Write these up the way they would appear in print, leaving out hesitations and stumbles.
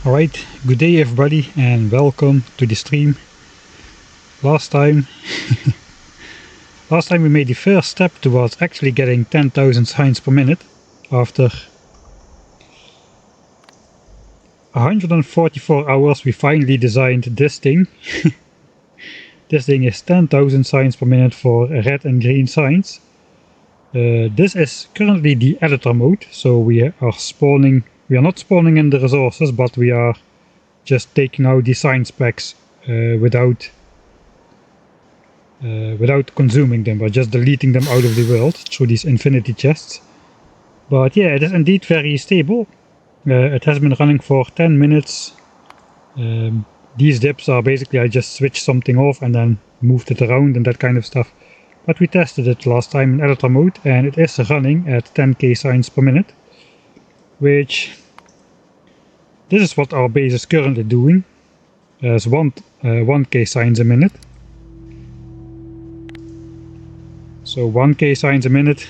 Alright, good day everybody and welcome to the stream. Last time we made the first step towards actually getting 10,000 signs per minute. After 144 hours we finally designed this thing. This thing is 10,000 signs per minute for red and green signs. This is currently the editor mode, so we are not spawning in the resources, but we are just taking out the sign specs without consuming them, but just deleting them out of the world through these infinity chests. But yeah, it is indeed very stable. It has been running for 10 minutes. These dips are basically I just switched something off and then moved it around and that kind of stuff. But we tested it last time in editor mode and it is running at 10k signs per minute, which this is what our base is currently doing, as 1k signs a minute. So 1k signs a minute,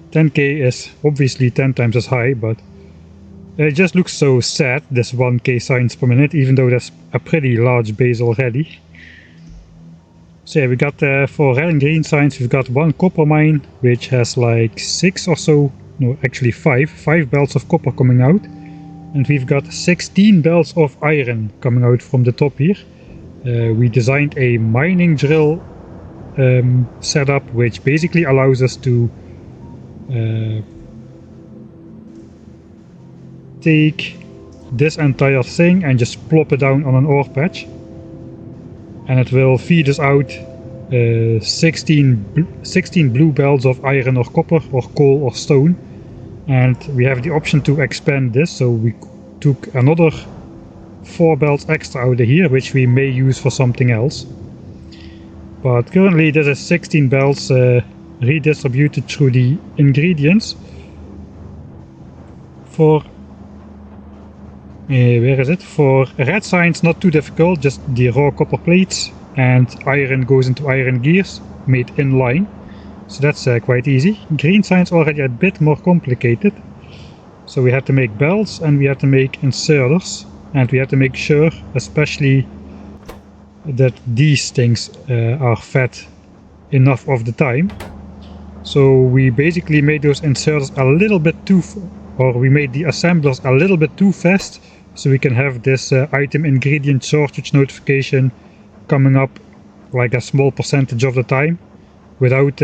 10k is obviously 10 times as high, but it just looks so sad, this 1k signs per minute, even though that's a pretty large base already. So yeah, we got for red and green signs, we've got one copper mine, which has like 6 or so, no actually 5 belts of copper coming out. And we've got 16 belts of iron coming out from the top here. We designed a mining drill setup, which basically allows us to take this entire thing and just plop it down on an ore patch. And it will feed us out 16 blue belts of iron or copper or coal or stone. And we have the option to expand this, so we took another 4 belts extra out of here, which we may use for something else. But currently this is 16 belts redistributed through the ingredients. For where is it? For red signs not too difficult, just the raw copper plates, and iron goes into iron gears made in line. So that's quite easy. Green signs already a bit more complicated. So we had to make belts and we had to make inserters, and we had to make sure especially that these things are fed enough of the time. So we basically made those inserters a little bit we made the assemblers a little bit too fast, so we can have this item ingredient shortage notification coming up like a small percentage of the time without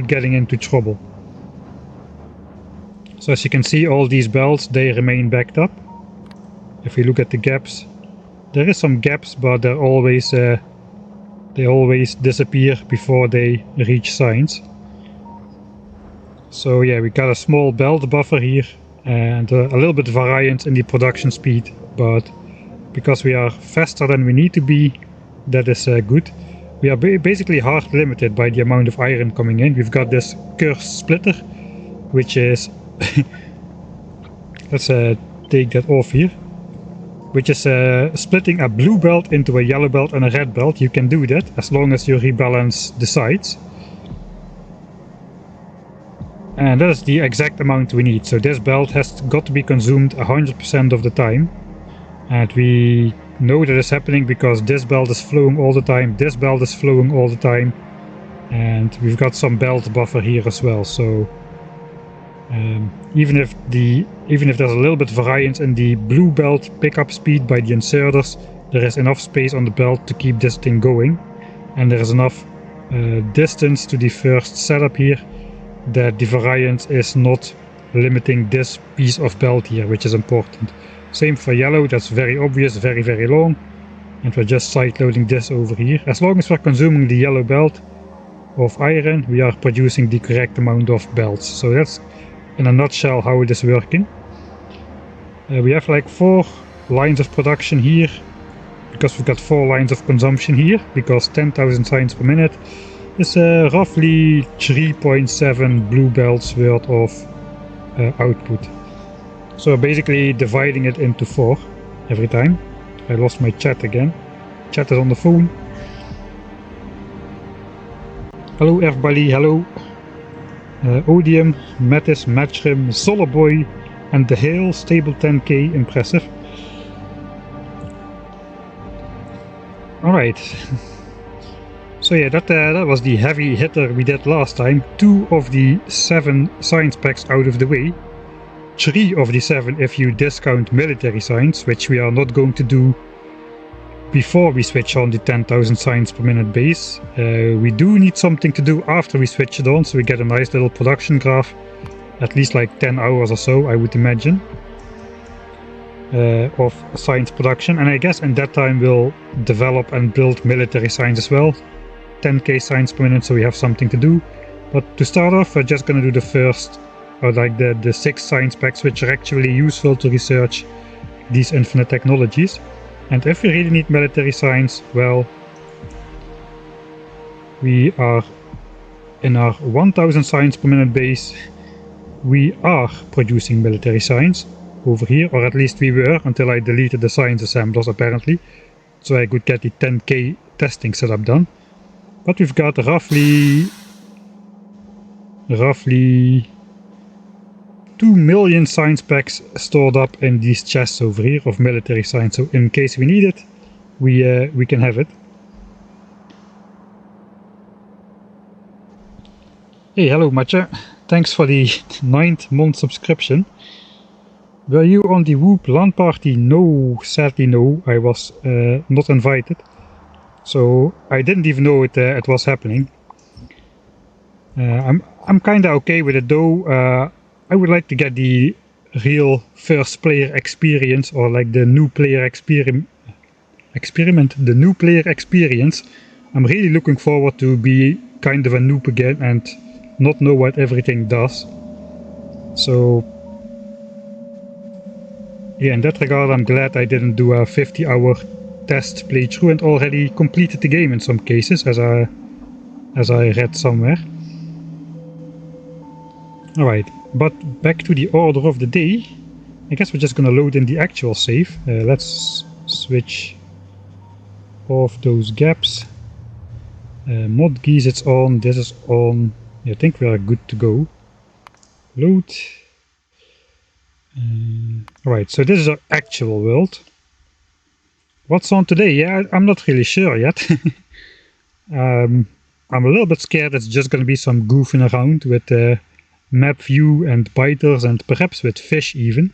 getting into trouble. So as you can see, all these belts, they remain backed up. If we look at the gaps, there is some gaps, but they always disappear before they reach signs. So yeah, we got a small belt buffer here and a little bit variance in the production speed, but because we are faster than we need to be, that is good. We are basically hard limited by the amount of iron coming in. We've got this cursed splitter, which is let's take that off here, which is splitting a blue belt into a yellow belt and a red belt. You can do that as long as you rebalance the sides. And that is the exact amount we need. So this belt has got to be consumed 100% of the time. And we know that is happening because this belt is flowing all the time, this belt is flowing all the time. And we've got some belt buffer here as well. So even if there's a little bit variance in the blue belt pickup speed by the inserters, there is enough space on the belt to keep this thing going. And there is enough distance to the first setup here that the variance is not limiting this piece of belt here, which is important. Same for yellow, that's very obvious, very long. And we're just side loading this over here. As long as we're consuming the yellow belt of iron, we are producing the correct amount of belts. So that's in a nutshell how it is working. We have like 4 lines of production here, because we've got 4 lines of consumption here, because 10,000 signs per minute is roughly 3.7 blue belts worth of output. So basically dividing it into 4 every time. I lost my chat again. Chat is on the phone. Hello everybody, hello. Odium, Metis, Matchrim, Solarboy and the Hail, stable 10k, impressive. Alright. So yeah, that was the heavy hitter we did last time. 2 of the 7 science packs out of the way. 3 of the 7 if you discount military science, which we are not going to do before we switch on the 10,000 science per minute base. We do need something to do after we switch it on, so we get a nice little production graph. At least like 10 hours or so, I would imagine, of science production. And I guess in that time we'll develop and build military science as well. 10k science per minute, so we have something to do. But to start off, we're just gonna do the first, or like the 6 science packs which are actually useful to research these infinite technologies. And if we really need military science, well, we are in our 1000 science per minute base. We are producing military science over here, or at least we were until I deleted the science assemblers apparently, so I could get the 10k testing setup done. But we've got roughly 2 million science packs stored up in these chests over here of military science, so in case we need it, we can have it. Hey, hello Matcha, thanks for the 9th month subscription. Were you on the Whoop LAN party? No, sadly no, I was not invited. So I didn't even know it was happening. I'm kinda okay with it though. I would like to get the real first player experience, or like the new player experiment, the new player experience. I'm really looking forward to be kind of a noob again and not know what everything does. So yeah, in that regard I'm glad I didn't do a 50-hour test playthrough and already completed the game in some cases, as I read somewhere. Alright, but back to the order of the day. I guess we're just gonna load in the actual save. Let's switch off those gaps. Mod geese, it's on, this is on. I think we are good to go. Load. Alright, so this is our actual world. What's on today? Yeah, I'm not really sure yet. I'm a little bit scared it's just gonna be some goofing around with map view and biters and perhaps with fish even.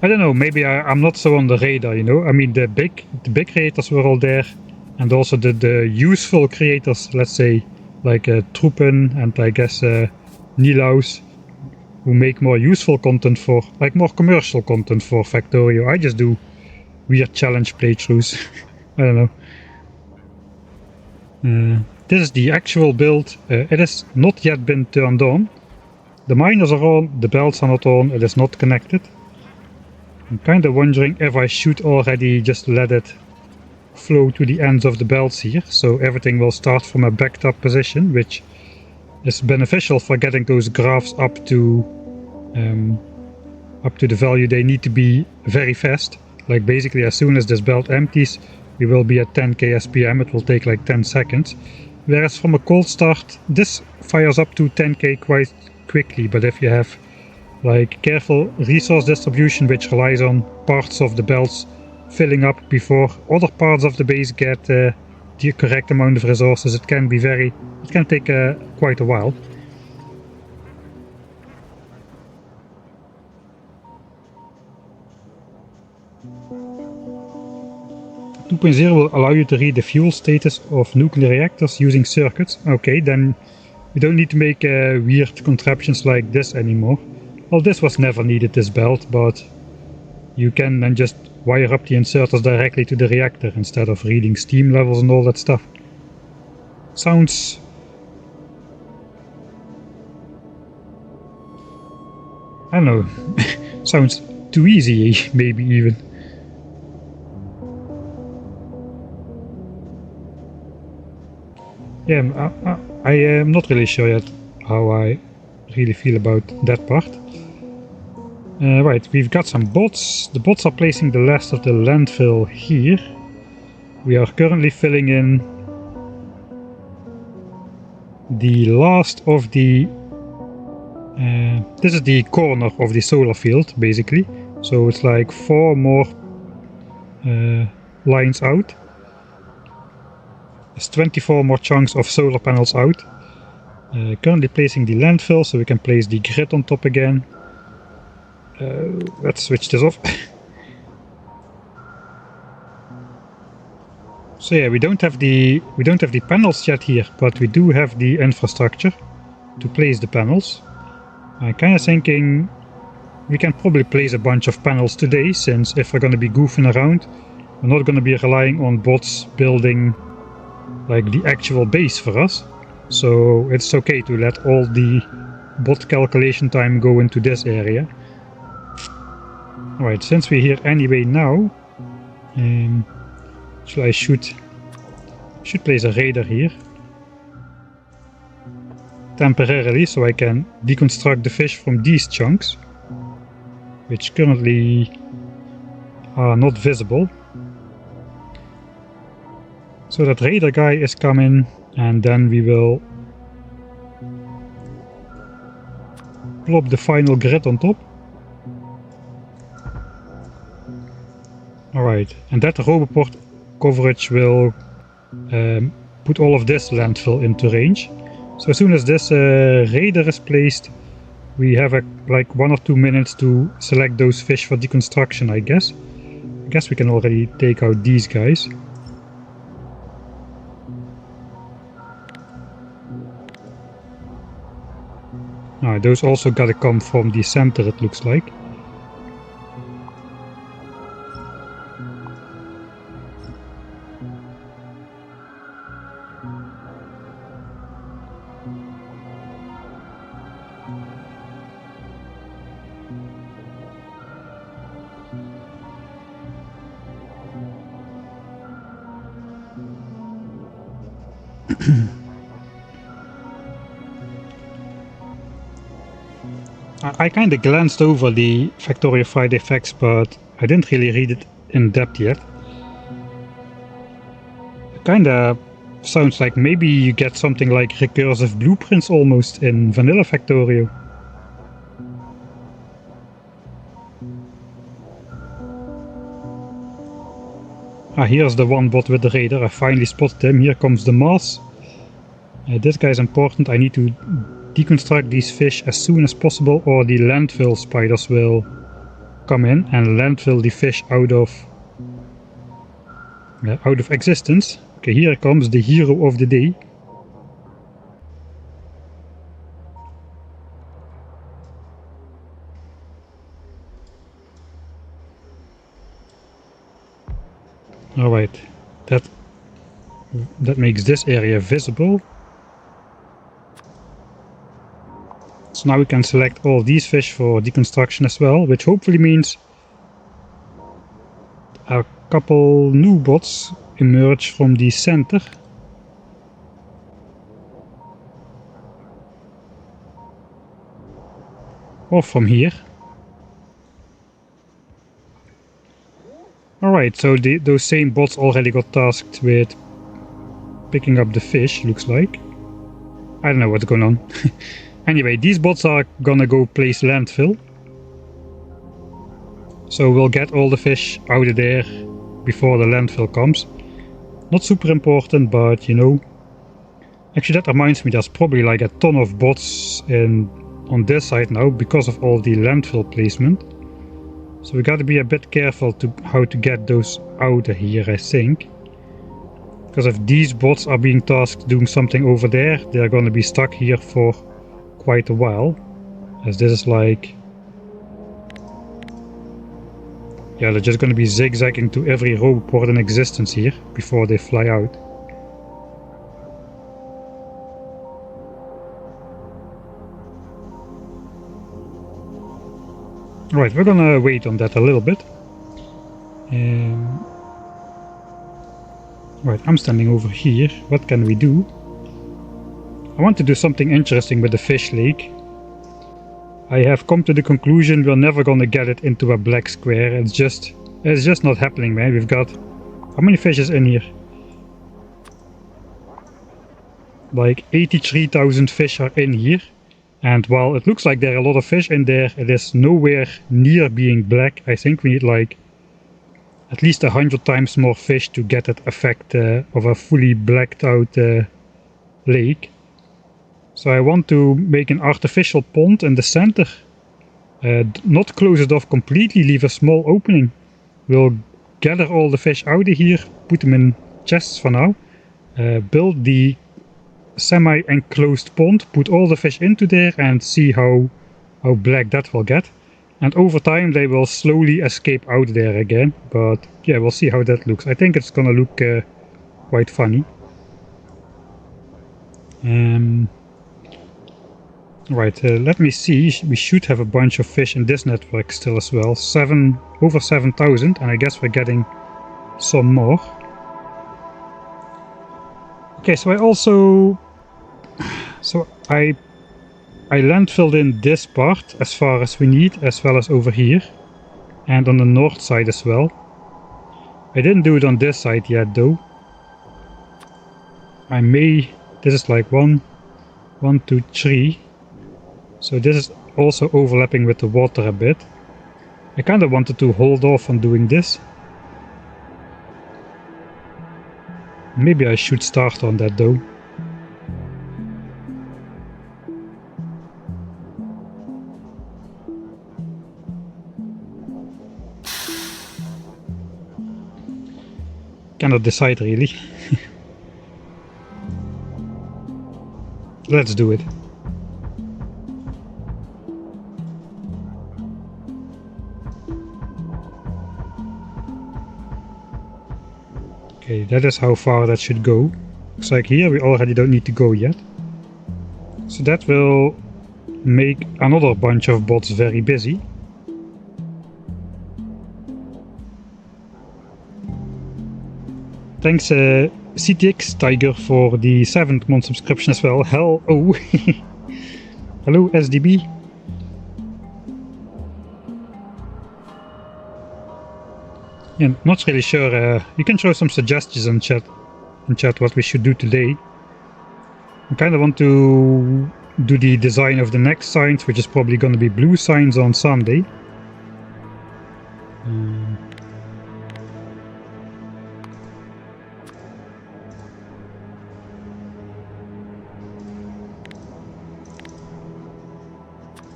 I don't know, maybe I'm not so on the radar, you know. I mean, the big creators were all there, and also the useful creators, let's say, like Troepen and I guess Nilaus, who make more useful content for, like more commercial content for Factorio. I just do weird challenge playthroughs. I don't know. This is the actual build. It has not yet been turned on. The miners are on, the belts are not on, it is not connected. I'm kind of wondering if I should already just let it flow to the ends of the belts here, so everything will start from a backed up position, which is beneficial for getting those graphs up to the value they need to be very fast. Like basically as soon as this belt empties, we will be at 10k SPM, it will take like 10 seconds. Whereas from a cold start, this fires up to 10k quite quickly, but if you have like careful resource distribution which relies on parts of the belts filling up before other parts of the base get the correct amount of resources, it can take quite a while. .0 will allow you to read the fuel status of nuclear reactors using circuits. Okay, then we don't need to make weird contraptions like this anymore. Well, this was never needed, this belt, but you can then just wire up the inserters directly to the reactor instead of reading steam levels and all that stuff. Sounds... I don't know. Sounds too easy, maybe even. Yeah, I am not really sure yet how I really feel about that part. Right, we've got some bots. The bots are placing the last of the landfill here. We are currently filling in the last of the This is the corner of the solar field, basically. So it's like 4 more lines out. There's 24 more chunks of solar panels out. Currently placing the landfill, so we can place the grid on top again. Let's switch this off. So yeah, we don't have the panels yet here, but we do have the infrastructure to place the panels. I'm kind of thinking we can probably place a bunch of panels today, since if we're going to be goofing around, we're not going to be relying on bots building like the actual base for us. So it's okay to let all the bot calculation time go into this area. Alright, since we're here anyway now, so I should place a radar here temporarily, so I can deconstruct the fish from these chunks, which currently are not visible. So that radar guy is coming, and then we will plop the final grid on top. Alright, and that roboport coverage will put all of this landfill into range. So as soon as this radar is placed, we have like 1 or 2 minutes to select those fish for deconstruction, I guess. I guess we can already take out these guys. Those also gotta come from the center, it looks like. I kinda glanced over the Factorio Friday facts, but I didn't really read it in depth yet. It kinda sounds like maybe you get something like recursive blueprints almost in vanilla Factorio. Here's the one bot with the radar. I finally spotted him. Here comes the mass. This guy's important. I need to deconstruct these fish as soon as possible, or the landfill spiders will come in and landfill the fish out of existence. Okay, here comes the hero of the day. Alright, that makes this area visible. So now we can select all these fish for deconstruction as well, which hopefully means a couple new bots emerge from the center. Or from here. Alright, so those same bots already got tasked with picking up the fish, looks like. I don't know what's going on. Anyway, these bots are gonna go place landfill. So we'll get all the fish out of there before the landfill comes. Not super important, but you know. Actually, that reminds me, there's probably like a ton of bots on this side now because of all the landfill placement. So we gotta be a bit careful how to get those out of here, I think. Because if these bots are being tasked doing something over there, they're gonna be stuck here for quite a while, as this is like, yeah, they're just going to be zigzagging to every roboport in existence here before they fly out. Right, we're gonna wait on that a little bit. Right, I'm standing over here. What can we do? I want to do something interesting with the fish lake. I have come to the conclusion we're never gonna get it into a black square. It's just not happening, man. We've got, how many fish is in here? Like 83,000 fish are in here. And while it looks like there are a lot of fish in there, it is nowhere near being black. I think we need like at least 100 times more fish to get that effect of a fully blacked out lake. So I want to make an artificial pond in the center. Not close it off completely, leave a small opening. We'll gather all the fish out of here, put them in chests for now. Build the semi-enclosed pond, put all the fish into there and see how black that will get. And over time they will slowly escape out there again, but yeah, we'll see how that looks. I think it's gonna look quite funny. Right, let me see. We should have a bunch of fish in this network still as well. Over 7,000, and I guess we're getting some more. Okay, so I landfilled in this part as far as we need, as well as over here, and on the north side as well. I didn't do it on this side yet though. This is like 1, 2, 3. So this is also overlapping with the water a bit. I kind of wanted to hold off on doing this. Maybe I should start on that though. Cannot decide really. Let's do it. Okay, that is how far that should go. Looks like here we already don't need to go yet. So that will make another bunch of bots very busy. Thanks CTX Tiger for the 7th month subscription as well. Hello! Hello SDB. Yeah, not really sure. You can show some suggestions in chat what we should do today. I kind of want to do the design of the next signs, which is probably going to be blue signs on Sunday.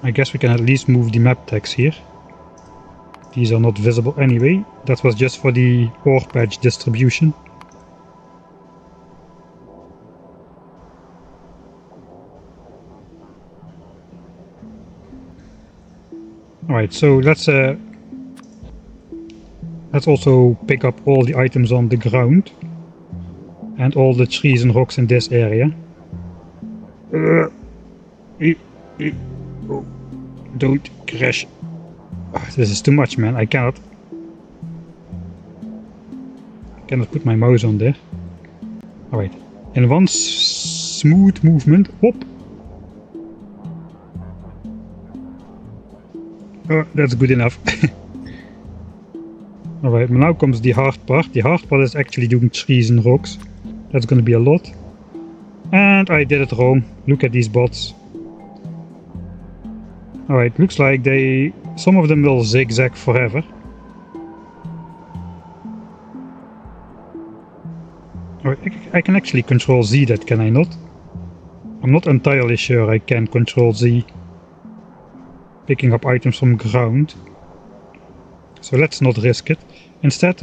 I guess we can at least move the map text here. These are not visible anyway. That was just for the ore patch distribution. Alright, so let's also pick up all the items on the ground. And all the trees and rocks in this area. Oh, don't crash. This is too much, man. I cannot put my mouse on there. Alright. In one smooth movement. Hop! Oh, that's good enough. Alright, now comes the hard part. The hard part is actually doing trees and rocks. That's gonna be a lot. And I did it wrong. Look at these bots. Alright, looks like some of them will zigzag forever. Alright, I can actually control Z that, can I not? I'm not entirely sure I can control Z. Picking up items from ground. So let's not risk it. Instead,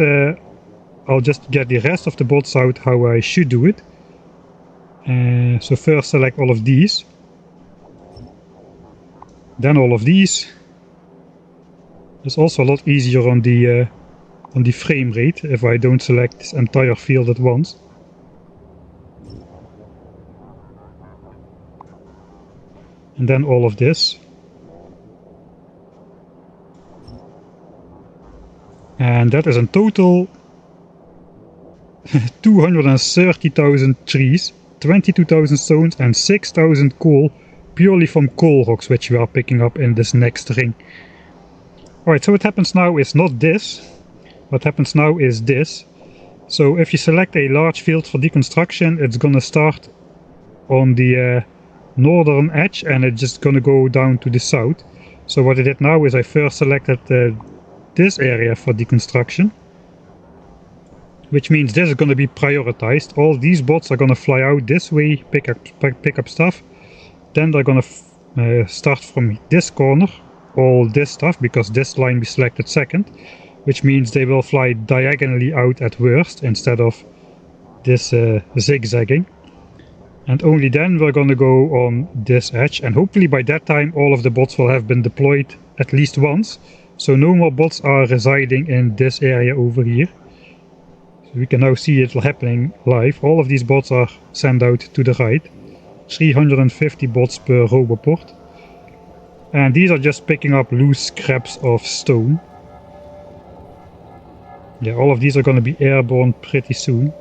I'll just get the rest of the bots out how I should do it. So first select all of these. Then all of these. It's also a lot easier on the frame rate if I don't select this entire field at once. And then all of this. And that is in total 230,000 trees, 22,000 stones and 6,000 coal, purely from coal rocks, which we are picking up in this next ring. Alright, so what happens now is not this. What happens now is this. So if you select a large field for deconstruction, it's gonna start on the northern edge and it's just gonna go down to the south. So what I did now is I first selected this area for deconstruction, which means this is gonna be prioritized. All these bots are gonna fly out this way, pick up stuff. Then they're gonna start from this corner, all this stuff, because this line we selected second, which means they will fly diagonally out at worst instead of this zigzagging. And only then we're gonna go on this edge, and hopefully by that time all of the bots will have been deployed at least once, so no more bots are residing in this area over here. So we can now see it happening live. All of these bots are sent out to the right. 350 bots per roboport. And these are just picking up loose scraps of stone. Yeah, all of these are going to be airborne pretty soon.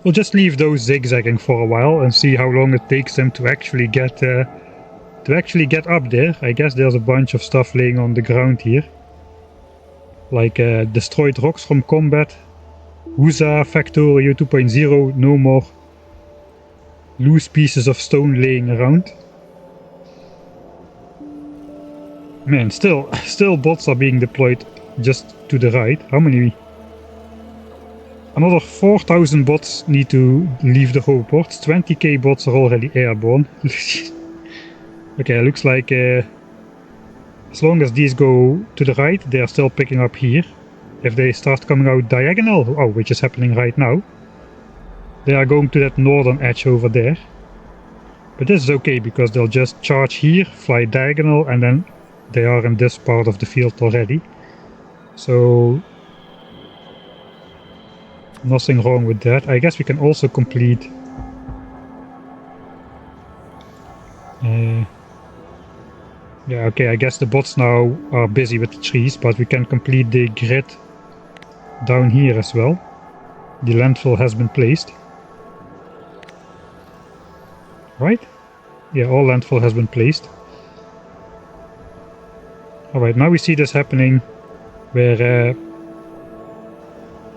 We'll just leave those zigzagging for a while and see how long it takes them to actually get up there. I guess there's a bunch of stuff laying on the ground here, like destroyed rocks from combat. Husa Factorio 2.0, no more loose pieces of stone laying around. Man, still bots are being deployed just to the right. How many? Another 4,000 bots need to leave the roboports. 20k bots are already airborne. Okay, looks like as long as these go to the right, they are still picking up here. If they start coming out diagonal, which is happening right now, they are going to that northern edge over there. But this is okay because they'll just charge here, fly diagonal, and then they are in this part of the field already. So nothing wrong with that. I guess we can also complete yeah, okay, I guess the bots now are busy with the trees, but we can complete the grid down here as well. The landfill has been placed. Right? Yeah, all landfill has been placed. Alright, now we see this happening where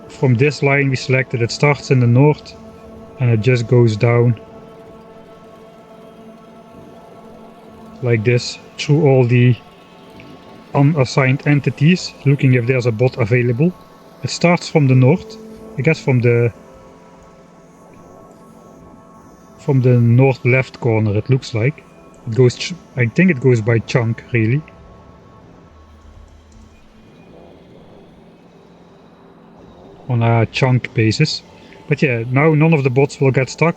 from this line we selected, it starts in the north and it just goes down like this through all the unassigned entities, looking if there's a bot available. It starts from the north, I guess from the north left corner it looks like. It goes, I think it goes by chunk really. On a chunk basis. But yeah, now none of the bots will get stuck,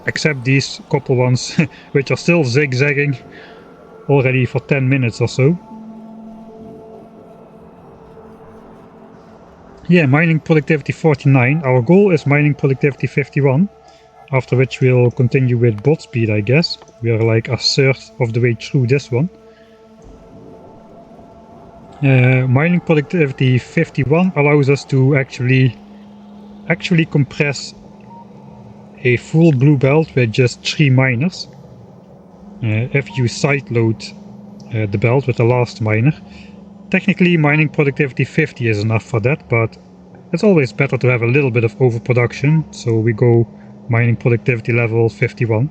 except these couple ones which are still zigzagging already for 10 minutes or so. Yeah, mining productivity 49. Our goal is mining productivity 51, after which we'll continue with bot speed, I guess. We are like a third of the way through this one. Mining productivity 51 allows us to actually compress a full blue belt with just 3 miners. If you sideload the belt with the last miner. Technically mining productivity 50 is enough for that, but it's always better to have a little bit of overproduction, so we go mining productivity level 51.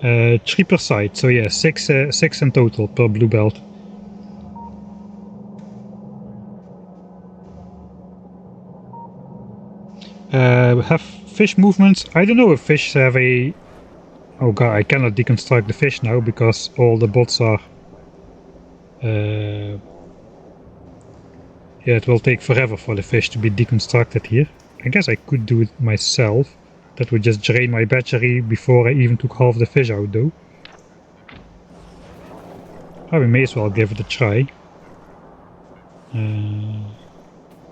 3 per side, so yeah, 6 in total per blue belt. Have fish movements? I don't know if fish have a... Oh god, I cannot deconstruct the fish now because all the bots are... Yeah, it will take forever for the fish to be deconstructed here. I guess I could do it myself. That would just drain my battery before I even took half the fish out though. Oh, we may as well give it a try.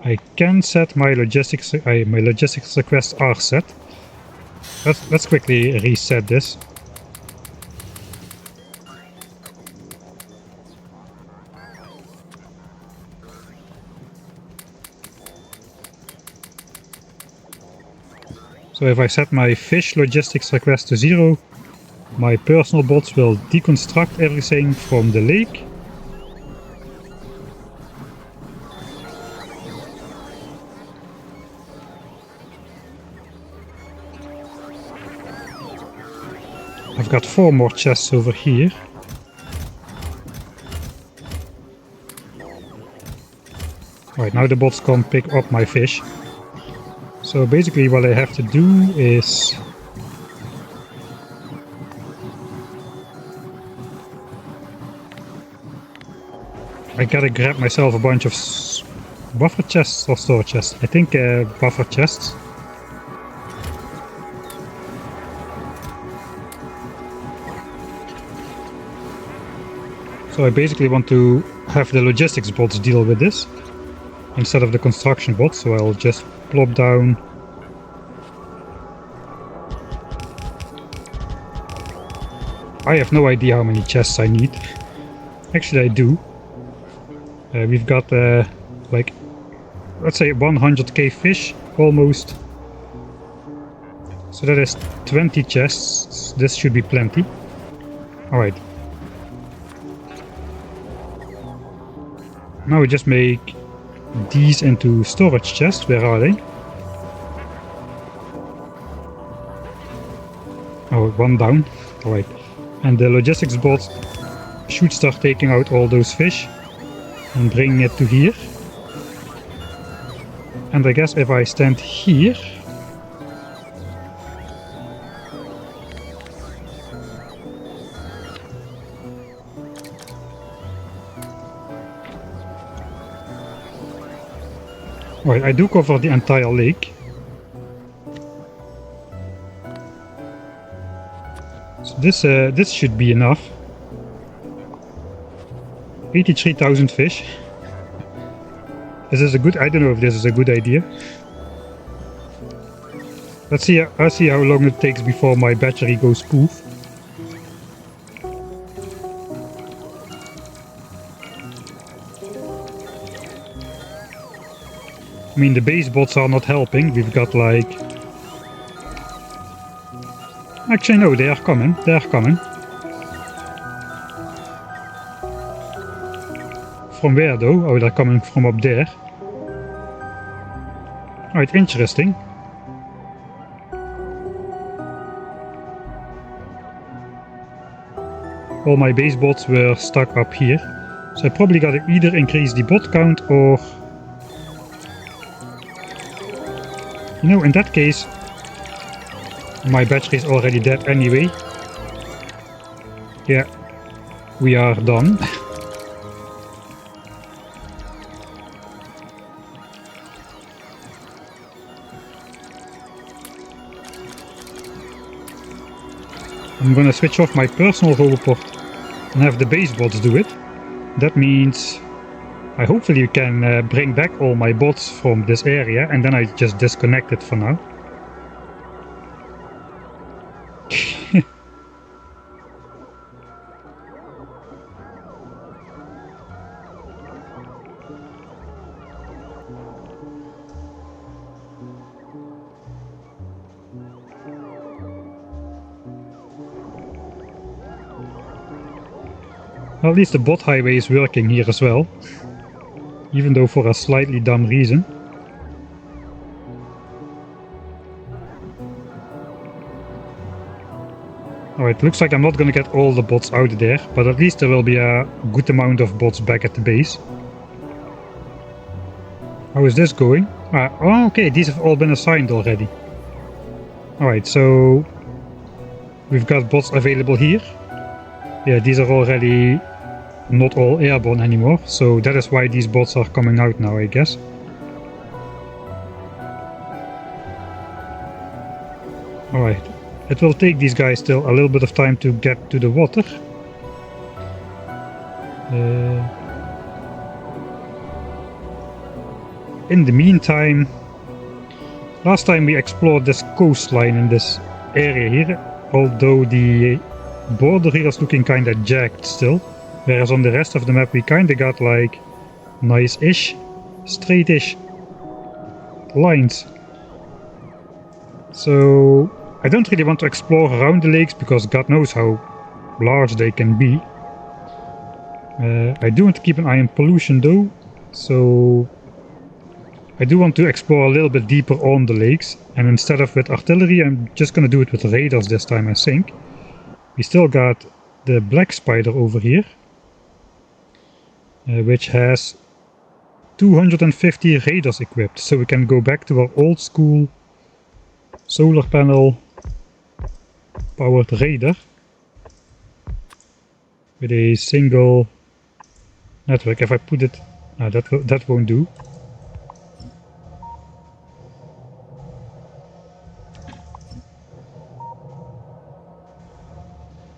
I can set my logistics requests are set. Let's quickly reset this. So if I set my fish logistics request to 0, my personal bots will deconstruct everything from the lake. I've got 4 more chests over here. Right, now the bots can't pick up my fish. So basically what I have to do is... I gotta grab myself a bunch of buffer chests or store chests. I think buffer chests. So I basically want to have the logistics bots deal with this instead of the construction bots, so I'll just plop down I have no idea how many chests I need. Actually I do. We've got like, let's say 100k fish almost. So that is 20 chests. This should be plenty. Alright. Now we just make these into storage chests. Where are they? Oh, one down. Alright. And the logistics bot should start taking out all those fish and bringing it to here. And I guess if I stand here, right, I do cover the entire lake. So this should be enough. 83,000 fish. Is this a good? I don't know if this is a good idea. Let's see. I'll see how long it takes before my battery goes poof. I mean, the base bots are not helping. We've got like... Actually, no, they are coming. They are coming. From where though? Oh, they're coming from up there. Alright, interesting. All my base bots were stuck up here. So I probably gotta either increase the bot count or... You know, in that case, my battery is already dead anyway. Yeah, we are done. I'm gonna switch off my personal roboport and have the base bots do it. That means I hopefully can bring back all my bots from this area, and then I just disconnect it for now. At least the bot highway is working here as well, even though for a slightly dumb reason. Alright, looks like I'm not gonna get all the bots out there, but at least there will be a good amount of bots back at the base. How is this going? Oh, okay, these have all been assigned already. Alright, so we've got bots available here. Yeah, these are already not all airborne anymore, so that is why these bots are coming out now, I guess. Alright, it will take these guys still a little bit of time to get to the water. In the meantime, last time we explored this coastline in this area here, although the border here is looking kinda jagged still, whereas on the rest of the map we kinda got like nice-ish, straight-ish lines. So I don't really want to explore around the lakes because God knows how large they can be. I do want to keep an eye on pollution though, so I do want to explore a little bit deeper on the lakes, and instead of with artillery I'm just gonna do it with radars this time, I think. We still got the black spider over here, which has 250 radars equipped, so we can go back to our old school solar panel powered radar with a single network. If I put it, that won't do.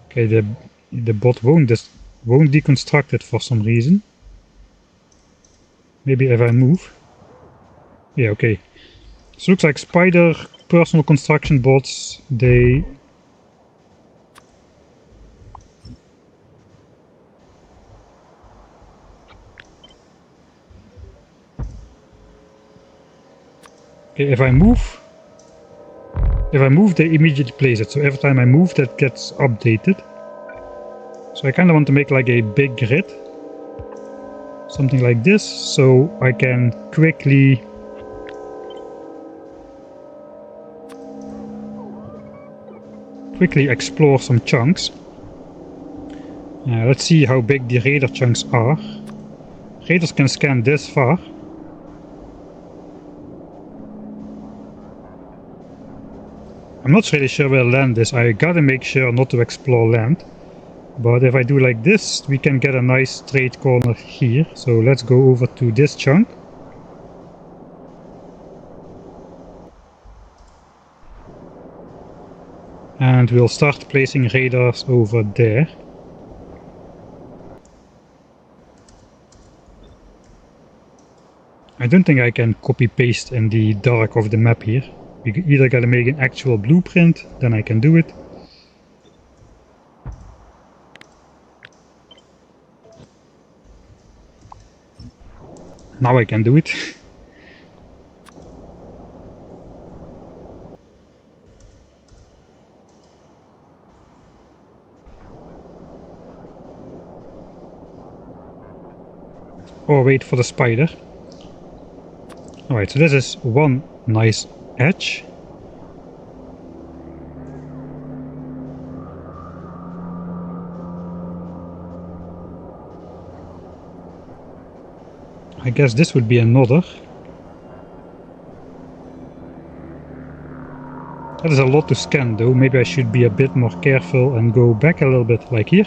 Okay, the bot won't deconstruct it for some reason. Maybe if I move. Yeah, okay. So looks like spider personal construction bots, they okay, if I move they immediately place it, so every time I move that gets updated. So I kind of want to make like a big grid, something like this, so I can quickly explore some chunks. Let's see how big the radar chunks are. Radars can scan this far. I'm not really sure where land is. I gotta make sure not to explore land. But if I do like this, we can get a nice straight corner here. So let's go over to this chunk. And we'll start placing radars over there. I don't think I can copy paste in the dark of the map here. We either gotta make an actual blueprint, then I can do it. Now I can do it. Or wait for the spider. Alright, so this is one nice edge. I guess this would be another. That is a lot to scan though. Maybe I should be a bit more careful and go back a little bit, like here.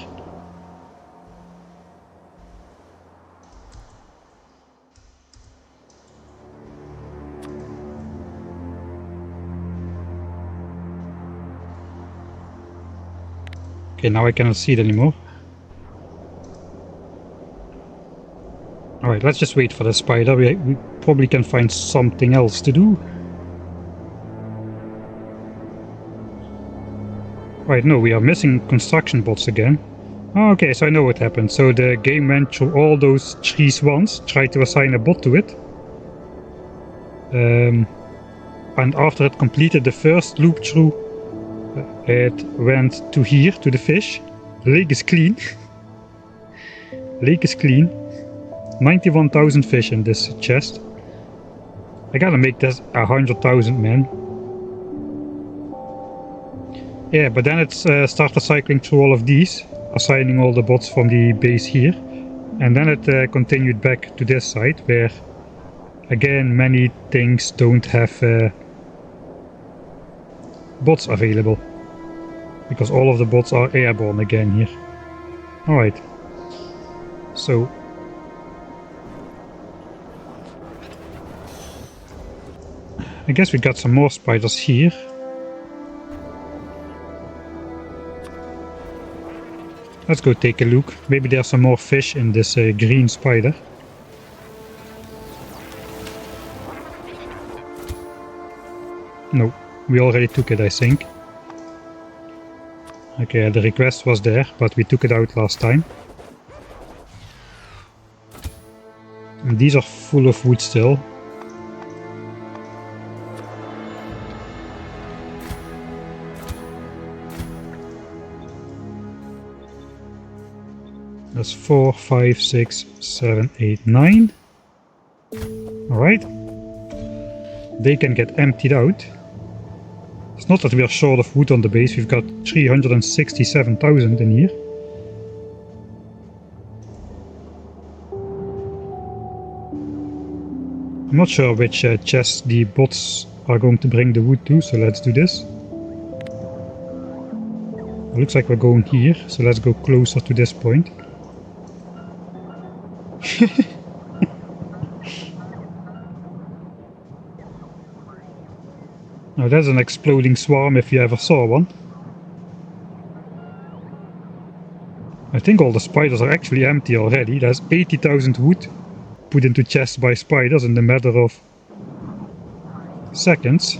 Okay, now I cannot see it anymore. Alright, let's just wait for the spider. We probably can find something else to do. Right, no, we are missing construction bots again. Oh, okay, so I know what happened. So the game went through all those trees once, tried to assign a bot to it. And after it completed the first loop through, it went to here, to the fish. The lake is clean. Lake is clean. 91,000 fish in this chest. I gotta make this 100,000, man. Yeah, but then it started cycling through all of these, assigning all the bots from the base here. And then it continued back to this side, where, again, many things don't have bots available. Because all of the bots are airborne again here. Alright. So I guess we got some more spiders here. Let's go take a look. Maybe there's some more fish in this green spider. No, we already took it, I think. Okay, the request was there, but we took it out last time. And these are full of wood still. That's 4, 5, 6, 7, 8, 9. Alright. They can get emptied out. It's not that we are short of wood on the base, we've got 367,000 in here. I'm not sure which chest the bots are going to bring the wood to, so let's do this. It looks like we're going here, so let's go closer to this point. Now that's an exploding swarm if you ever saw one. I think all the spiders are actually empty already. There's 80,000 wood put into chests by spiders in the matter of seconds.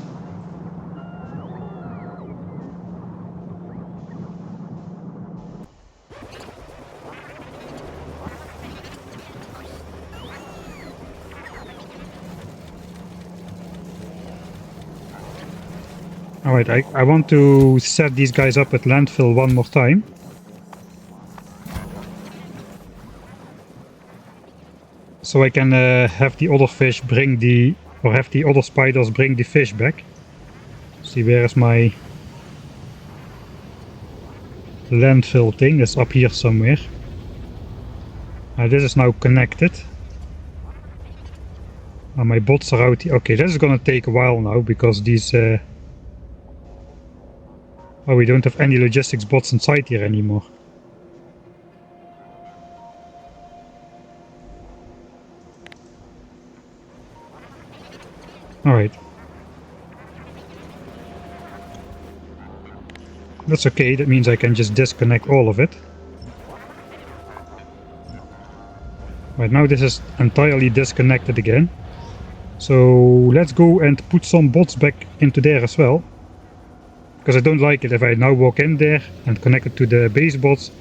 Alright, I want to set these guys up at landfill one more time. So I can have the other fish bring the... or have the other spiders bring the fish back. See, where is my landfill thing? It's up here somewhere. This is now connected. My bots are out here. Okay, this is gonna take a while now because these... Oh, we don't have any logistics bots inside here anymore. Alright. That's okay, that means I can just disconnect all of it. Right, now this is entirely disconnected again. So let's go and put some bots back into there as well. Because I don't like it if I now walk in there and connect it to the base bots.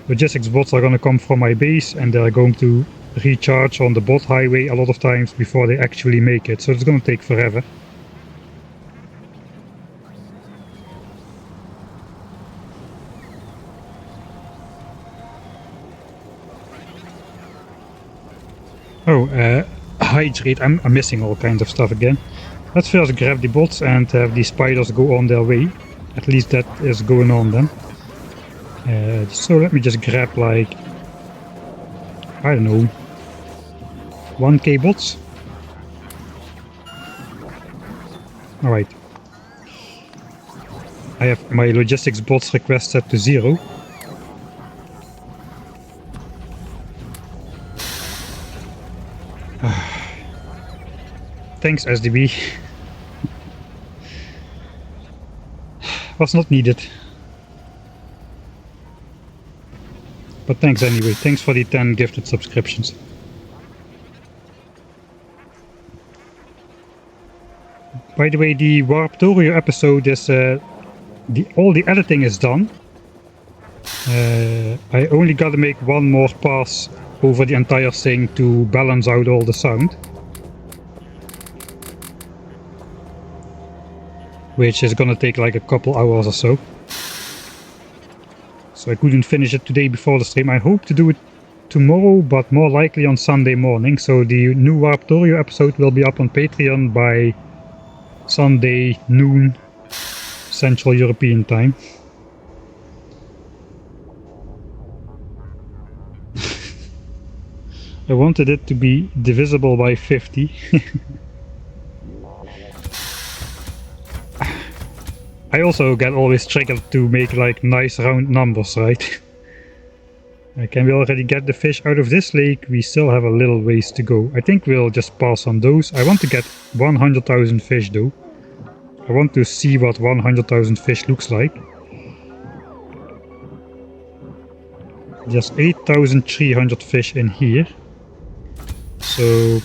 Logistics bots are going to come from my base and they're going to recharge on the bot highway a lot of times before they actually make it. So it's going to take forever. Oh, hydrate. I'm missing all kinds of stuff again. Let's first grab the bots and have the spiders go on their way. At least that is going on then. So let me just grab like, I don't know, 1k bots. Alright. I have my logistics bots request set to 0. Thanks, SDB. Was not needed. But thanks anyway. Thanks for the 10 gifted subscriptions. By the way, the Warptorio episode is... all the editing is done. I only gotta make one more pass over the entire thing to balance out all the sound. Which is gonna take like a couple hours or so. So I couldn't finish it today before the stream. I hope to do it tomorrow, but more likely on Sunday morning. So the new Warptorio episode will be up on Patreon by Sunday noon Central European time. I wanted it to be divisible by 50. I also get always triggered to make like nice round numbers, right? Can we already get the fish out of this lake? We still have a little ways to go. I think we'll just pass on those. I want to get 100,000 fish though. I want to see what 100,000 fish looks like. There's 8,300 fish in here. So...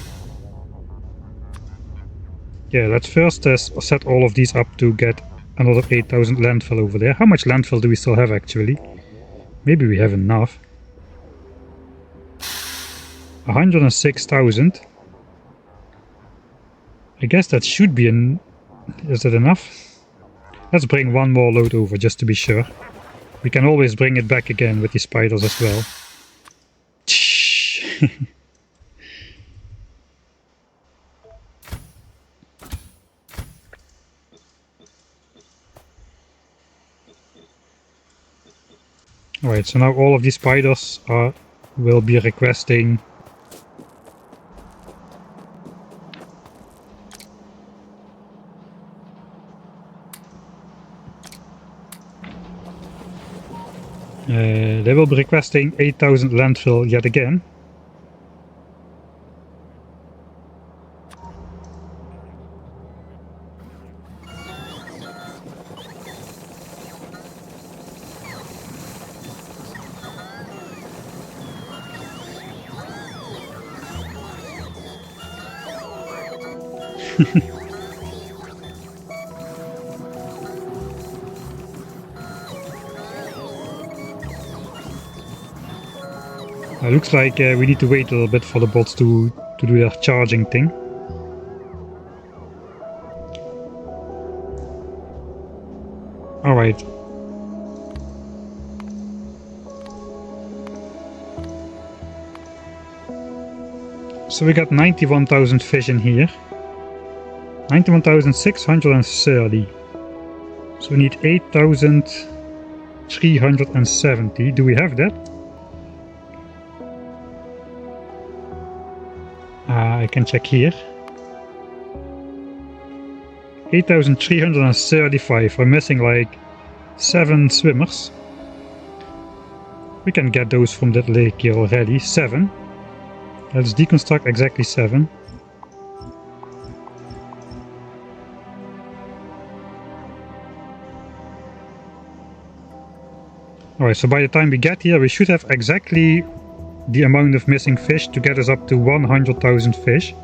yeah, let's first set all of these up to get another 8,000 landfill over there. How much landfill do we still have actually? Maybe we have enough. 106,000. I guess that should be an... is that enough? Let's bring one more load over just to be sure. We can always bring it back again with the spiders as well. Alright, so now all of these spiders will be requesting they will be requesting 8,000 landfill yet again. Looks like we need to wait a little bit for the bots to do their charging thing. Alright. So we got 91,000 fish in here. 91,630. So we need 8,370. Do we have that? I can check here. 8,335. We're missing like 7 swimmers. We can get those from that lake here already. 7. Let's deconstruct exactly 7. Alright, so by the time we get here, we should have exactly the amount of missing fish to get us up to 100,000 fish.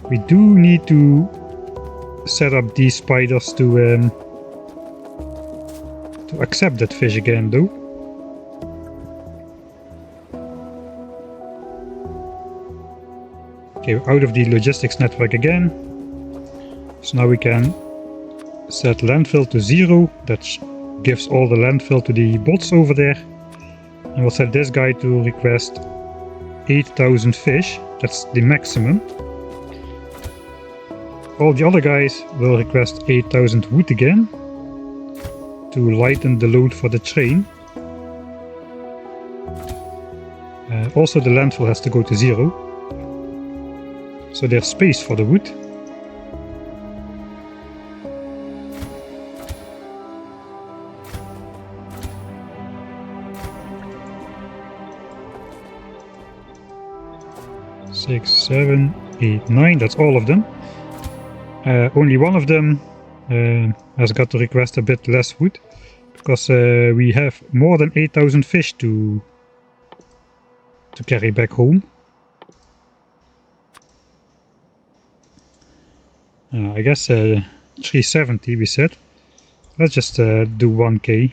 We do need to set up these spiders to accept that fish again though. Okay, we're out of the logistics network again. So now we can set landfill to 0. That gives all the landfill to the bots over there. And we'll set this guy to request 8,000 fish. That's the maximum. All the other guys will request 8,000 wood again to lighten the load for the train. Also the landfill has to go to 0. So there's space for the wood. Six, 7, 8, 9, that's all of them. Only one of them has got to request a bit less wood, because we have more than 8,000 fish to carry back home. I guess 370 we said. Let's just do 1k.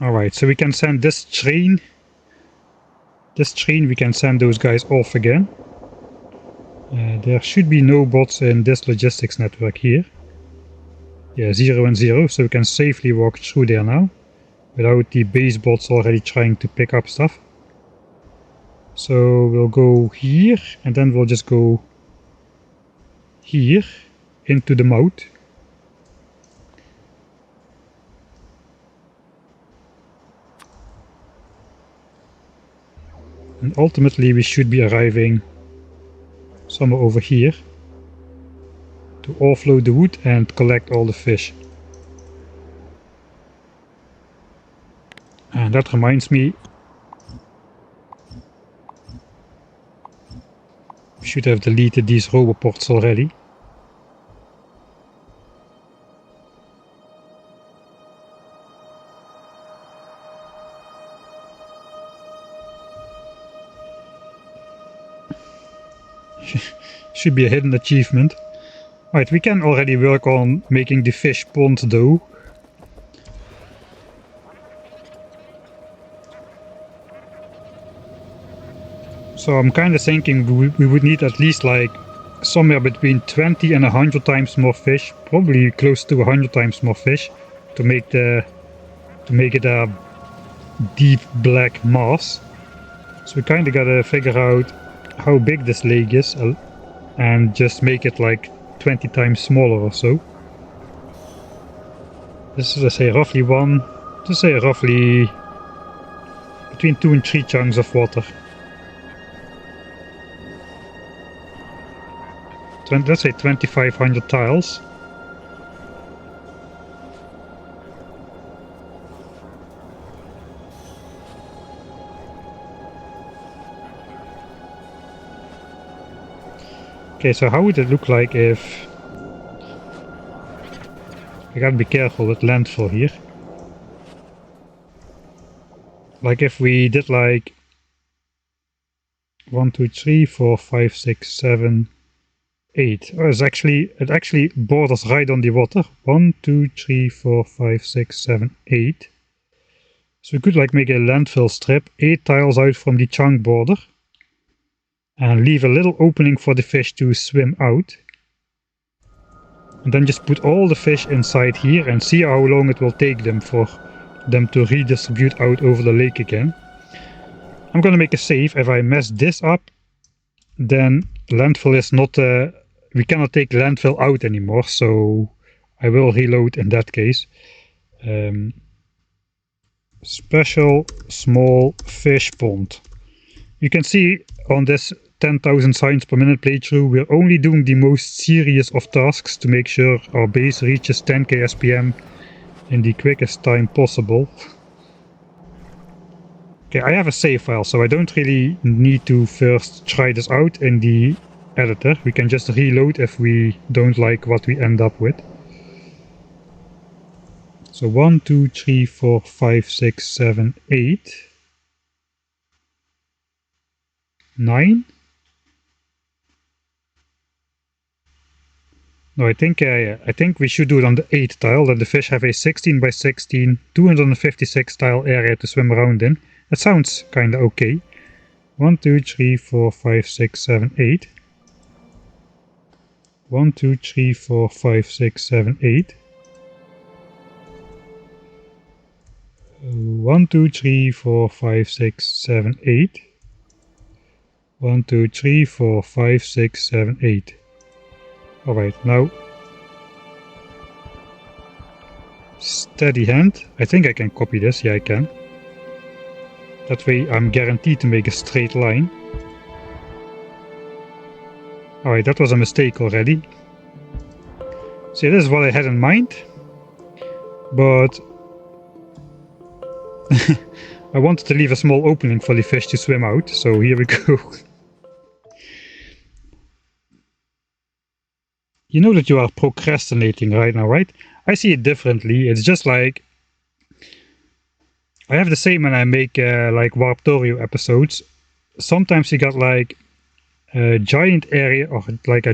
Alright, so we can send this train. This train we can send those guys off again. There should be no bots in this logistics network here. Yeah, 0 and 0, so we can safely walk through there now without the base bots already trying to pick up stuff. So we'll go here and then we'll just go here into the moat. And ultimately we should be arriving somewhere over here to offload the wood and collect all the fish. And that reminds me, we should have deleted these roboports already. Should be a hidden achievement. Right, we can already work on making the fish pond though. So I'm kind of thinking we would need at least like somewhere between 20 and 100 times more fish, probably close to 100 times more fish, to make it a deep black mass. So we kind of gotta figure out how big this lake is and just make it like 20 times smaller or so. This is, let's say, roughly roughly between 2 and 3 chunks of water. Let's say 2500 tiles. Okay, so how would it look like if... I gotta be careful with landfill here. Like if we did like 1, 2, 3, 4, 5, 6, 7, 8. Oh, it actually borders right on the water. 1, 2, 3, 4, 5, 6, 7, 8. So we could like make a landfill strip 8 tiles out from the chunk border and leave a little opening for the fish to swim out. And then just put all the fish inside here and see how long it will take them for them to redistribute out over the lake again. I'm gonna make a save. If I mess this up, then landfill is not... we cannot take landfill out anymore, so I will reload in that case. Special small fish pond. You can see on this 10,000 signs per minute playthrough, we're only doing the most serious of tasks to make sure our base reaches 10k SPM in the quickest time possible. Okay, I have a save file, so I don't really need to first try this out in the editor. We can just reload if we don't like what we end up with. So 1, 2, 3, 4, 5, 6, 7, 8, 9. No, I think we should do it on the 8th tile, that the fish have a 16 by 16, 256 tile area to swim around in. That sounds kinda okay. 1, 2, 3, 4, 5, 6, 7, 8. 1, 2, 3, 4, 5, 6, 7, 8. 1, 2, 3, 4, 5, 6, 7, 8. 1, 2, 3, 4, 5, 6, 7, 8. Alright, now steady hand. I think I can copy this. Yeah, I can. That way I'm guaranteed to make a straight line. Alright, that was a mistake already. See, this is what I had in mind. But I wanted to leave a small opening for the fish to swim out, so here we go. You know that you are procrastinating right now, right? I see it differently. It's just like... I have the same when I make like Warptorio episodes. Sometimes you got like a giant area, or like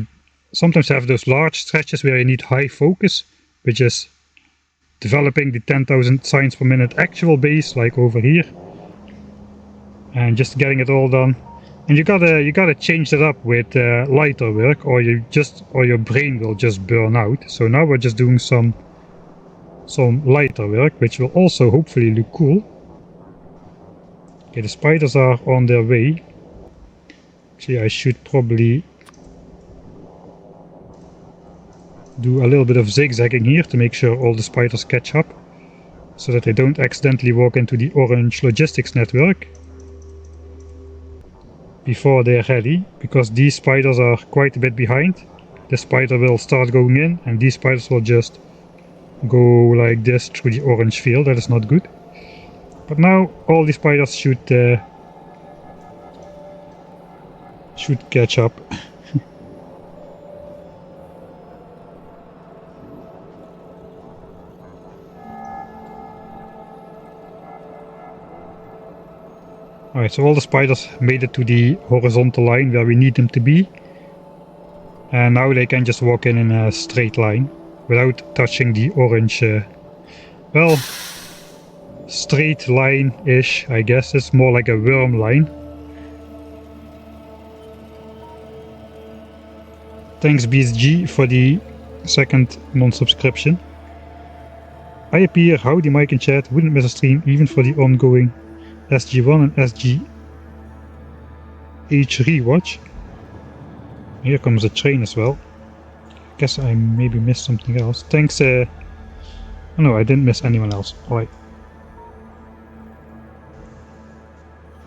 sometimes you have those large stretches where you need high focus, which is developing the 10,000 signs per minute actual base, like over here, and just getting it all done. And you gotta change that up with lighter work, or your brain will just burn out. So now we're just doing some lighter work, which will also hopefully look cool. Okay, the spiders are on their way. Actually, I should probably do a little bit of zigzagging here to make sure all the spiders catch up, so that they don't accidentally walk into the orange logistics network before they're ready, because these spiders are quite a bit behind. The spider will start going in, and these spiders will just go like this through the orange field. That is not good. But now all the spiders should catch up. Alright, so all the spiders made it to the horizontal line where we need them to be. And now they can just walk in a straight line without touching the orange, well, straight line-ish, I guess. It's more like a worm line. Thanks BSG for the second non-subscription. I appear, howdy Mike in chat, wouldn't miss a stream even for the ongoing SG1 and SG H rewatch. Here comes a train as well. Guess I maybe missed something else. Thanks Oh no, I didn't miss anyone else. Alright.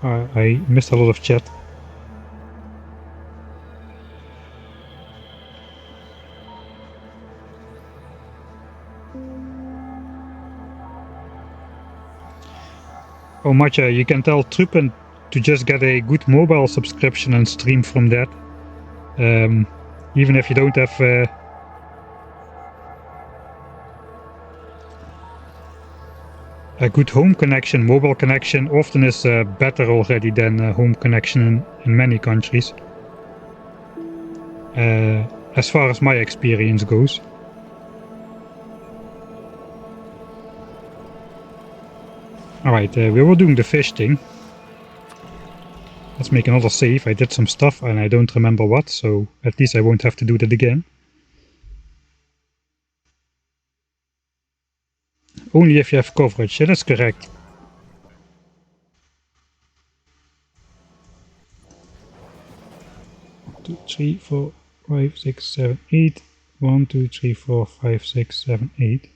I missed a lot of chat. Oh Matja, you can tell Truppen to just get a good mobile subscription and stream from that. Even if you don't have a good home connection, mobile connection often is better already than a home connection in many countries. As far as my experience goes. Alright, we were doing the fish thing. Let's make another save. I did some stuff and I don't remember what, so at least I won't have to do that again. Only if you have coverage, yeah, that's correct. One, 2, 3, 4, 5, 6, 7, 8. 1, 2, 3, 4, 5, 6, 7, 8.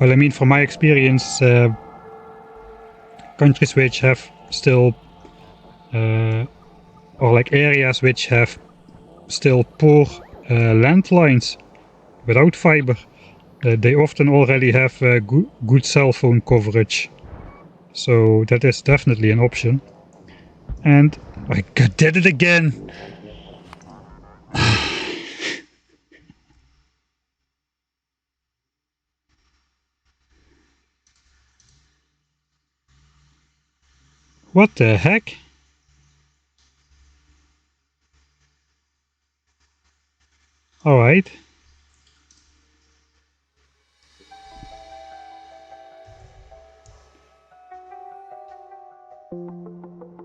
Well, I mean, from my experience, countries which have still, or like areas which have still poor landlines without fiber, they often already have good cell phone coverage. So that is definitely an option. And I did it again! What the heck? Alright.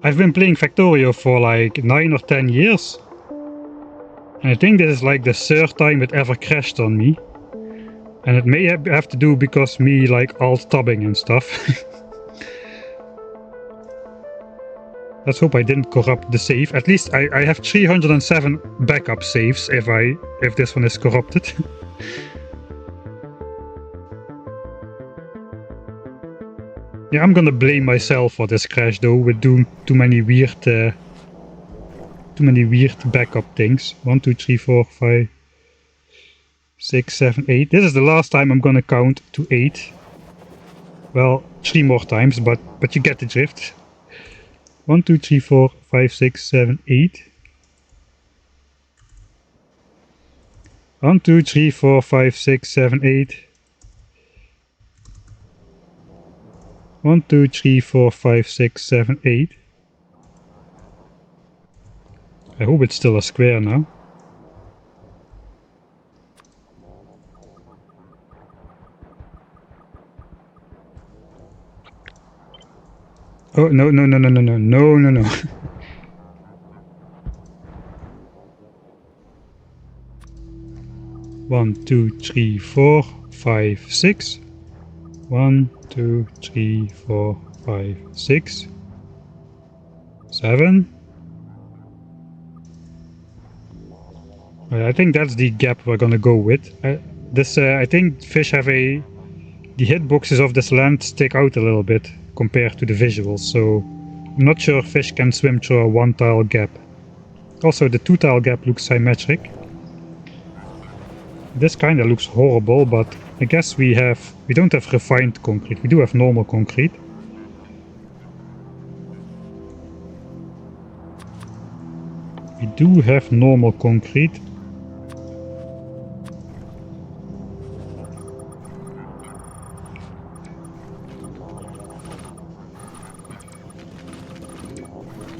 I've been playing Factorio for like 9 or 10 years. And I think this is like the third time it ever crashed on me. And it may have to do because me like alt-tabbing and stuff. Let's hope I didn't corrupt the save. At least I have 307 backup saves if this one is corrupted. Yeah, I'm gonna blame myself for this crash though, with doing too many weird backup things. 1, 2, 3, 4, 5, 6, 7, 8. This is the last time I'm gonna count to 8. Well, 3 more times, but you get the drift. 1, 2, 3, 4, 5, 6, 7, 8. 1, 2, 3, 4, 5, 6, 7, 8. 1, 2, 3, 4, 5, 6, 7, 8. I hope it's still a square now. Oh, no. 1, 2, 3, 4, 5, 6. 1, 2, 3, 4, 5, 6. 7. I think that's the gap we're gonna go with. I think fish have the hitboxes of this land stick out a little bit compared to the visuals, so I'm not sure fish can swim through a 1-tile gap. Also, the 2-tile gap looks symmetric. This kinda looks horrible, but I guess we don't have refined concrete, we do have normal concrete. We do have normal concrete.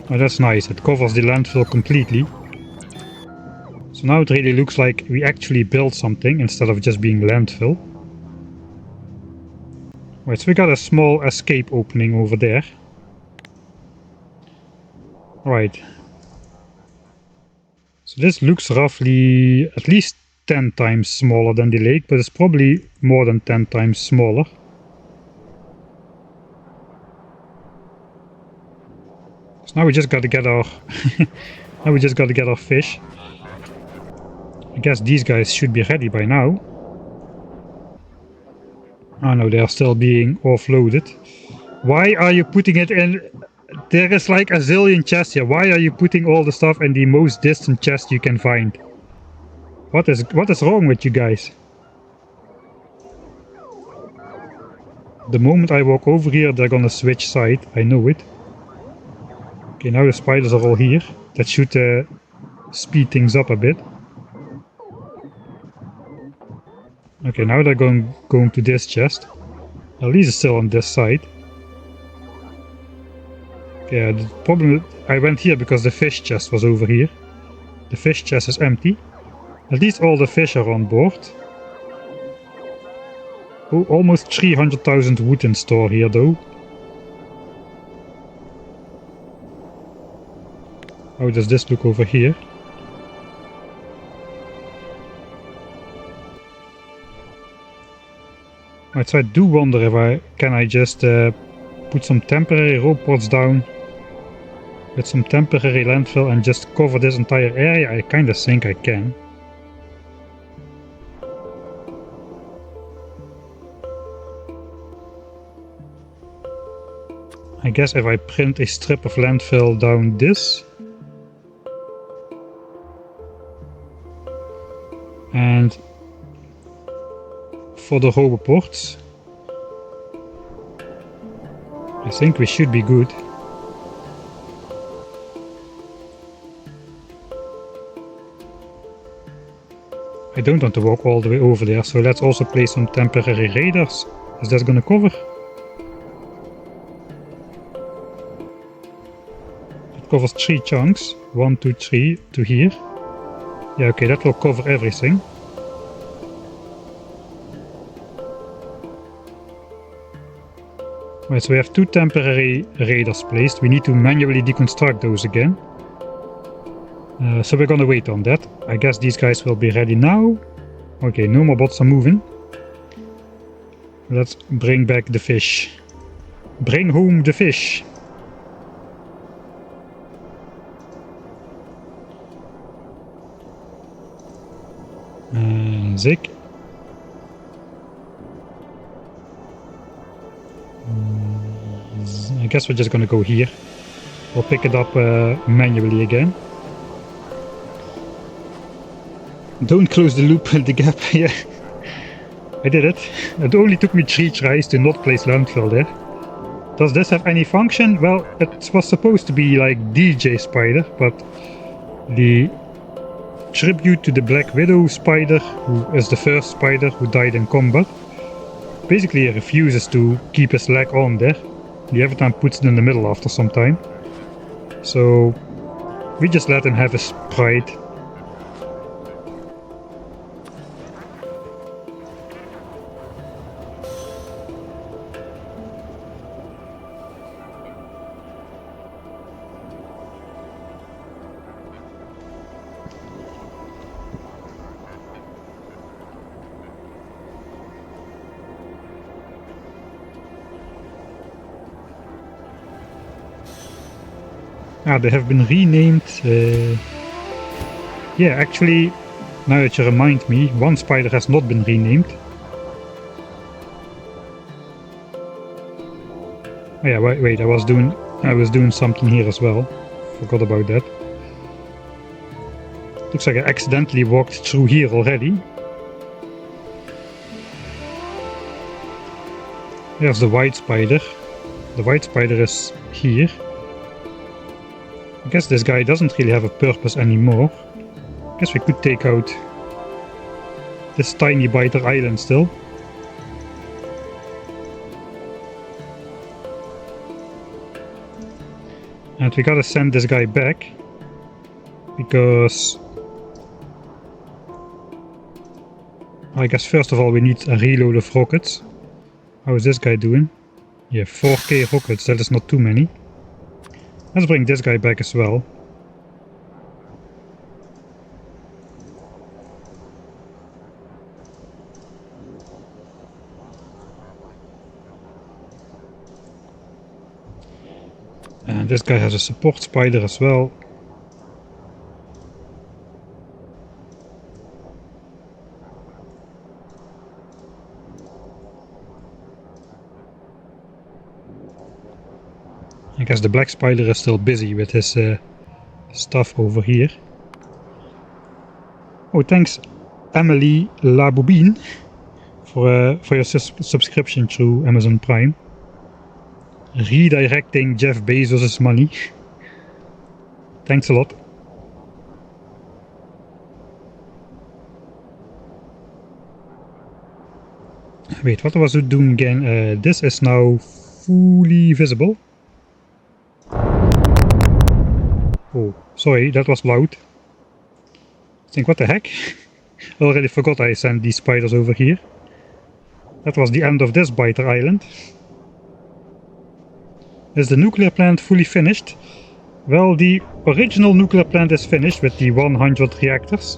Oh, that's nice, it covers the landfill completely. So now it really looks like we actually built something instead of just being landfill. Right, so we got a small escape opening over there. Right. So this looks roughly at least 10 times smaller than the lake, but it's probably more than 10 times smaller. So now we just gotta get our fish. I guess these guys should be ready by now. Oh no, they are still being offloaded. Why are you putting it in? There is like a zillion chests here. Why are you putting all the stuff in the most distant chest you can find? What is wrong with you guys? The moment I walk over here, they're gonna switch side. I know it. Okay, now the spiders are all here. That should speed things up a bit. Okay, now they're going to this chest. At least it's still on this side. Yeah, the problem, I went here because the fish chest was over here. The fish chest is empty. At least all the fish are on board. Oh, almost 300,000 wood in store here though. How does this look over here? Right, so I do wonder if can I just put some temporary robots down with some temporary landfill and just cover this entire area. I kind of think I can. I guess if I print a strip of landfill down this and for the roboports, I think we should be good. I don't want to walk all the way over there, so let's also place some temporary radars. Is that gonna cover? It covers 3 chunks. 1, 2, 3 to here. Yeah, okay, that will cover everything. Right, so we have 2 temporary radars placed. We need to manually deconstruct those again. So we're gonna wait on that. I guess these guys will be ready now. Okay, no more bots are moving. Let's bring back the fish. Bring home the fish. Zig. I guess we're just gonna go here. We'll pick it up manually again. Don't close the loop, the gap. Yeah, I did it. It only took me 3 tries to not place landfill there. Does this have any function? Well, it was supposed to be like DJ Spider, but the tribute to the Black Widow spider, who is the first spider who died in combat, basically refuses to keep his leg on there. He every time puts it in the middle after some time. So we just let him have his pride. They have been renamed. Yeah, actually, now that you remind me, one spider has not been renamed. Oh yeah, wait, I was doing something here as well. Forgot about that. Looks like I accidentally walked through here already. There's the white spider. The white spider is here. I guess this guy doesn't really have a purpose anymore. I guess we could take out this tiny biter island still. And we gotta send this guy back, because I guess first of all we need a reload of rockets. How is this guy doing? Yeah, 4k rockets, that is not too many. Let's bring this guy back as well. And this guy has a support spider as well. I guess the black spider is still busy with his stuff over here. Oh, thanks Emily Laboubine for your subscription through Amazon Prime. Redirecting Jeff Bezos' money. Thanks a lot. Wait, what was it doing again? This is now fully visible. Oh, sorry, that was loud. I think, what the heck? I already forgot I sent these spiders over here. That was the end of this biter island. Is the nuclear plant fully finished? Well, the original nuclear plant is finished with the 100 reactors.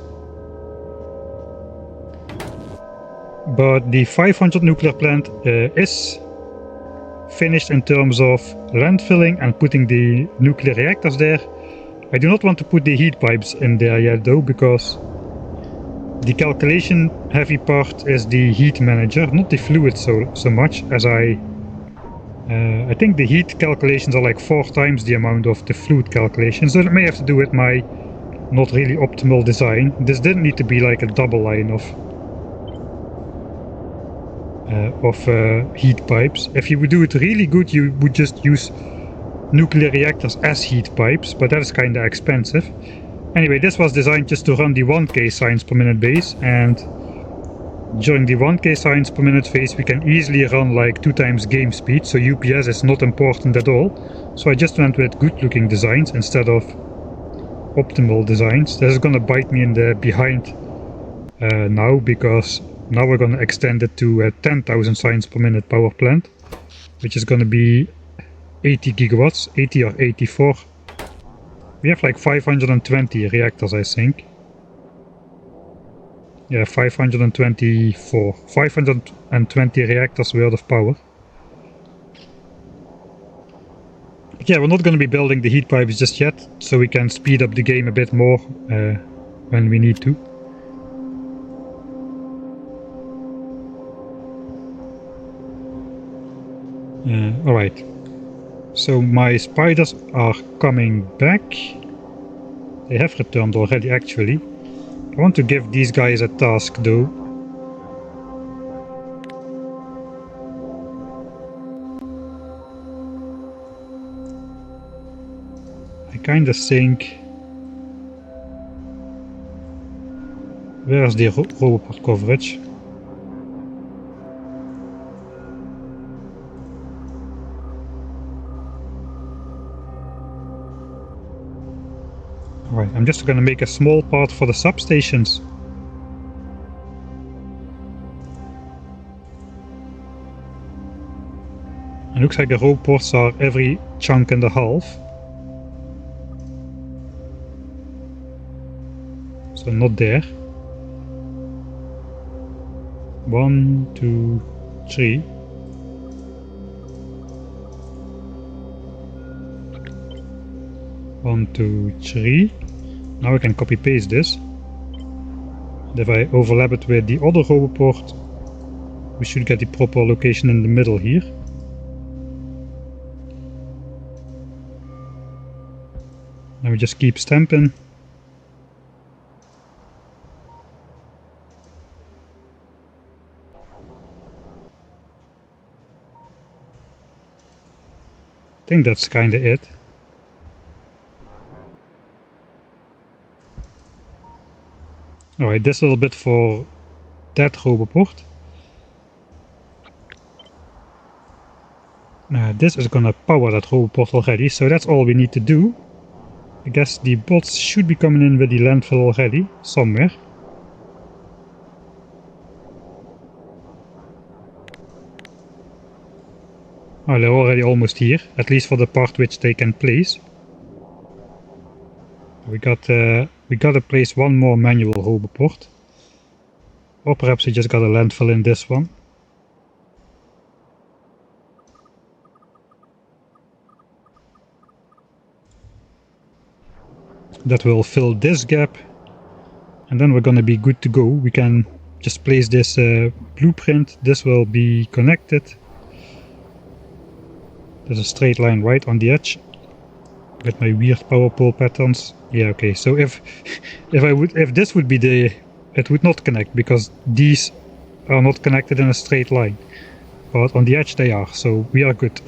But the 500 nuclear plant is finished in terms of landfilling and putting the nuclear reactors there. I do not want to put the heat pipes in there yet though, because the calculation heavy part is the heat manager, not the fluid so much, as I think the heat calculations are like 4 times the amount of the fluid calculations, so it may have to do with my not really optimal design. This didn't need to be like a double line of heat pipes. If you would do it really good, you would just use nuclear reactors as heat pipes, but that is kinda expensive. Anyway, this was designed just to run the 1k science per minute base, and during the 1k science per minute phase we can easily run like 2 times game speed, so UPS is not important at all. So I just went with good looking designs instead of optimal designs. This is gonna bite me in the behind now, because now we're gonna extend it to a 10,000 science per minute power plant, which is gonna be 80 gigawatts, 80 or 84. We have like 520 reactors, I think. Yeah, 524. 520 reactors worth of power. But yeah, we're not going to be building the heat pipes just yet, so we can speed up the game a bit more when we need to. Alright. So my spiders are coming back. They have returned already actually. I want to give these guys a task though. I kinda think... Where's the roboport coverage? Right, I'm just gonna make a small part for the substations. It looks like the roboports are every chunk and a half. So not there. 1, 2, 3. One, two, three. Now I can copy paste this. And if I overlap it with the other roboport, we should get the proper location in the middle here. Now we just keep stamping. I think that's kinda it. Alright, this little bit for that roboport. This is gonna power that roboport already, so that's all we need to do. I guess the bots should be coming in with the landfill already, somewhere. Oh, they're already almost here, at least for the part which they can place. We gotta place one more manual roboport. Or perhaps we just got a landfill in this one. That will fill this gap, and then we're gonna be good to go. We can just place this blueprint. This will be connected. There's a straight line right on the edge with my weird power pole patterns. Yeah, okay, so if this would be it would not connect because these are not connected in a straight line, but on the edge they are, so we are good.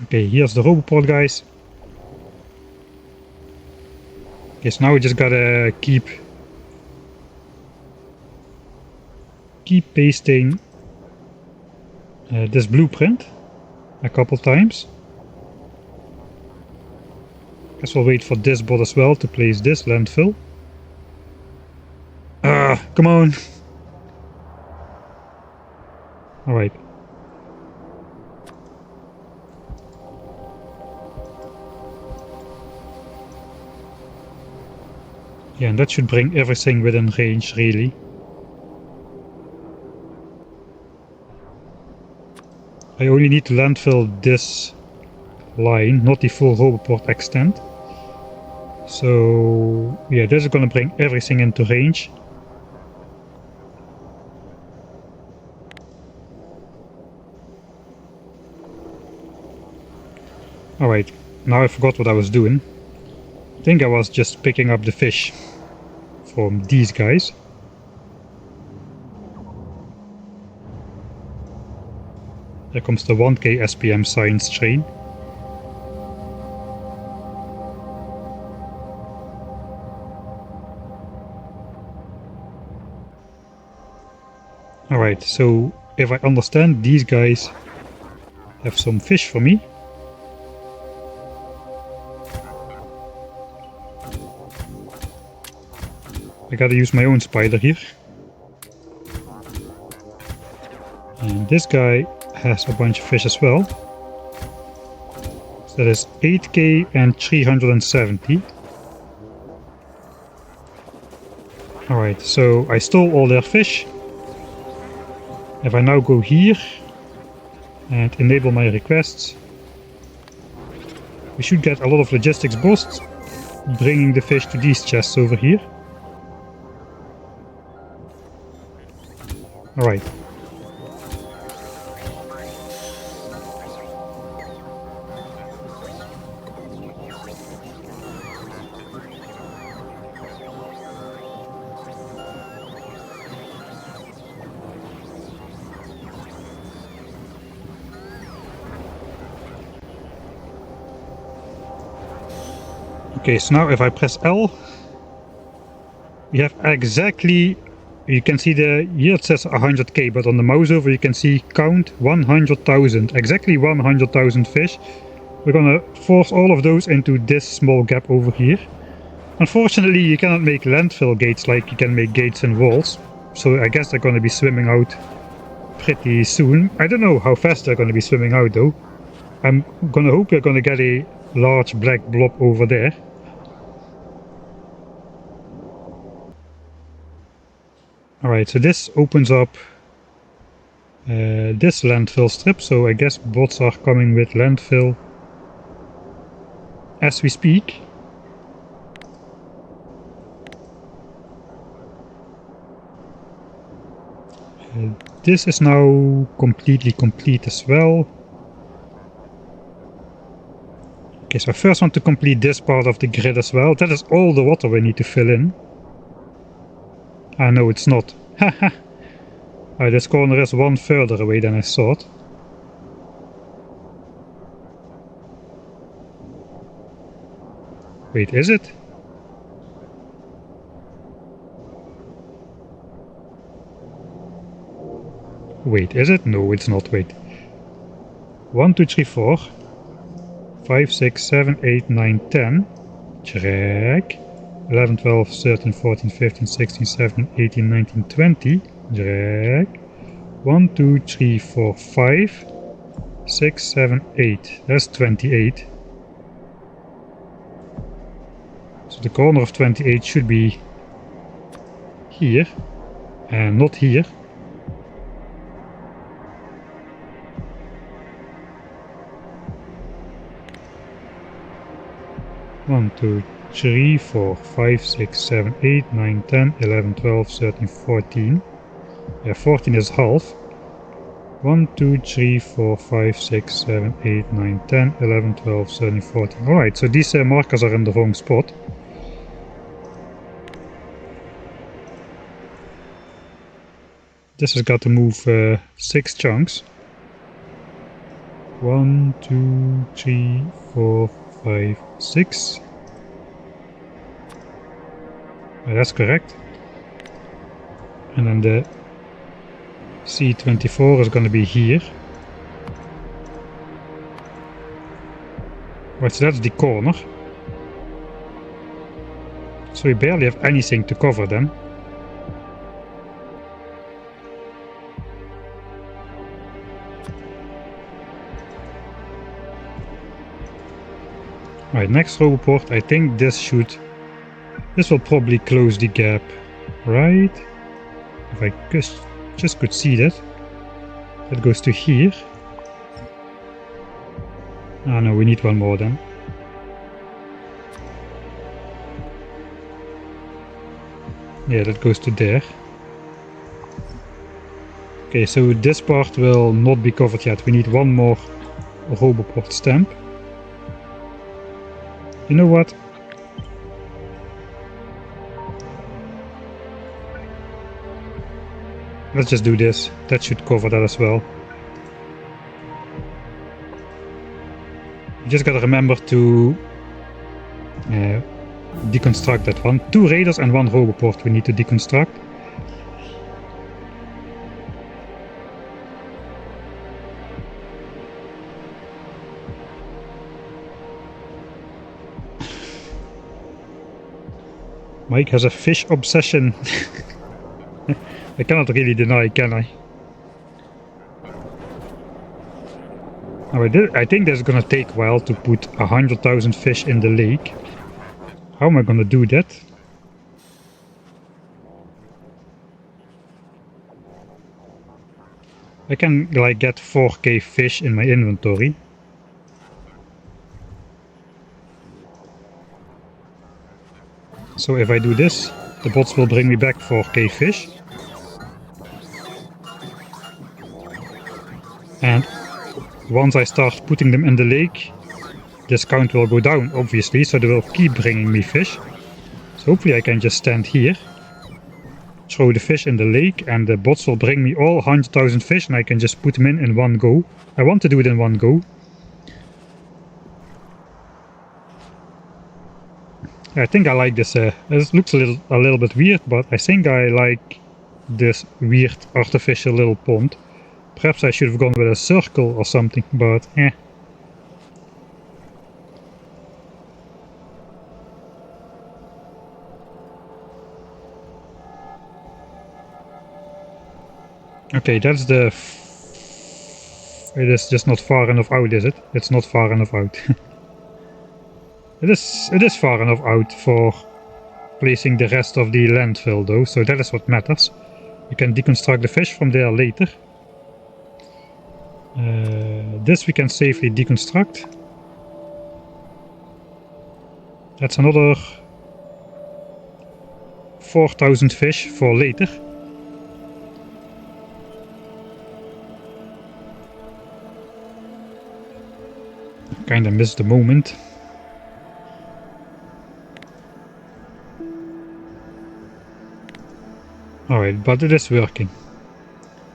Okay, here's the roboport, guys. Okay, so now we just gotta keep pasting this blueprint a couple times. Guess we'll wait for this bot as well to place this landfill. Come on! Alright. Yeah, and that should bring everything within range, really. I only need to landfill this line, not the full roboport extent. So yeah, this is gonna bring everything into range. Alright, now I forgot what I was doing. I think I was just picking up the fish from these guys. There comes the 1K SPM science train. Alright, so if I understand, these guys have some fish for me. I gotta use my own spider here. And this guy has a bunch of fish as well. So that is 8K and 370. Alright, so I stole all their fish. If I now go here and enable my requests, we should get a lot of logistics boosts, bringing the fish to these chests over here. Alright. Okay, so now if I press L, we have exactly, you can see here it says 100K, but on the mouse over you can see count 100,000, exactly 100,000 fish. We're gonna force all of those into this small gap over here. Unfortunately, you cannot make landfill gates like you can make gates and walls, so I guess they're gonna be swimming out pretty soon. I don't know how fast they're gonna be swimming out though. I'm gonna hope we're gonna get a large black blob over there. Alright, so this opens up this landfill strip, so I guess bots are coming with landfill as we speak. This is now completely complete as well. Okay, so I first want to complete this part of the grid as well. That is all the water we need to fill in. Ah, no, it's not. Haha! This corner is one further away than I thought. Wait, is it? Wait, is it? No, it's not. Wait. 1, 2, 3, 4, 5, 6, 7, 8, 9, 10. Drag. 11, 12, 13, 14, 15, 16, 17, 18, 19, 20. Drag. 1, 2, 3, 4, 5, 6, 7, 8. That's 28. So the corner of 28 should be here and not here. 1, 2, 3, 4, 5, 6, 7, 8, 9, 10, 11, 12, 13, 14. Yeah, 14 is half. 1, 2, 3, 4, 5, 6, 7, 8, 9, 10, 11, 12, 13, 14. Alright, so these markers are in the wrong spot. This has got to move 6 chunks. 1, 2, 3, 4, 5, 6. That's correct. And then the C24 is going to be here. Right, so that's the corner. So we barely have anything to cover then. Right, next roboport, I think this will probably close the gap, right? If I just could see that. That goes to here. Ah no, we need one more then. Yeah, that goes to there. Okay, so this part will not be covered yet. We need one more roboport stamp. You know what? Let's just do this. That should cover that as well. You just gotta remember to deconstruct that one. 2 radars and 1 roboport we need to deconstruct. Mike has a fish obsession. I cannot really deny, can I? Now I think this is gonna take a while to put 100,000 fish in the lake. How am I gonna do that? I can like get 4k fish in my inventory. So if I do this, the bots will bring me back 4k fish. And once I start putting them in the lake, this count will go down, obviously, so they will keep bringing me fish. So hopefully I can just stand here, throw the fish in the lake, and the bots will bring me all 100,000 fish, and I can just put them in one go. I want to do it in one go. I think I like this. It looks a little bit weird, but I think I like this weird artificial little pond. Perhaps I should have gone with a circle or something, but eh. Okay, that's the... It is just not far enough out, is it? It's not far enough out. It is far enough out for placing the rest of the landfill though, so that is what matters. You can deconstruct the fish from there later. This we can safely deconstruct. That's another 4,000 fish for later. Kinda missed the moment. Alright, but it is working.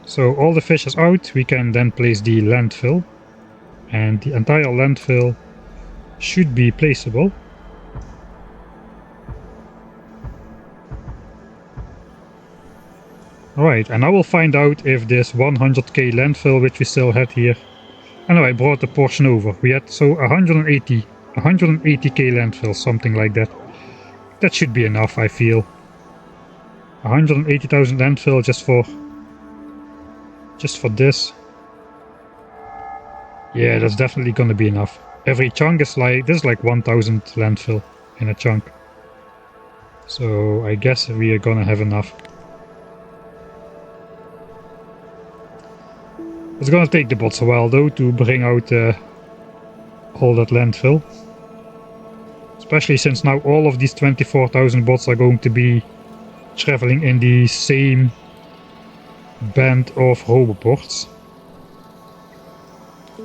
So all the fish is out, we can then place the landfill. And the entire landfill should be placeable. Alright, and I will find out if this 100k landfill which we still had here... I know I brought the portion over. We had so 180k landfill, something like that. That should be enough, I feel. 180,000 landfill just for this. Yeah, that's definitely gonna be enough. Every chunk is like, this is like 1000 landfill in a chunk. So I guess we are gonna have enough. It's gonna take the bots a while though to bring out all that landfill. Especially since now all of these 24,000 bots are going to be traveling in the same band of roboports.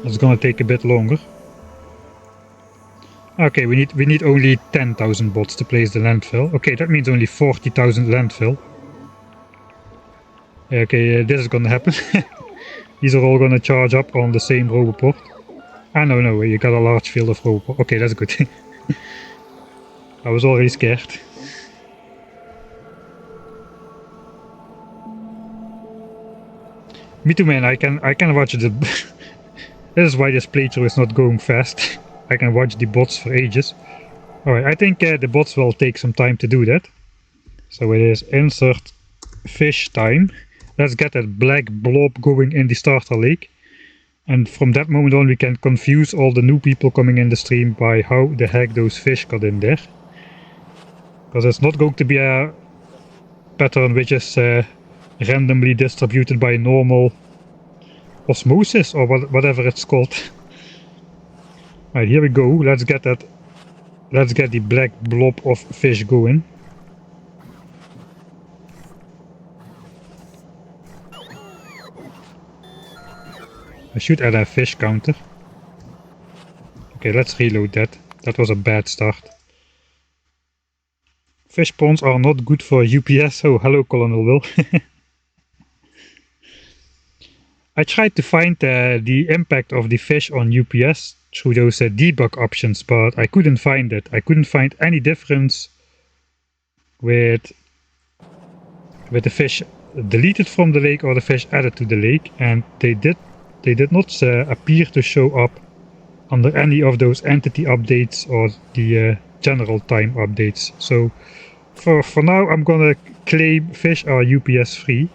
It's gonna take a bit longer. Okay, we need only 10,000 bots to place the landfill. Okay, that means only 40,000 landfill. Okay, this is gonna happen. These are all gonna charge up on the same roboport. Ah, no, you got a large field of roboport. Okay, that's good. I was already scared. Me too, man. I can watch the. This is why this playthrough is not going fast. I can watch the bots for ages. Alright, I think the bots will take some time to do that. So it is insert fish time. Let's get that black blob going in the starter lake. And from that moment on we can confuse all the new people coming in the stream by how the heck those fish got in there. Because it's not going to be a pattern which is randomly distributed by normal osmosis or whatever it's called. Alright, here we go. Let's get the black blob of fish going. I should add a fish counter. Okay, let's reload that. That was a bad start. Fish ponds are not good for UPS. Oh, hello Colonel Will. I tried to find the impact of the fish on UPS through those debug options, but I couldn't find it. I couldn't find any difference with the fish deleted from the lake or the fish added to the lake, and they did not appear to show up under any of those entity updates or the general time updates. So for now I'm gonna claim fish are UPS free.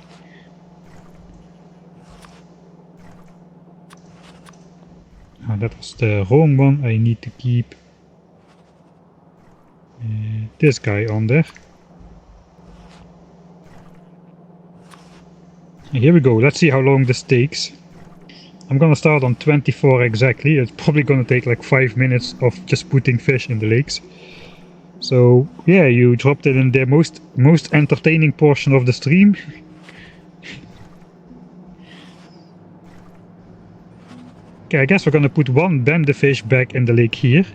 That was the wrong one. I need to keep this guy on there. And here we go. Let's see how long this takes. I'm gonna start on 24 exactly. It's probably gonna take like 5 minutes of just putting fish in the lakes. So yeah, you dropped it in the most entertaining portion of the stream. Okay, I guess we're gonna put one bender fish back in the lake here.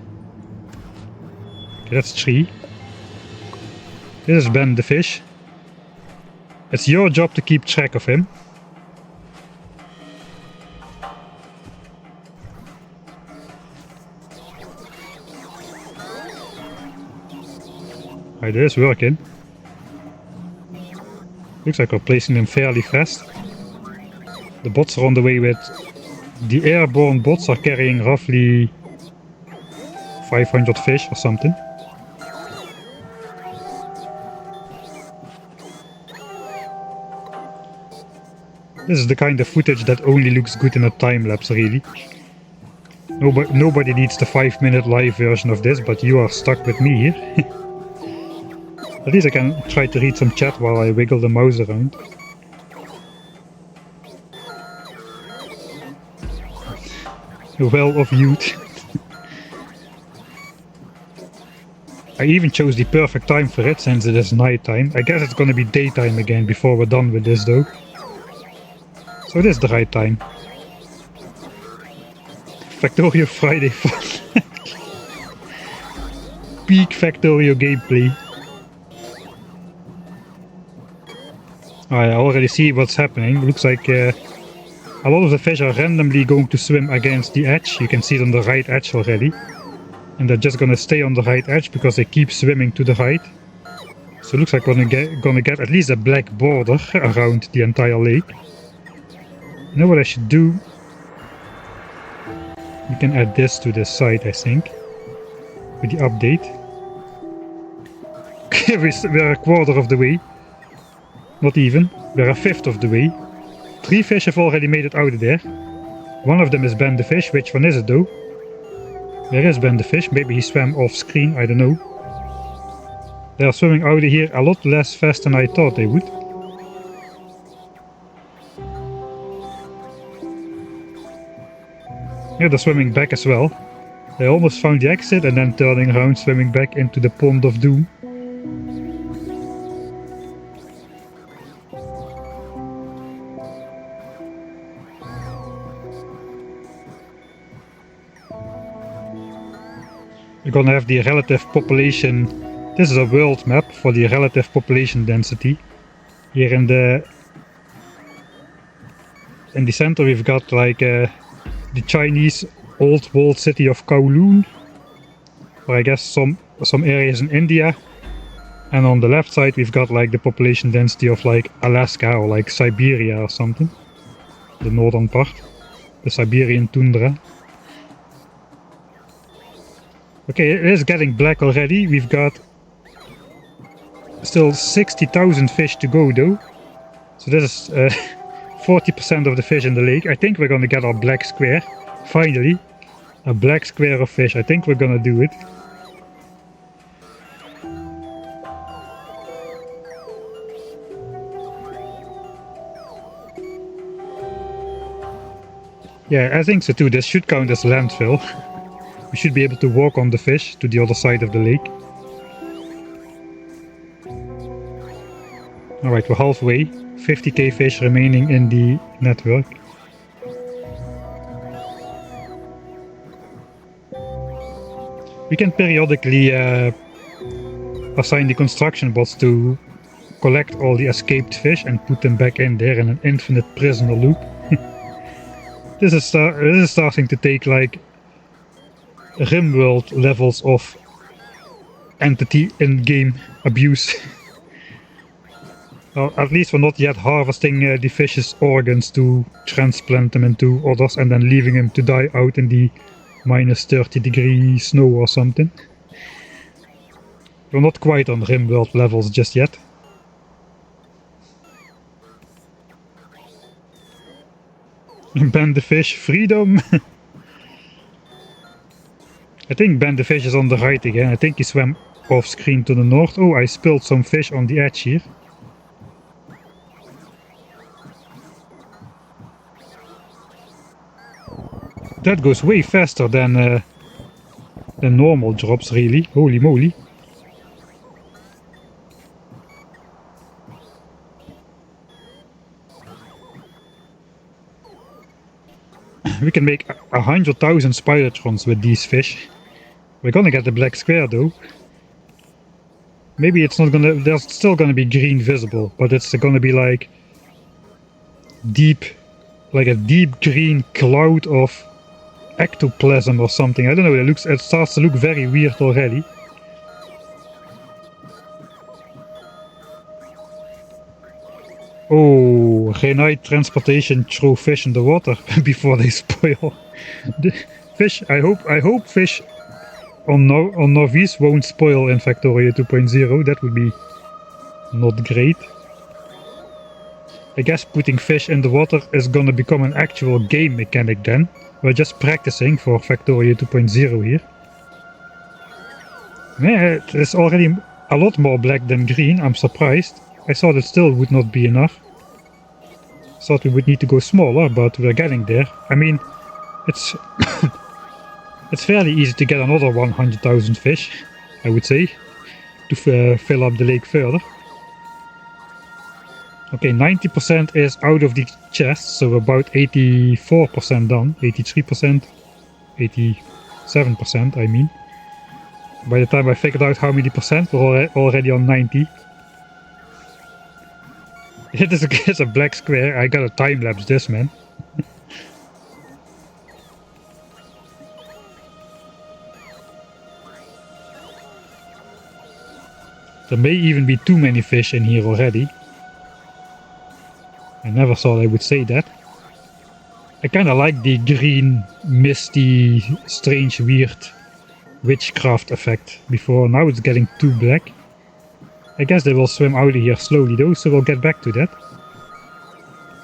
Okay, that's 3. This is Ben the fish. It's your job to keep track of him. Alright, it is working. Looks like we're placing them fairly fast. The bots are on the way with... The airborne bots are carrying roughly 500 fish or something. This is the kind of footage that only looks good in a time-lapse, really. Nobody needs the 5-minute live version of this, but you are stuck with me here. At least I can try to read some chat while I wiggle the mouse around. A well of youth. I even chose the perfect time for it since it is nighttime. I guess it's gonna be daytime again before we're done with this though. So it is the right time. Factorio Friday fun. Peak Factorio gameplay. I already see what's happening. Looks like a lot of the fish are randomly going to swim against the edge. You can see it on the right edge already. And they're just gonna stay on the right edge because they keep swimming to the right. So it looks like we're gonna get at least a black border around the entire lake. You know what I should do? We can add this to this side, I think. With the update. We're a quarter of the way. Not even. We're a fifth of the way. 3 fish have already made it out of there. One of them is Ben the fish. Which one is it though? Where is Ben the fish? Maybe he swam off screen, I don't know. They are swimming out of here a lot less fast than I thought they would. Yeah, they're swimming back as well. I almost found the exit and then turning around, swimming back into the pond of doom. We're gonna have the relative population. This is a world map for the relative population density. Here in the center we've got like the Chinese old walled city of Kowloon, or I guess some areas in India. And on the left side we've got like the population density of like Alaska or like Siberia or something. The northern part. The Siberian tundra. Okay, it is getting black already. We've got still 60,000 fish to go though. So this is 40% of the fish in the lake. I think we're gonna get our black square. Finally. A black square of fish. I think we're gonna do it. Yeah, I think so too. This should count as landfill. We should be able to walk on the fish to the other side of the lake. Alright, we're halfway. 50k fish remaining in the network. We can periodically assign the construction bots to collect all the escaped fish and put them back in there in an infinite prisoner loop. This is starting to take like RimWorld levels of entity in-game abuse. Well, at least we're not yet harvesting the fish's organs to transplant them into others and then leaving them to die out in the minus 30-degree snow or something. We're not quite on RimWorld levels just yet. Ban the fish, freedom! I think ban the fish is on the right again. I think he swam off screen to the north. Oh, I spilled some fish on the edge here. That goes way faster than normal drops, really. Holy moly. We can make 100,000 spirotrons with these fish. We're gonna get the black square though. Maybe it's not gonna... There's still gonna be green visible, but it's gonna be like deep... like a deep green cloud of ectoplasm or something. I don't know, it starts to look very weird already. Oh, Renite transportation throw fish in the water before they spoil. The fish, I hope fish on Novice won't spoil in Factorio 2.0. That would be not great. I guess putting fish in the water is gonna become an actual game mechanic then. We're just practicing for Factorio 2.0 here. Yeah, it's already a lot more black than green, I'm surprised. I thought it still would not be enough. Thought we would need to go smaller, but we're getting there. I mean, it's it's fairly easy to get another 100,000 fish, I would say, to fill up the lake further. Okay, 90% is out of the chest, so about 84% done. 83%, 87% I mean. By the time I figured out how many percent, we're already on 90. It is a black square. I gotta time-lapse this, man. There may even be too many fish in here already. I never thought I would say that. I kinda like the green, misty, strange, weird witchcraft effect before. Now it's getting too black. I guess they will swim out of here slowly though, so we'll get back to that.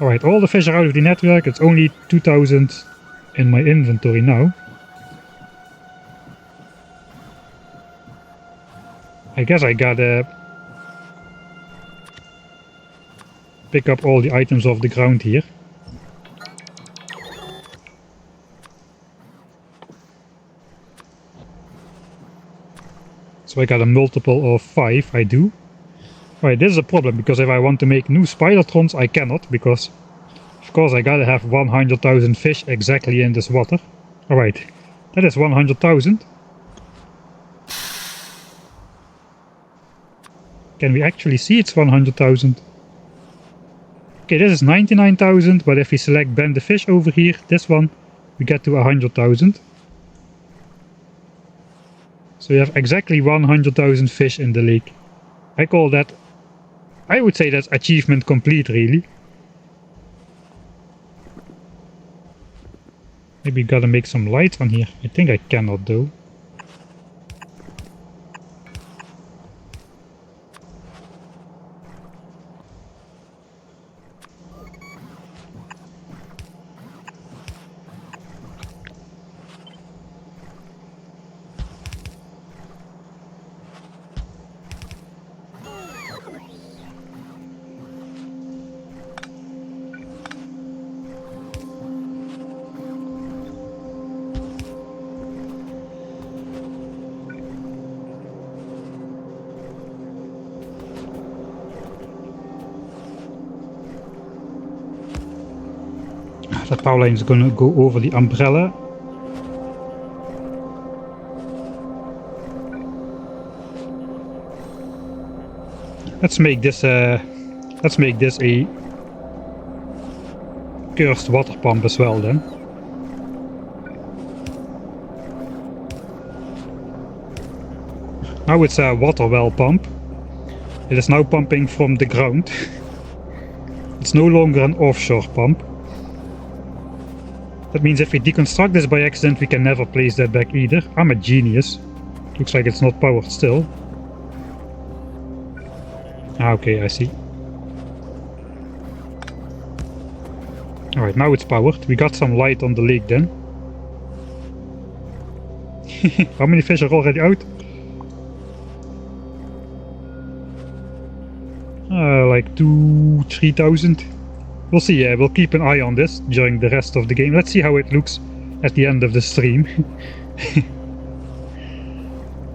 Alright, all the fish are out of the network. It's only 2,000 in my inventory now. I guess I gotta pick up all the items off the ground here. So I got a multiple of 5, I do. Right, this is a problem, because if I want to make new spidertrons, I cannot, because of course I gotta have 100,000 fish exactly in this water. Alright, that is 100,000. Can we actually see it's 100,000? Okay, this is 99,000, but if we select bend the fish over here, this one, we get to 100,000. So we have exactly 100,000 fish in the lake. I call that, I would say that's achievement complete, really. Maybe gotta make some lights on here. I think I cannot though. That power line is gonna go over the umbrella. Let's make this a cursed water pump as well then. Now it's a water well pump. It is now pumping from the ground. It's no longer an offshore pump. That means if we deconstruct this by accident, we can never place that back either. I'm a genius. Looks like it's not powered still. Ah, okay, I see. Alright, now it's powered. We got some light on the lake then. How many fish are already out? Like 2,000-3,000. We'll see, we'll keep an eye on this during the rest of the game. Let's see how it looks at the end of the stream.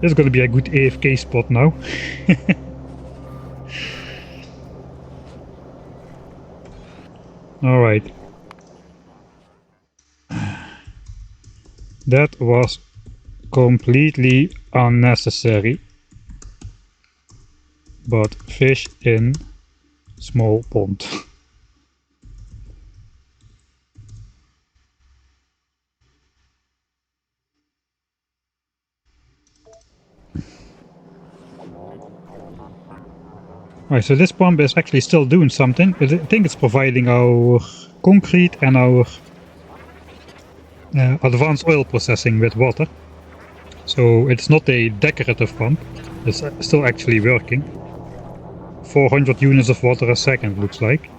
This is gonna be a good AFK spot now. Alright. That was completely unnecessary. But fish in small pond. Alright, so this pump is actually still doing something. I think it's providing our concrete and our advanced oil processing with water. So it's not a decorative pump, it's still actually working. 400 units of water a second, looks like.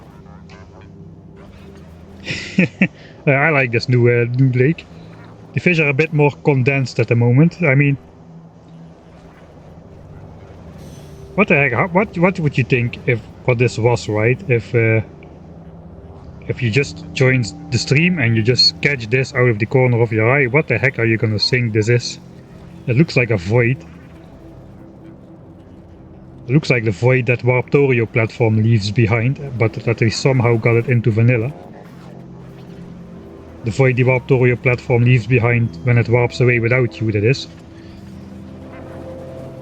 I like this new lake. The fish are a bit more condensed at the moment. I mean, what the heck? What would you think if what this was, right? If you just joined the stream and you just catch this out of the corner of your eye, what the heck are you gonna think this is? It looks like a void. It looks like the void that Warptorio platform leaves behind, but that they somehow got it into vanilla. The void the Warptorio platform leaves behind when it warps away without you, that is.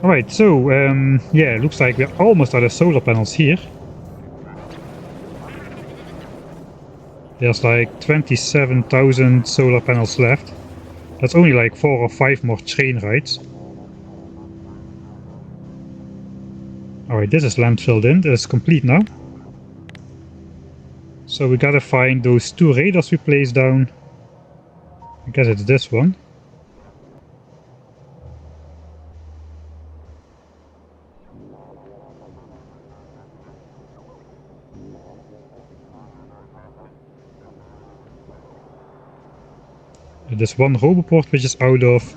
Alright, so, yeah, it looks like we're almost out of solar panels here. There's like 27,000 solar panels left. That's only like 4 or 5 more train rides. Alright, this is land filled in. That is complete now. So we gotta find those 2 radars we placed down. I guess it's this one. There's one roboport which is out of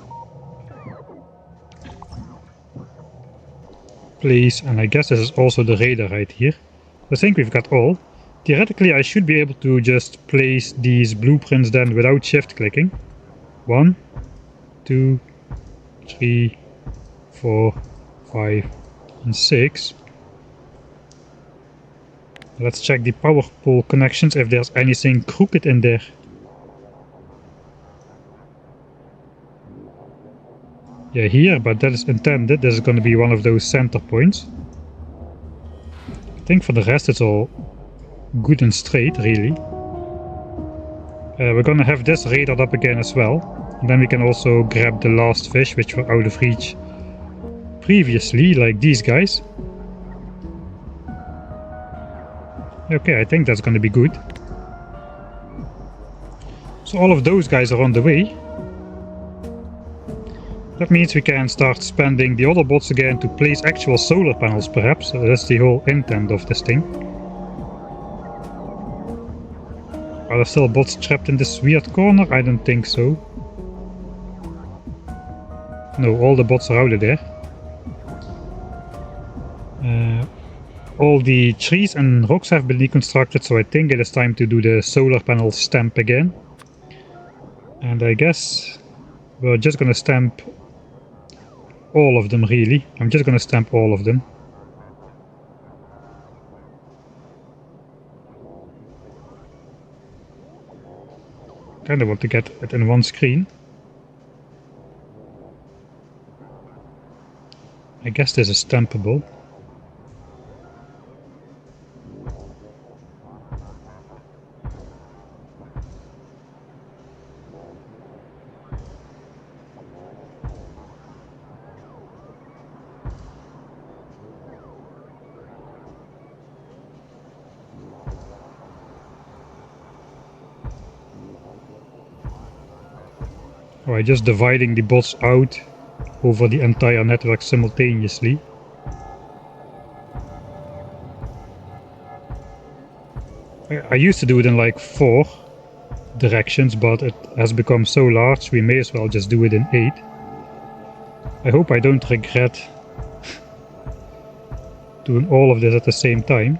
place, and I guess this is also the radar right here. I think we've got all. Theoretically I should be able to just place these blueprints then without shift clicking. 1, 2, 3, 4, 5 and 6. Let's check the power pole connections if there's anything crooked in there. Yeah, here, but that is intended. This is going to be one of those center points. I think for the rest it's all good and straight, really. We're going to have this radared up again as well. And then we can also grab the last fish, which were out of reach previously, like these guys. Okay, I think that's going to be good. So all of those guys are on the way. That means we can start spending the other bots again to place actual solar panels, perhaps. So that's the whole intent of this thing. Are there still bots trapped in this weird corner? I don't think so. No, all the bots are out of there. All the trees and rocks have been deconstructed, so I think it is time to do the solar panel stamp again. And I guess we're just gonna stamp all of them, really. I'm just gonna stamp all of them. Kinda want to get it in one screen. I guess this is stampable. Alright, just dividing the bots out over the entire network simultaneously. I used to do it in like 4 directions, but it has become so large we may as well just do it in 8. I hope I don't regret doing all of this at the same time.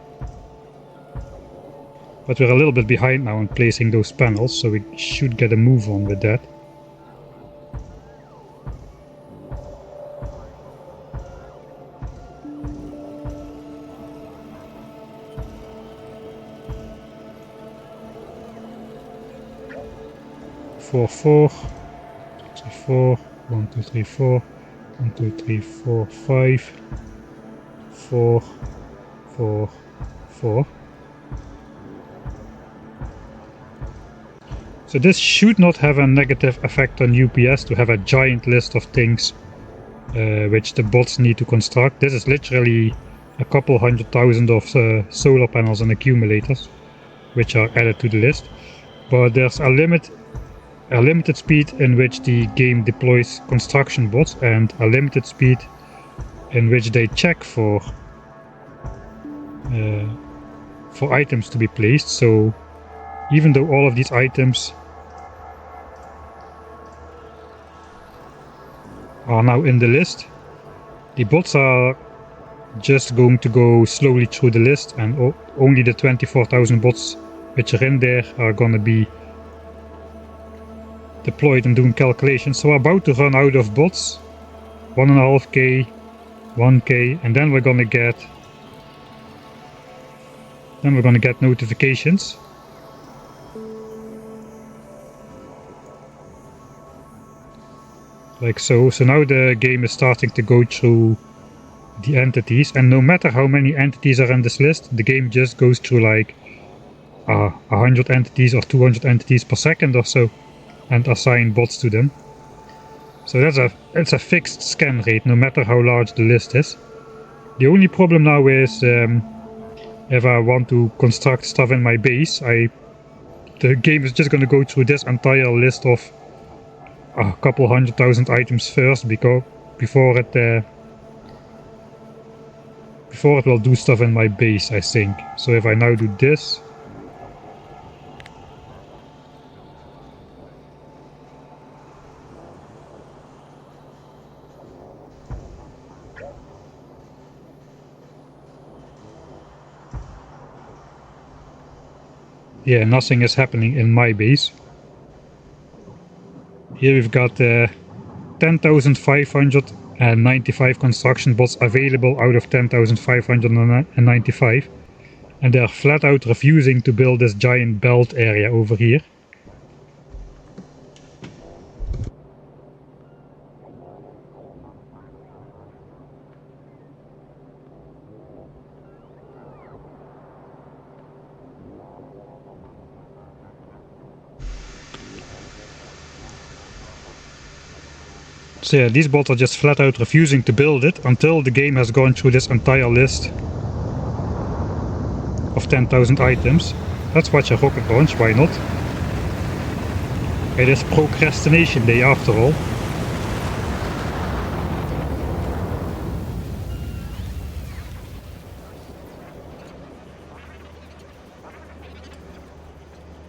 But we're a little bit behind now on placing those panels, so we should get a move on with that. Four, 4, 1, 2, 3, 4, 1, 2, 3, 4, 5, 4, 4, 4. So this should not have a negative effect on UPS to have a giant list of things which the bots need to construct. This is literally a couple 100,000 of solar panels and accumulators which are added to the list. But there's a limited speed in which the game deploys construction bots and a limited speed in which they check for items to be placed. So even though all of these items are now in the list, the bots are just going to go slowly through the list, and only the 24,000 bots which are in there are gonna be deployed and doing calculations. So we're about to run out of bots. 1.5k, 1k, and then we're gonna get notifications. Like so. So now the game is starting to go through the entities, and no matter how many entities are on this list, the game just goes through like 100 entities or 200 entities per second or so, and assign bots to them. So it's a fixed scan rate no matter how large the list is. The only problem now is if I want to construct stuff in my base, the game is just going to go through this entire list of a couple 100,000 items first, before it will do stuff in my base, I think. So if I now do this, yeah, nothing is happening in my base. Here we've got 10,500 and 95 construction bots available out of 10,595, and they're flat out refusing to build this giant belt area over here. So yeah, these bots are just flat out refusing to build it until the game has gone through this entire list of 10,000 items. Let's watch a rocket launch, why not? It is procrastination day after all.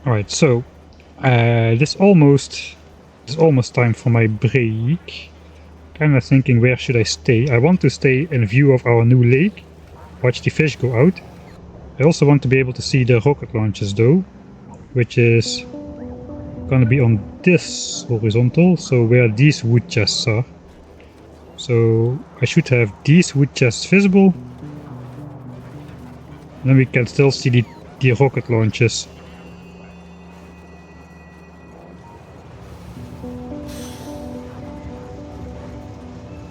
Alright, so this almost time for my break. Kinda thinking, where should I stay? I want to stay in view of our new lake, watch the fish go out. I also want to be able to see the rocket launches though, which is gonna be on this horizontal, so where these wood chests are. So I should have these wood chests visible. Then we can still see the rocket launches.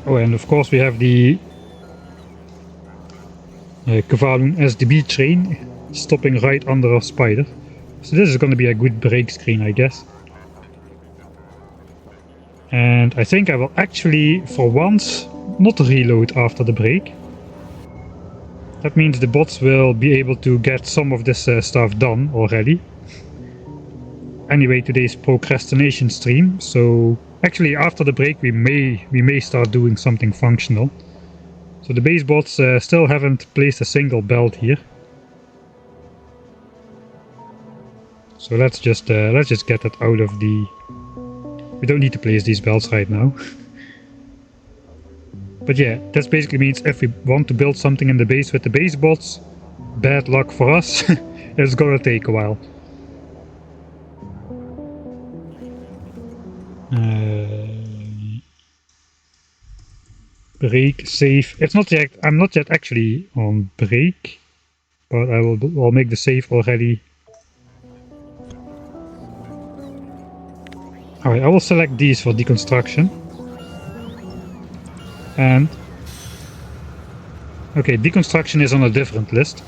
Oh, and of course we have the Kvalun SDB train stopping right under our spider. So this is going to be a good break screen, I guess. And I think I will actually, for once, not reload after the break. That means the bots will be able to get some of this stuff done already. Anyway, today's procrastination stream, so actually after the break we may start doing something functional. So the base bots still haven't placed a single belt here. So let's just get that out of the... We don't need to place these belts right now. But yeah, that basically means if we want to build something in the base with the base bots, bad luck for us. It's gonna take a while. Break, save. It's not yet. I'm not yet actually on break, but I'll make the save already. Alright, I will select these for deconstruction. And okay, deconstruction is on a different list.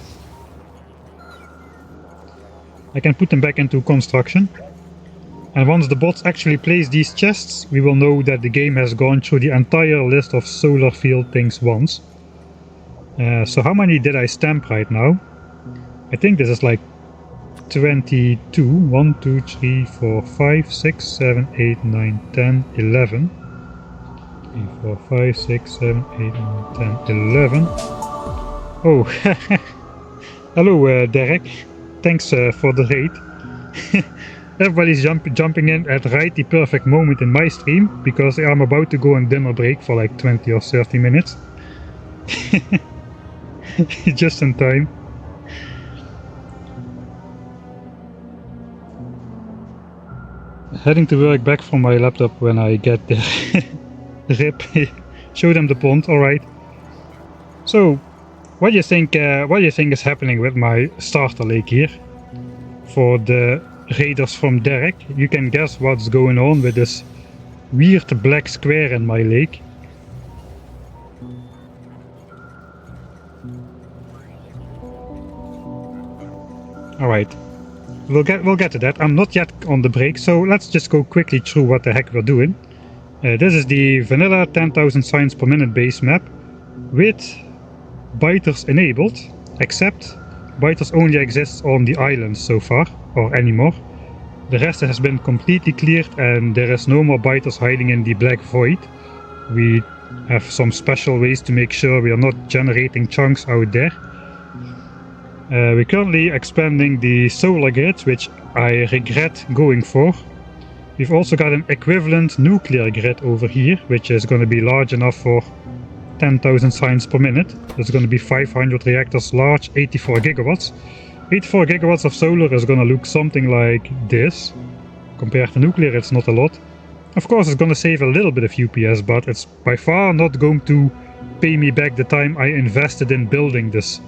I can put them back into construction. And once the bots actually place these chests, we will know that the game has gone through the entire list of solar field things once. So how many did I stamp right now? I think this is like 22. 1, 2, 3, 4, 5, 6, 7, 8, 9, 10, 11. 3, 4, 5, 6, 7, 8, 9, 10, 11. Oh, hello Derek. Thanks for the raid. Everybody's jumping in at right the perfect moment in my stream, because I'm about to go on dinner break for like 20 or 30 minutes. Just in time. Heading to work back from my laptop when I get there. Rip. Show them the pond, alright. So, what do you think is happening with my starter lake here? For the raiders from Derek, you can guess what's going on with this weird black square in my lake. Alright, we'll get to that. I'm not yet on the break, so let's just go quickly through what the heck we're doing. This is the vanilla 10,000 signs per minute base map with biters enabled, except biters only exists on the islands so far, or anymore. The rest has been completely cleared and there is no more biters hiding in the black void. We have some special ways to make sure we are not generating chunks out there. We're currently expanding the solar grid, which I regret going for. We've also got an equivalent nuclear grid over here, which is going to be large enough for 10,000 signs per minute. It's going to be 500 reactors large, 84 gigawatts. 84 gigawatts of solar is going to look something like this. Compared to nuclear, it's not a lot. Of course, it's gonna save a little bit of UPS, but it's by far not going to pay me back the time I invested in building this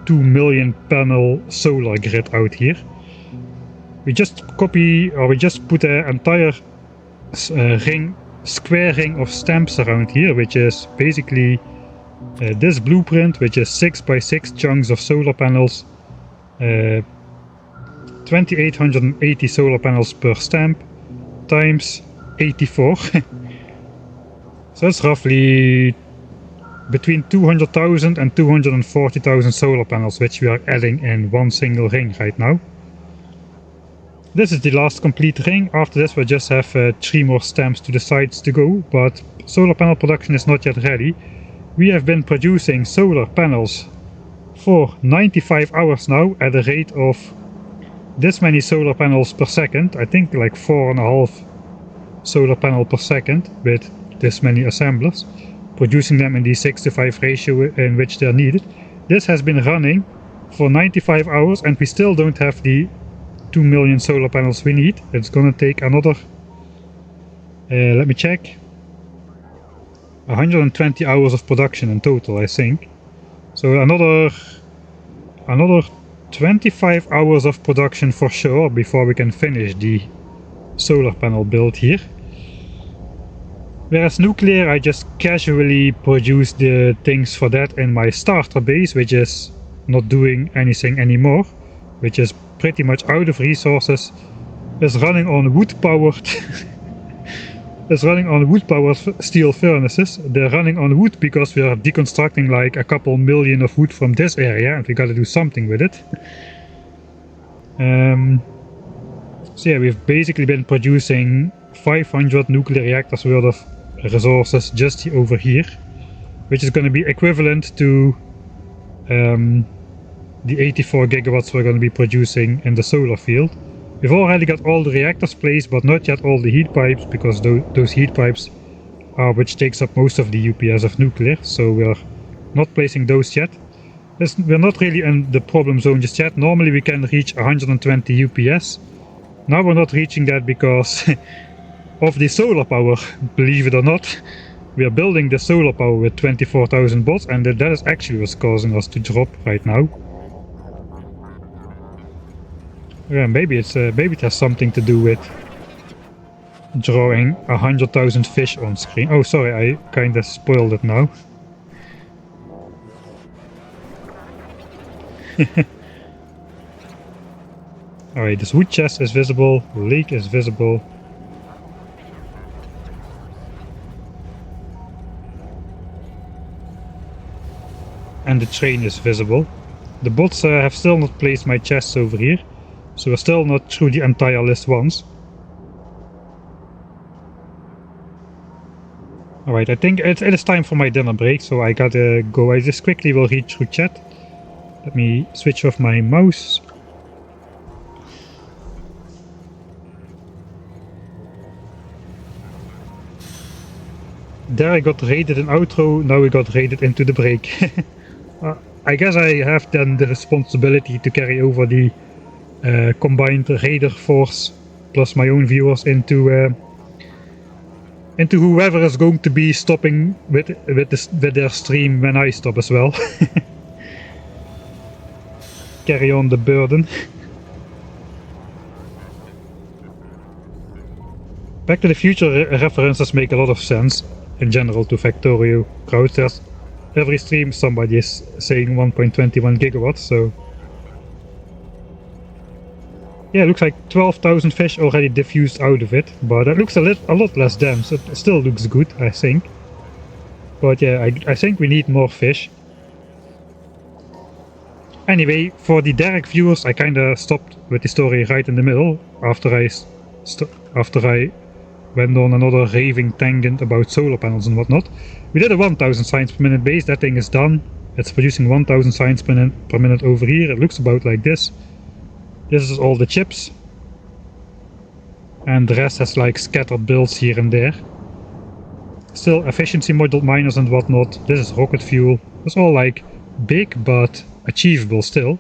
2 million panel solar grid out here. We just copy, or we just put an entire square ring of stamps around here, which is basically this blueprint, which is 6 by 6 chunks of solar panels, 2880 solar panels per stamp times 84. So that's roughly between 200,000 and 240,000 solar panels, which we are adding in one single ring right now. This is the last complete ring. After this we just have 3 more stamps to the sides to go, but solar panel production is not yet ready. We have been producing solar panels for 95 hours now at a rate of this many solar panels per second. I think like 4.5 solar panel per second with this many assemblers, producing them in the 6:5 ratio in which they're needed. This has been running for 95 hours and we still don't have the 2 million solar panels we need. It's gonna take another, let me check, 120 hours of production in total, I think. So another 25 hours of production for sure before we can finish the solar panel build here. Whereas nuclear, I just casually produce the things for that in my starter base, which is not doing anything anymore, which is pretty much out of resources. It's running on wood-powered it's running on wood-powered steel furnaces. They're running on wood because we are deconstructing like a couple million of wood from this area and we gotta do something with it. So yeah, we've basically been producing 500 nuclear reactors worth of resources just over here, which is going to be equivalent to the 84 gigawatts we're going to be producing in the solar field. We've already got all the reactors placed, but not yet all the heat pipes, because those heat pipes are which takes up most of the UPS of nuclear, so we're not placing those yet. We're not really in the problem zone just yet. Normally we can reach 120 UPS. Now we're not reaching that because of the solar power, believe it or not. We are building the solar power with 24,000 watts, and that is actually what's causing us to drop right now. Yeah, maybe it has something to do with drawing 100,000 fish on screen. Oh, sorry, I kinda spoiled it now. Alright, this wood chest is visible, lake is visible. And the train is visible. The bots have still not placed my chests over here, so we're still not through the entire list once. Alright, I think it is time for my dinner break, so I gotta go. I just quickly will read through chat. Let me switch off my mouse. There I got raided in outro, now we got raided into the break. I guess I have then the responsibility to carry over the combined raider force plus my own viewers into whoever is going to be stopping with their stream when I stop as well. Carry on the burden. Back to the Future references make a lot of sense in general to Factorio crowds. There's every stream somebody is saying 1.21 gigawatts, so yeah, it looks like 12,000 fish already diffused out of it, but that looks a lot less dense. It still looks good, I think, but yeah, I think we need more fish. Anyway, for the Derek viewers, I kinda stopped with the story right in the middle after I went on another raving tangent about solar panels and whatnot. We did a 1000 signs per minute base. That thing is done. It's producing 1000 signs per minute over here. It looks about like this. This is all the chips. And the rest has like scattered builds here and there. Still efficiency module miners and whatnot. This is rocket fuel. It's all like big but achievable still.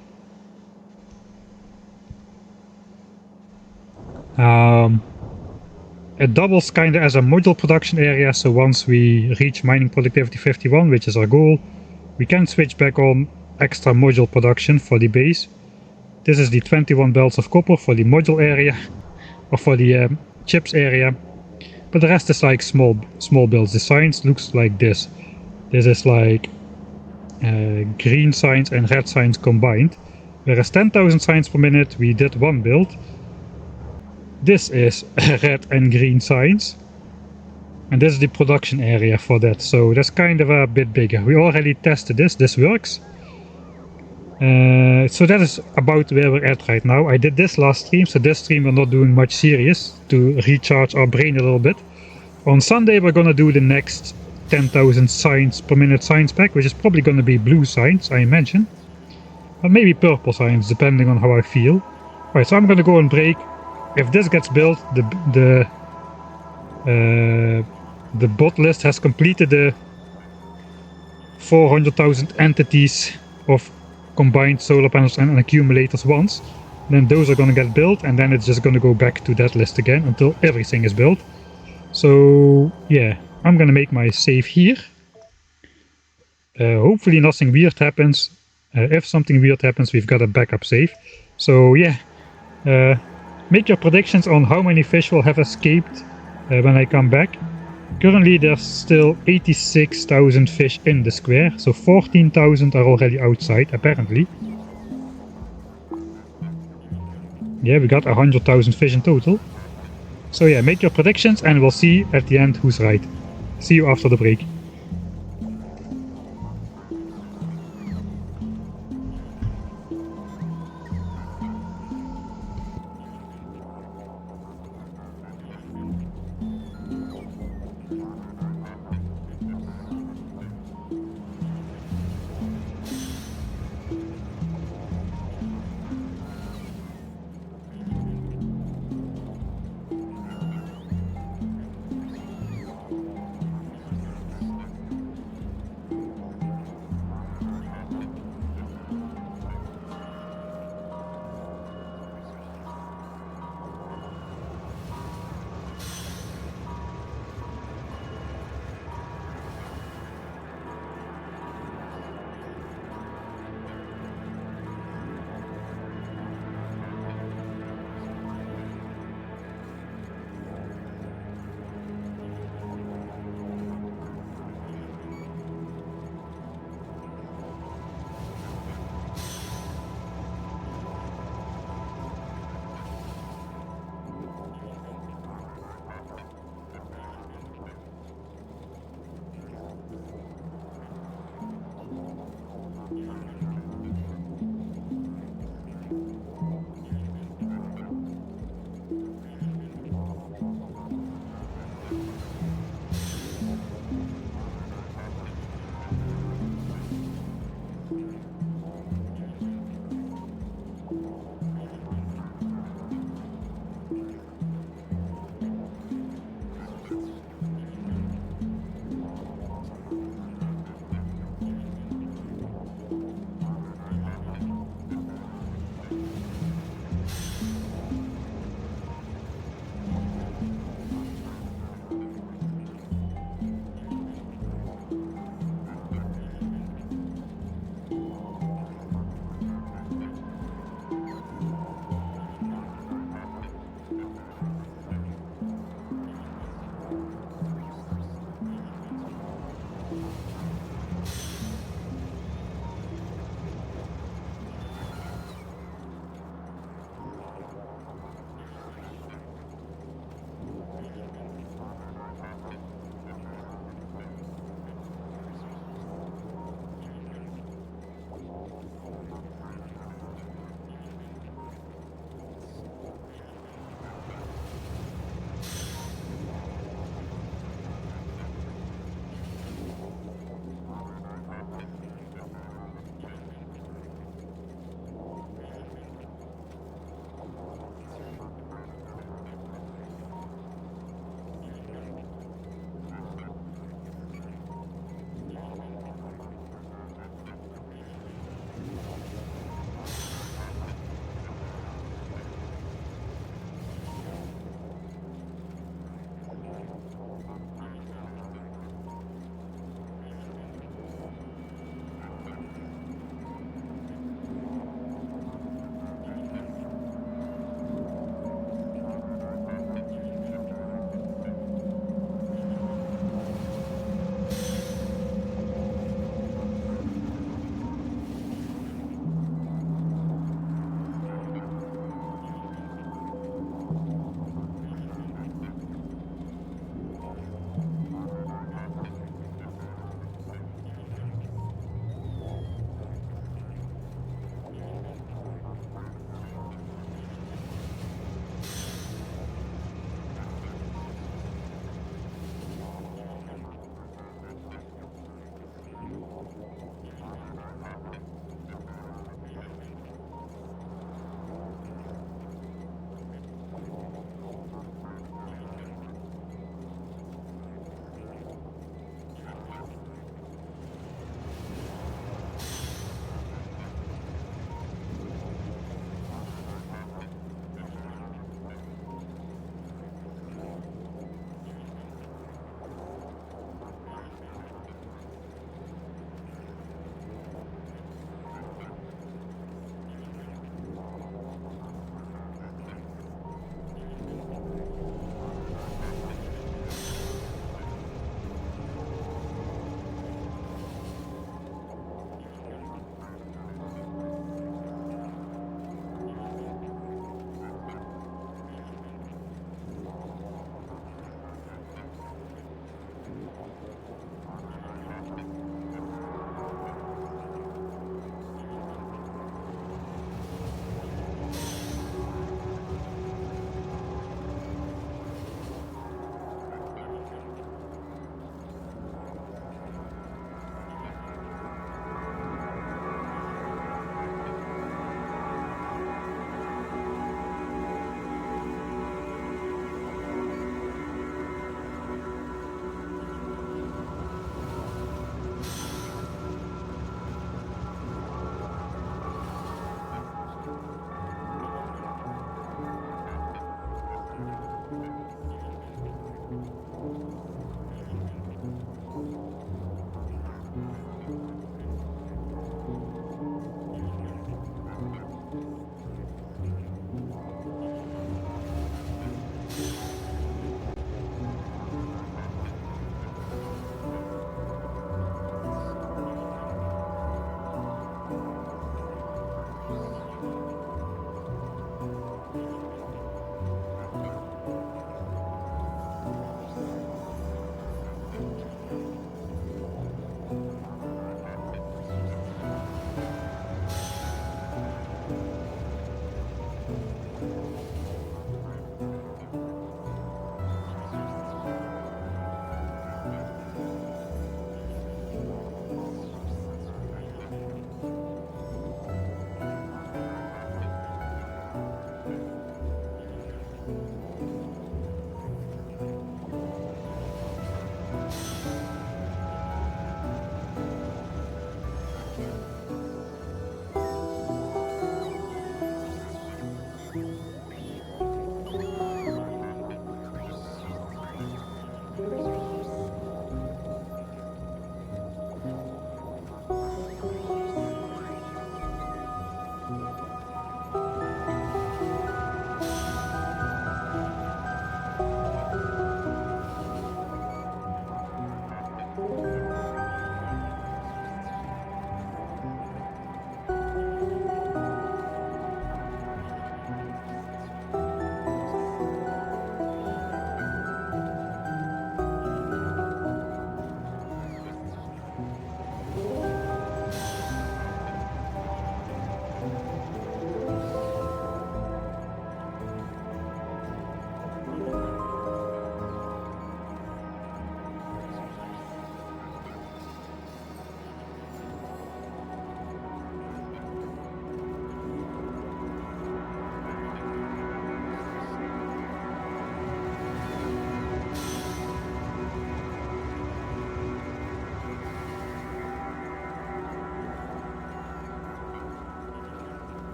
it doubles kind of as a module production area, so once we reach mining productivity 51, which is our goal, we can switch back on extra module production for the base. This is the 21 belts of copper for the module area, or for the chips area, but the rest is like small builds. The science looks like this. This is like green science and red science combined, whereas 10,000 science per minute we did one build. This is red and green science, and this is the production area for that, so that's kind of a bit bigger. We already tested this works. So that is about where we're at right now. I did this last stream, so this stream we're not doing much serious to recharge our brain a little bit. On Sunday we're gonna do the next 10,000 science per minute science pack, which is probably gonna be blue science, I imagine. But maybe purple science, depending on how I feel. Alright, so I'm gonna go on break. If this gets built, the bot list has completed the 400,000 entities of combined solar panels and accumulators once. Then those are gonna get built, and then it's just gonna go back to that list again until everything is built. So yeah, I'm gonna make my save here. Hopefully nothing weird happens. If something weird happens, we've got a backup save. So yeah, make your predictions on how many fish will have escaped when I come back. Currently there's still 86,000 fish in the square, so 14,000 are already outside, apparently. Yeah, we got 100,000 fish in total. So yeah, make your predictions and we'll see at the end who's right. See you after the break.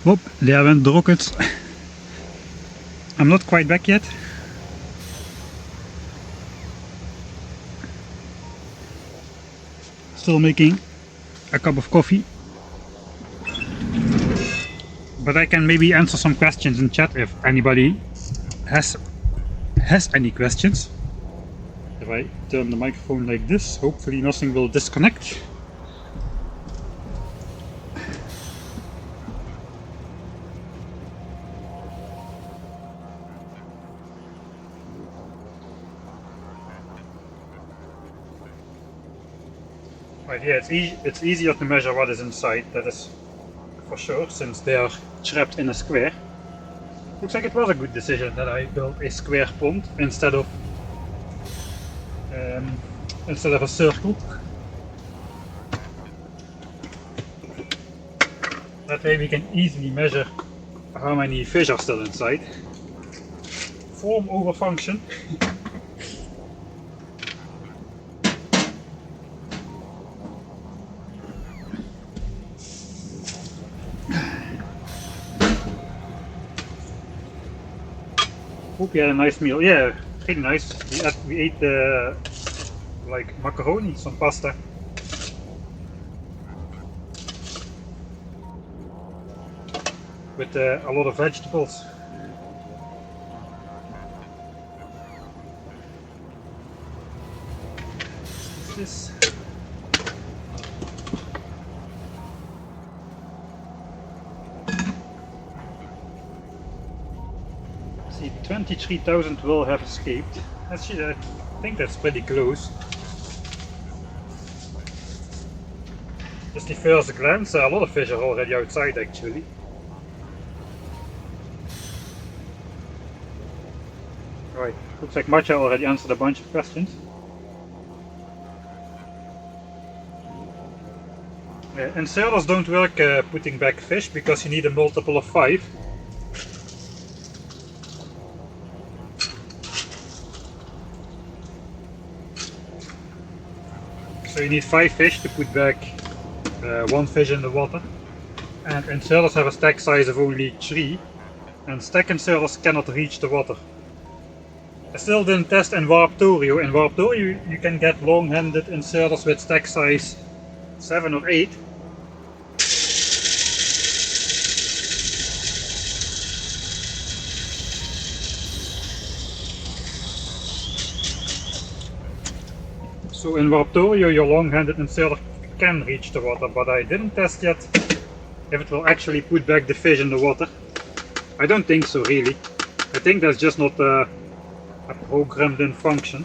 Oh, there went the rockets. I'm not quite back yet. Still making a cup of coffee. But I can maybe answer some questions in chat if anybody has any questions. If I turn the microphone like this, hopefully nothing will disconnect. Right, yeah, it's easier to measure what is inside, that is for sure, since they are trapped in a square. Looks like it was a good decision that I built a square pond instead of a circle. That way we can easily measure how many fish are still inside. Form over function. Hope you had a nice meal. Yeah, pretty nice. We ate like macaroni, some pasta. With a lot of vegetables. What's this? See, 23,000 will have escaped. Actually, I think that's pretty close. Just the first glance, a lot of fish are already outside actually. Right, looks like Matcha already answered a bunch of questions. Inserters don't work putting back fish because you need a multiple of 5. So you need 5 fish to put back 1 fish in the water. And inserters have a stack size of only 3, and stack inserters cannot reach the water. I still didn't test in Warptorio. In Warptorio you can get long-handed inserters with stack size 7 or 8. So in Warptorio your long-handed inserter can reach the water, but I didn't test yet if it will actually put back the fish in the water. I don't think so really. I think that's just not a programmed in function.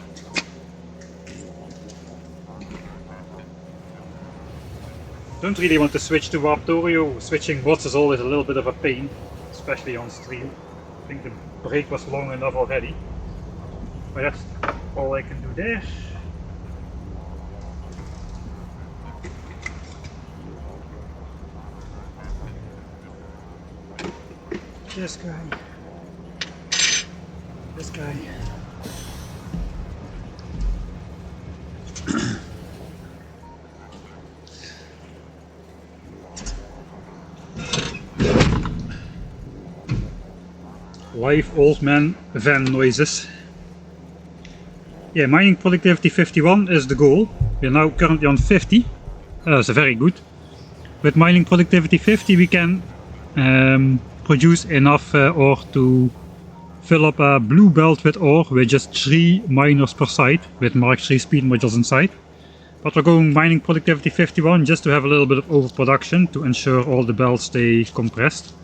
Don't really want to switch to Warptorio. Switching mods is always a little bit of a pain, especially on stream. I think the break was long enough already. But that's all I can do there. This guy. This guy. Live old man van noises. Yeah, mining productivity 51 is the goal. We're now currently on 50. That's very good. With mining productivity 50 we can produce enough ore to fill up a blue belt with ore with just 3 miners per site with Mark III speed modules inside. But we're going mining productivity 51 just to have a little bit of overproduction to ensure all the belts stay compressed.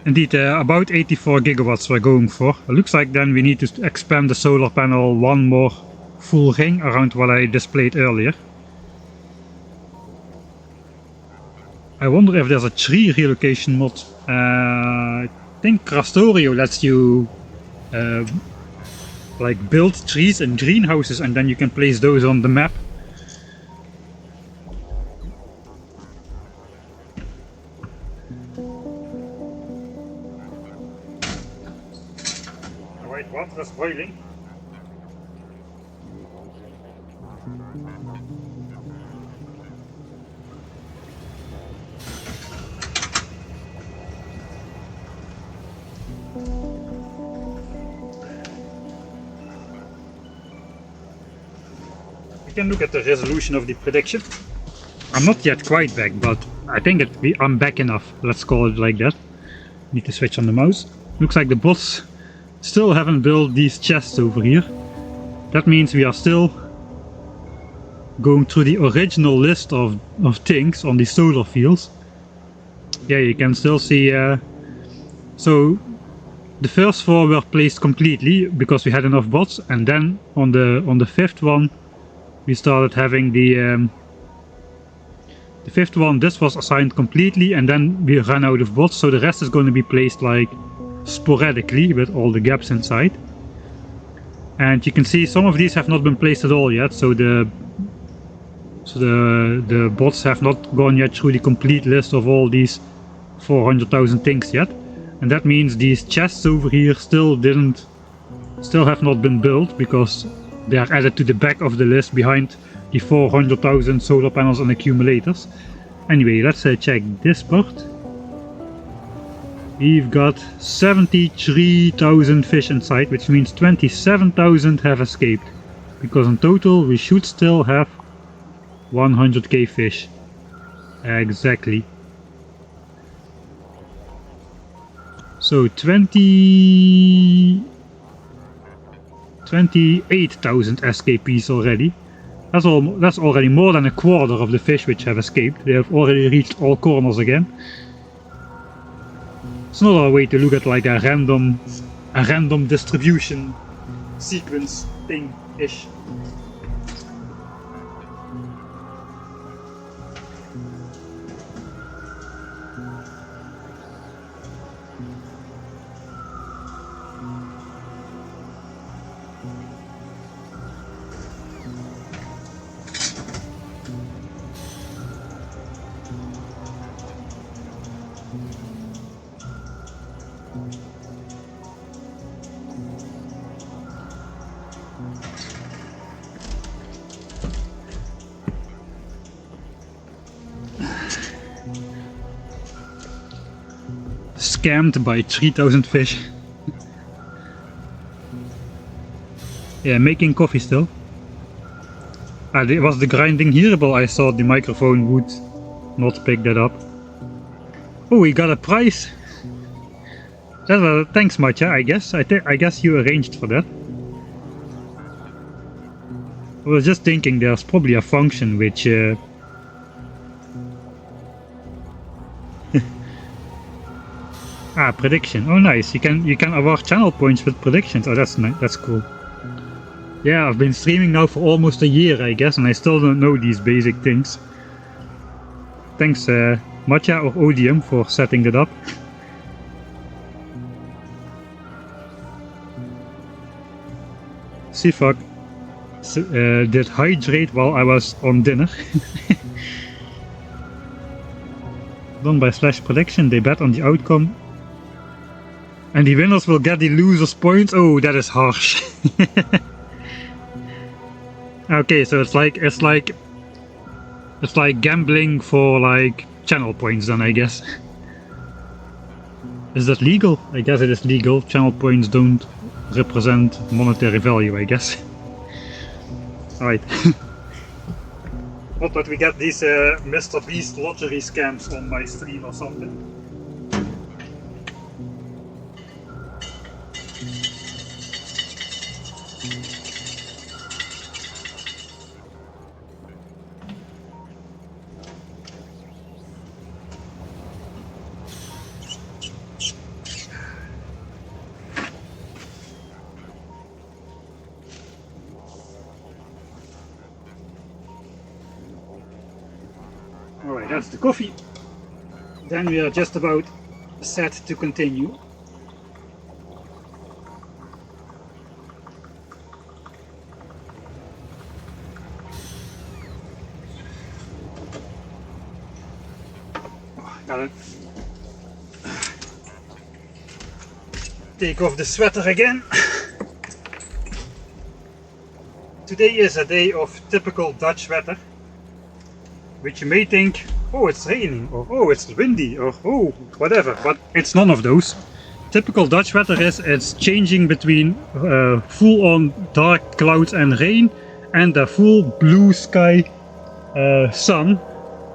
Indeed, about 84 gigawatts we're going for. It looks like then we need to expand the solar panel one more full ring around what I displayed earlier. I wonder if there's a tree relocation mod. I think Crastorio lets you like build trees in greenhouses and then you can place those on the map. Alright, water is boiling. We can look at the resolution of the prediction. I'm not yet quite back, but I think I'm back enough. Let's call it like that. Need to switch on the mouse. Looks like the boss still haven't built these chests over here. That means we are still going through the original list of things on the solar fields. Yeah, you can still see. So the first 4 were placed completely because we had enough bots, and then on the 5th one we started having the 5th one. This was assigned completely, and then we ran out of bots, so the rest is going to be placed like sporadically with all the gaps inside. And you can see some of these have not been placed at all yet, so the bots have not gone yet through the complete list of all these 400,000 things yet. And that means these chests over here still have not been built, because they are added to the back of the list behind the 400,000 solar panels and accumulators. Anyway, let's check this part. We've got 73,000 fish inside, which means 27,000 have escaped, because in total we should still have 100k fish. Exactly. So 28,000 escapees already. That's already more than a quarter of the fish which have escaped. They have already reached all corners again. It's another way to look at like a random distribution sequence thing-ish. Scammed by 3,000 fish. Yeah, making coffee still. Was the grinding hearable? I thought the microphone would not pick that up. Oh, we got a prize! Thanks Matja, I guess. I guess you arranged for that. I was just thinking there's probably a function which prediction. Oh nice, you can award channel points with predictions. Oh, that's nice. That's cool. Yeah, I've been streaming now for almost a year, I guess, and I still don't know these basic things. Thanks Matja or Odium for setting that up. Sifak did hydrate while I was on dinner. Done by Slash Prediction, they bet on the outcome. And the winners will get the losers' points. Oh, that is harsh. Okay, so it's like gambling for like channel points then, I guess. Is that legal? I guess it is legal. Channel points don't represent monetary value, I guess. Alright. Not that we get these Mr. Beast lottery scams on my stream or something. Alright, that's the coffee. Then we are just about set to continue. Gotta take off the sweater again. Today is a day of typical Dutch weather, which you may think, oh, it's raining, or oh, it's windy, or oh, whatever, but it's none of those. Typical Dutch weather is it's changing between full-on dark clouds and rain and a full blue sky sun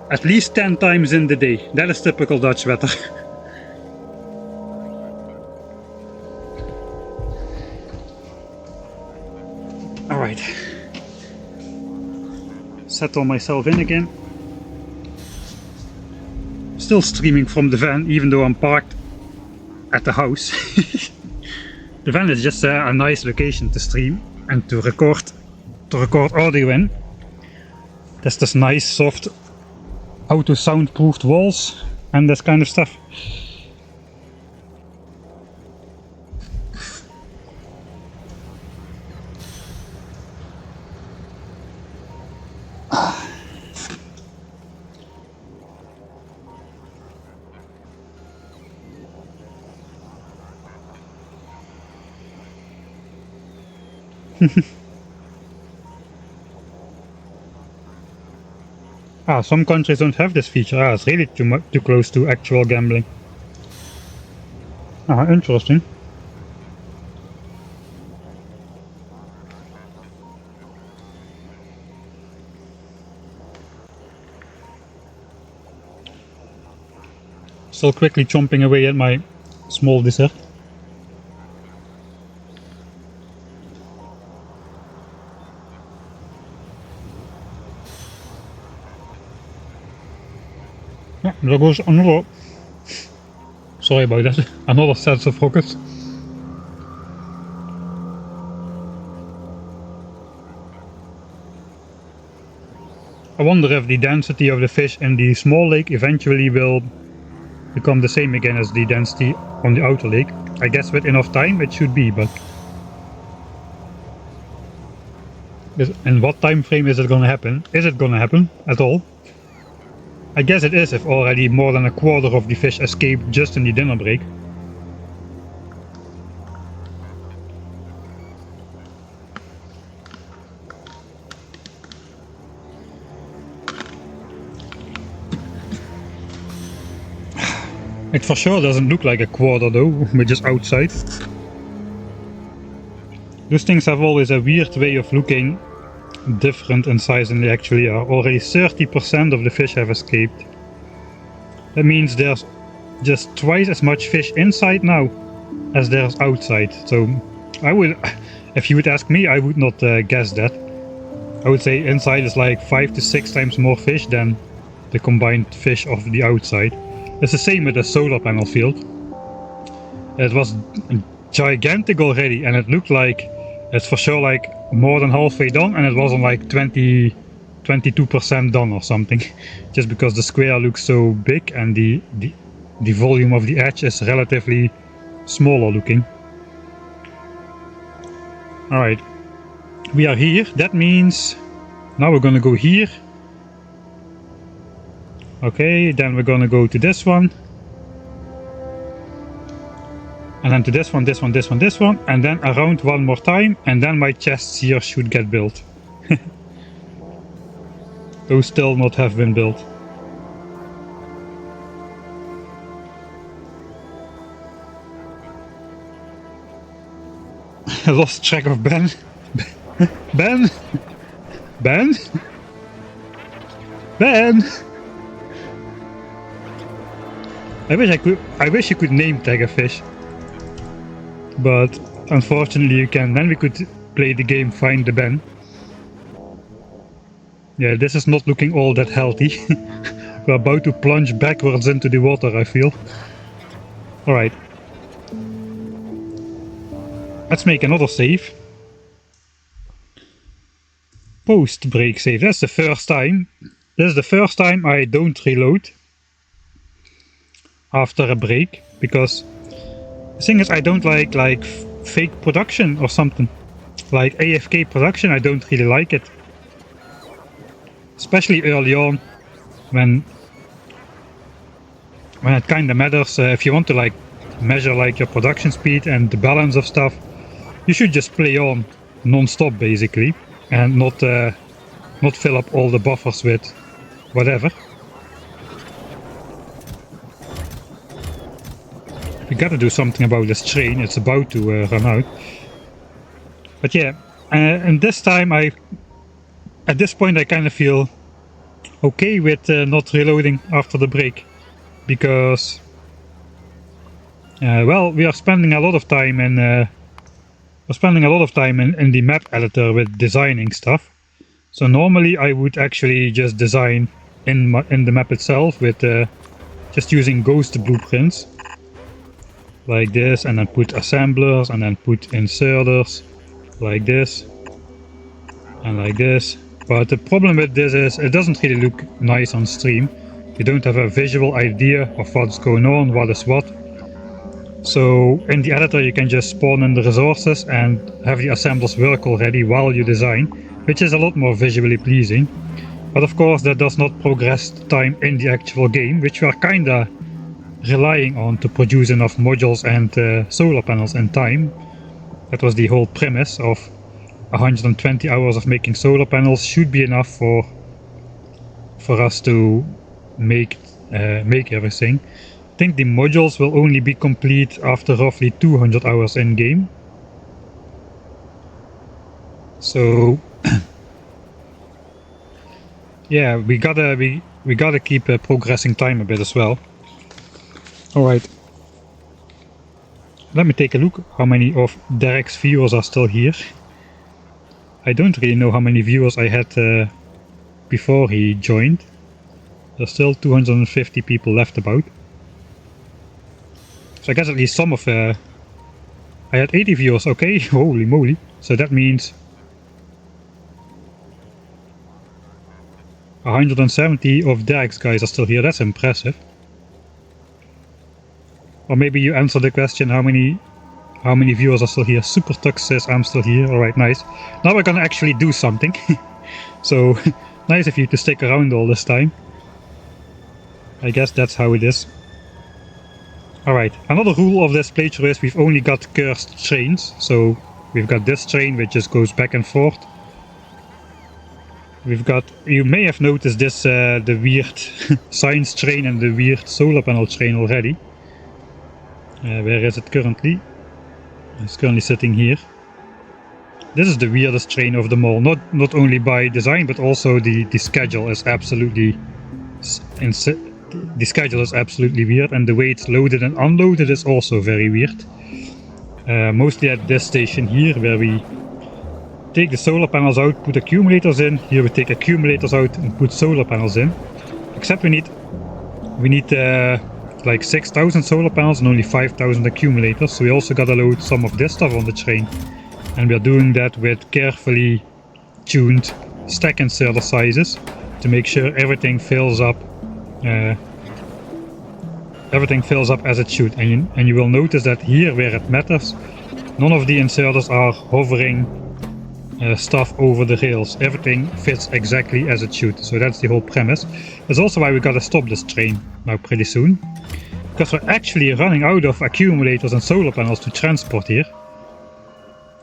at least 10 times in the day. That is typical Dutch weather. Alright. Settle myself in again. Still streaming from the van, even though I'm parked at the house. The van is just a nice location to stream and to record audio in. There's this nice soft auto soundproofed walls and this kind of stuff. Some countries don't have this feature. It's really too close to actual gambling. Interesting. Still quickly chomping away at my small dessert. Yeah, there goes another. Sorry about that. Another set of rockets. I wonder if the density of the fish in the small lake eventually will become the same again as the density on the outer lake. I guess with enough time it should be, but in what time frame is it gonna happen? Is it gonna happen at all? I guess it is if already more than a quarter of the fish escaped just in the dinner break. It for sure doesn't look like a quarter though, we're just outside. Those things have always a weird way of looking different in size than they actually are. Already 30% of the fish have escaped. That means there's just twice as much fish inside now as there's outside. So I would, if you would ask me, I would not guess that. I would say inside is like 5 to 6 times more fish than the combined fish of the outside. It's the same with the solar panel field. It was gigantic already and it looked like it's for sure like more than halfway done, and it wasn't like 22% done or something. Just because the square looks so big and the volume of the edge is relatively smaller looking. Alright, we are here. That means now we're gonna go here. Okay, then we're gonna go to this one. And then to this one, this one, this one, this one, and then around one more time, and then my chests here should get built. Those still not have been built. I lost track of Ben. Ben? Ben? Ben? I wish you could name tag a fish. But unfortunately you can. Then we could play the game Find the Ben. Yeah, this is not looking all that healthy. We're about to plunge backwards into the water, I feel. Alright. Let's make another save. Post break save. That's the first time. This is the first time I don't reload after a break, because the thing is I don't like fake production or something. Like AFK production, I don't really like it. Especially early on, when it kinda matters. If you want to like measure like your production speed and the balance of stuff, you should just play on non-stop basically. and not fill up all the buffers with whatever. We gotta do something about this train, it's about to run out. But yeah, and this time at this point I kind of feel okay with not reloading after the break, because well, we are spending a lot of time in the map editor with designing stuff. So normally I would actually just design in the map itself with just using ghost blueprints like this, and then put assemblers and then put inserters like this and like this. But the problem with this is it doesn't really look nice on stream. You don't have a visual idea of what's going on, what is what. So in the editor you can just spawn in the resources and have the assemblers work already while you design, which is a lot more visually pleasing. But of course that does not progress the time in the actual game, which we are kinda relying on to produce enough modules and solar panels in time. That was the whole premise of 120 hours of making solar panels should be enough for us to make everything. I think the modules will only be complete after roughly 200 hours in game. So yeah, we gotta keep progressing time a bit as well. Alright, let me take a look how many of Derek's viewers are still here. I don't really know how many viewers I had before he joined. There's still 250 people left about. So I guess at least some of... I had 80 viewers, okay, holy moly. So that means 170 of Derek's guys are still here, that's impressive. Or maybe you answer the question, how many viewers are still here? Super Tux says I'm still here, alright, nice. Now we're gonna actually do something. So, nice of you to stick around all this time. I guess that's how it is. Alright, another rule of this playthrough is we've only got cursed trains. So, we've got this train which just goes back and forth. We've got, you may have noticed this, the weird science train and the weird solar panel train already. Where is it currently? It's currently sitting here. This is the weirdest train of them all. Not only by design, but also the schedule is absolutely weird, and the way it's loaded and unloaded is also very weird. Mostly at this station here, where we take the solar panels out, put accumulators in. Here we take accumulators out and put solar panels in. Except we need like 6,000 solar panels and only 5,000 accumulators, so we also gotta load some of this stuff on the train. And we are doing that with carefully tuned stack inserter sizes to make sure everything fills up as it should. And you will notice that here, where it matters, none of the inserters are hovering stuff over the rails. Everything fits exactly as it should. So that's the whole premise. That's also why we gotta stop this train now pretty soon, because we're actually running out of accumulators and solar panels to transport here.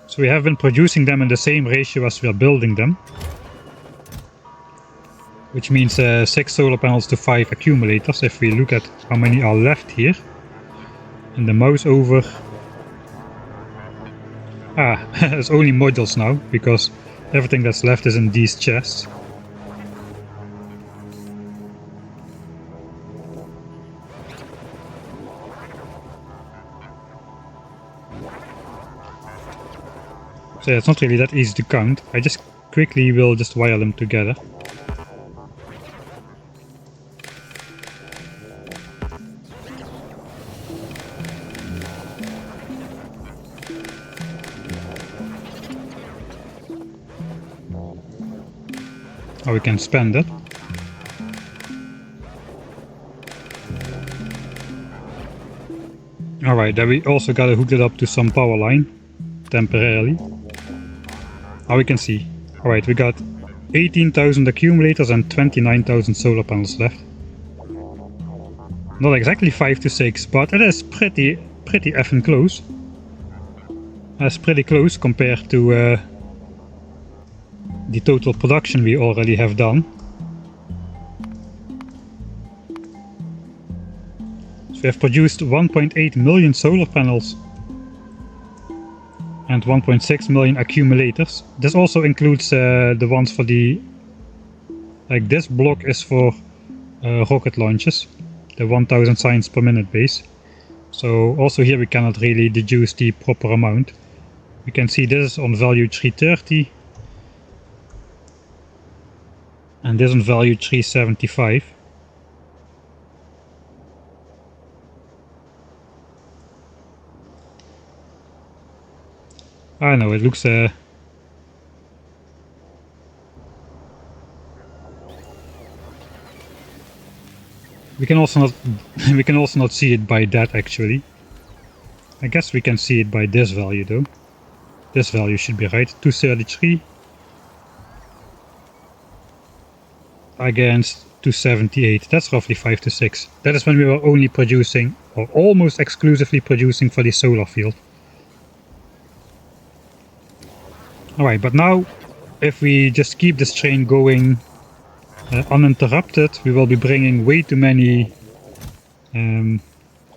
So we have been producing them in the same ratio as we are building them, which means 6 solar panels to 5 accumulators. If we look at how many are left here and the mouse over, it's only modules now, because everything that's left is in these chests. So yeah, it's not really that easy to count. I just quickly will just wire them together. Or we can spend it. Alright, then we also gotta hook it up to some power line temporarily. Now we can see. Alright, we got 18,000 accumulators and 29,000 solar panels left. Not exactly 5 to 6, but it is pretty effing close. That's pretty close compared to the total production we already have done. So we have produced 1.8 million solar panels and 1.6 million accumulators. This also includes the ones for the... like this block is for rocket launches, the 1000 science per minute base. So also here we cannot really deduce the proper amount. We can see this is on value 330 and this on value 375. I know, it looks we can also not see it by that actually. I guess we can see it by this value though. This value should be right. 233 against 278. That's roughly 5 to 6. That is when we were only producing, or almost exclusively producing, for the solar field. Alright, but now if we just keep this train going uninterrupted, we will be bringing way too many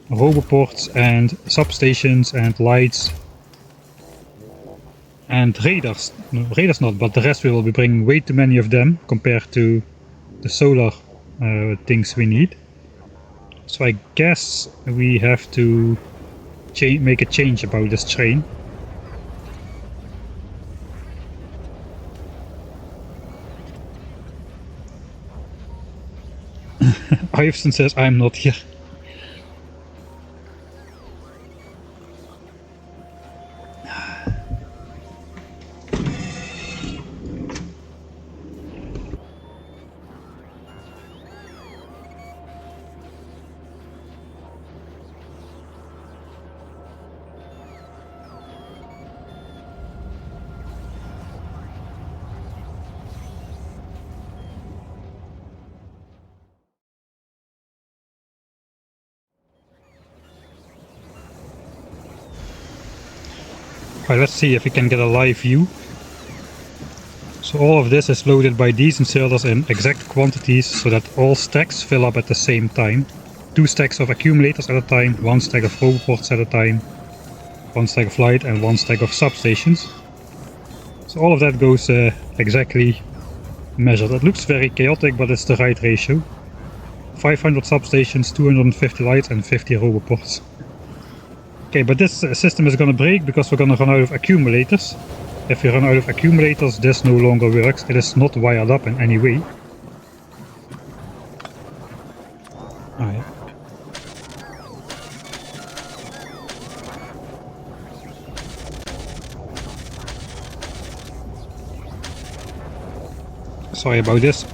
roboports and substations and lights and radars. No, radars not, but the rest we will be bringing way too many of them compared to the solar things we need. So I guess we have to make a change about this train. Iveson says I'm not here. Alright, let's see if we can get a live view. So all of this is loaded by these inserters in exact quantities so that all stacks fill up at the same time. 2 stacks of accumulators at a time, 1 stack of roboports at a time, 1 stack of light and 1 stack of substations. So all of that goes exactly measured. It looks very chaotic, but it's the right ratio. 500 substations, 250 lights and 50 roboports. Okay, but this system is gonna break because we're gonna run out of accumulators. If we run out of accumulators, this no longer works. It is not wired up in any way. Oh, yeah. Sorry about this.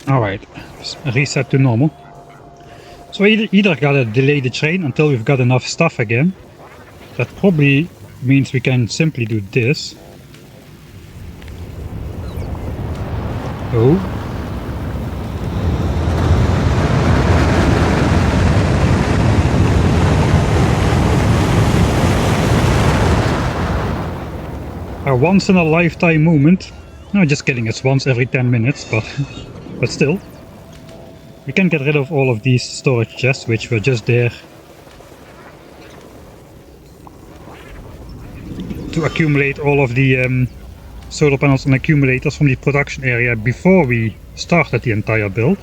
Alright, reset to normal. So we either gotta delay the train until we've got enough stuff again. That probably means we can simply do this. Oh. A once in a lifetime moment. No, just kidding, it's once every 10 minutes, but still. We can get rid of all of these storage chests, which were just there to accumulate all of the solar panels and accumulators from the production area before we started the entire build.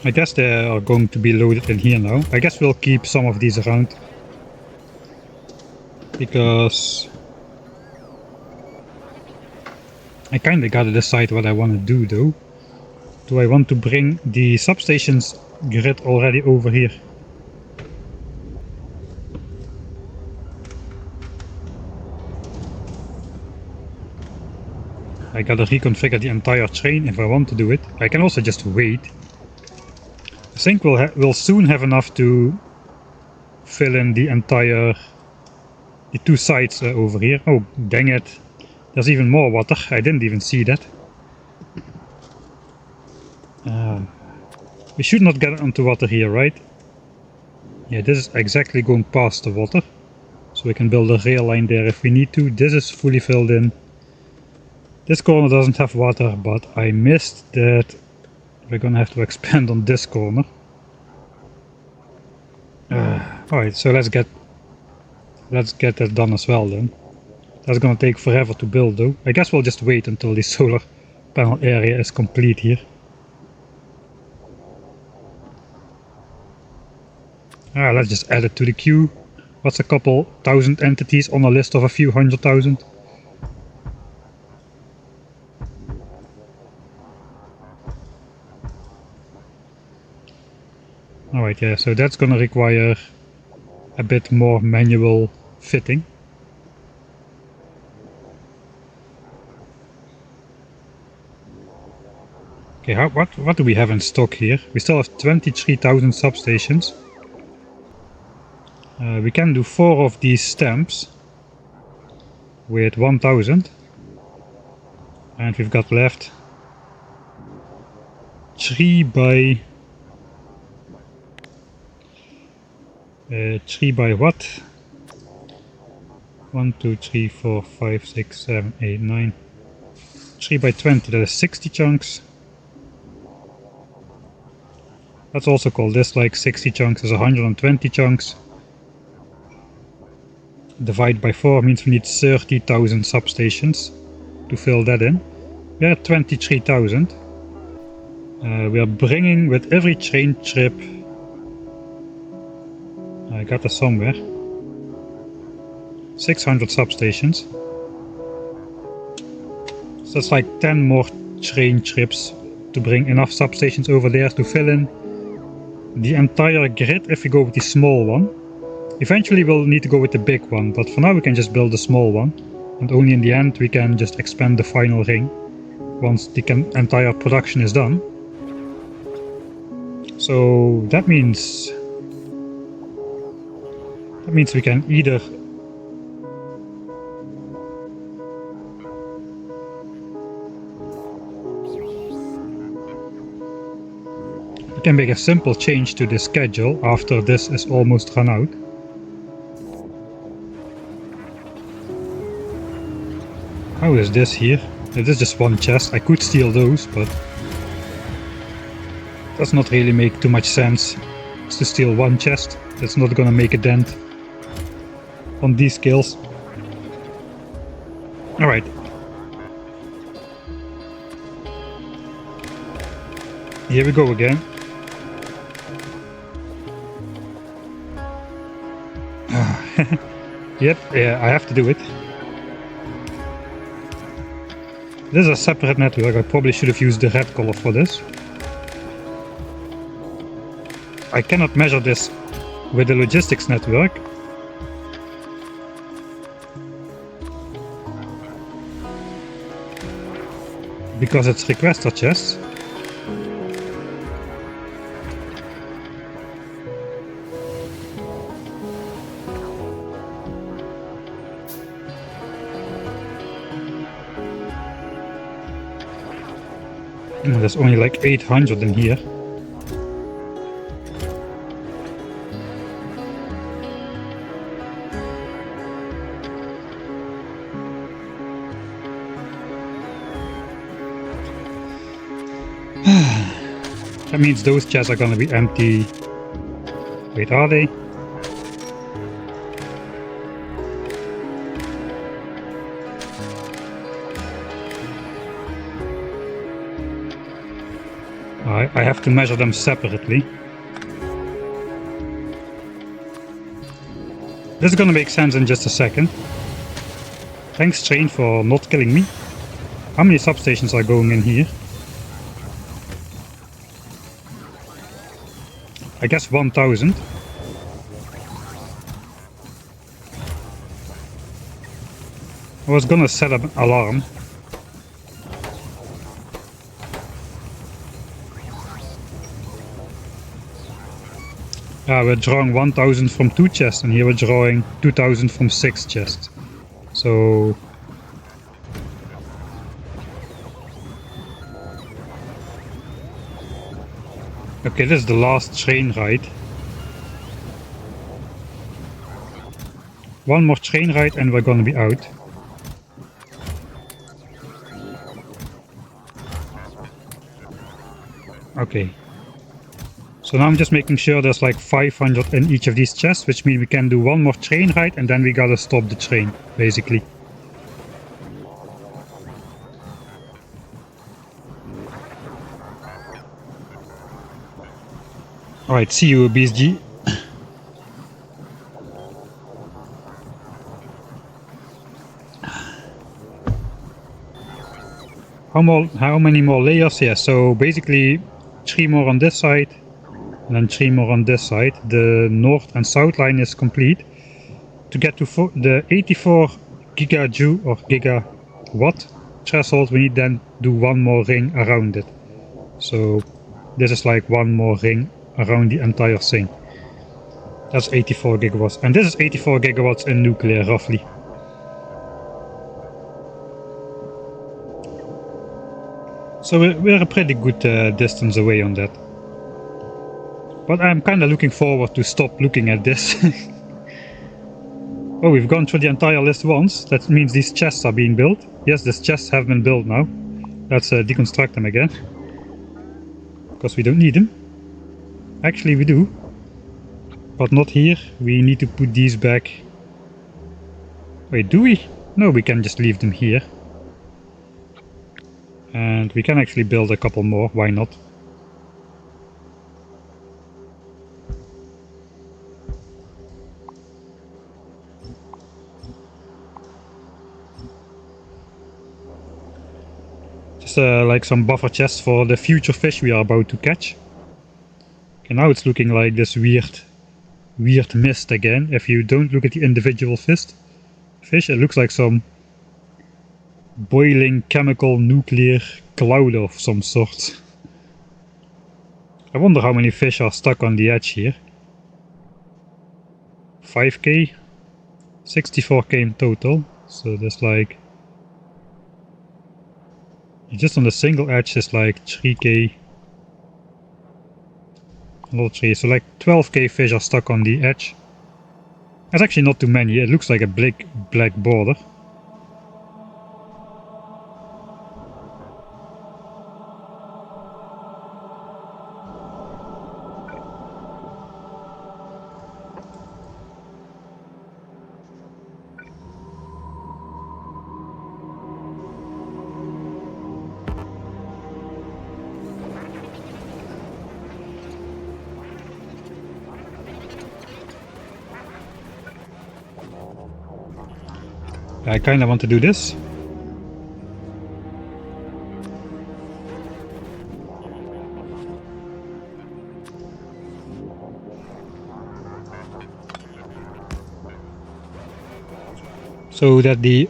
I guess they are going to be loaded in here now. I guess we'll keep some of these around, because I kinda gotta decide what I want to do though. Do I want to bring the substations grid already over here? I gotta reconfigure the entire train if I want to do it. I can also just wait. I think we'll soon have enough to fill in the two sides over here. Oh, dang it. There's even more water. I didn't even see that. We should not get onto water here, right? Yeah, this is exactly going past the water. So we can build a rail line there if we need to. This is fully filled in. This corner doesn't have water, but I missed that we're gonna have to expand on this corner. Alright, so let's get that done as well then. That's gonna take forever to build though. I guess we'll just wait until the solar panel area is complete here. Let's just add it to the queue. What's a couple thousand entities on a list of a few 100,000? Alright, yeah, so that's gonna require a bit more manual fitting. Okay, what do we have in stock here? We still have 23,000 substations. We can do 4 of these stamps with 1,000. And we've got left 3 by what? 1, 2, 3, 4, 5, 6, 7, 8, 9. 3 by 20, that is 60 chunks. Let's also call this like 60 chunks is 120 chunks. Divide by 4 means we need 30,000 substations to fill that in. We're at 23,000. We are bringing with every train trip. I got this somewhere. 600 substations. So that's like 10 more train trips to bring enough substations over there to fill in the entire grid if we go with the small one. Eventually we'll need to go with the big one, but for now we can just build the small one. And only in the end we can just expand the final ring once the entire production is done. So that means we can either make a simple change to the schedule after this is almost run out. How is this here? It is just one chest. I could steal those, but does not really make too much sense to steal one chest. It's not gonna make a dent on these scales. Alright. Here we go again. Yep, yeah, I have to do it. This is a separate network. I probably should have used the red color for this. I cannot measure this with the logistics network. Because it's requester chests. There's only like 800 in here. That means those chests are gonna be empty. Wait, are they? I have to measure them separately. This is gonna make sense in just a second. Thanks, train, for not killing me. How many substations are going in here? I guess 1,000. I was gonna set up an alarm. We're drawing 1000 from 2 chests, and here we're drawing 2000 from 6 chests. So... okay, this is the last train ride. One more train ride and we're gonna be out. Okay. So now I'm just making sure there's like 500 in each of these chests, which means we can do one more train ride and then we gotta stop the train, basically. Alright, see you, BSG. How many more layers here? So basically 3 more on this side and then 3 more on this side. The north and south line is complete. To get to the 84 gigajoule or gigawatt threshold, we need then do one more ring around it. So this is like one more ring around the entire thing. That's 84 gigawatts. And this is 84 gigawatts in nuclear, roughly. So we're a pretty good distance away on that. But I'm kind of looking forward to stop looking at this. Oh, we've gone through the entire list once. That means these chests are being built. Yes, these chests have been built now. Let's deconstruct them again. Because we don't need them. Actually, we do. But not here. We need to put these back. Wait, do we? No, we can just leave them here. And we can actually build a couple more, why not? Just like some buffer chests for the future fish we are about to catch. Okay, now it's looking like this weird mist again. If you don't look at the individual fish, it looks like some boiling chemical nuclear cloud of some sort. I wonder how many fish are stuck on the edge here. 5k, 64k in total, so there's like just on the single edge is like 3k, another 3, so like 12k fish are stuck on the edge. That's actually not too many. It looks like a black border. I kinda want to do this. So that the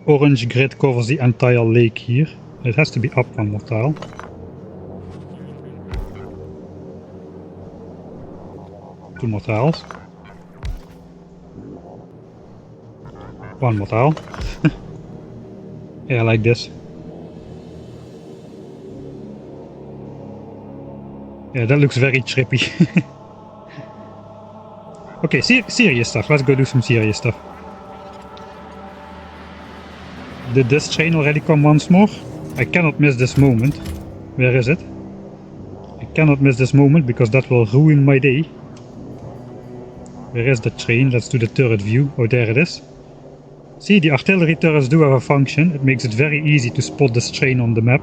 orange grid covers the entire lake here. It has to be up one more tile. Two more tiles. One more tile. Yeah, like this. Yeah, that looks very trippy. Okay, serious stuff. Let's go do some serious stuff. Did this train already come once more? I cannot miss this moment. Where is it? I cannot miss this moment because that will ruin my day. Where is the train? Let's do the turret view. Oh, there it is. See, the artillery turrets do have a function. It makes it very easy to spot this train on the map.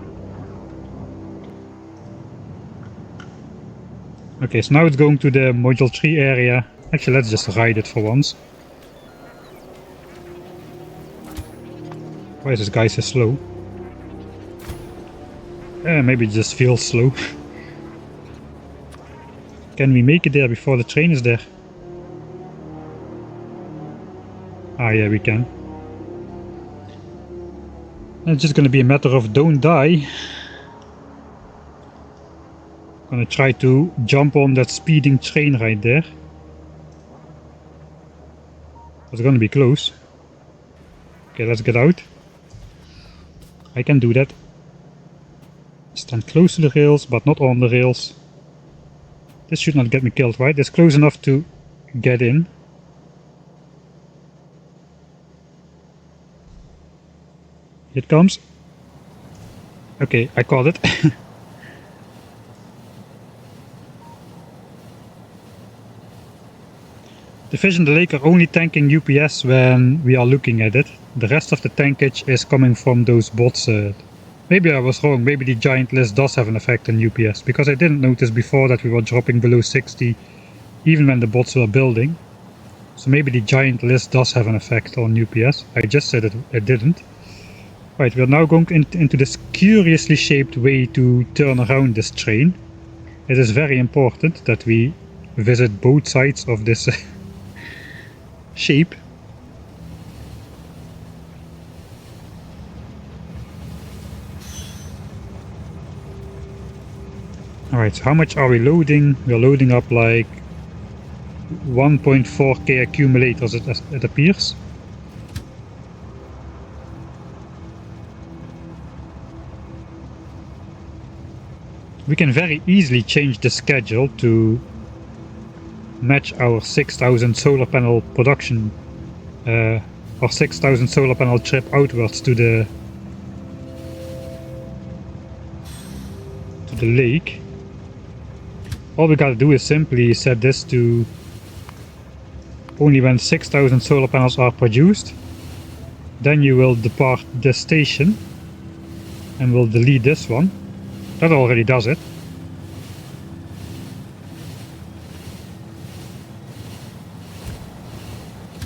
Okay, so now it's going to the module 3 area. Actually, let's just ride it for once. Why is this guy so slow? Maybe it just feels slow. Can we make it there before the train is there? Ah, yeah, we can. It's just gonna be a matter of don't die. Gonna try to jump on that speeding train right there. It's gonna be close. Okay, let's get out. I can do that. Stand close to the rails, but not on the rails. This should not get me killed, right? It's close enough to get in. Here it comes. Okay, I caught it. The fish in the lake are only tanking UPS when we are looking at it. The rest of the tankage is coming from those bots. Maybe I was wrong, maybe the giant list does have an effect on UPS, because I didn't notice before that we were dropping below 60 even when the bots were building. So maybe the giant list does have an effect on UPS. I just said it didn't. Right, we are now going into this curiously shaped way to turn around this train. It is very important that we visit both sides of this shape. Alright, so how much are we loading? We're loading up like 1.4k accumulators, it appears. We can very easily change the schedule to match our 6,000 solar panel production, or 6,000 solar panel trip outwards to the lake. All we gotta do is simply set this to only when 6,000 solar panels are produced. Then you will depart this station and we'll delete this one. That already does it.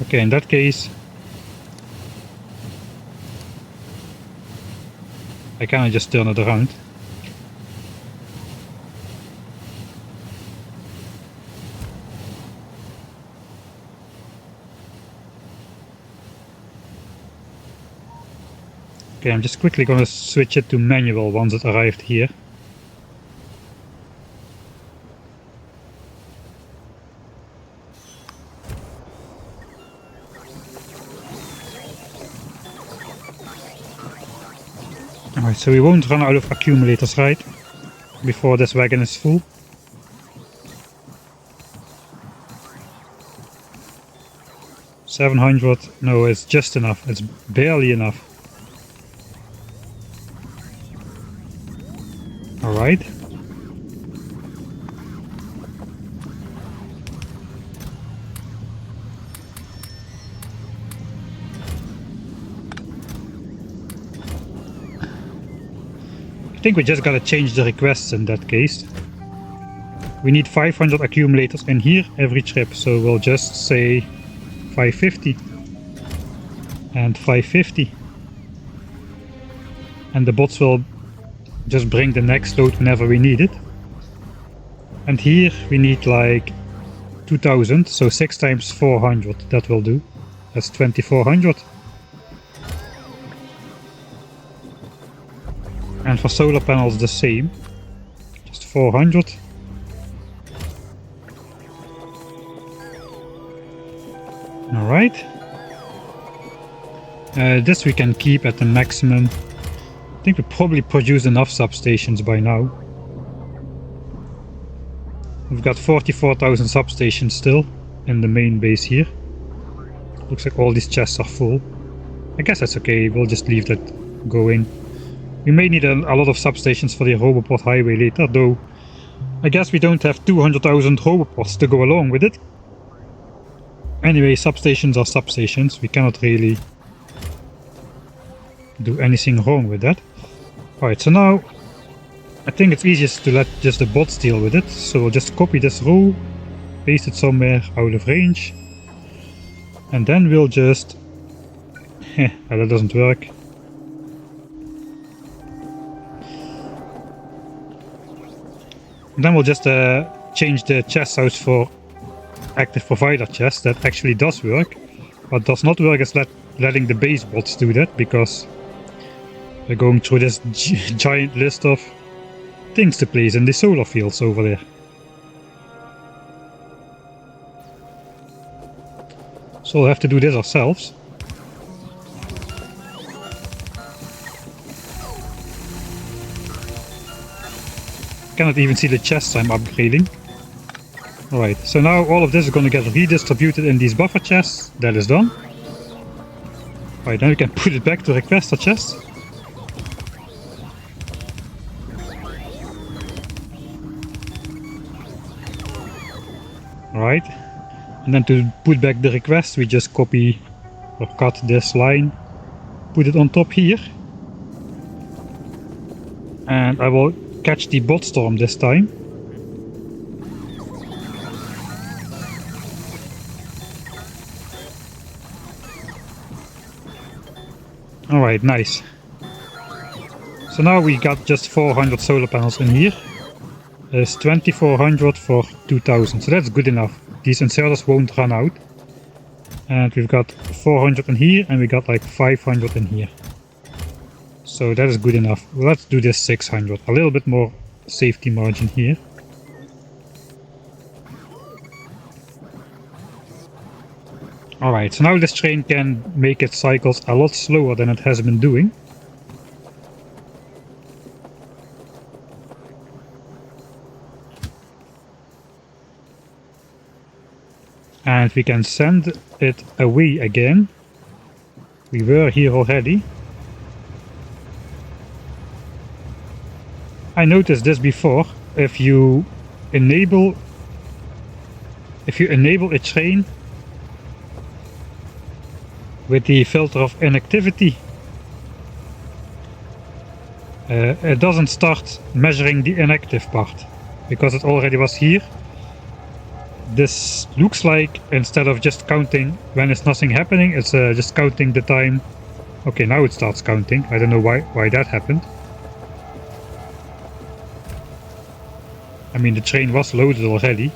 Okay, in that case I cannot just turn it around. Okay, I'm just quickly gonna switch it to manual once it arrived here. Alright, so we won't run out of accumulators, right? Before this wagon is full. $700, no, it's just enough, it's barely enough. Alright. I think we just gotta change the requests in that case. We need 500 accumulators in here every trip, so we'll just say 550 and 550. And the bots will just bring the next load whenever we need it. And here we need like 2000, so 6 times 400, that will do. That's 2400. And for solar panels the same, just 400. Alright. This we can keep at the maximum. I think we probably produced enough substations by now. We've got 44,000 substations still in the main base here. Looks like all these chests are full. I guess that's okay, we'll just leave that going. We may need a lot of substations for the Roboport highway later, though I guess we don't have 200,000 Roboports to go along with it. Anyway, substations are substations, we cannot really do anything wrong with that. Alright, so now I think it's easiest to let just the bots deal with it, so we'll just copy this row, paste it somewhere out of range, and then we'll just... that doesn't work. And then we'll just change the chest out for active provider chest. That actually does work. What does not work is letting the base bots do that, because we're going through this giant list of things to place in the solar fields over there. So we'll have to do this ourselves. Cannot even see the chests I'm upgrading. Alright, so now all of this is going to get redistributed in these buffer chests. That is done. Alright, then we can put it back to requester chests. Alright, and then to put back the request, we just copy or cut this line, put it on top here. And I will catch the bot storm this time. Alright, nice. So now we got just 400 solar panels in here. There's 2400 for 2000, so that's good enough. These inserters won't run out. And we've got 400 in here, and we got like 500 in here. So that is good enough. Let's do this 600. A little bit more safety margin here. Alright, so now this train can make its cycles a lot slower than it has been doing. And we can send it away again. We were here already. I noticed this before. If you enable a train with the filter of inactivity, it doesn't start measuring the inactive part because it already was here. This looks like, instead of just counting when it's nothing happening, it's just counting the time. Okay, now it starts counting. I don't know why that happened. I mean, the train was loaded already.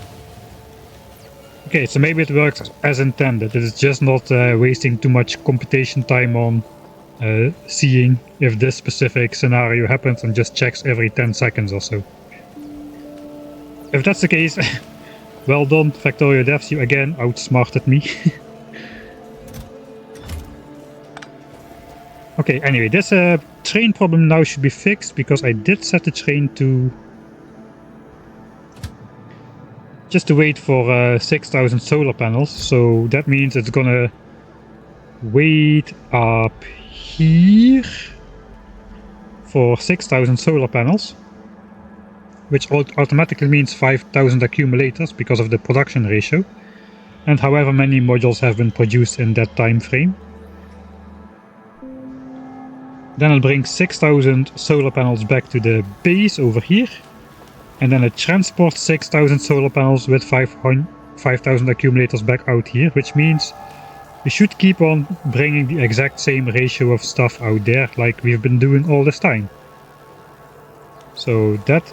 Okay, so maybe it works as intended. It is just not wasting too much computation time on seeing if this specific scenario happens and just checks every 10 seconds or so. If that's the case, well done, Factorio devs, you again outsmarted me. Okay, anyway, this train problem now should be fixed because I did set the train to just to wait for 6000 solar panels, so that means it's gonna wait up here for 6000 solar panels, which automatically means 5000 accumulators because of the production ratio, and however many modules have been produced in that time frame. Then I'll bring 6000 solar panels back to the base over here, and then it transports 6000 solar panels with 5000 accumulators back out here, which means we should keep on bringing the exact same ratio of stuff out there like we've been doing all this time. So that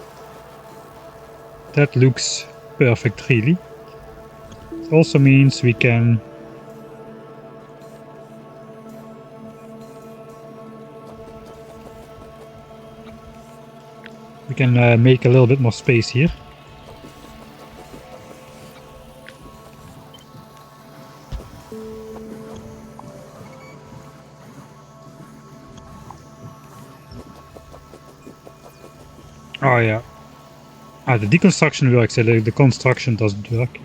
looks perfect, really. It also means we can make a little bit more space here. Oh yeah. The deconstruction works, the construction doesn't work.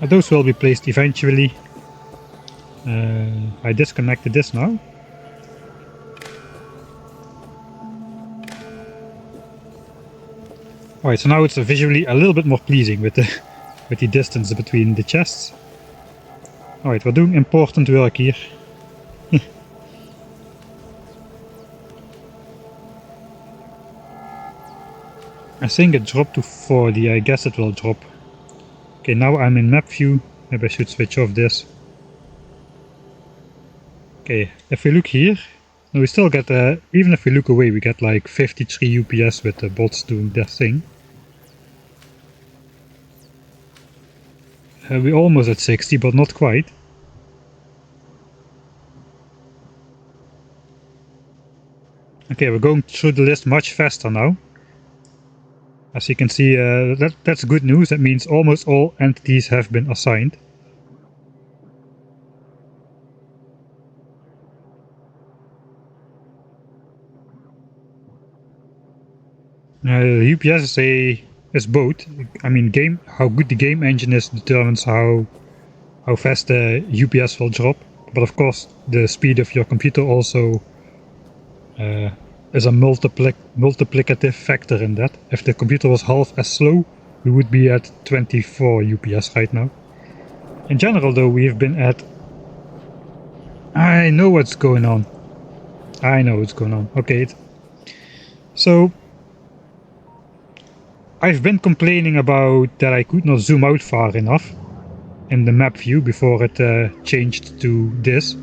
Those will be placed eventually. I disconnected this now. Alright, so now it's visually a little bit more pleasing with the distance between the chests. Alright, we're doing important work here. I think it dropped to 40, I guess it will drop. Okay, now I'm in map view. Maybe I should switch off this. Okay, if we look here, we still get, even if we look away, we get like 53 UPS with the bots doing their thing. We're almost at 60, but not quite. Okay, we're going through the list much faster now. As you can see, that's good news. That means almost all entities have been assigned. UPS is both. I mean, how good the game engine is determines how fast the UPS will drop. But of course, the speed of your computer also is a multiplicative factor in that. If the computer was half as slow, we would be at 24 UPS right now. In general, though, we've been at... I know what's going on. Okay, so I've been complaining about that I could not zoom out far enough in the map view before it changed to this.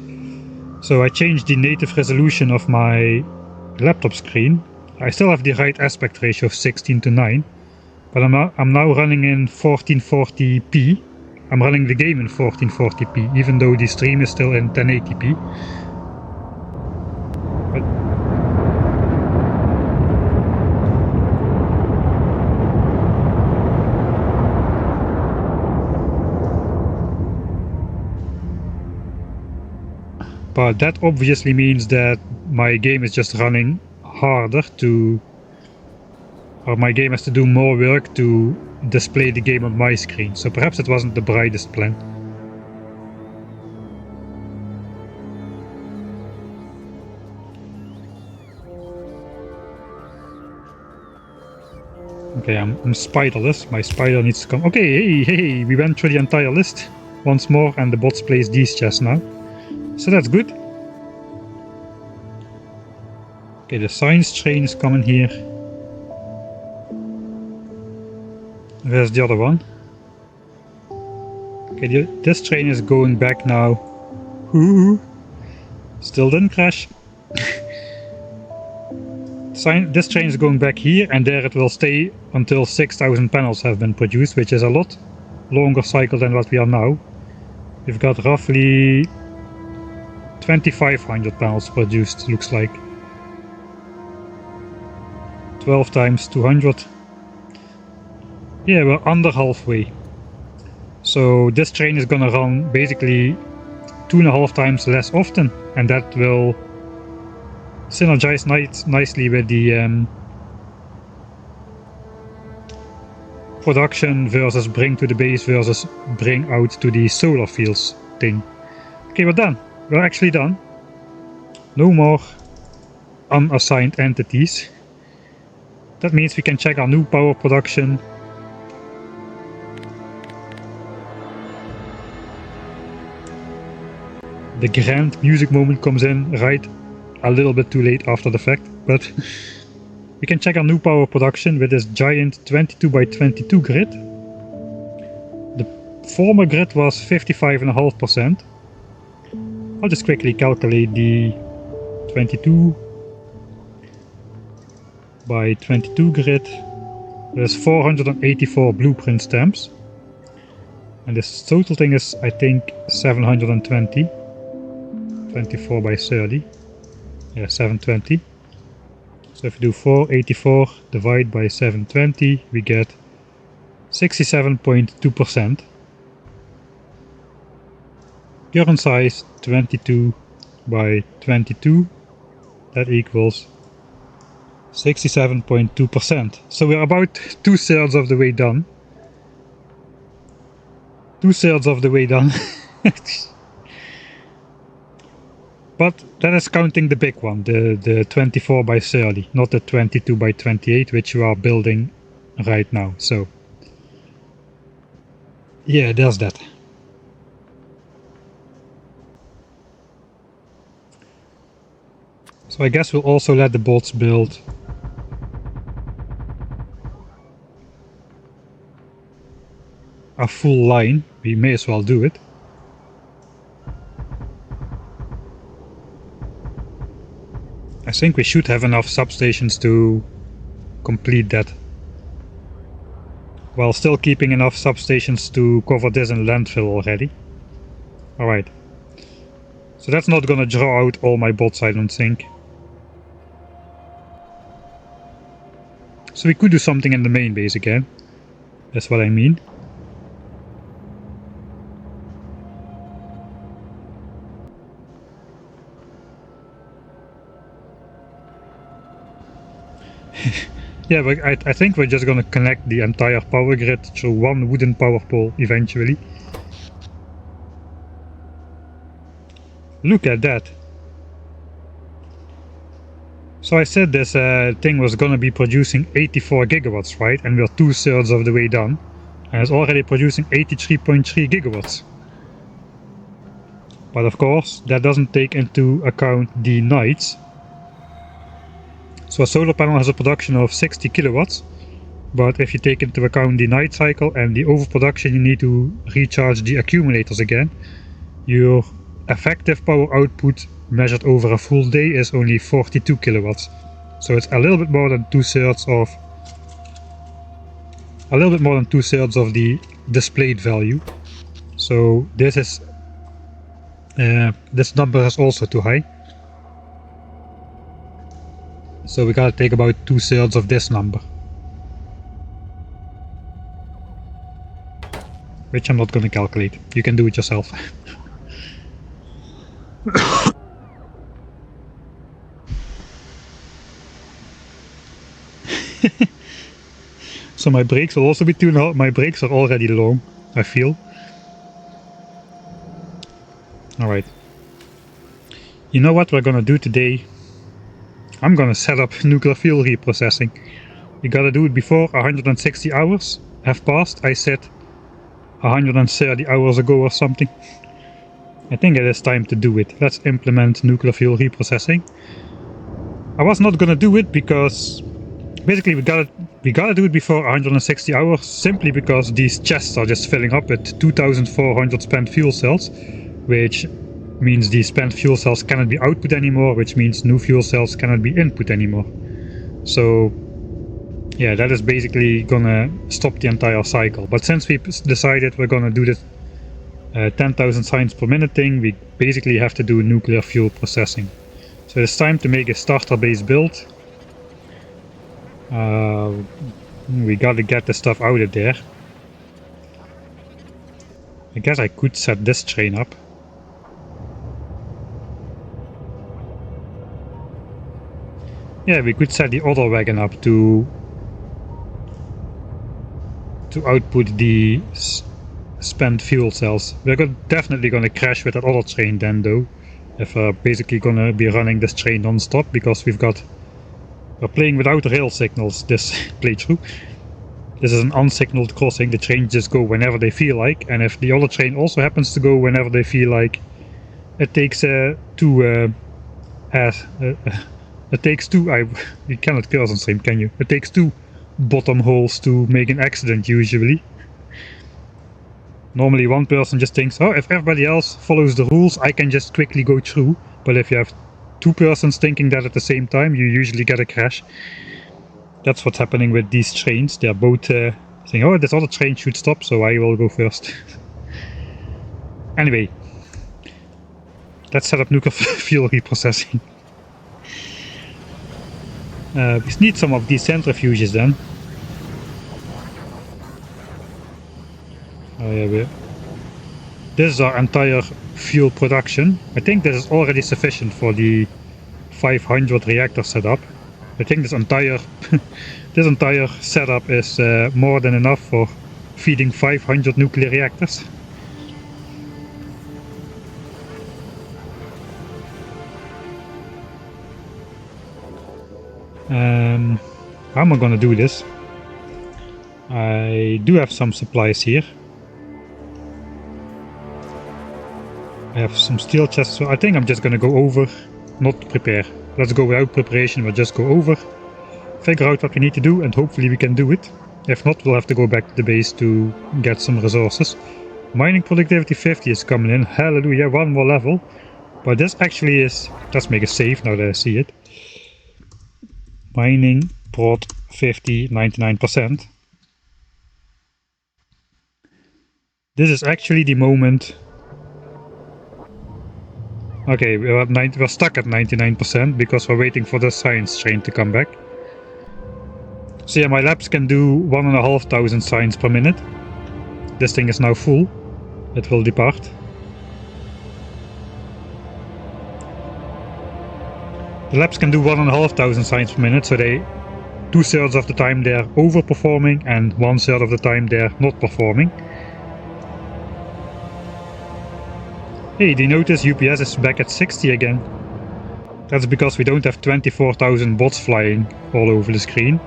So I changed the native resolution of my laptop screen. I still have the right aspect ratio of 16:9, but I'm now running in 1440p. I'm running the game in 1440p, even though the stream is still in 1080p. But that obviously means that my game is just running harder or my game has to do more work to display the game on my screen. So perhaps it wasn't the brightest plan. Okay, I'm spiderless. My spider needs to come. Okay, hey, we went through the entire list once more, and the bots place these chests now. So that's good. Okay, the science train is coming here. Where's the other one? Okay, this train is going back now. Ooh, still didn't crash. This train is going back here, and there it will stay until 6,000 panels have been produced, which is a lot longer cycle than what we are now. We've got roughly 2,500 panels produced, looks like. 12 times 200. Yeah, we're under halfway. So this train is gonna run basically 2.5 times less often, and that will synergize nicely with the production versus bring to the base versus bring out to the solar fields thing. Okay, we're done. We're actually done. No more unassigned entities. That means we can check our new power production. The grand music moment comes in right a little bit too late after the fact, but we can check our new power production with this giant 22 by 22 grid. The former grid was 55.5%. I'll just quickly calculate the 22 by 22 grid. There's 484 blueprint stamps, and this total thing is, I think, 720. 24 by 30. Yeah, 720. So if we do 484 divided by 720, we get 67.2%. Current size 22 by 22. That equals 67.2%. So we're about 2/3 of the way done. 2/3 of the way done. But that is counting the big one, the 24 by 30, not the 22 by 28, which you are building right now. So yeah, there's that. So I guess we'll also let the bots build a full line. We may as well do it. I think we should have enough substations to complete that, while still keeping enough substations to cover this in landfill already. Alright. So that's not gonna draw out all my bots, I don't think. So we could do something in the main base again. That's what I mean. Yeah, but I think we're just gonna connect the entire power grid through one wooden power pole eventually. Look at that. So I said this thing was gonna be producing 84 gigawatts, right? And we're 2/3 of the way done. And it's already producing 83.3 gigawatts. But of course, that doesn't take into account the nights. So a solar panel has a production of 60 kilowatts. But if you take into account the night cycle and the overproduction you need to recharge the accumulators again, your effective power output measured over a full day is only 42 kilowatts. So it's a little bit more than 2/3 of the displayed value. So this number is also too high. So we gotta take about 2/3 of this number, which I'm not gonna calculate. You can do it yourself. So my brakes will also be tuned out. My brakes are already long, I feel. Alright. You know what we're gonna do today? I'm gonna set up nuclear fuel reprocessing. You gotta do it before 160 hours have passed. I said 130 hours ago or something. I think it is time to do it. Let's implement nuclear fuel reprocessing. I was not gonna do it because basically we gotta do it before 160 hours simply because these chests are just filling up with 2,400 spent fuel cells, which means the spent fuel cells cannot be output anymore, which means new fuel cells cannot be input anymore. So yeah, that is basically gonna stop the entire cycle. But since we decided we're gonna do this 10,000 signs per minute thing, we basically have to do nuclear fuel processing. So it's time to make a starter base build. We gotta get the stuff out of there. I guess I could set this train up. Yeah, we could set the other wagon up to output the spent fuel cells. We're definitely gonna crash with that other train then though, if we're basically gonna be running this train non-stop, because we're playing without rail signals this playthrough. This is an unsignaled crossing. The trains just go whenever they feel like, and if the other train also happens to go whenever they feel like, it takes two. You cannot curse on stream, can you? It takes two bottom holes to make an accident usually. Normally one person just thinks, oh, if everybody else follows the rules, I can just quickly go through. But if you have two persons thinking that at the same time, you usually get a crash. That's what's happening with these trains. They're both saying, oh, this other train should stop, so I will go first. Anyway, let's set up nuclear fuel reprocessing. We need some of these centrifuges then. Oh yeah, this is our entire fuel production. I think this is already sufficient for the 500 reactor setup. I think this entire this entire setup is more than enough for feeding 500 nuclear reactors. How am I gonna do this? I do have some supplies here. I have some steel chests, so I think I'm just gonna go over, not prepare. Let's go without preparation, we'll just go over, figure out what we need to do, and hopefully we can do it. If not, we'll have to go back to the base to get some resources. Mining productivity 50 is coming in, hallelujah, one more level. But this actually is, let's make a save now that I see it. Mining prod 50, 99%. This is actually the moment. Okay, we're stuck at 99% because we're waiting for the science train to come back. So yeah, my labs can do 1,500 signs per minute. This thing is now full. It will depart. The labs can do 1,500 signs per minute, so they 2/3 of the time they're overperforming and 1/3 of the time they're not performing. Hey, do you notice UPS is back at 60 again? That's because we don't have 24,000 bots flying all over the screen.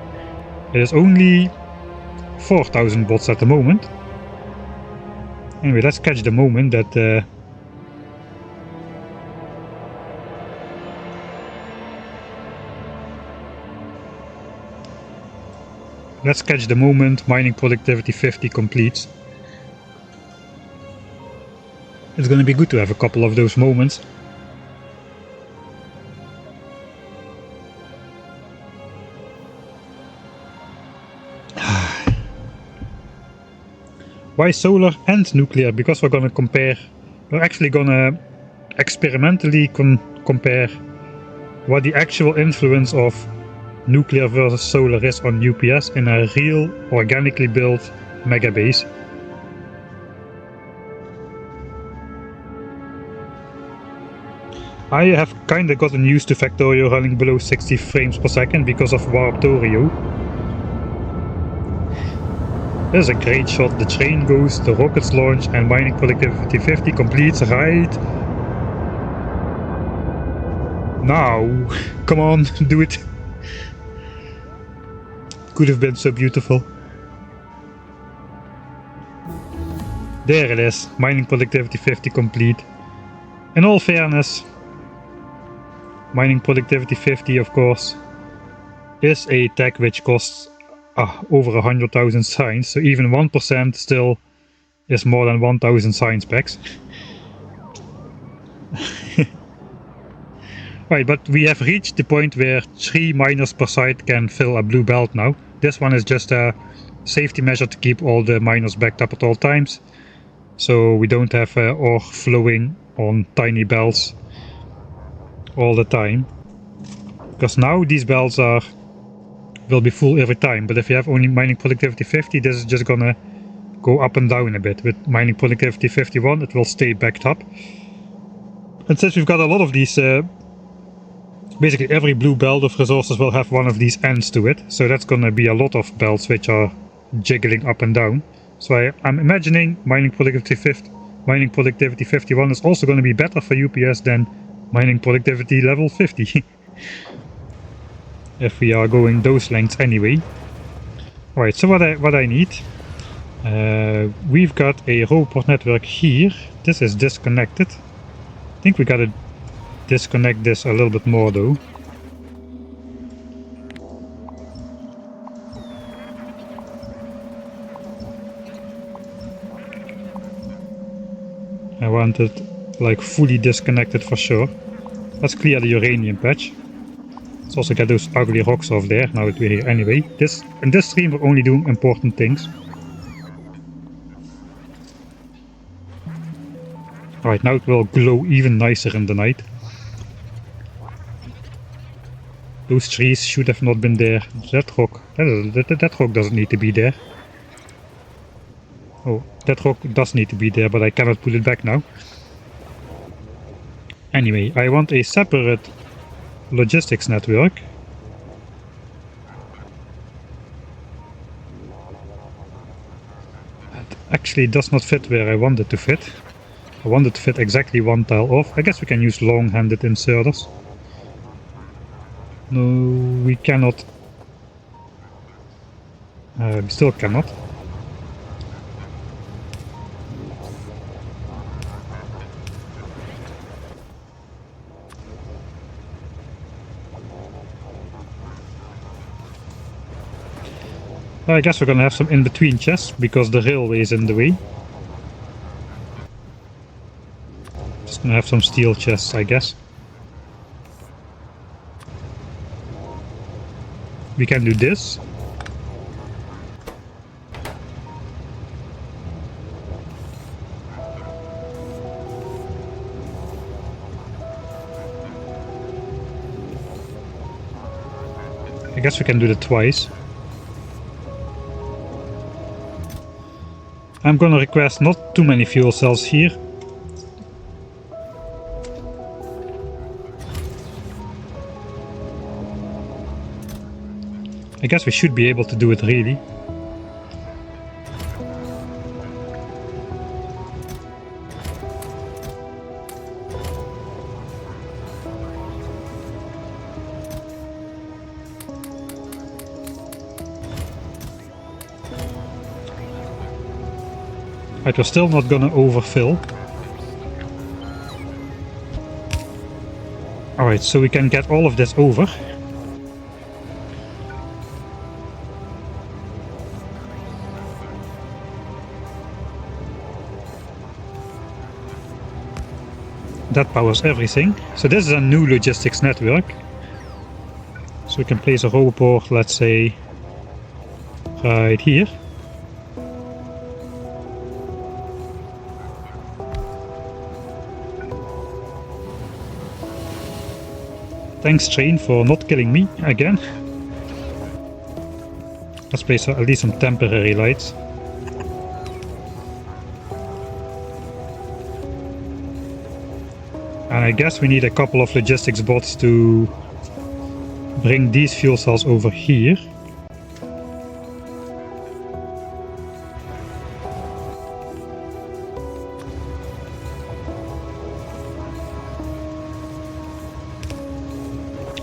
It is only 4,000 bots at the moment. Anyway, let's catch the moment that let's catch the moment mining productivity 50 completes. It's gonna be good to have a couple of those moments. Why solar and nuclear? Because we're gonna compare, we're actually gonna experimentally compare what the actual influence of nuclear versus solar is on UPS in a real organically built megabase. I have kinda gotten used to Factorio running below 60 frames per second because of Warptorio. This is a great shot. The train goes, the rockets launch, and mining productivity 50 completes right now. Come on, do it. Could have been so beautiful. There it is, mining productivity 50 complete. In all fairness, mining productivity 50, of course, is a tech which costs over 100,000 signs, so even 1% still is more than 1,000 signs packs. Right, but we have reached the point where 3 miners per site can fill a blue belt now. This one is just a safety measure to keep all the miners backed up at all times, so we don't have ore flowing on tiny belts all the time. Because now these belts will be full every time, but if you have only mining productivity 50, this is just gonna go up and down a bit. With mining productivity 51, it will stay backed up. And since we've got a lot of these, basically every blue belt of resources will have one of these ends to it, so that's gonna be a lot of belts which are jiggling up and down. So I'm imagining mining productivity 51 is also gonna be better for UPS than mining productivity level 50. If we are going those lengths anyway. Alright, so what I need, we've got a robot network here. This is disconnected. I think we gotta disconnect this a little bit more though. I want it like fully disconnected for sure. Let's clear the uranium patch. Let's also get those ugly rocks off there now that we're here anyway. In this stream we're only doing important things. Alright, now it will glow even nicer in the night. Those trees should have not been there. That rock doesn't need to be there. Oh, that rock does need to be there, but I cannot put it back now. Anyway, I want a separate logistics network. It actually does not fit where I want it to fit. I want it to fit exactly one tile off. I guess we can use long-handed inserters. No, we cannot. We still cannot. I guess we're gonna have some in-between chests, because the railway is in the way. Just gonna have some steel chests, I guess. We can do this. I guess we can do that twice. I'm gonna request not too many fuel cells here. I guess we should be able to do it really. Right, we're still not gonna overfill. Alright, so we can get all of this over. That powers everything. So this is a new logistics network. So we can place a roboport, let's say, right here. Thanks train for not killing me again. Let's place at least some temporary lights. And I guess we need a couple of logistics bots to bring these fuel cells over here.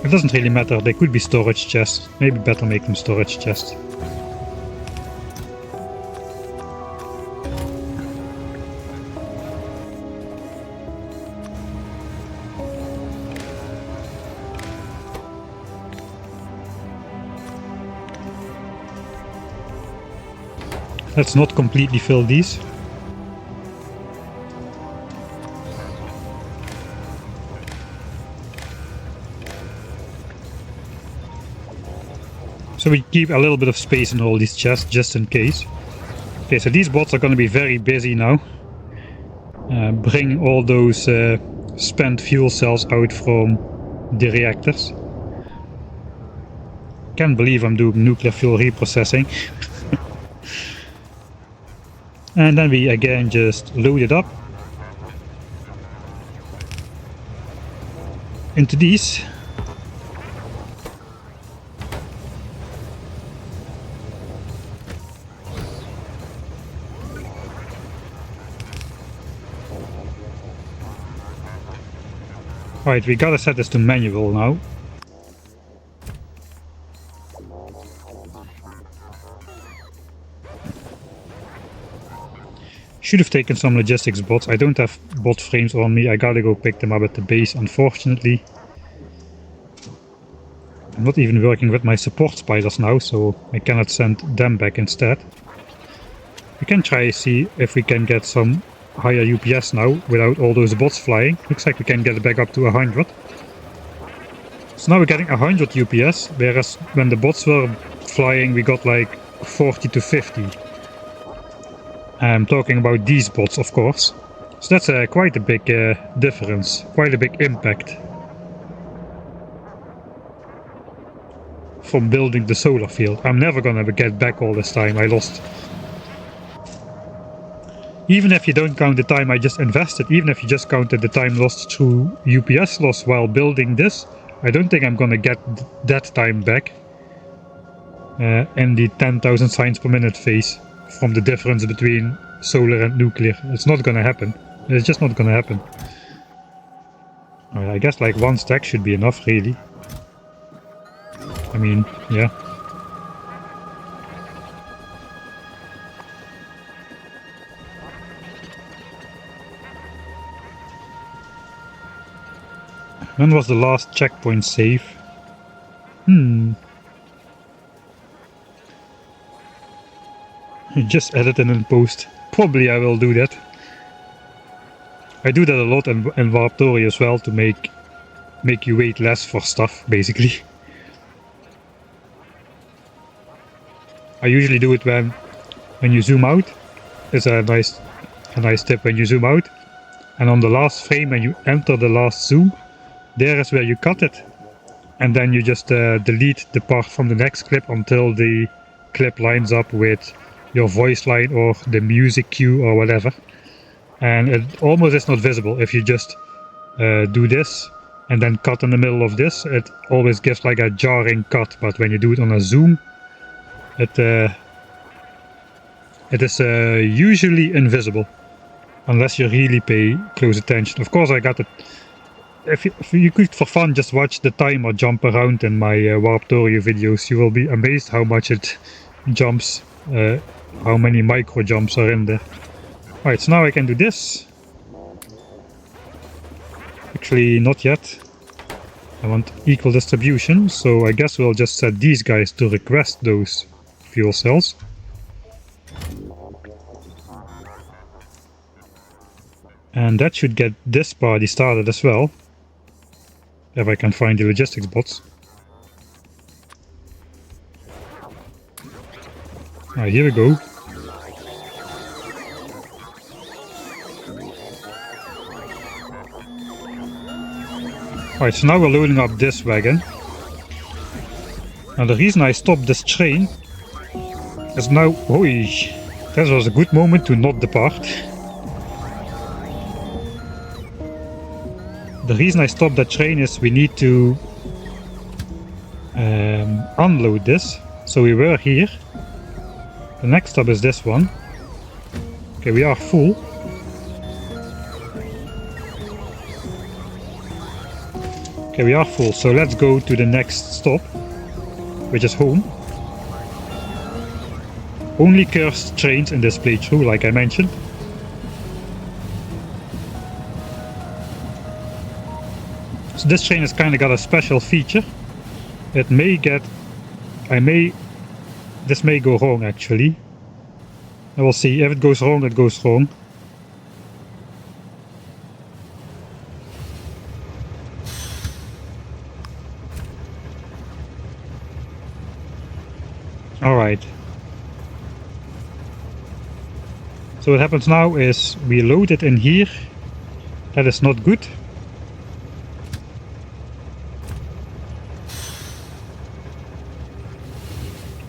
It doesn't really matter, they could be storage chests. Maybe better make them storage chests. Let's not completely fill these. So we keep a little bit of space in all these chests, just in case. Okay, so these bots are going to be very busy now. Bringing all those spent fuel cells out from the reactors. Can't believe I'm doing nuclear fuel reprocessing. And then we again just load it up into these. Alright, we gotta set this to manual now. Should have taken some logistics bots. I don't have bot frames on me. I gotta go pick them up at the base, unfortunately. I'm not even working with my support spiders now, so I cannot send them back instead. We can try to see if we can get some higher UPS now without all those bots flying. Looks like we can get it back up to 100. So now we're getting 100 UPS, whereas when the bots were flying we got like 40 to 50. I'm talking about these bots, of course. So that's quite a big difference, quite a big impact from building the solar field. I'm never gonna get back all this time I lost. Even if you don't count the time I just invested, even if you just counted the time lost through UPS loss while building this, I don't think I'm gonna get that time back in the 10,000 signs per minute phase. From the difference between solar and nuclear. It's not gonna happen. It's just not gonna happen. I guess like one stack should be enough, really. I mean, yeah. When was the last checkpoint save? Just edit and in post. Probably I will do that. I do that a lot in Warptory as well to make you wait less for stuff, basically. I usually do it when you zoom out. It's a nice tip when you zoom out. And on the last frame when you enter the last zoom, there is where you cut it. And then you just delete the part from the next clip until the clip lines up with your voice line or the music cue or whatever. And it almost is not visible. If you just do this and then cut in the middle of this, it always gives like a jarring cut. But when you do it on a zoom, it is usually invisible, unless you really pay close attention. Of course, I got it. If you could for fun just watch the timer jump around in my Warptorio videos, you will be amazed how much it jumps, how many micro jumps are in there. Alright, so now I can do this. Actually, not yet. I want equal distribution, so I guess we'll just set these guys to request those fuel cells. And that should get this party started as well. If I can find the logistics bots. Alright, here we go. Alright, so now we're loading up this wagon. Now the reason I stopped this train is now... Oi! That was a good moment to not depart. The reason I stopped that train is we need to unload this. So we were here. The next stop is this one. Okay, we are full. Okay, we are full, so let's go to the next stop, which is home. Only cursed trains in this playthrough, like I mentioned. So this train has kind of got a special feature. It may get... This may go wrong actually. I will see. If it goes wrong, it goes wrong. Alright. So what happens now is we load it in here. That is not good.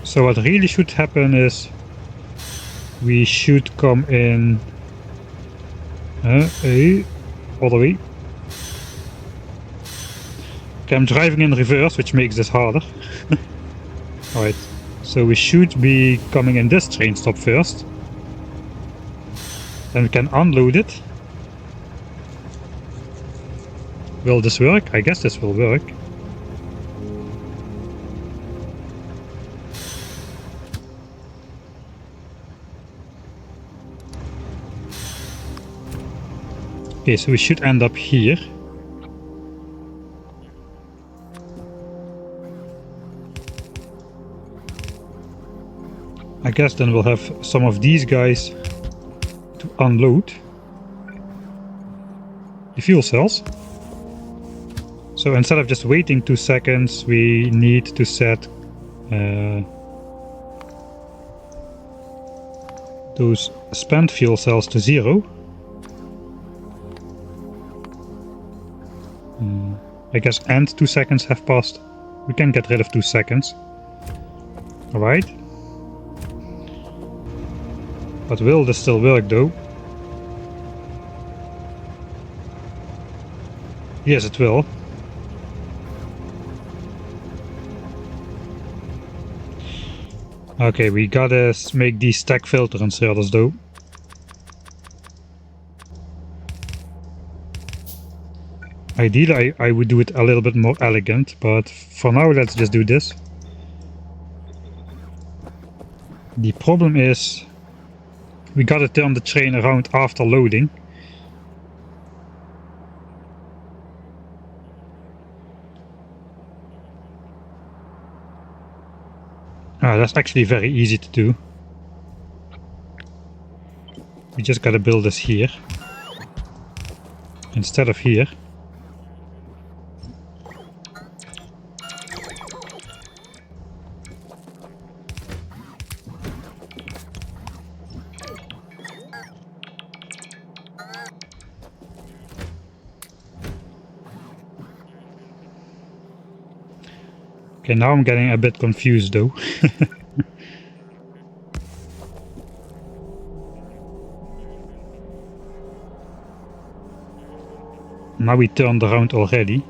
So what really should happen is we should come in all the way. Okay, I'm driving in reverse, which makes this harder. Alright, so we should be coming in this train stop first. Then we can unload it. Will this work? I guess this will work. Okay, so we should end up here. I guess then we'll have some of these guys to unload the fuel cells. So instead of just waiting 2 seconds, we need to set those spent fuel cells to 0. I guess and 2 seconds have passed. We can get rid of 2 seconds. Alright. But will this still work though? Yes, it will. Okay, we gotta make these stack filter inserters though. Ideally, I would do it a little bit more elegant, but for now let's just do this. The problem is we gotta turn the train around after loading. That's actually very easy to do. We just gotta build this here instead of here. Okay, now I'm getting a bit confused though. Now we turned around already.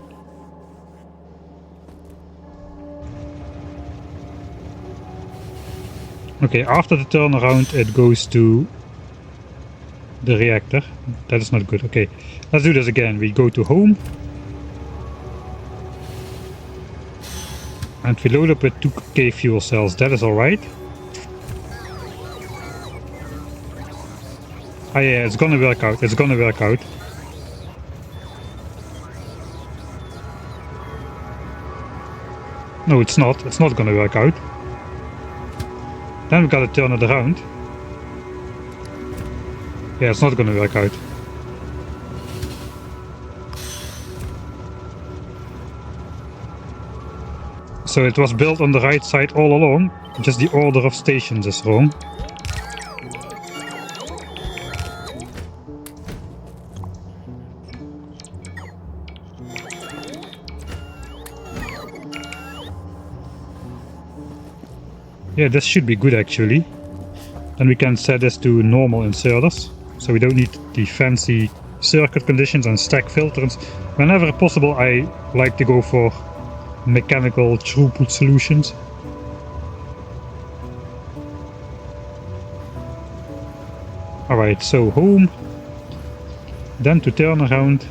Okay, after the turnaround it goes to the reactor. That is not good. Okay, let's do this again. We go to home. And we load up with 2k fuel cells. That is alright. Ah yeah, it's gonna work out. It's gonna work out. No, it's not. It's not gonna work out. Then we gotta turn it around. Yeah, it's not gonna work out. So it was built on the right side all along, just the order of stations is wrong. Yeah, this should be good actually. Then we can set this to normal inserters, so we don't need the fancy circuit conditions and stack filters. Whenever possible I like to go for mechanical throughput solutions. Alright, so home, then to turn around,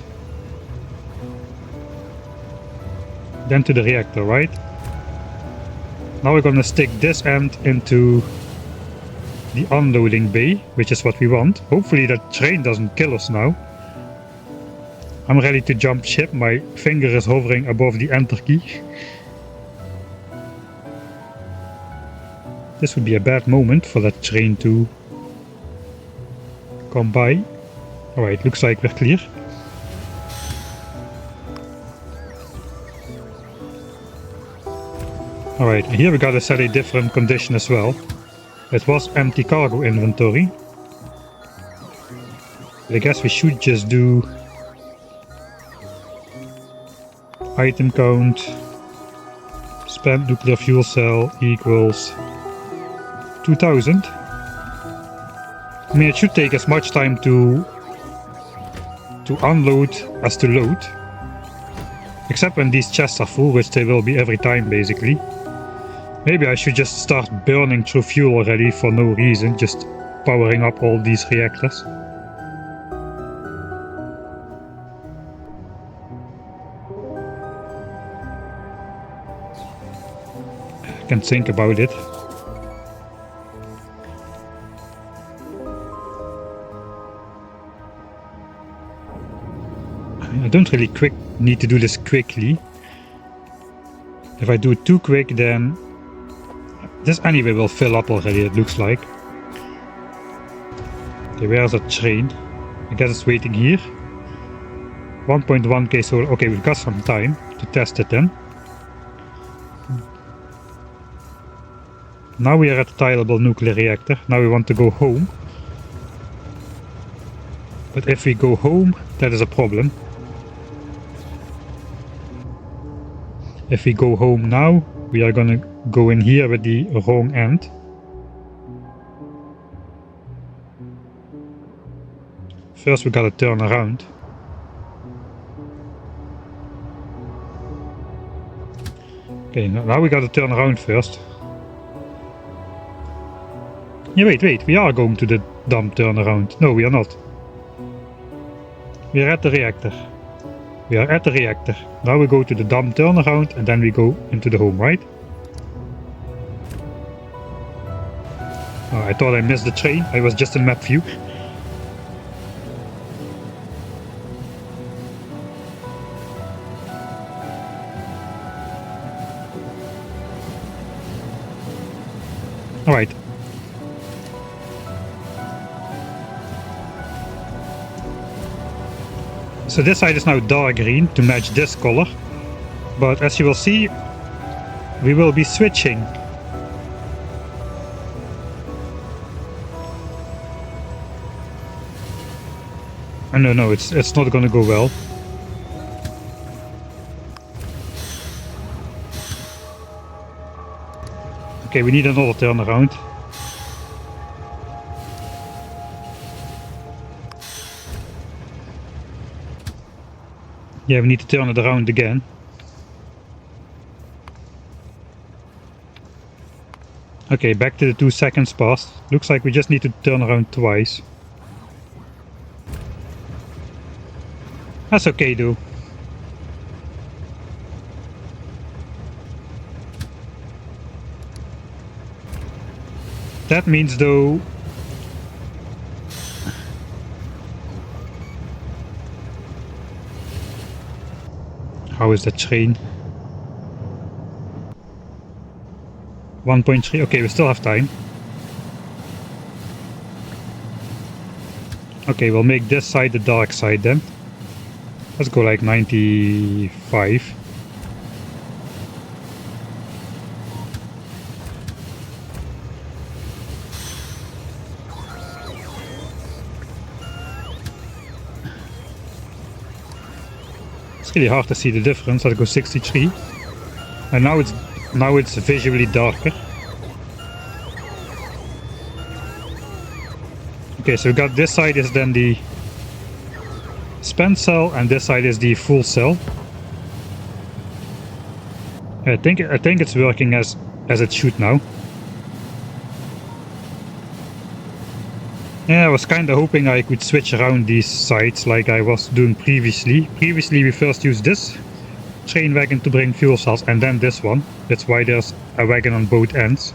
then to the reactor, right? Now we're gonna stick this end into the unloading bay, which is what we want. Hopefully that train doesn't kill us now. I'm ready to jump ship. My finger is hovering above the enter key. This would be a bad moment for that train to come by. Alright, looks like we're clear. Alright, here we gotta set a different condition as well. It was empty cargo inventory. But I guess we should just do item count spent nuclear fuel cell equals 2000. I mean, it should take as much time to unload as to load. Except when these chests are full, which they will be every time basically. Maybe I should just start burning through fuel already for no reason, just powering up all these reactors. I can think about it. I don't really need to do this quickly. If I do it too quick, then this anyway will fill up already, it looks like. Okay, where's that train? I guess it's waiting here. 1.1k solar. Okay, we've got some time to test it then. Now we are at a tileable nuclear reactor. Now we want to go home. But if we go home, that is a problem. If we go home now, we are gonna go in here with the wrong end. First we gotta turn around. Okay, now we gotta turn around first. Yeah, wait, we are going to the dump turnaround. No, we are not. We are at the reactor. We are at the reactor. Now we go to the dump turnaround and then we go into the home, right? Oh, I thought I missed the train. I was just in map view. Alright. So this side is now dark green to match this color, but as you will see, we will be switching. Oh, no, it's not gonna go well. Okay, we need another turnaround. Yeah, we need to turn it around again. Okay, back to the 2 seconds past. Looks like we just need to turn around twice. That's okay though. That means though... How is that train? 1.3, okay, we still have time. Okay, we'll make this side the dark side then. Let's go like 95. It's really hard to see the difference. Let's go 63. And now it's visually darker. Okay, so we got this side is then the spent cell and this side is the full cell. I think it's working as it should now. Yeah, I was kind of hoping I could switch around these sides like I was doing previously. Previously we first used this train wagon to bring fuel cells and then this one. That's why there's a wagon on both ends.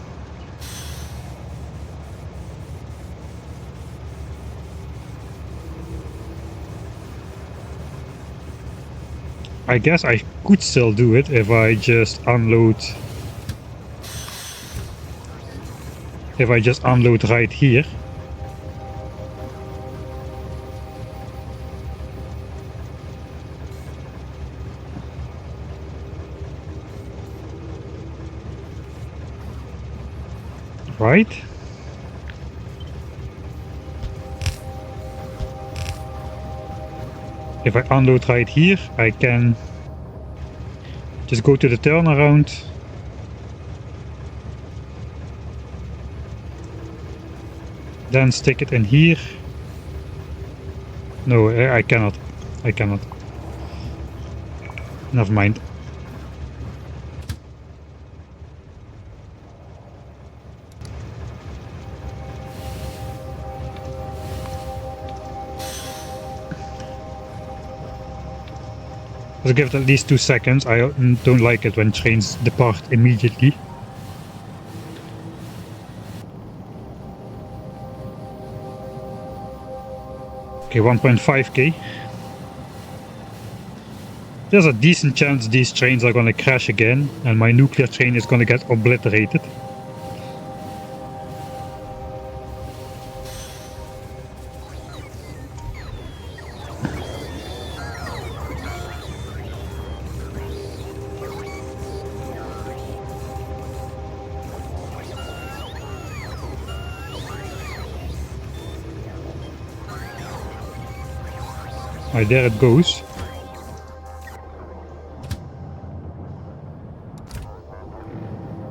I guess I could still do it if I just unload right here. Right? If I unload right here, I can just go to the turnaround. Then stick it in here. No, I cannot. I cannot. Never mind. Let's give it at least 2 seconds. I don't like it when trains depart immediately. Okay, 1.5k. There's a decent chance these trains are gonna crash again and my nuclear train is gonna get obliterated. Right, there it goes.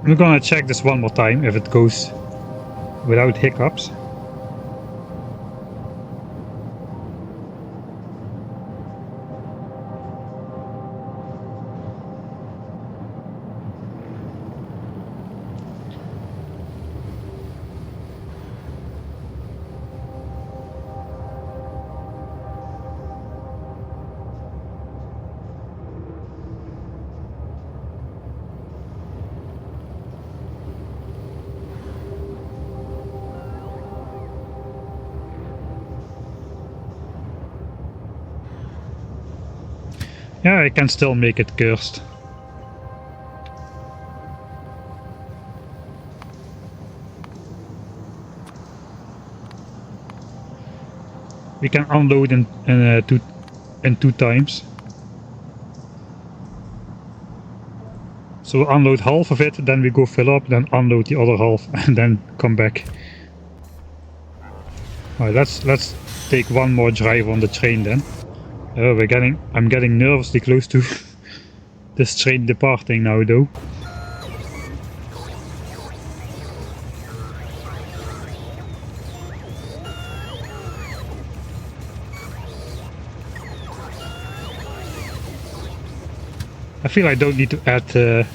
I'm gonna check this one more time if it goes without hiccups. Yeah, I can still make it cursed. We can unload in two times. So we'll unload half of it, then we go fill up, then unload the other half, and then come back. Alright, let's take one more drive on the train then. I'm getting nervously close to this train departing now though. feel I don't need to add if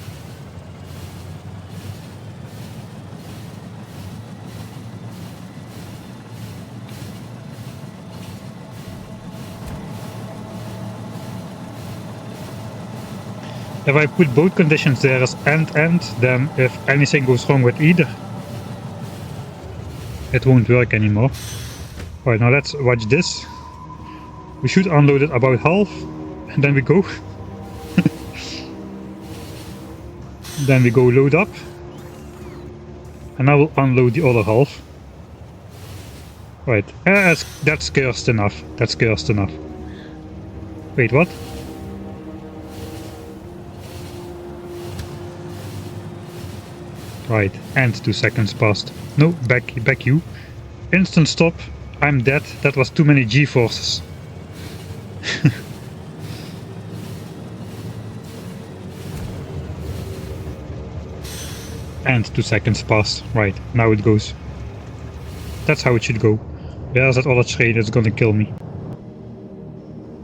I put both conditions there as and, then if anything goes wrong with either, it won't work anymore. Alright, now let's watch this. We should unload it about half, and then we go. Then we go load up. And I will unload the other half. Right, that's cursed enough. That's cursed enough. Wait, what? Right, and 2 seconds passed. No, back you. Instant stop. I'm dead. That was too many G-forces. And 2 seconds passed. Right, now it goes. That's how it should go. Where's that other train that's gonna kill me?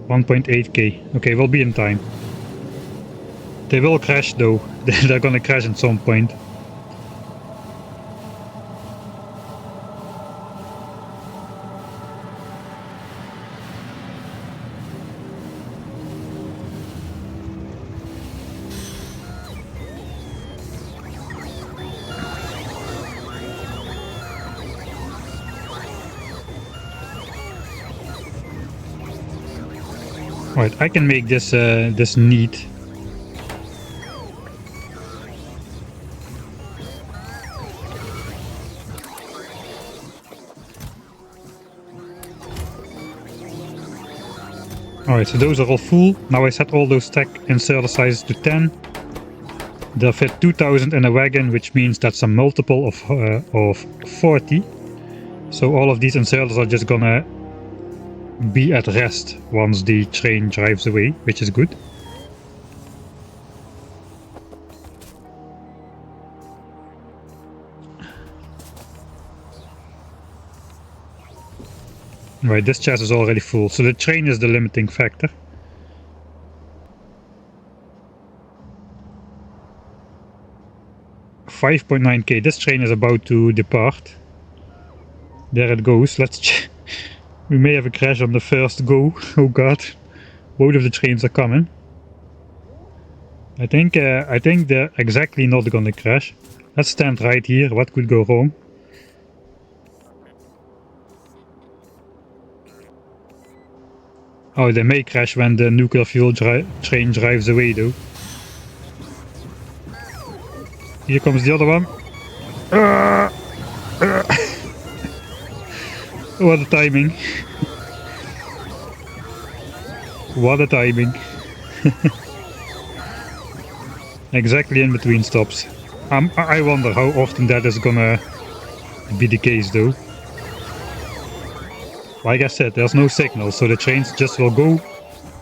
1.8k. Okay, we'll be in time. They will crash though. They're gonna crash at some point. Right, I can make this this neat. Alright, so those are all full. Now I set all those stack inserter sizes to 10. They'll fit 2000 in a wagon, which means that's a multiple of 40. So all of these inserters are just gonna be at rest once the train drives away, which is good. Right, this chest is already full, so the train is the limiting factor. $5.9k, this train is about to depart. There it goes, let's check. We may have a crash on the first go. Oh god. Both of the trains are coming. I think they're exactly not gonna crash. Let's stand right here. What could go wrong? Oh, they may crash when the nuclear fuel train drives away though. Here comes the other one. What a timing. What a timing. Exactly in between stops. I wonder how often that is gonna be the case though. Like I said, there's no signal, so the trains just will go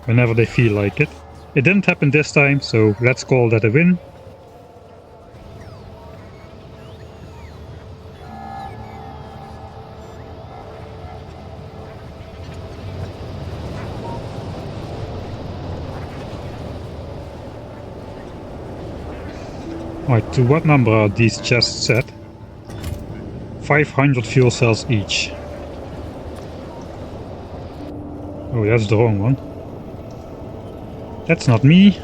whenever they feel like it. It didn't happen this time, so let's call that a win. Right, to what number are these chests set? 500 fuel cells each. Oh, that's the wrong one. That's not me.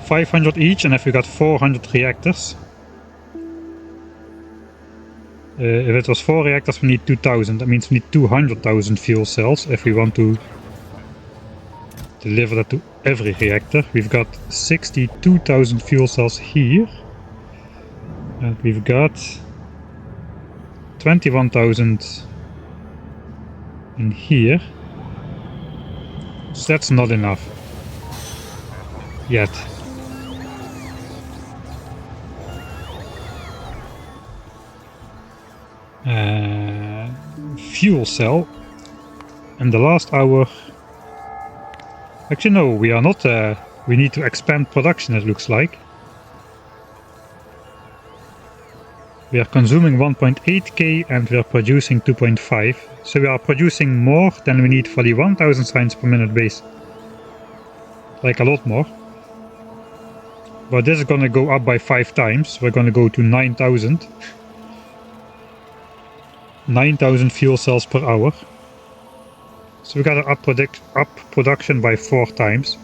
$500 each, and if we got 400 reactors. If it was 4 reactors, we need 2000. That means we need 200,000 fuel cells if we want to deliver that to every reactor. We've got 62,000 fuel cells here. And we've got 21,000 in here. So that's not enough. Yet. Fuel cell. In the last hour. Actually no, we are not, we need to expand production, it looks like. We are consuming 1.8k and we are producing 2.5. So we are producing more than we need for the 1000 signs per minute base. Like a lot more. But this is gonna go up by 5 times. We're gonna go to 9,000. 9,000 fuel cells per hour. So we gotta up production by 4 times.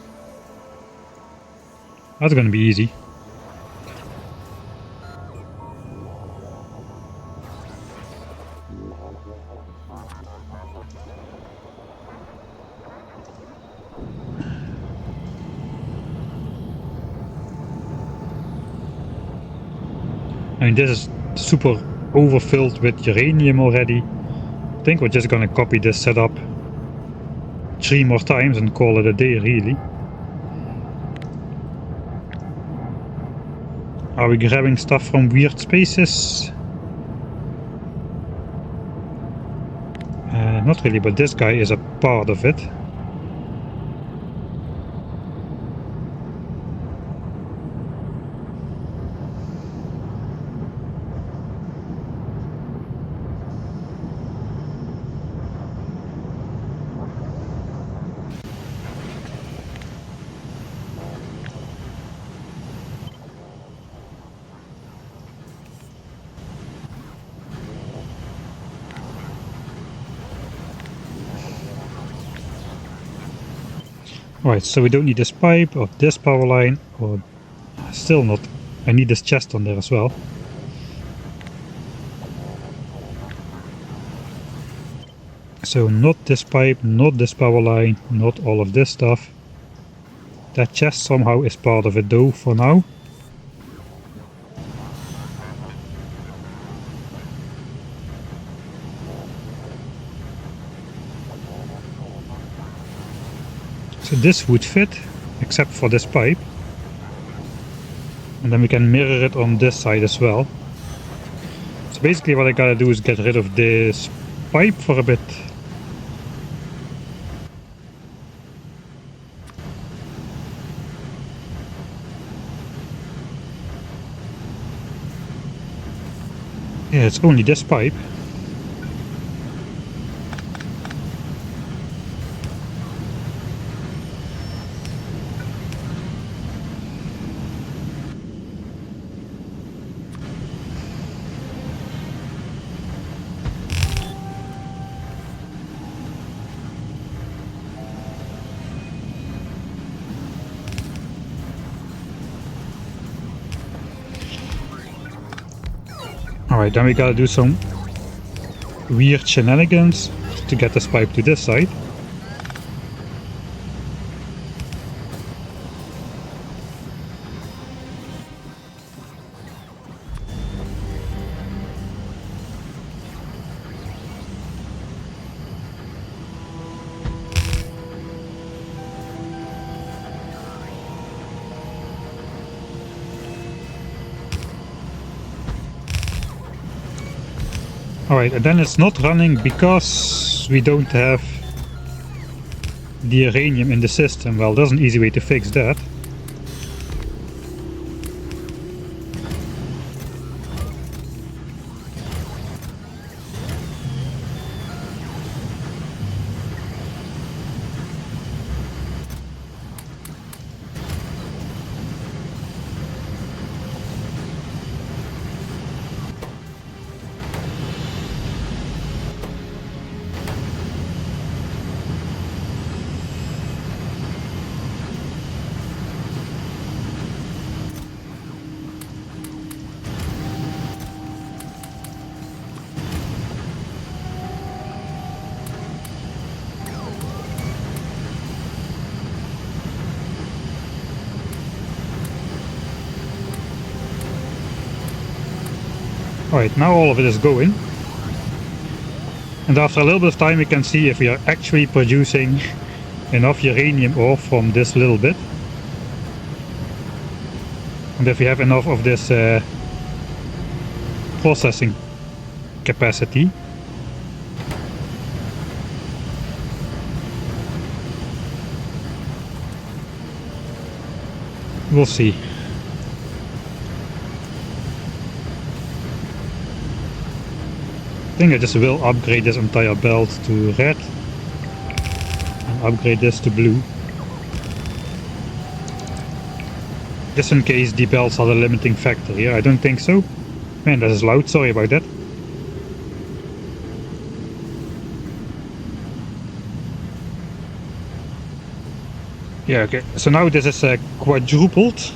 That's gonna be easy. I mean, this is super overfilled with uranium already. I think we're just gonna copy this setup 3 more times and call it a day, really. Are we grabbing stuff from weird spaces? Not really, but this guy is a part of it. Right, so we don't need this pipe or this power line, or still not. I need this chest on there as well. So not this pipe, not this power line, not all of this stuff. That chest somehow is part of it though, for now. So this would fit, except for this pipe. And then we can mirror it on this side as well. So basically what I gotta do is get rid of this pipe for a bit. Yeah, it's only this pipe. Alright, then we gotta do some weird shenanigans to get this pipe to this side. Alright, and then it's not running because we don't have the uranium in the system. Well, there's an easy way to fix that. Alright, now all of it is going. And after a little bit of time we can see if we are actually producing enough uranium ore from this little bit. And if we have enough of this processing capacity. We'll see. think I just will upgrade this entire belt to red and upgrade this to blue. Just in case the belts are the limiting factor here. I don't think so. Man, that is loud, sorry about that. Yeah, okay, so now this is quadrupled.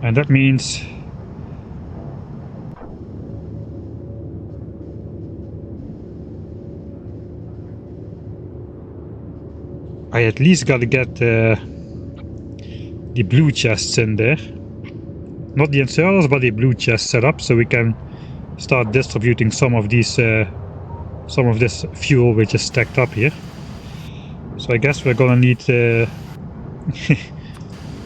And that means I at least gotta get the blue chests in there. Not the inserters, but the blue chests set up, so we can start distributing some of these, some of this fuel which is stacked up here. So I guess we're gonna need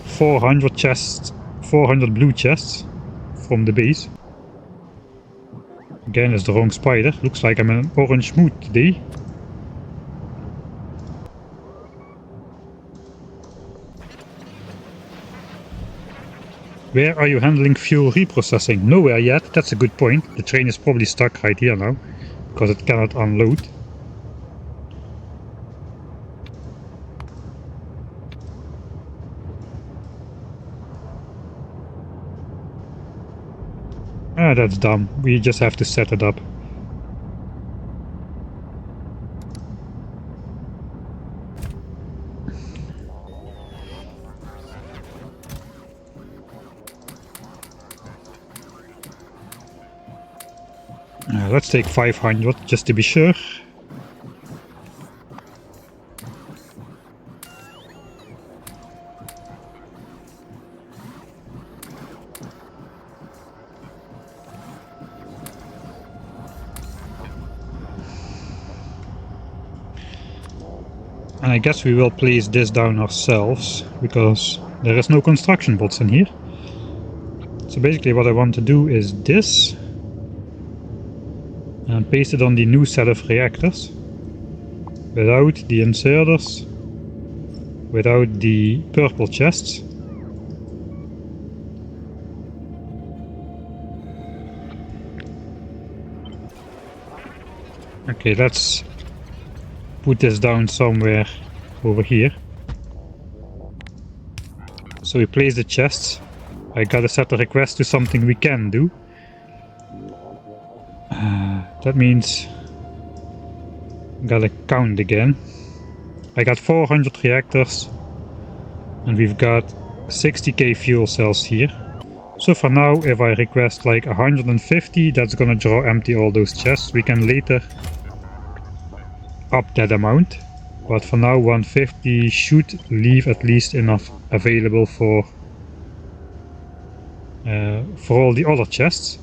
400 chests, 400 blue chests from the base. Again, it's the wrong spider. Looks like I'm in an orange mood today. Where are you handling fuel reprocessing? Nowhere yet, that's a good point. The train is probably stuck right here now, because it cannot unload. Ah, that's dumb. We just have to set it up. Let's take 500 just to be sure. And I guess we will place this down ourselves, because there is no construction bots in here. So basically what I want to do is this. And paste it on the new set of reactors. Without the inserters. Without the purple chests. Okay, let's put this down somewhere over here. So we place the chests. I gotta set a request to something we can do. That means gotta count again. I got 400 reactors and we've got 60k fuel cells here. So for now, if I request like 150, that's gonna draw empty all those chests. We can later up that amount, but for now 150 should leave at least enough available for all the other chests.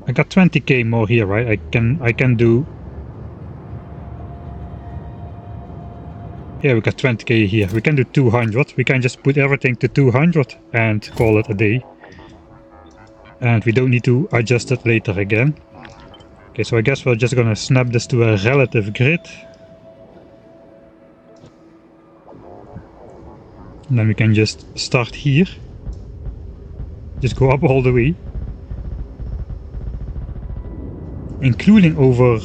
I got 20k more here, right? I can do. Yeah, we got 20k here. We can do 200. We can just put everything to 200 and call it a day. And we don't need to adjust it later again. Okay, so I guess we're just gonna snap this to a relative grid. And then we can just start here. Just go up all the way. Including over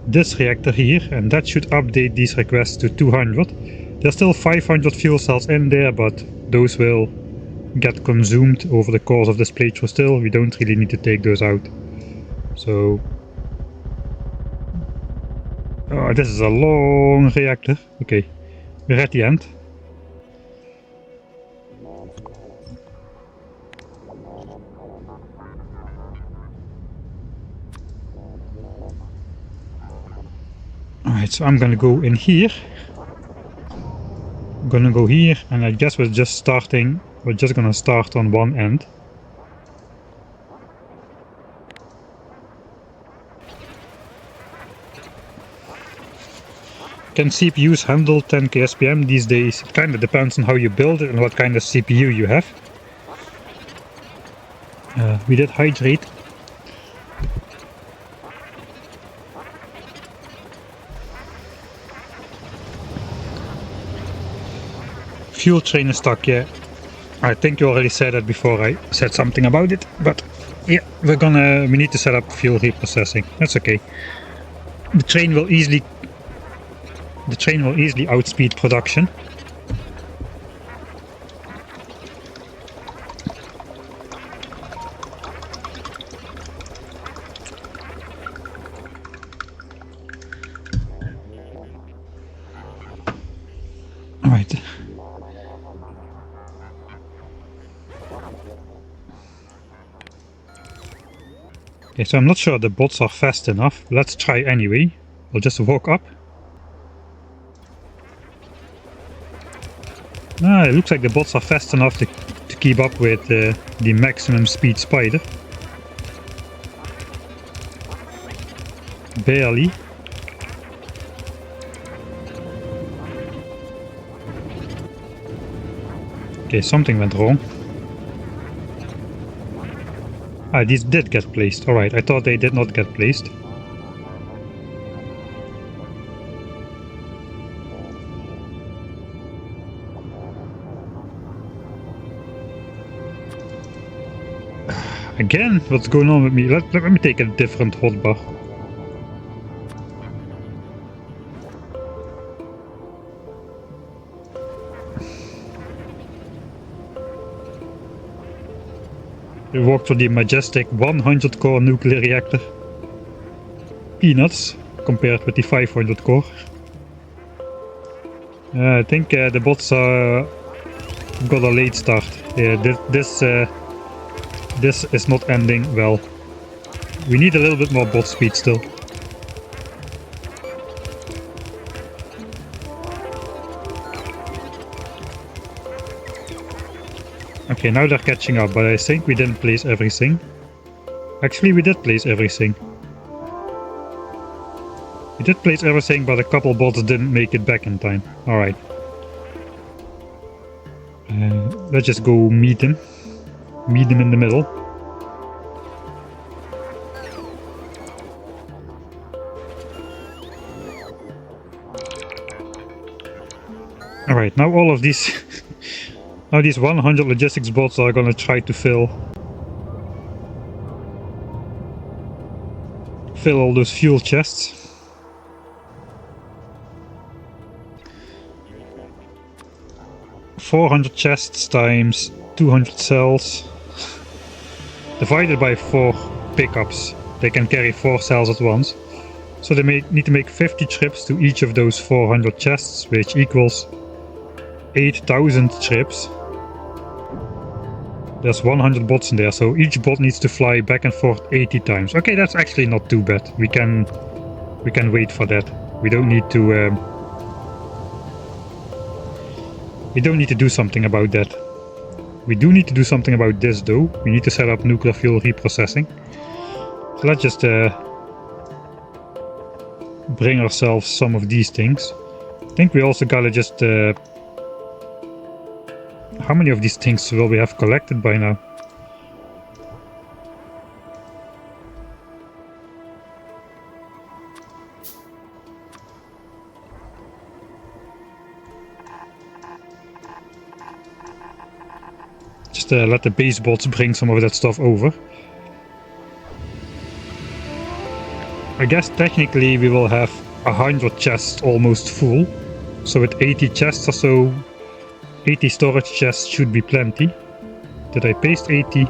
this reactor here, and that should update these requests to 200. There's still 500 fuel cells in there, but those will get consumed over the course of this playthrough still. We don't really need to take those out. So... oh, this is a long reactor. Okay, we're at the end. Alright, so I'm gonna go in here. I'm gonna go here, and I guess we're just gonna start on one end. Can CPUs handle 10k SPM these days? It kinda depends on how you build it and what kind of CPU you have. We did hydrate. Fuel train is stuck, yeah. I think you already said that before I said something about it, but yeah, we need to set up fuel reprocessing. That's okay. The train will easily outspeed production. Alright. Okay, so I'm not sure the bots are fast enough. Let's try anyway. We'll just walk up. It looks like the bots are fast enough to keep up with the maximum speed spider. Barely. Okay, something went wrong. These did get placed. Alright, I thought they did not get placed. Again, what's going on with me? Let me take a different hotbar. We walked through the majestic 100 core nuclear reactor. Peanuts compared with the 500 core. I think the bots got a late start. Yeah, this is not ending well. We need a little bit more bot speed still. Okay, now they're catching up, but I think we didn't place everything. Actually, we did place everything. We did place everything, but a couple bots didn't make it back in time. Alright. Let's just go meet him. Meet him in the middle. Alright, now all of these... now these 100 logistics bots are gonna try to fill all those fuel chests. $400 chests times 200 cells divided by 4 pickups. They can carry 4 cells at once. So they need to make 50 trips to each of those 400 chests, which equals 8,000 trips. There's 100 bots in there, so each bot needs to fly back and forth 80 times. Okay, that's actually not too bad. We can wait for that. We don't need to do something about that. We do need to do something about this though. We need to set up nuclear fuel reprocessing. So let's just bring ourselves some of these things. I think we also gotta just... how many of these things will we have collected by now? Just let the base bots bring some of that stuff over. I guess technically we will have 100 chests almost full. So with 80 chests or so, 80 storage chests should be plenty. Did I paste 80?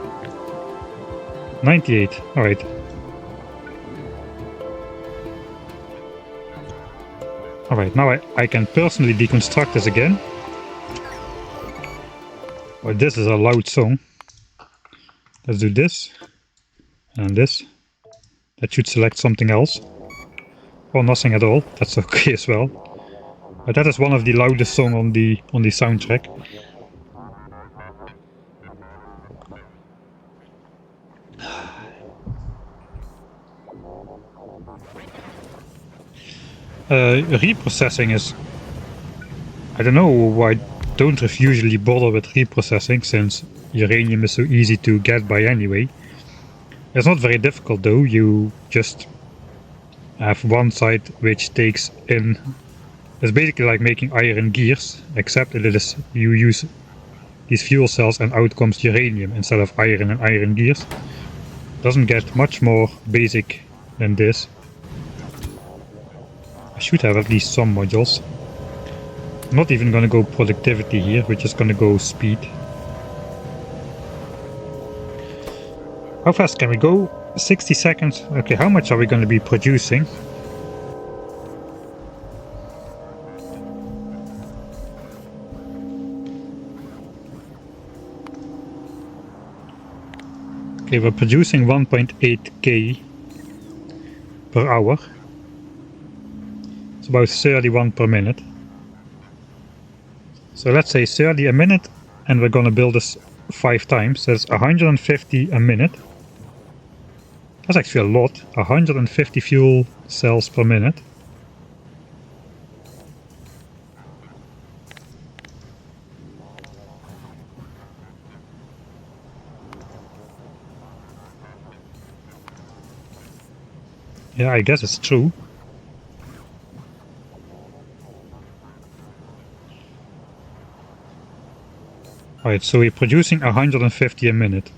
98, alright. Alright, now I can personally deconstruct this again. Well, this is a loud song. Let's do this. And this. That should select something else. Or nothing at all, that's okay as well. But that is one of the loudest songs on the soundtrack. Reprocessing is... I don't know why I don't usually bother with reprocessing, since uranium is so easy to get by anyway. It's not very difficult though, you just have one side which takes in... It's basically like making iron gears, except it is you use these fuel cells and out comes uranium instead of iron and iron gears. Doesn't get much more basic than this. I should have at least some modules. I'm not even gonna go productivity here, we're just gonna go speed. How fast can we go? 60 seconds. Okay, how much are we gonna be producing? Okay, we're producing 1.8k per hour. It's about 31 per minute. So let's say 30 a minute, and we're gonna build this 5 times. That's 150 a minute. That's actually a lot. 150 fuel cells per minute. Yeah, I guess it's true. Alright, so we're producing 150 a minute.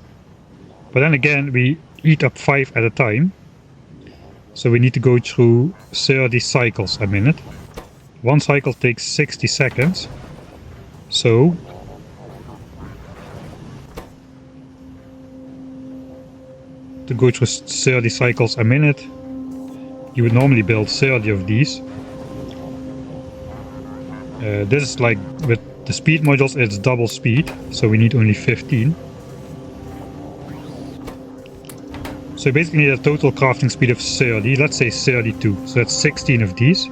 But then again, we eat up 5 at a time. So we need to go through 30 cycles a minute. One cycle takes 60 seconds. So to go through 30 cycles a minute, you would normally build 30 of these. This is like with the speed modules, it's double speed, so we need only 15. So basically need a total crafting speed of 30, let's say 32, so that's 16 of these.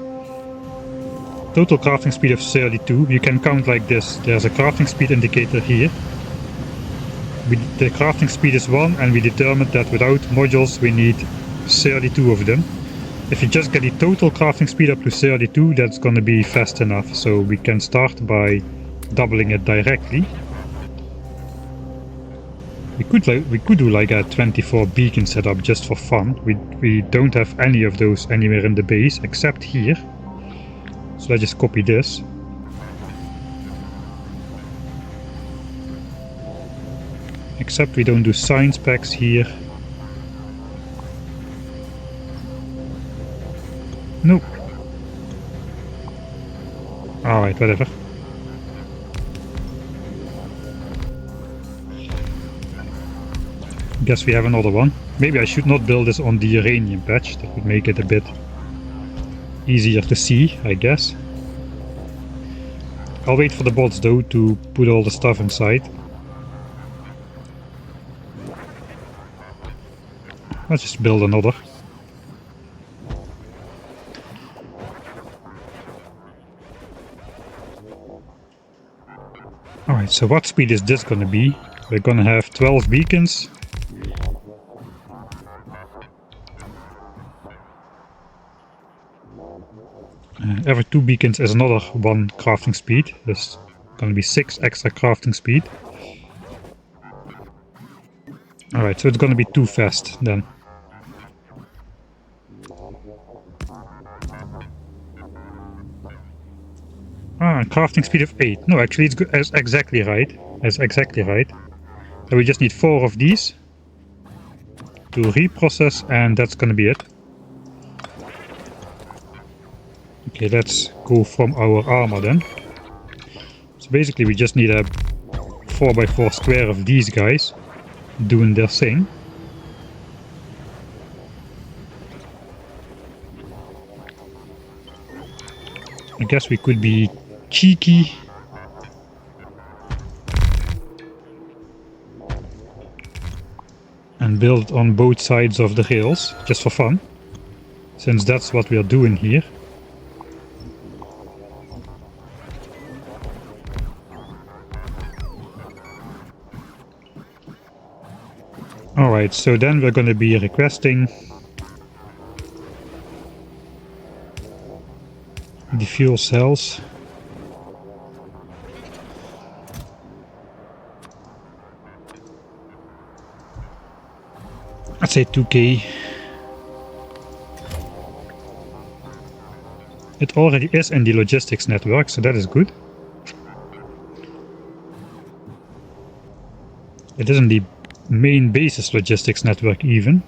Total crafting speed of 32, you can count like this. There's a crafting speed indicator here. The crafting speed is 1, and we determined that without modules we need 32 of them. If you just get the total crafting speed up to 32, that's gonna be fast enough, so we can start by doubling it directly. We could do like a 24 beacon setup just for fun. We don't have any of those anywhere in the base except here. So let's just copy this. Except we don't do science packs here. Nope. Alright, whatever. Guess we have another one. Maybe I should not build this on the uranium patch. That would make it a bit easier to see, I guess. I'll wait for the bots though to put all the stuff inside. Let's just build another. Alright, so what speed is this gonna be? We're gonna have 12 beacons. Every 2 beacons is another 1 crafting speed. There's gonna be 6 extra crafting speed. Alright, so it's gonna be too fast then. Crafting speed of 8. No, actually it's exactly right. It's exactly right. So we just need 4 of these to reprocess, and that's gonna be it. Okay, let's go from our armor then. So basically we just need a 4x4 square of these guys doing their thing. I guess we could be cheeky and build on both sides of the rails, just for fun, since that's what we are doing here. Alright, so then we're going to be requesting the fuel cells. let's say 2k. It already is in the logistics network, so that is good. It is in the main basis logistics network even.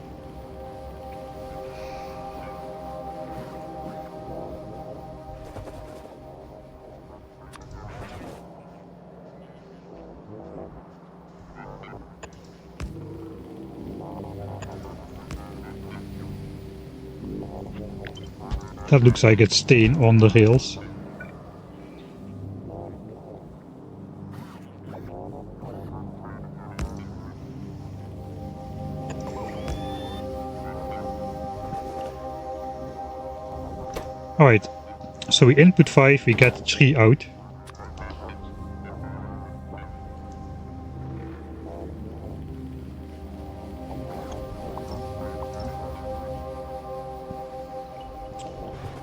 That looks like it's staying on the rails. Alright, so we input 5, we get 3 out.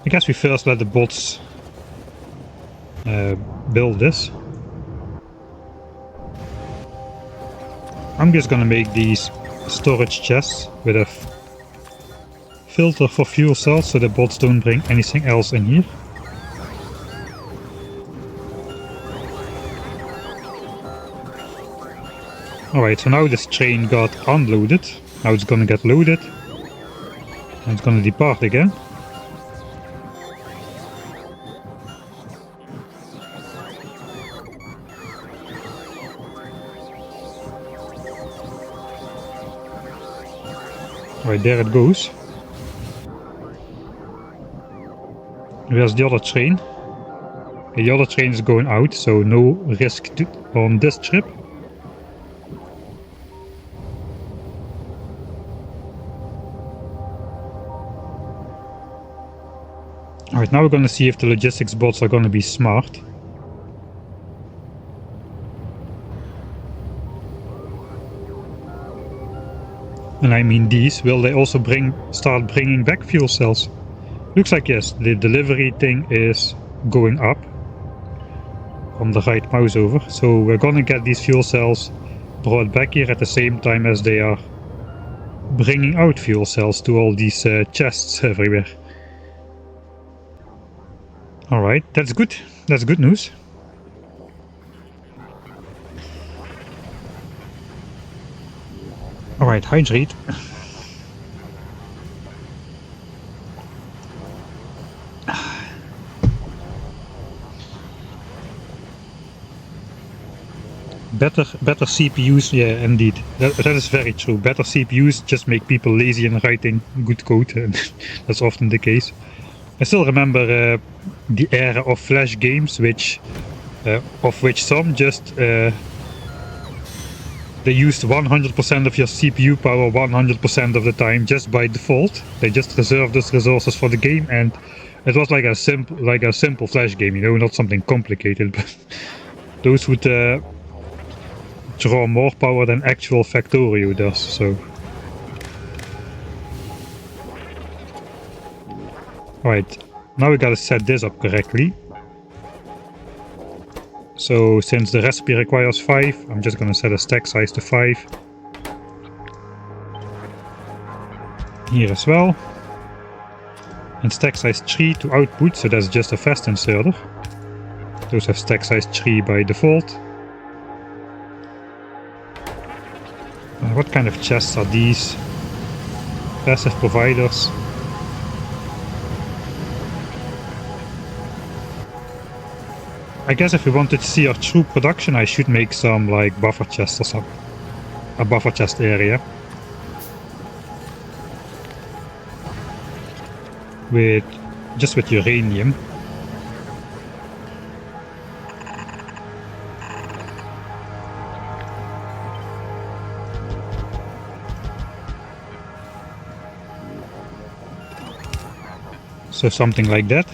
I guess we first let the bots build this. I'm just gonna make these storage chests with a filter for fuel cells so the bots don't bring anything else in here. Alright, so now this train got unloaded. Now it's gonna get loaded. And it's gonna depart again. Alright, there it goes. Where's the other train? Okay, the other train is going out, so no risk on this trip. Alright, now we're gonna see if the logistics bots are gonna be smart. And I mean these, will they also start bringing back fuel cells? Looks like yes, the delivery thing is going up on the right mouse over. So we're gonna get these fuel cells brought back here at the same time as they are bringing out fuel cells to all these chests everywhere. Alright, that's good. That's good news. Alright, hydrate. Better CPUs, yeah, indeed. That is very true. Better CPUs just make people lazy in writing good code, and that's often the case. I still remember the era of flash games, of which some just they used 100% of your CPU power 100% of the time just by default. They just reserved those resources for the game, and it was like a simple flash game, you know, not something complicated. But those would draw more power than actual Factorio does. So, alright, now we gotta set this up correctly. So since the recipe requires 5, I'm just gonna set a stack size to 5. Here as well. And stack size 3 to output, so that's just a fast inserter. Those have stack size 3 by default. What kind of chests are these? Passive providers. I guess if we wanted to see our true production, I should make some like buffer chests or something. A buffer chest area. Just with uranium. So something like that.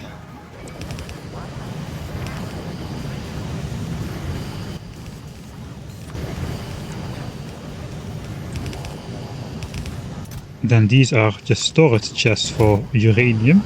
Then these are just storage chests for uranium.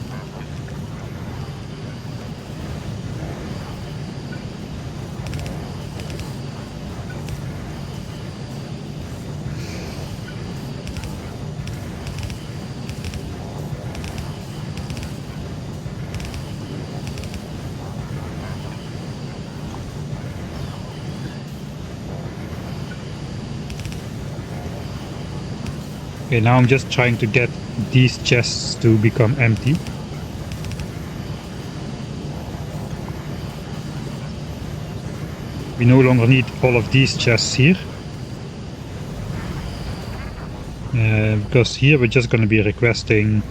Okay, now I'm just trying to get these chests to become empty. We no longer need all of these chests here. Because here we're just going to be requesting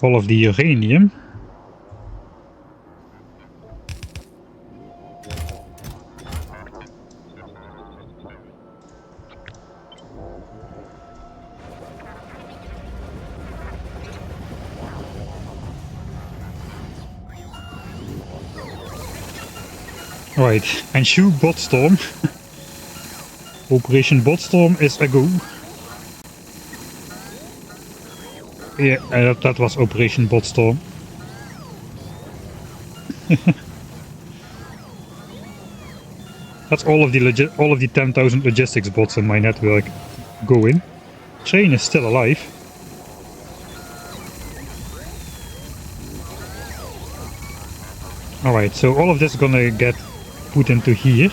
all of the uranium. Right, and shoot Botstorm. Operation Botstorm is a go. Yeah, that was Operation Botstorm. That's all of the 10,000 logistics bots in my network going. Train is still alive. Alright, so all of this is gonna get put into here.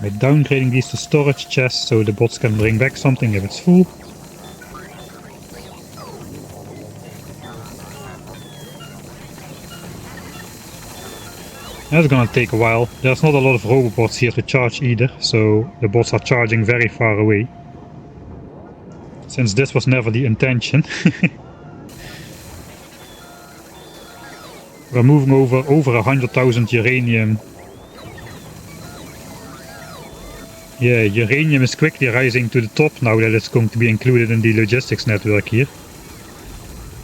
By downgrading these to storage chests so the bots can bring back something if it's full. That's gonna take a while. There's not a lot of robots here to charge either, so the bots are charging very far away. Since this was never the intention. We're moving over 100,000 uranium. Yeah, uranium is quickly rising to the top now that it's going to be included in the logistics network here.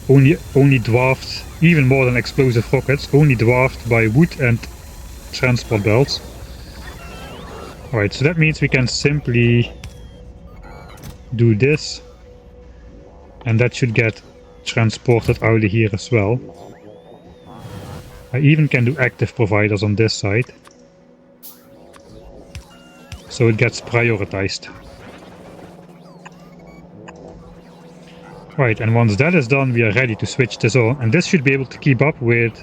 Only dwarfed, even more than explosive rockets, only dwarfed by wood and transport belts. Alright, so that means we can simply do this. And that should get transported out of here as well. I even can do active providers on this side. So it gets prioritized. Right, and once that is done, we are ready to switch this on. And this should be able to keep up with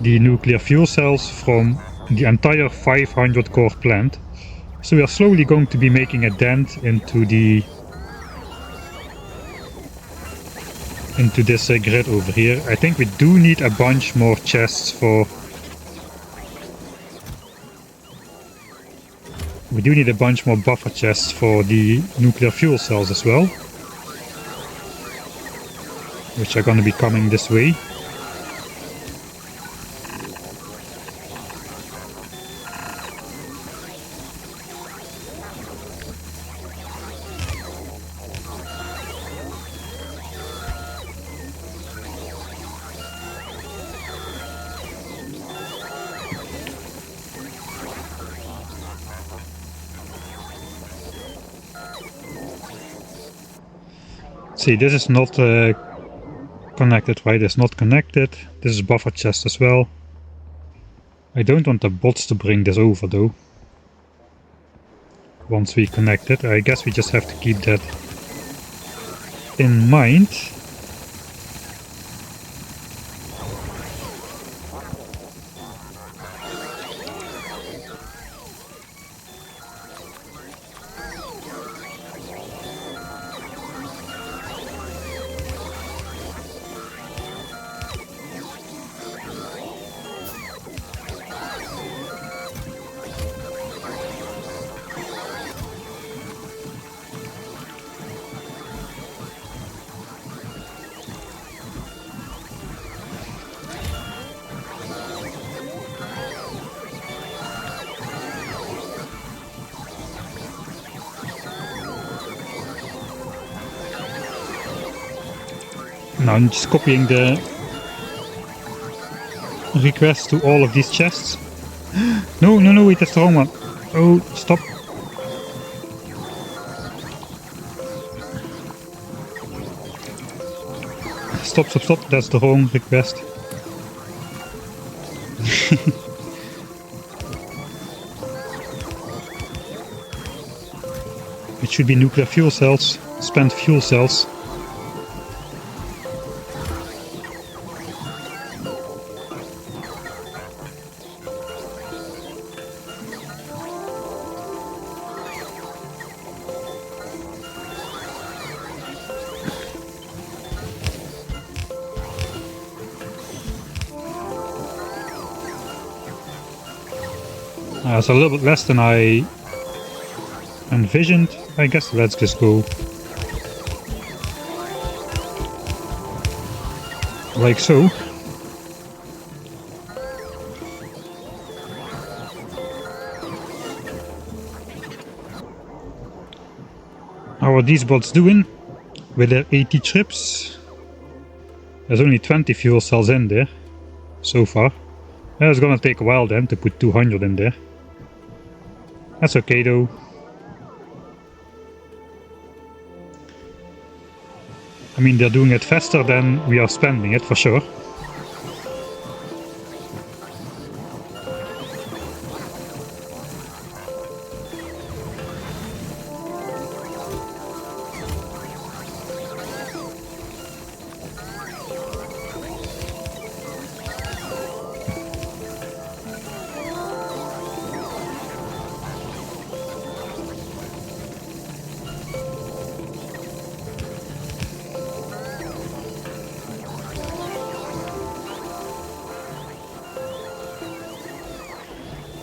the nuclear fuel cells from the entire 500 core plant. So we are slowly going to be making a dent into this grid over here. I think we do need a bunch more chests for... We do need a bunch more buffer chests for the nuclear fuel cells as well. Which are going to be coming this way. See, this is not connected, right? It's not connected. This is buffer chest as well. I don't want the bots to bring this over though. Once we connect it, I guess we just have to keep that in mind. Now I'm just copying the request to all of these chests. No, wait, that's the wrong one. Oh, stop. Stop, that's the wrong request. It should be nuclear fuel cells, spent fuel cells. It's a little bit less than I envisioned. I guess let's just go like so. How are these bots doing with their 80 trips? There's only 20 fuel cells in there so far. It's gonna take a while then to put 200 in there. That's okay though. I mean, they're doing it faster than we are spending it for sure.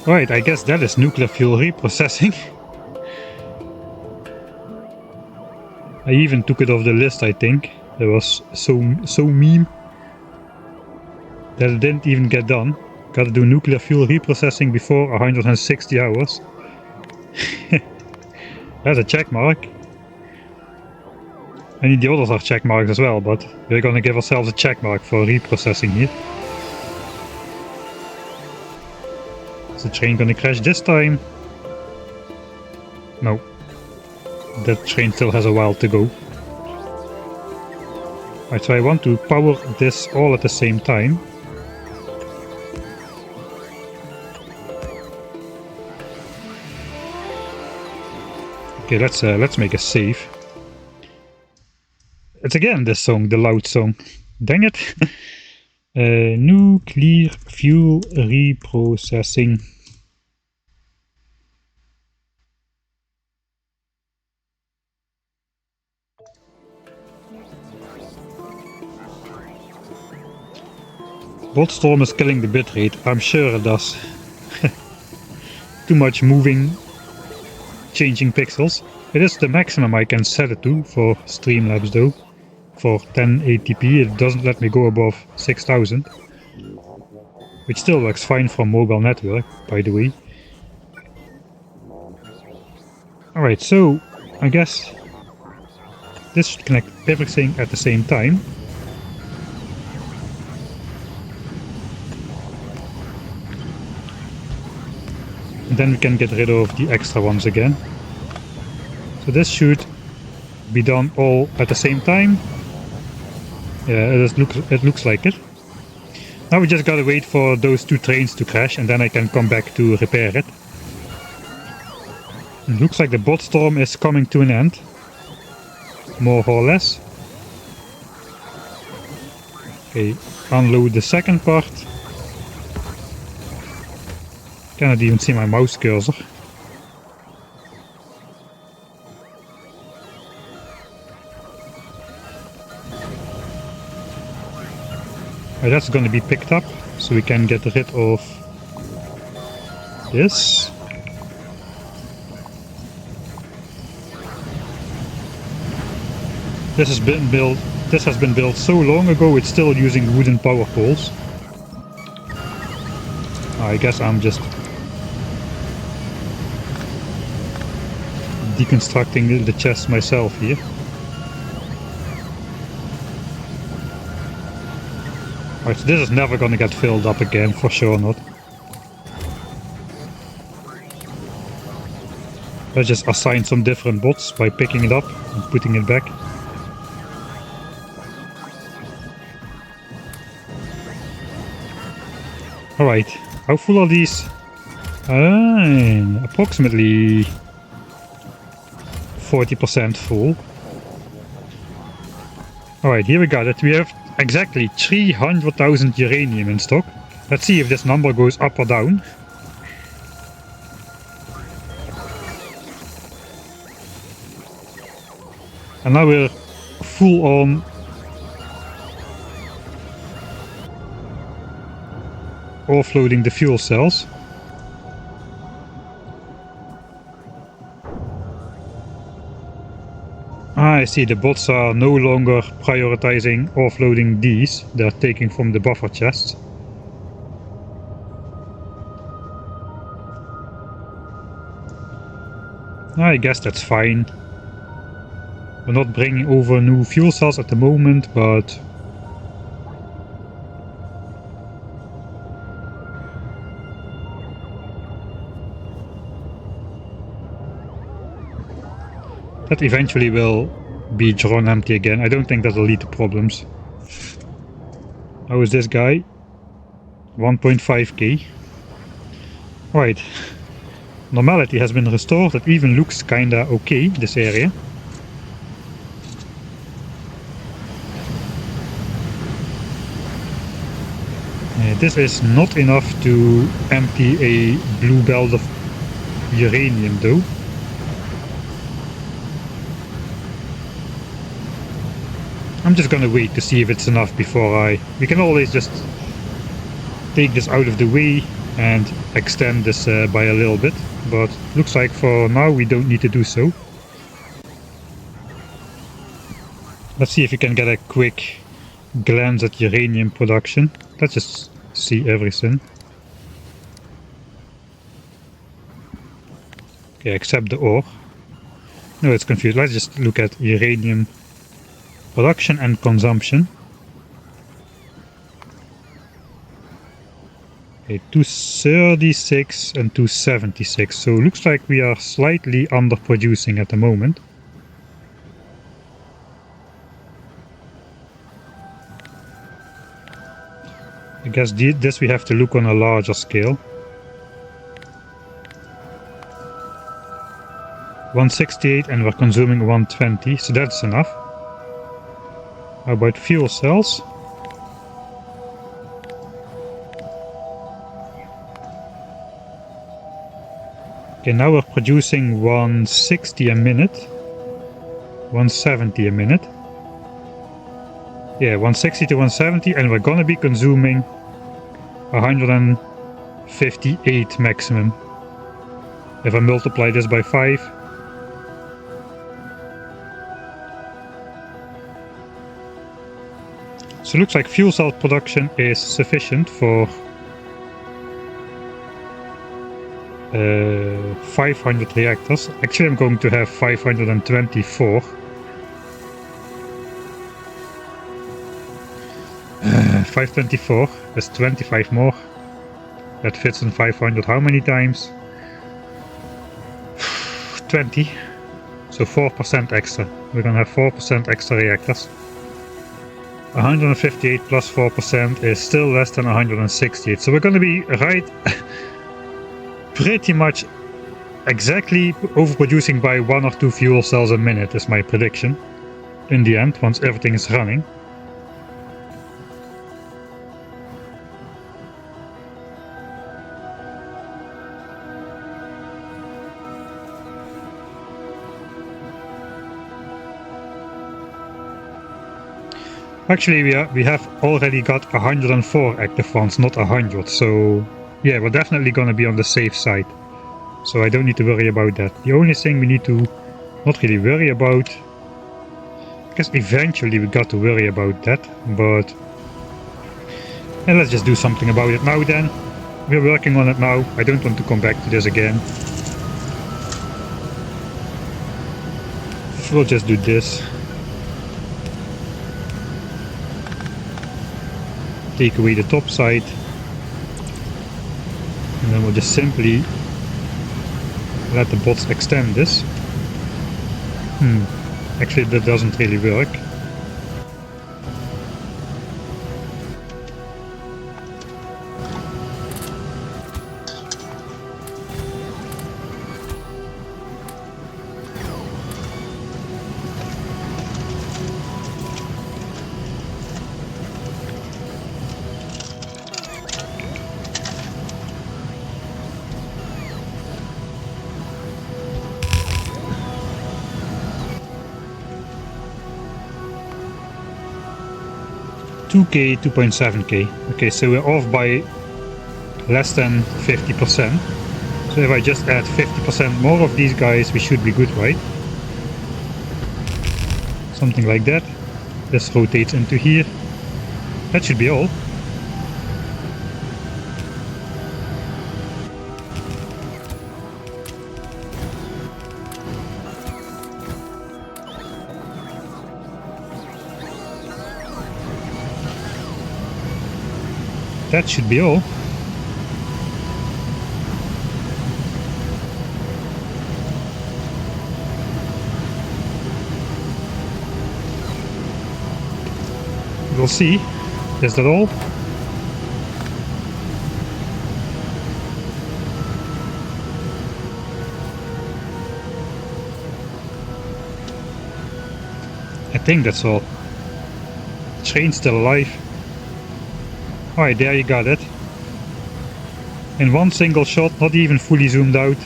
Right, I guess that is nuclear fuel reprocessing. I even took it off the list, I think. It was so meme that it didn't even get done. Gotta do nuclear fuel reprocessing before 160 hours. That's a check mark. I mean, the others are check marks as well, but we're gonna give ourselves a check mark for reprocessing here. Is the train gonna crash this time? No. That train still has a while to go. Alright, so I want to power this all at the same time. Okay, let's make a save. It's again this song, the loud song. Dang it. Nuclear fuel reprocessing. Botstorm is killing the bitrate. I'm sure it does. Too much moving, changing pixels. It is the maximum I can set it to for Streamlabs though. For 1080p, it doesn't let me go above 6000. Which still works fine for mobile network, by the way. Alright, so I guess this should connect everything at the same time. And then we can get rid of the extra ones again. So this should be done all at the same time. Yeah, it looks like it. Now we just gotta wait for those two trains to crash and then I can come back to repair it. It looks like the bot storm is coming to an end. More or less. Okay, unload the second part. Cannot even see my mouse cursor. That's going to be picked up, so we can get rid of this. This has been built so long ago, it's still using wooden power poles. I guess I'm just deconstructing the chest myself here. Right, so this is never gonna get filled up again, for sure not. Let's just assign some different bots by picking it up and putting it back. Alright, how full are these? Approximately 40% full. Alright, here we got it. We have exactly 300,000 uranium in stock. Let's see if this number goes up or down. And now we're full on offloading the fuel cells. I see, the bots are no longer prioritizing offloading these, they're taking from the buffer chests. I guess that's fine. We're not bringing over new fuel cells at the moment, but that eventually will be drawn empty again. I don't think that'll lead to problems. How is this guy? 1.5k. Right. Normality has been restored. It even looks kinda okay, this area. This is not enough to empty a blue belt of uranium though. I'm just gonna wait to see if it's enough before we can always just take this out of the way and extend this by a little bit, but looks like for now we don't need to do so. Let's see if we can get a quick glance at uranium production. Let's just see everything. Okay, except the ore. No, it's confused. Let's just look at uranium production and consumption. Okay, 236 and 276. So it looks like we are slightly underproducing at the moment. I guess this we have to look on a larger scale. 168 and we're consuming 120, so that's enough. How about fuel cells? Okay, now we're producing 160 a minute. 170 a minute. Yeah, 160 to 170, and we're gonna be consuming 158 maximum. If I multiply this by 5. So it looks like fuel cell production is sufficient for 500 reactors. Actually, I'm going to have 524. 524, that's 25 more. That fits in 500 how many times? 20. So 4% extra. We're gonna have 4% extra reactors. 158 plus 4% is still less than 168. So we're gonna be right pretty much exactly overproducing by 1 or 2 fuel cells a minute is my prediction. In the end, once everything is running. Actually, we have already got 104 active ones, not 100, so yeah, we're definitely gonna be on the safe side. So I don't need to worry about that. The only thing we need to not really worry about, I guess eventually we got to worry about that, but yeah, let's just do something about it now then. We're working on it now, I don't want to come back to this again. We'll just do this. take away the top side, and then we'll just simply let the bots extend this. Actually that doesn't really work. $2K, 2.7K. Okay, so we're off by less than 50%. So if I just add 50% more of these guys, we should be good, right? Something like that. This rotates into here. That should be all. That should be all. We'll see. Is that all? I think that's all. Train's still alive. Alright, there you got it. In one single shot, not even fully zoomed out.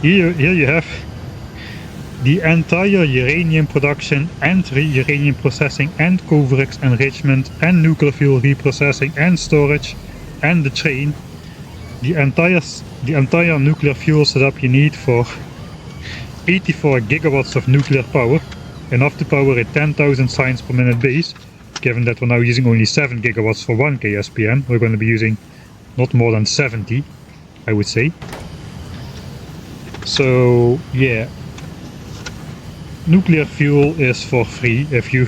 Here you have the entire uranium production and uranium processing and Coverx enrichment and nuclear fuel reprocessing and storage and the train. The entire nuclear fuel setup you need for 84 gigawatts of nuclear power. Enough to power a 10,000 science per minute base. Given that we're now using only 7 gigawatts for 1K SPM, we're going to be using not more than 70, I would say. So yeah, nuclear fuel is for free. If you,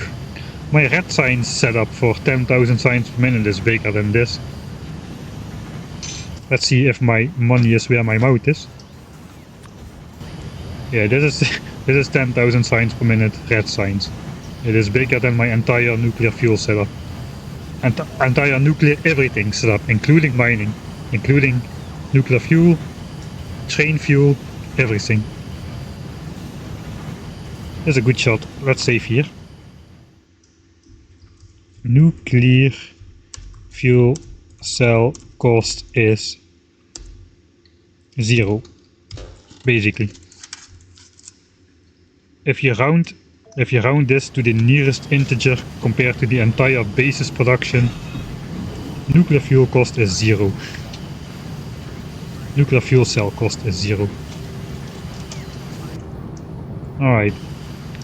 my red science setup for 10,000 science per minute is bigger than this. Let's see if my money is where my mouth is. Yeah, this is 10,000 science per minute red science. It is bigger than my entire nuclear fuel setup. And entire nuclear everything setup, including mining, including nuclear fuel, train fuel, everything. That's a good shot. Let's save here. Nuclear fuel cell cost is 0, basically. If you round this to the nearest integer compared to the entire basis production, nuclear fuel cost is 0. Nuclear fuel cell cost is 0. Alright.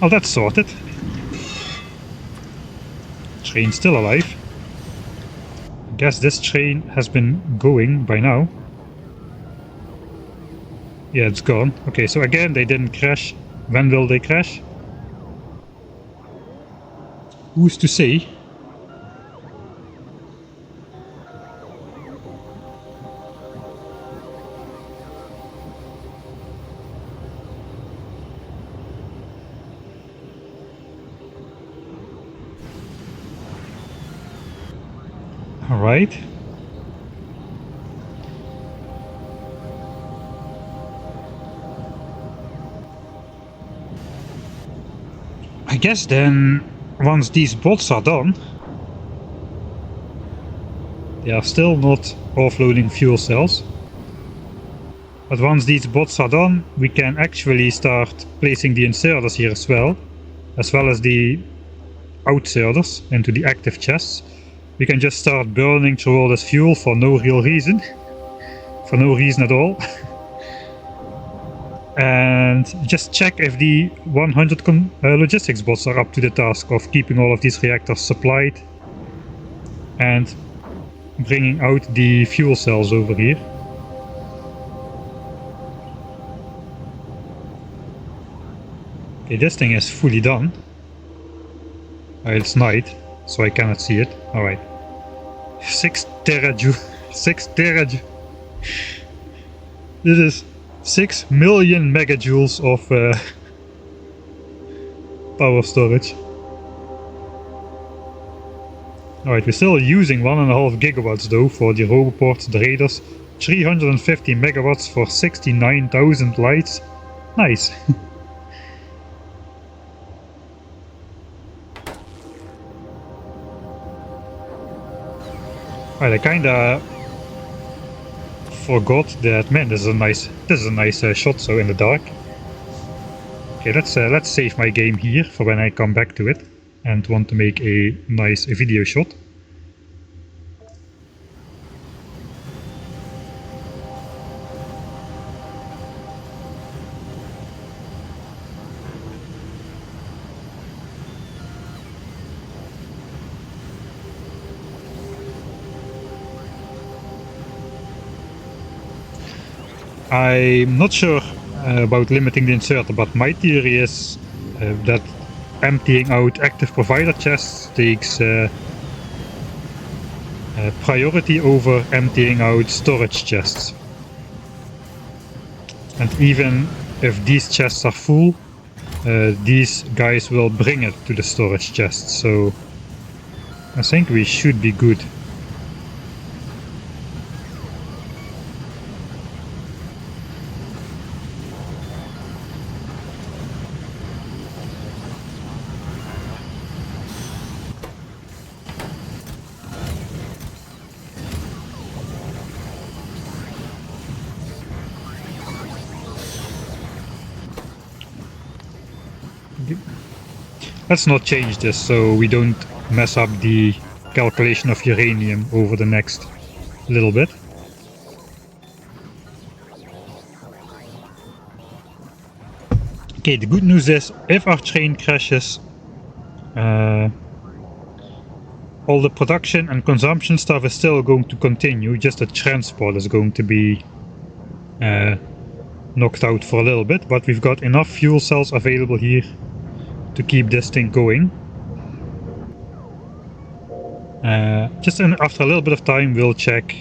Oh, that's sorted. Train still alive. I guess this train has been going by now. Yeah, it's gone. Okay, so again, they didn't crash. When will they crash? Who's to say? All right. I guess then, once these bots are done, they are still not offloading fuel cells. But once these bots are done, we can actually start placing the inserters here as well as the outserters into the active chests. We can just start burning through all this fuel for no real reason. For no reason at all. And just check if the 100 logistics bots are up to the task of keeping all of these reactors supplied and bringing out the fuel cells over here. Okay, this thing is fully done. It's night, so I cannot see it. Alright. 6 terajoule. 6 terajoule. This is 6 million megajoules of power storage. Alright, we're still using 1.5 gigawatts though for the roboports, the radars. 350 megawatts for 69,000 lights. Nice. Alright, I kinda forgot that, man, this is a nice shot so in the dark. Okay, let's save my game here for when I come back to it and want to make a nice video shot. I'm not sure about limiting the inserter, but my theory is that emptying out active provider chests takes priority over emptying out storage chests. And even if these chests are full, these guys will bring it to the storage chests, so I think we should be good. Let's not change this so we don't mess up the calculation of uranium over the next little bit. Okay, the good news is if our train crashes, all the production and consumption stuff is still going to continue, just the transport is going to be knocked out for a little bit, but we've got enough fuel cells available here to keep this thing going. After a little bit of time we'll check.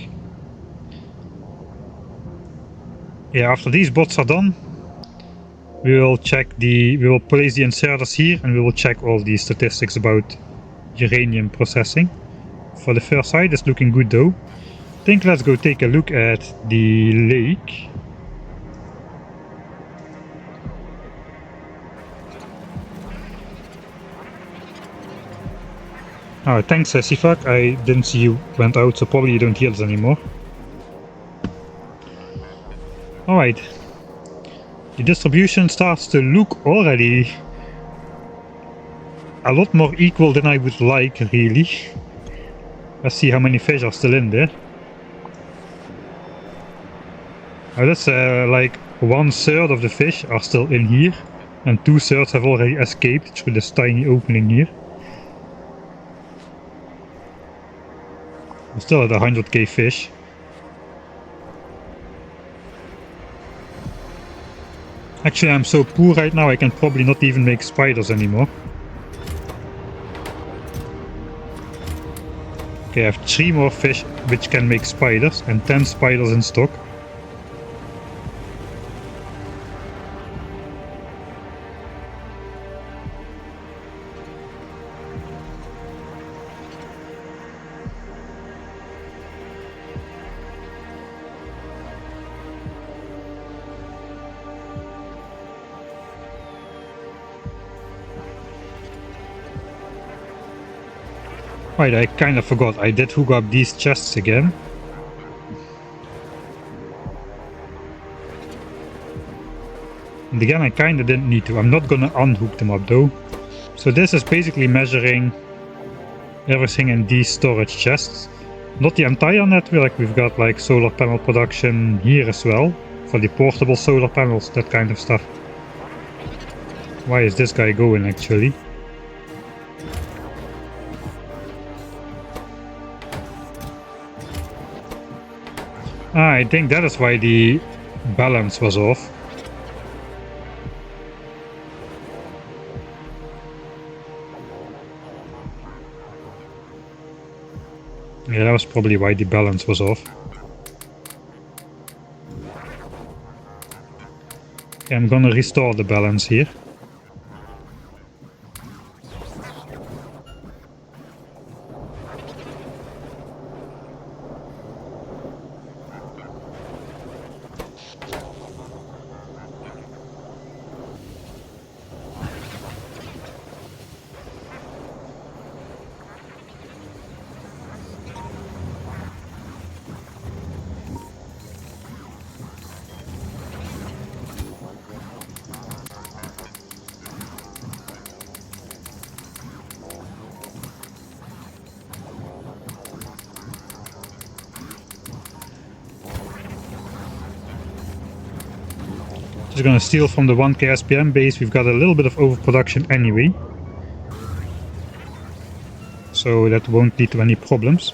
Yeah, after these bots are done, we will place the inserters here and we will check all the statistics about uranium processing. For the first side, it's looking good though. I think let's go take a look at the lake. Oh, thanks Sifak, I didn't see you went out, so probably you don't hear us anymore. Alright. The distribution starts to look already a lot more equal than I would like, really. Let's see how many fish are still in there. Oh, that's like 1/3 of the fish are still in here, and 2/3 have already escaped through this tiny opening here. We're still at 100k fish. Actually, I'm so poor right now I can probably not even make spiders anymore. Okay, I have 3 more fish which can make spiders and 10 spiders in stock. Right, I kind of forgot, I did hook up these chests again. And again, I kind of didn't need to. I'm not gonna unhook them up though. So this is basically measuring everything in these storage chests. Not the entire network, we've got like solar panel production here as well. For the portable solar panels, that kind of stuff. Why is this guy going actually? I think that is why the balance was off. Yeah, that was probably why the balance was off. Okay, I'm gonna restore the balance here. Just gonna steal from the 1k SPM base. We've got a little bit of overproduction anyway, so that won't lead to any problems.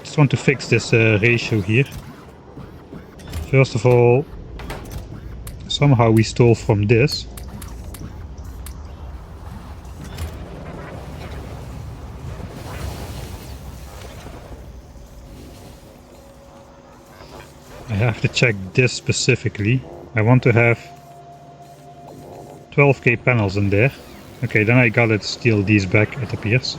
Just want to fix this ratio here. First of all, somehow we stole from this. I have to check this specifically. I want to have 12k panels in there. Okay, then I gotta steal these back, it appears.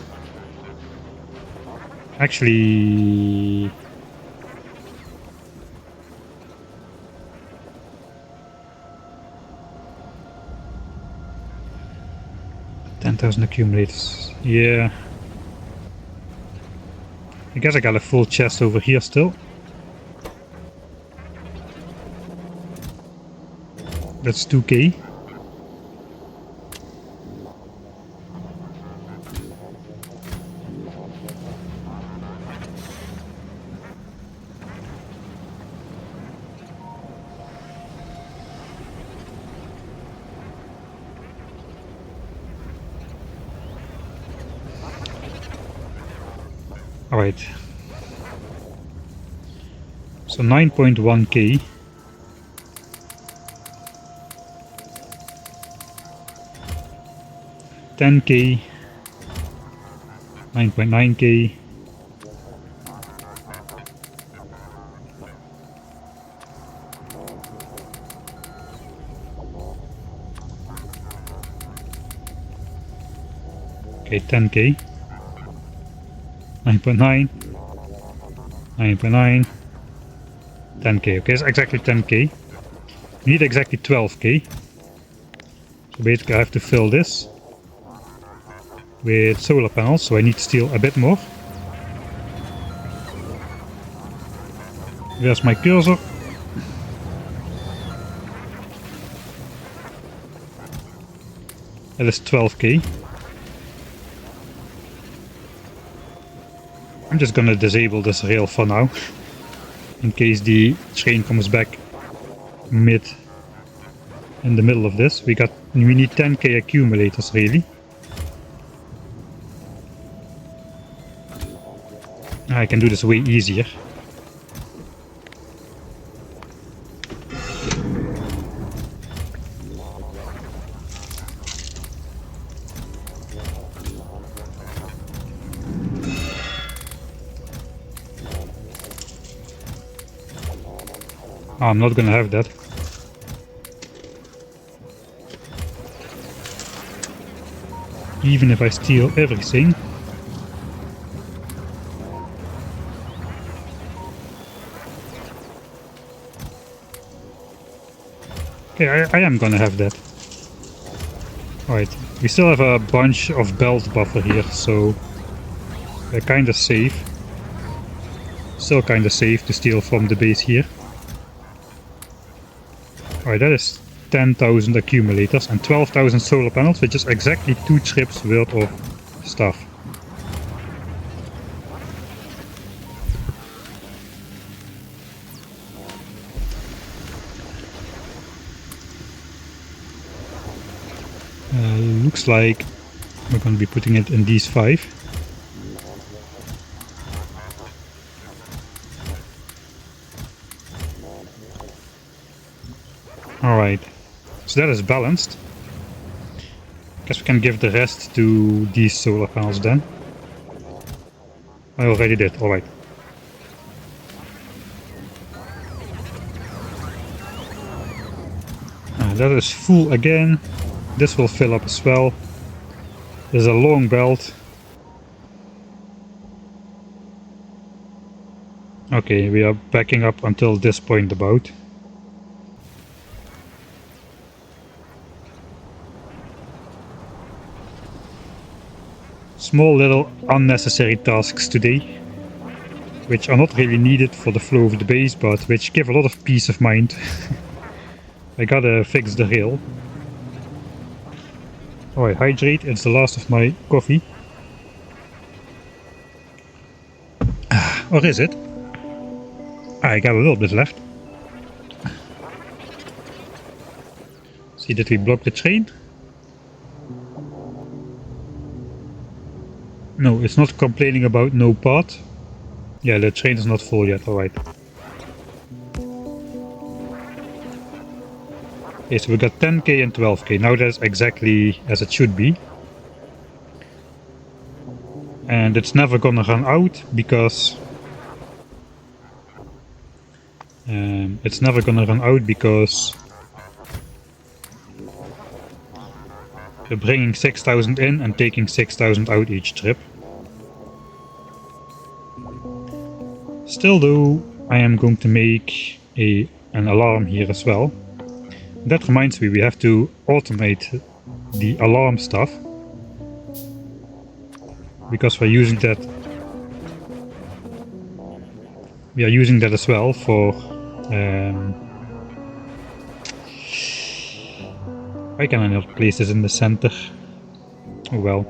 Actually... $10,000 accumulators. Yeah. I guess I got a full chest over here still. That's 2k. Alright. So 9.1k. 10k, 9.9k, okay, 10k, 9.9, 9.9, 10k. Okay, it's exactly 10k. We need exactly 12k. So basically I have to fill this with solar panels, so I need to steal a bit more. Where's my cursor? That is 12k. I'm just gonna disable this rail for now, in case the train comes back in the middle of this. We need 10k accumulators really. I can do this way easier. I'm not gonna have that. Even if I steal everything. Okay, I am gonna have that. Alright, we still have a bunch of belt buffer here, so we're kinda safe. Still kinda safe to steal from the base here. Alright, that is 10,000 accumulators and 12,000 solar panels, which is exactly 2 trips worth of stuff. Looks like we're going to be putting it in these 5. Alright, so that is balanced. Guess we can give the rest to these solar panels then. I already did, alright. That is full again. This will fill up as well. There's a long belt. Okay, we are backing up until this point about. Small little unnecessary tasks today, which are not really needed for the flow of the base, but which give a lot of peace of mind. I gotta fix the rail. Alright, hydrate, it's the last of my coffee. Or is it? I got a little bit left. See, did we block the train? No, it's not complaining about no part. Yeah, the train is not full yet, alright. Okay, so we got 10k and 12k. Now that's exactly as it should be. And it's never gonna run out because... it's never gonna run out because... we're bringing 6,000 in and taking 6,000 out each trip. Still though, I am going to make an alarm here as well. That reminds me, we have to automate the alarm stuff. Because we're using that... we are using that as well for... why can I not place this in the center? Oh well.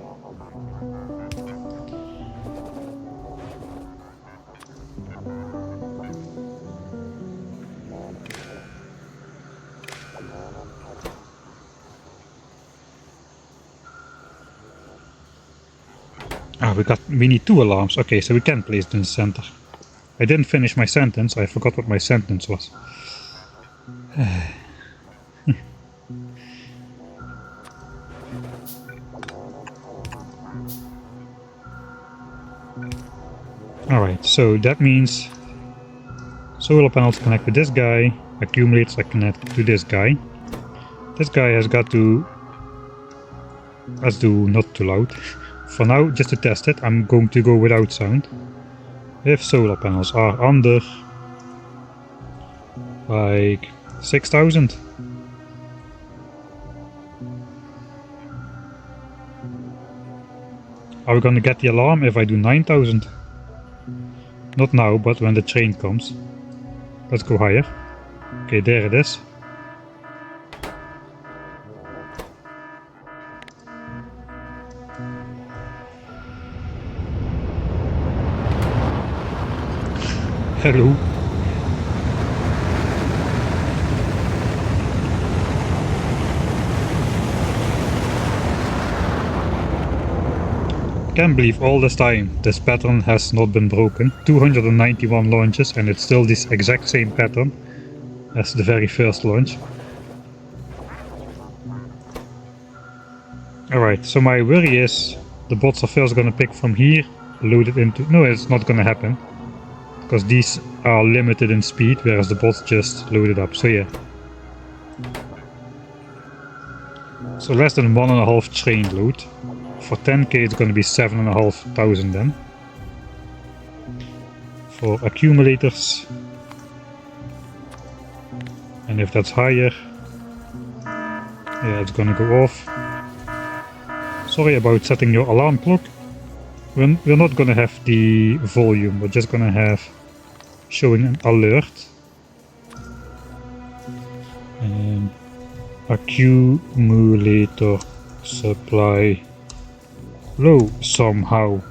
Ah, we need 2 alarms. Okay, so we can place it in the center. I didn't finish my sentence. I forgot what my sentence was. Alright, so that means solar panels connect with this guy, accumulators are connected to this guy. This guy has got to... let's do not too loud. For now, just to test it, I'm going to go without sound. If solar panels are under like 6,000. Are we gonna get the alarm if I do 9,000? Not now, but when the train comes. Let's go higher. Okay, there it is. Hello. Can't believe all this time this pattern has not been broken. 291 launches and it's still this exact same pattern as the very first launch. Alright, so my worry is the bots are first gonna pick from here, load it into... no, it's not gonna happen. Because these are limited in speed, whereas the bots just load it up, so yeah. So less than 1.5 train load. For 10k it's going to be 7,500 then. For accumulators. And if that's higher, yeah, it's going to go off. Sorry about setting your alarm clock. We're not going to have the volume, we're just going to have showing an alert. Accumulator supply low somehow.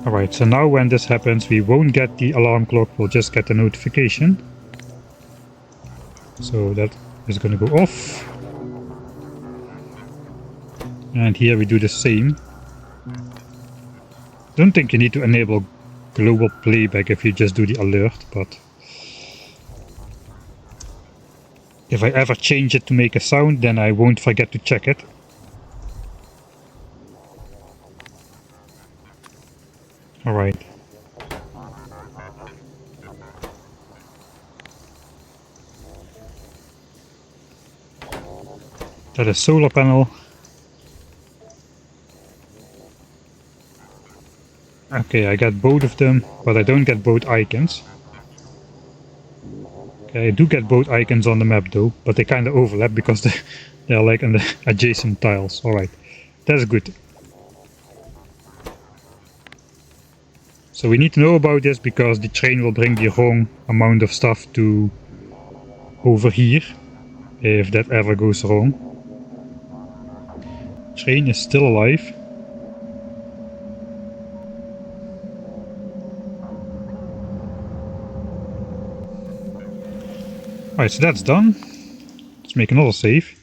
Alright, so now when this happens we won't get the alarm clock, we'll just get a notification. So that is going to go off. And here we do the same. Don't think you need to enable global playback if you just do the alert, but if I ever change it to make a sound, then I won't forget to check it. Alright. That is solar panel. Okay, I get both of them, but I don't get both icons. Okay, I do get both icons on the map though, but they kind of overlap because they're like in the adjacent tiles. Alright, that's good. So we need to know about this because the train will bring the wrong amount of stuff to over here, if that ever goes wrong. Train is still alive. Alright, so that's done. Let's make another save.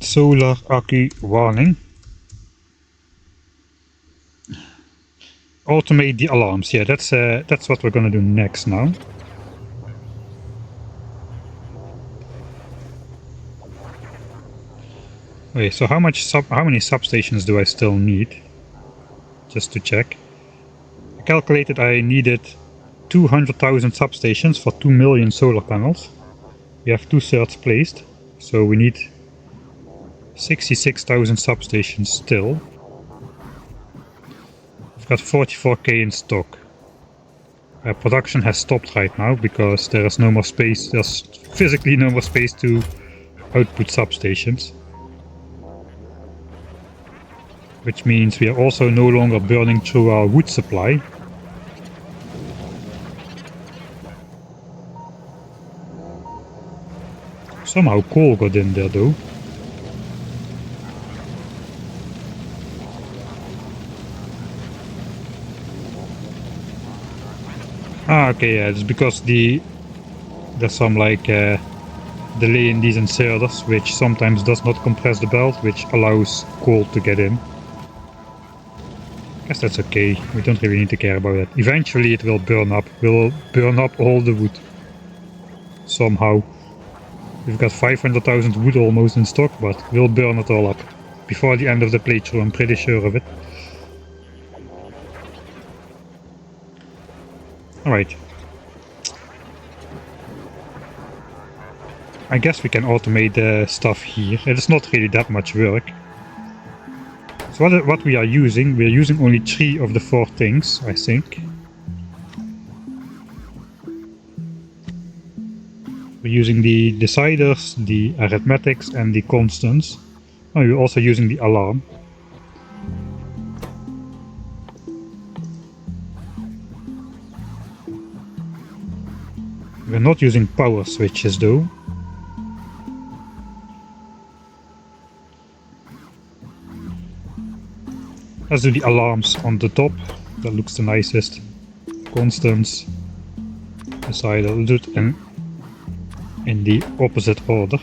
Solar accu warning. Automate the alarms. Yeah, that's what we're gonna do next now. Okay, so how many substations do I still need? Just to check. I calculated I needed 200,000 substations for 2 million solar panels. We have 2/3 placed, so we need 66,000 substations still. I've got 44k in stock. Production has stopped right now because there is no more space. There's physically no more space to output substations. Which means we are also no longer burning through our wood supply. Somehow coal got in there though. Ah, okay, yeah, it's because there's some like delay in these inserters, which sometimes does not compress the belt, which allows coal to get in. I guess that's okay, we don't really need to care about that. Eventually it will burn up, we'll burn up all the wood. Somehow. We've got 500,000 wood almost in stock, but we'll burn it all up. Before the end of the playthrough, I'm pretty sure of it. Alright. I guess we can automate the stuff here. It is not really that much work. So what we are using, we're using only 3 of the 4 things, I think. We're using the deciders, the arithmetics and the constants. Oh, we're also using the alarm. We're not using power switches though. Let's do the alarms on the top. That looks the nicest. Constants. Decider. We'll do it in the opposite order.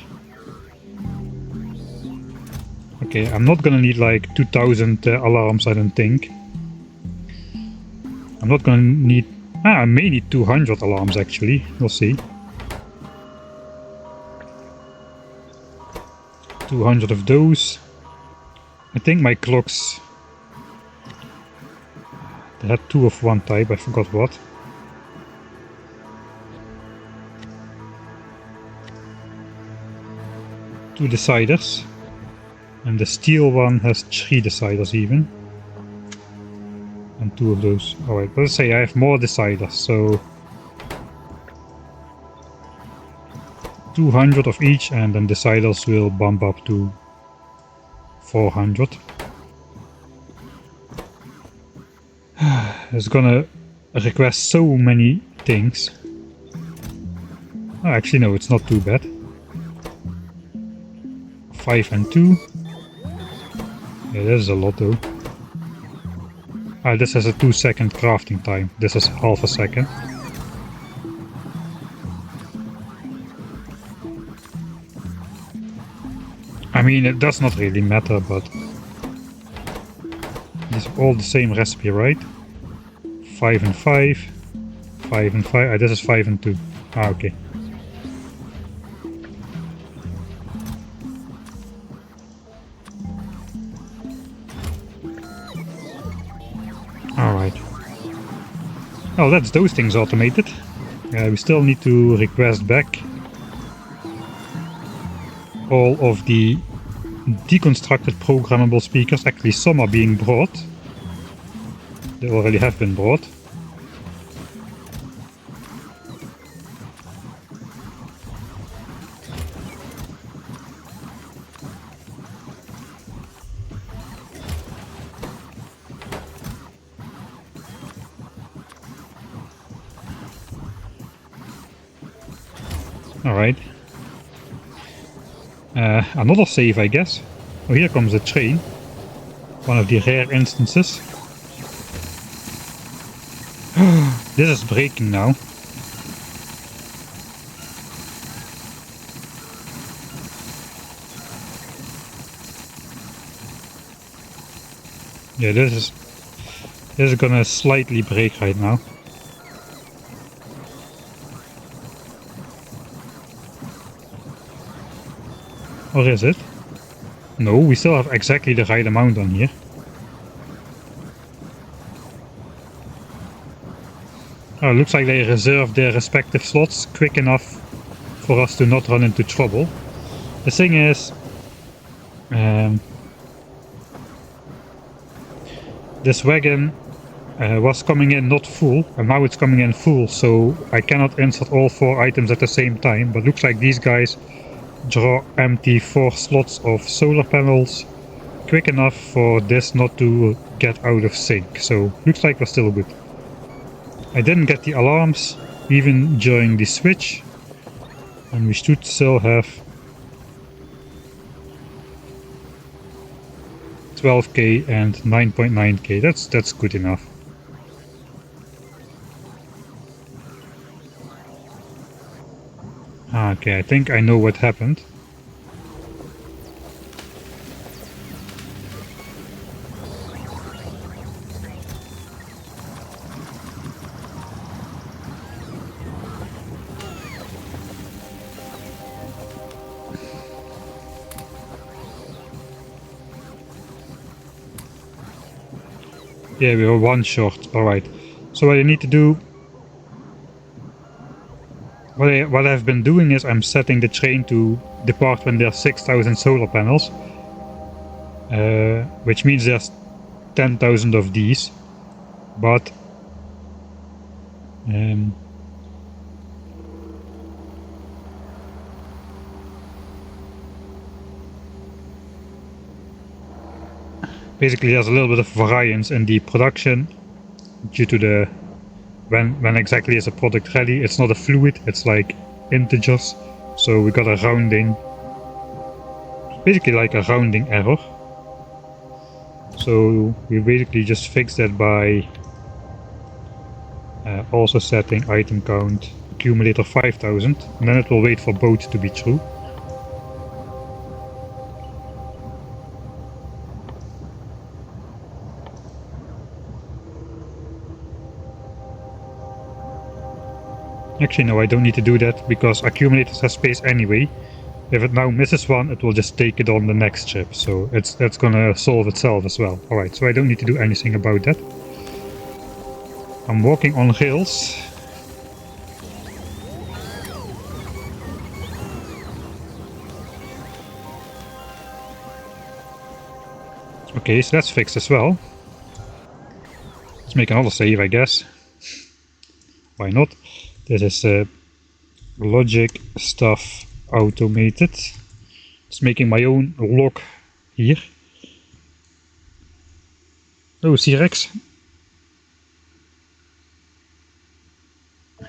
Okay, I'm not gonna need like 2000 alarms, I don't think. I'm not gonna need... I may need 200 alarms actually, we'll see. 200 of those. I think my clocks... They had 2 of one type, I forgot what. Two deciders. And the steel one has 3 deciders even. And 2 of those. Alright, let's say I have more deciders, so 200 of each, and then deciders will bump up to 400. It's gonna request so many things. Oh, actually no, it's not too bad. 5 and 2. Yeah, that is a lot though. Ah, this has a 2-second crafting time. This is half a second. I mean, it does not really matter, but it's all the same recipe, right? 5 and 5. 5 and 5. Ah, this is 5 and 2. Ah, okay. Oh, that's those things automated. We still need to request back all of the deconstructed programmable speakers. Actually, some are being brought. They already have been brought. Alright. Another save, I guess. Oh, here comes a train. One of the rare instances. This is breaking now. Yeah, this is gonna slightly break right now. Or is it? No, we still have exactly the right amount on here. Oh, looks like they reserved their respective slots quick enough for us to not run into trouble. The thing is, this wagon was coming in not full, and now it's coming in full, so I cannot insert all 4 items at the same time, but looks like these guys draw empty 4 slots of solar panels quick enough for this not to get out of sync, so looks like we're still good. I didn't get the alarms even during the switch, and we should still have 12k and 9.9k. That's good enough. Okay, I think I know what happened. Yeah, we were 1 short. Alright. So what I need to do... What I've been doing is I'm setting the train to depart when there's 6,000 solar panels. Which means there's 10,000 of these. But... basically there's a little bit of variance in the production due to the when exactly is a product ready. It's not a fluid, it's like integers, so we got a rounding, basically like a rounding error. So we basically just fix that by also setting item count accumulator 5000, and then it will wait for both to be true. Actually no, I don't need to do that, because accumulators have space anyway. If it now misses one, it will just take it on the next trip, so that's gonna solve itself as well. Alright, so I don't need to do anything about that. I'm walking on rails. Okay, so that's fixed as well. Let's make another save, I guess. Why not? This is logic stuff automated. Just making my own log here. Oh, C-Rex.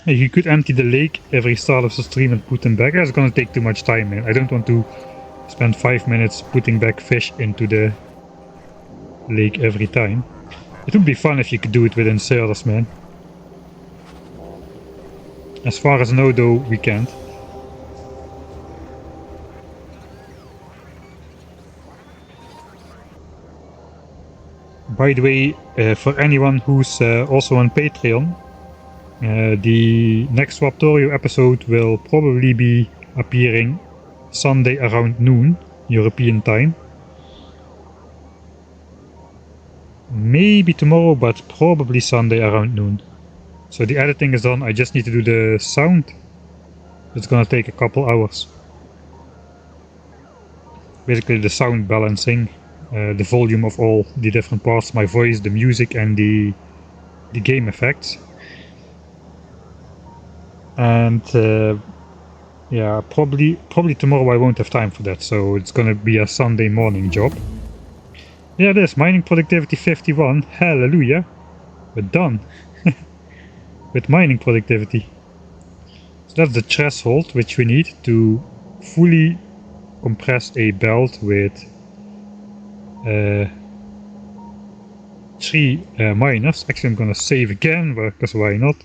You could empty the lake every start of the stream and put them back. That's gonna take too much time, man. I don't want to spend 5 minutes putting back fish into the lake every time. It would be fun if you could do it with inserters, man. As far as I know though, we can't. By the way, for anyone who's also on Patreon, the next Raptorio episode will probably be appearing Sunday around noon, European time. Maybe tomorrow, but probably Sunday around noon. So the editing is done, I just need to do the sound. It's gonna take a couple hours. Basically the sound balancing, the volume of all the different parts, my voice, the music and the game effects. And yeah, probably tomorrow I won't have time for that, so it's gonna be a Sunday morning job. Yeah, it is. Mining productivity 51. Hallelujah. We're done. With mining productivity. So that's the threshold which we need to fully compress a belt with 3 miners. Actually, I'm gonna save again, because why not?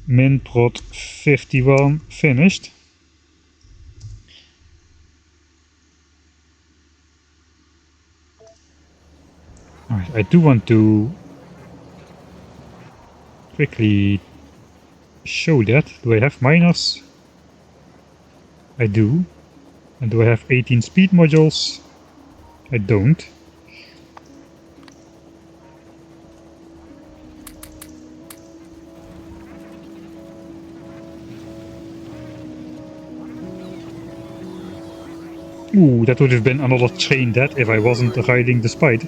Min prod 51 finished. Alright, I do want to quickly show that. Do I have miners? I do. And do I have 18 speed modules? I don't. Ooh, that would have been another train dead if I wasn't riding the spider.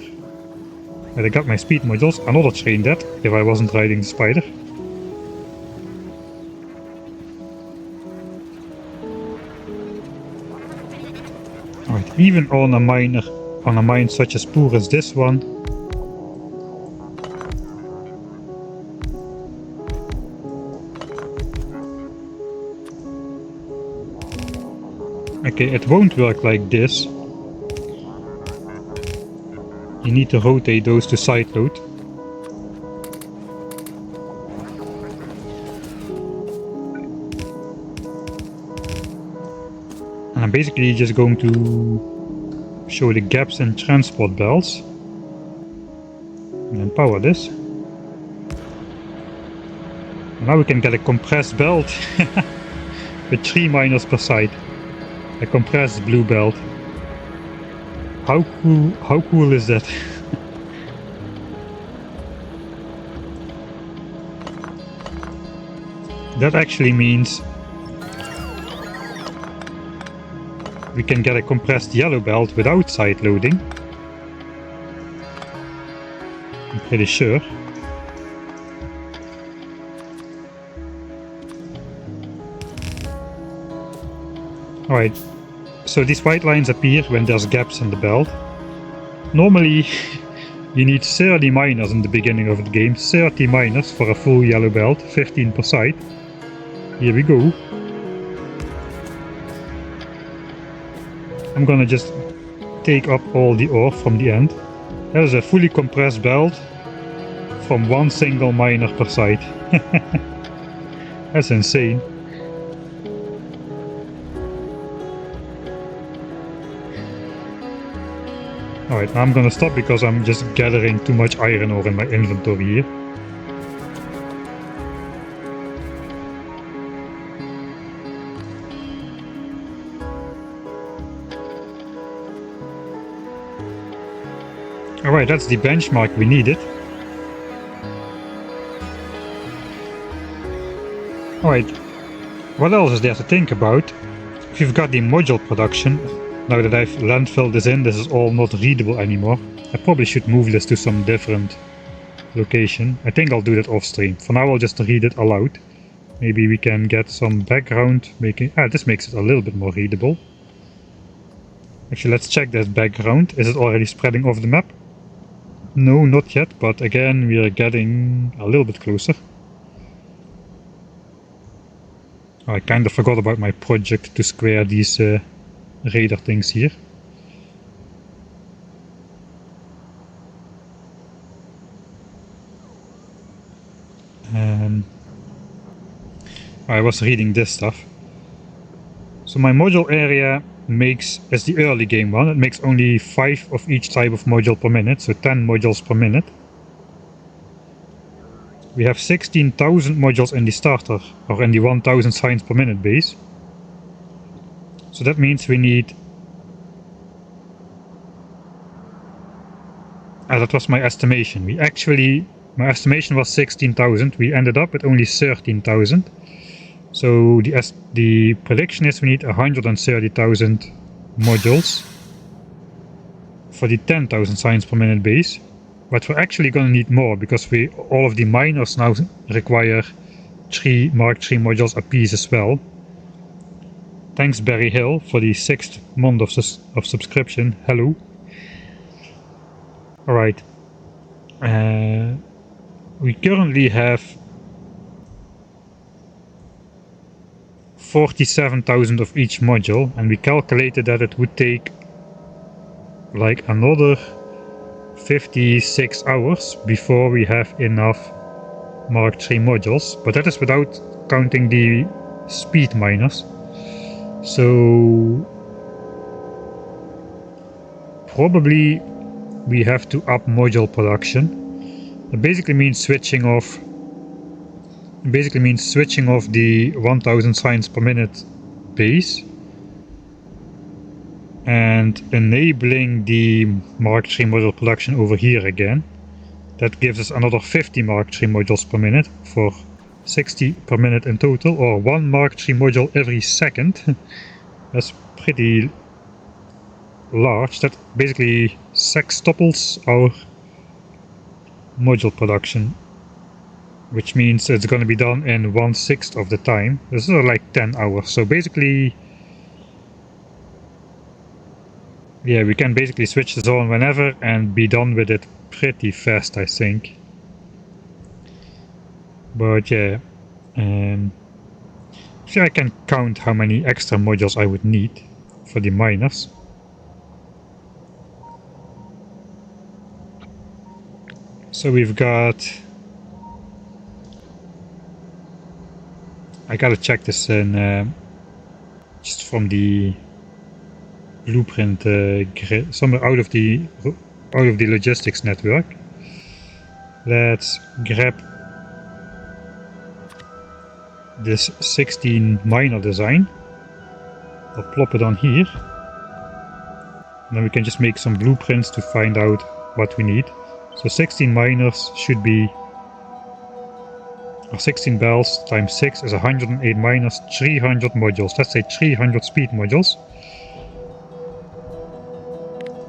And I got my speed modules, another train dead if I wasn't riding the spider. Alright, even on a mine such as poor as this one. Okay, it won't work like this. You need to rotate those to side load. And I'm basically just going to show the gaps in transport belts. And then power this. And now we can get a compressed belt with 3 miners per side. A compressed blue belt. How cool is that? That actually means we can get a compressed yellow belt without side loading. I'm pretty sure. Alright, so these white lines appear when there's gaps in the belt. Normally you need 30 miners in the beginning of the game, 30 miners for a full yellow belt, 15 per side. Here we go. I'm gonna just take up all the ore from the end. That is a fully compressed belt from 1 single miner per side. That's insane. Alright, now I'm gonna stop because I'm just gathering too much iron ore in my inventory here. Alright, that's the benchmark we needed. Alright, what else is there to think about? We've got the module production. Now that I've landfilled this in, this is all not readable anymore. I probably should move this to some different location. I think I'll do that off stream. For now I'll just read it aloud. Maybe we can get some background making... this makes it a little bit more readable. Actually, let's check that background. Is it already spreading over the map? No, not yet, but again we are getting a little bit closer. I kind of forgot about my project to square these radar things here. I was reading this stuff. So my module area is the early game one. It makes only 5 of each type of module per minute, so 10 modules per minute. We have 16,000 modules in the starter, or in the 1000 science per minute base. So that means we need... that was my estimation. We actually My estimation was 16,000. We ended up with only 13,000. So the prediction is we need 130,000 modules for the 10,000 science per minute base. But we're actually going to need more because all of the miners now require 3 Mark III modules apiece as well. Thanks Barry Hill for the 6th month of subscription. Hello. Alright. We currently have 47,000 of each module, and we calculated that it would take like another 56 hours before we have enough Mark III modules, but that is without counting the speed miners. So probably we have to up module production. It basically means switching off the 1000 science per minute base and enabling the Mark III module production over here again. That gives us another 50 Mark III modules per minute for 60 per minute in total, or 1 Mark III module every second. That's pretty large. That basically sextuples our module production, which means it's going to be done in 1/6 of the time. This is like 10 hours. So basically, yeah, we can basically switch this on whenever and be done with it pretty fast, I think. But yeah, so I can count how many extra modules I would need for the miners. So we've got, I gotta check this in just from the blueprint grid, somewhere out of the logistics network. Let's grab this 16 miner design. I'll plop it on here. And then we can just make some blueprints to find out what we need. So 16 miners should be, or 16 bells times 6 is 108 miners, 300 modules. Let's say 300 speed modules.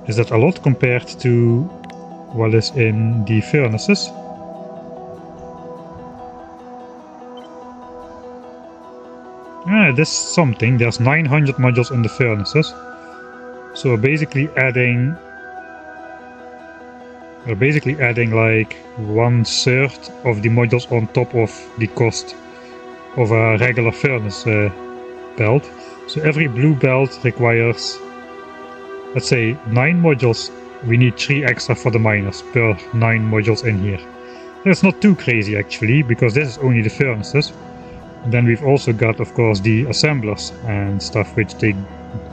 Is that a lot compared to what is in the furnaces? This is something. There's 900 modules in the furnaces. So we're basically adding like 1/3 of the modules on top of the cost of a regular furnace belt. So every blue belt requires, let's say, 9 modules. We need 3 extra for the miners per 9 modules in here. That's not too crazy actually, because this is only the furnaces. And then we've also got, of course, the assemblers and stuff which take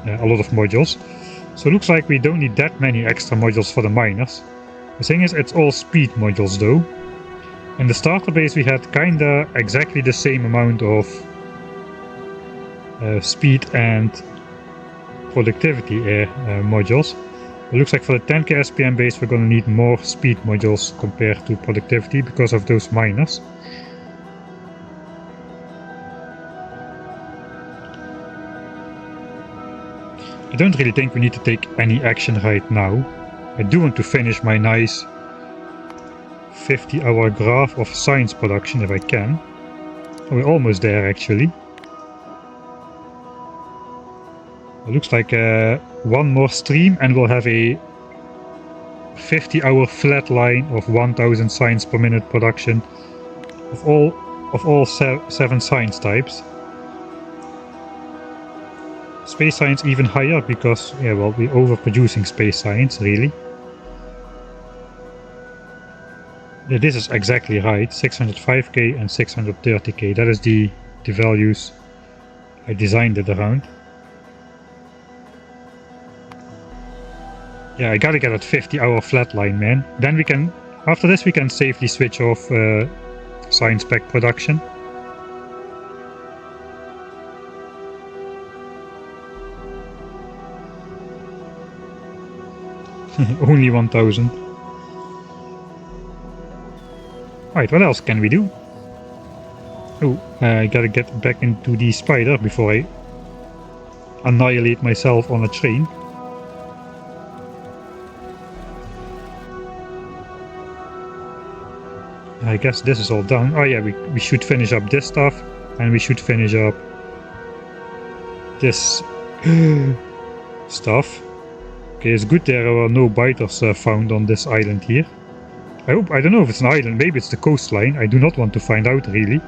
a lot of modules. So it looks like we don't need that many extra modules for the miners. The thing is, it's all speed modules though. In the starter base we had kinda exactly the same amount of speed and productivity modules. It looks like for the 10k SPM base we're gonna need more speed modules compared to productivity because of those miners. I don't really think we need to take any action right now. I do want to finish my nice 50-hour graph of science production if I can. Oh, we're almost there actually. It looks like one more stream and we'll have a 50-hour flat line of 1000 science per minute production of all 7 science types. Space science even higher because, yeah, well, we're overproducing space science, really. Yeah, this is exactly right, 605k and 630k, that is the values I designed it around. Yeah, I gotta get that 50-hour flatline, man. Then we can, after this we can safely switch off science pack production. Only 1000. Right, what else can we do? Oh, I gotta get back into the spider before I annihilate myself on a train. I guess this is all done. Oh yeah, we should finish up this stuff, and we should finish up this stuff. Okay, it's good there are no biters found on this island here. I don't know if it's an island, maybe it's the coastline. I do not want to find out, really.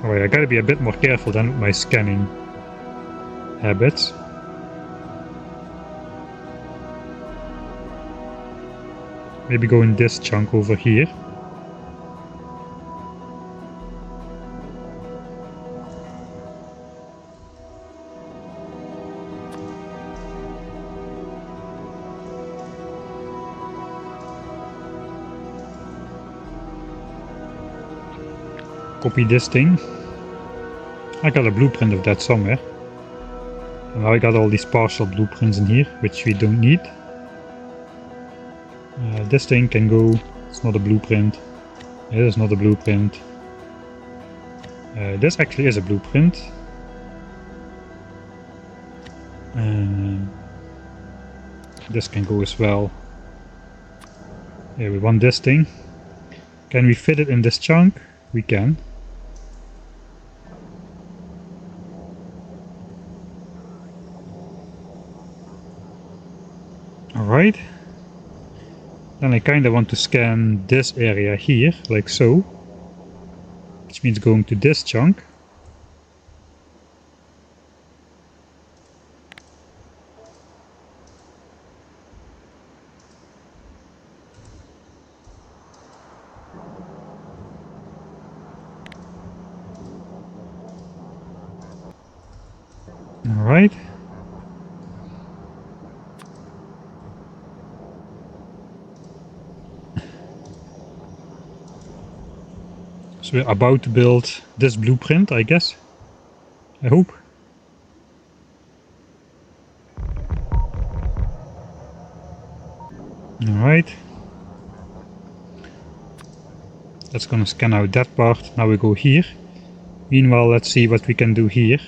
Alright, I gotta be a bit more careful then with my scanning habits. Maybe go in this chunk over here. Copy this thing. I got a blueprint of that somewhere. And now I got all these partial blueprints in here, which we don't need. This thing can go. It's not a blueprint. It is not a blueprint. This actually is a blueprint. This can go as well. Yeah, we want this thing. Can we fit it in this chunk? We can. Alright. Then I kinda want to scan this area here, like so. Which means going to this chunk. Alright. So we're about to build this blueprint, I guess. I hope. Alright. That's gonna scan out that part. Now we go here. Meanwhile, let's see what we can do here.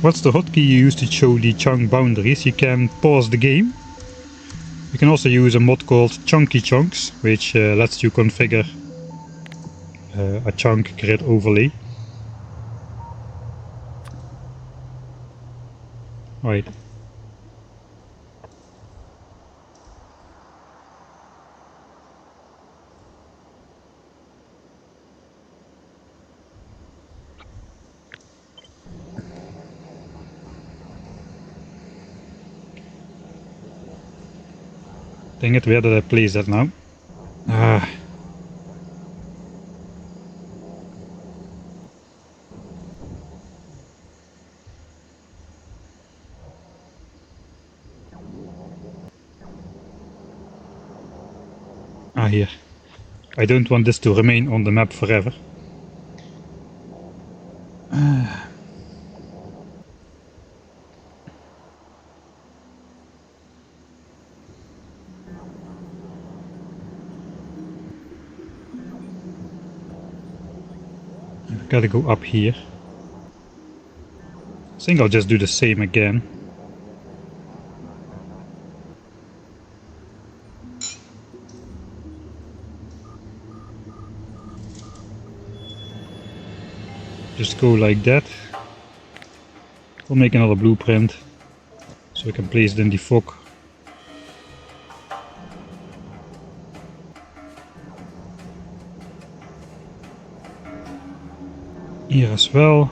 What's the hotkey you use to show the chunk boundaries? You can pause the game. You can also use a mod called Chunky Chunks, which lets you configure a chunk grid overlay. Right. Dang it, where did I place that now? Ah. Ah, here. I don't want this to remain on the map forever. Gotta go up here. I think I'll just do the same again. Just go like that. We'll make another blueprint so we can place it in the fog. Here as well.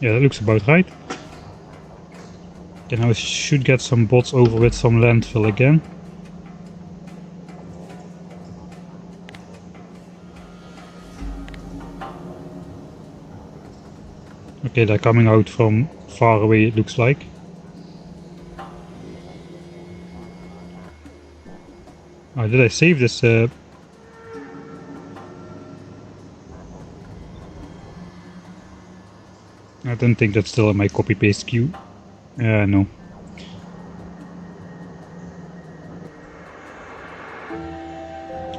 Yeah, that looks about right. Okay, now we should get some bots over with some landfill again. Okay, they're coming out from far away, it looks like. Oh, did I save this? I don't think that's still in my copy-paste queue. No.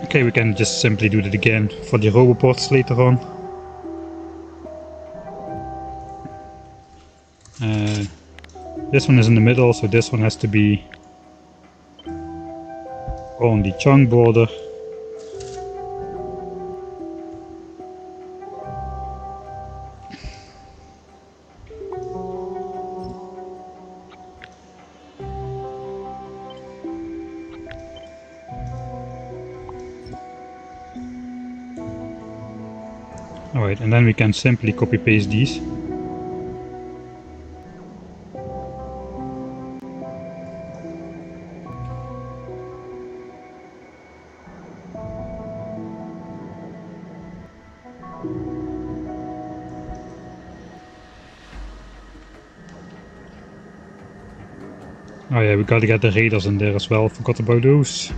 Okay, we can just simply do that again for the roboports later on. This one is in the middle, so this one has to be on the chunk border. Alright, and then we can simply copy paste these. Oh yeah, we gotta get the radars in there as well, forgot about those.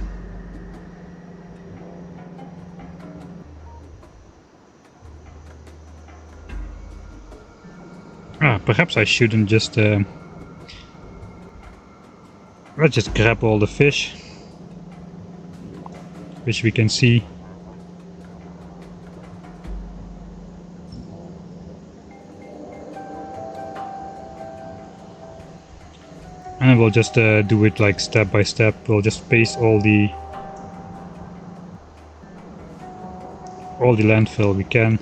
Perhaps I shouldn't just... let's just grab all the fish, which we can see. And then we'll just do it like step by step. We'll just paste all the landfill we can.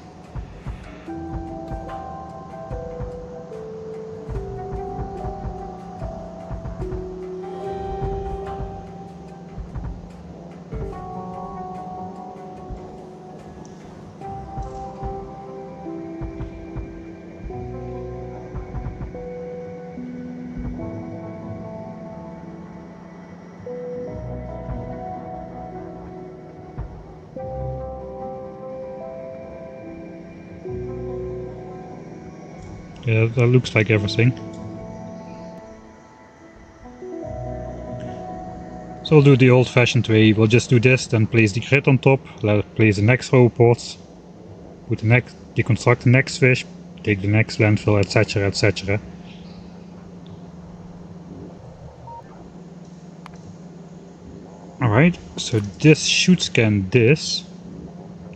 Yeah, that looks like everything. So we'll do the old-fashioned way. We'll just do this, then place the grid on top, place the next roboports, put deconstruct the next fish, take the next landfill, etc, etc. Alright, so this should scan this.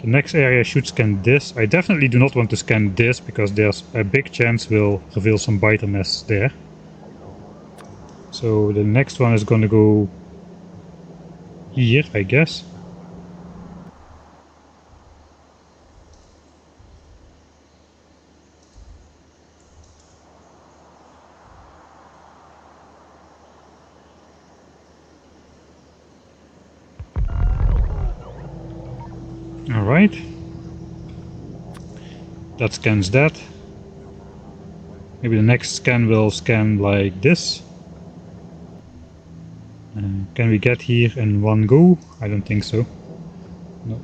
The next area should scan this. I definitely do not want to scan this, because there's a big chance we'll reveal some biter nests there. So the next one is going to go here, I guess. Alright. That scans that. Maybe the next scan will scan like this. Can we get here in one go? I don't think so. No.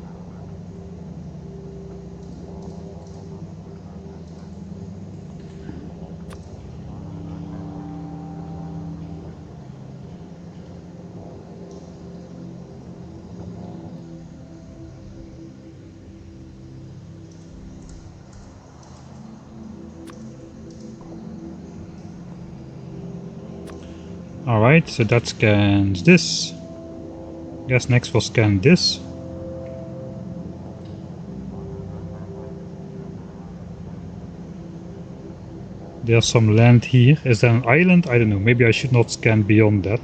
Alright, so that scans this. Guess next we'll scan this. There's some land here. Is there an island? I don't know. Maybe I should not scan beyond that.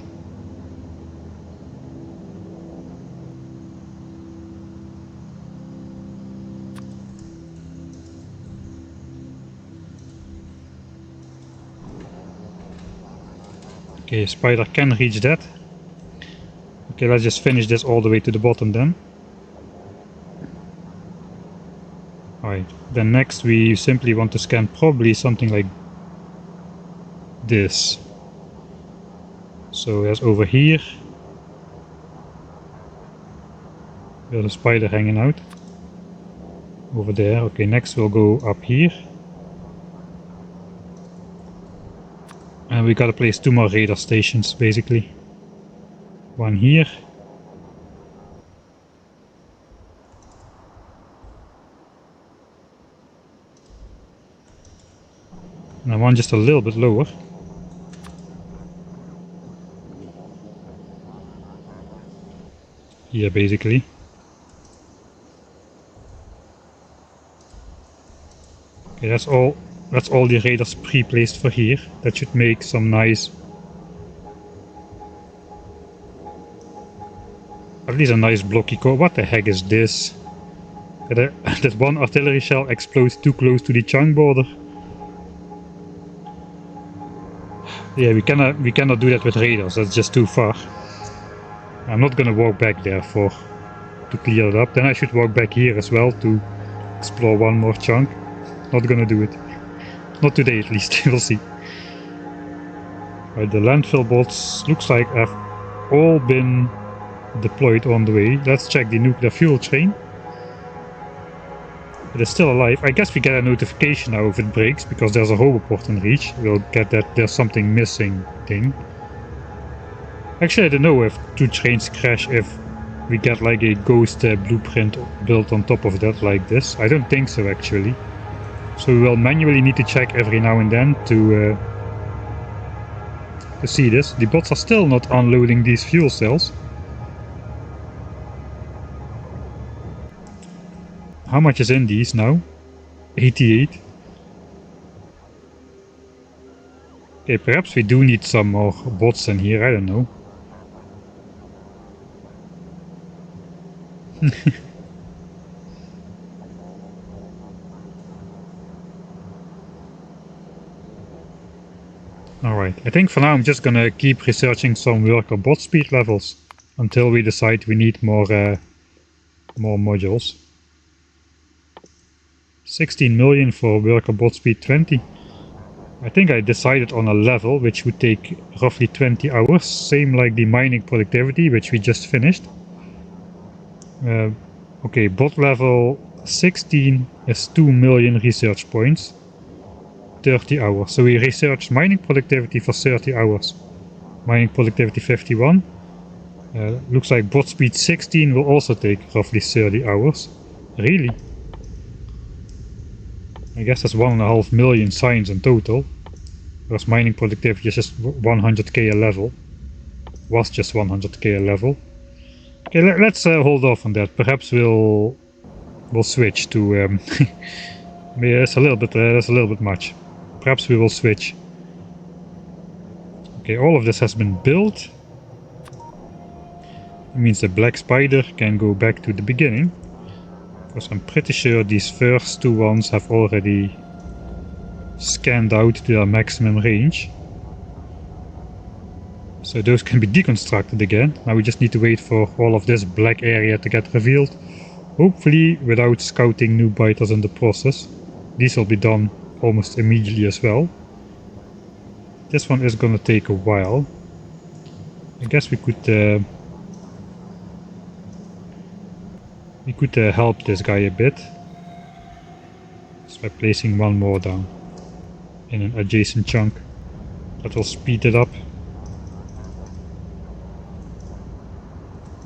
Okay, spider can reach that. Okay, let's just finish this all the way to the bottom then. Alright, then next we simply want to scan probably something like this. So there's over here. There's a spider hanging out. Over there. Okay, next we'll go up here. And we gotta place 2 more radar stations, basically. One here. And one just a little bit lower. Here, basically. Okay, that's all the radars pre-placed for here. That should make some nice, at least a nice blocky core. What the heck is this? That one artillery shell explodes too close to the chunk border. Yeah, we cannot do that with radars. That's just too far. I'm not gonna walk back there to clear it up. Then I should walk back here as well to explore one more chunk. Not gonna do it. Not today, at least. We'll see. Right, the landfill bots looks like have all been deployed on the way. Let's check the nuclear fuel train. It is still alive. I guess we get a notification now if it breaks, because there's a hoverport in reach. We'll get that there's something missing thing. Actually, I don't know if 2 trains crash if we get like a ghost blueprint built on top of that like this. I don't think so, actually. So we will manually need to check every now and then to see this. The bots are still not unloading these fuel cells. How much is in these now? 88. Okay, perhaps we do need some more bots in here, I don't know. Alright, I think for now I'm just gonna keep researching some worker bot speed levels until we decide we need more modules. 16 million for worker bot speed 20. I think I decided on a level which would take roughly 20 hours, same like the mining productivity which we just finished. Okay, bot level 16 is 2 million research points, 30 hours. So we researched mining productivity for 30 hours. Mining productivity 51. Looks like bot speed 16 will also take roughly 30 hours. Really? I guess that's 1.5 million signs in total. Whereas mining productivity is just 100k a level. Was just 100k a level. Okay, let's hold off on that. Perhaps we'll switch to. Yeah, that's a little bit much. Perhaps we will switch. Okay, all of this has been built. It means the black spider can go back to the beginning. Because I'm pretty sure these first 2 ones have already scanned out to their maximum range. So those can be deconstructed again. Now we just need to wait for all of this black area to get revealed. Hopefully without scouting new biters in the process. These will be done almost immediately as well. This one is gonna take a while. I guess we could help this guy a bit. Just by placing 1 more down in an adjacent chunk. That will speed it up.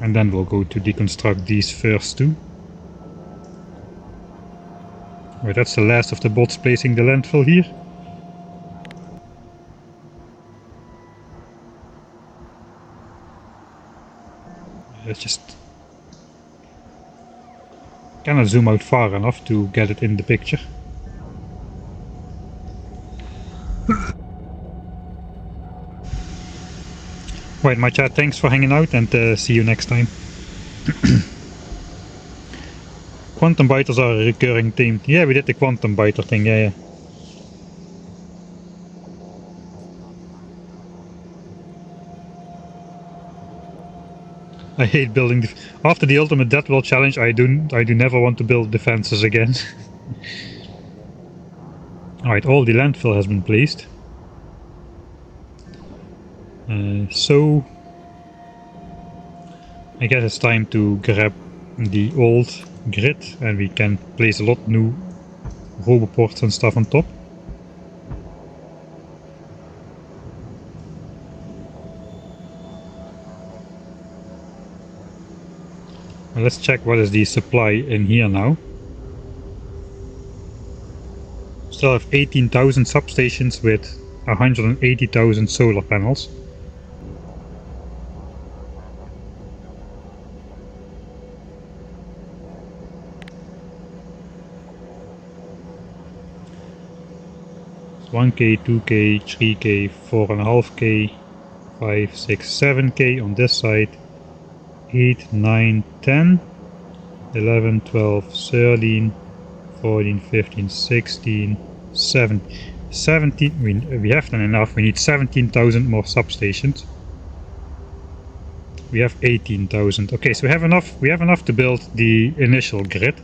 And then we'll go to deconstruct these first 2. Right, that's the last of the bots placing the landfill here. Let's just cannot zoom out far enough to get it in the picture. Right, my chat, thanks for hanging out and see you next time. Quantum biters are a recurring theme. Yeah, we did the quantum biter thing, yeah. I hate building. After the ultimate death world challenge, I do never want to build defenses again. Alright, all the landfill has been placed. So I guess it's time to grab the old grid and we can place a lot new roboports and stuff on top. And let's check what is the supply in here now. Still have 18,000 substations with 180,000 solar panels. It's 1K, 2K, 3K, 4.5K, 5, 6, 7K on this side, 8, 9, 10, 11, 12, 13, 14, 15, 16, 17. We have done enough. We need 17,000 more substations. We have 18,000. Okay, so we have enough. We have enough to build the initial grid.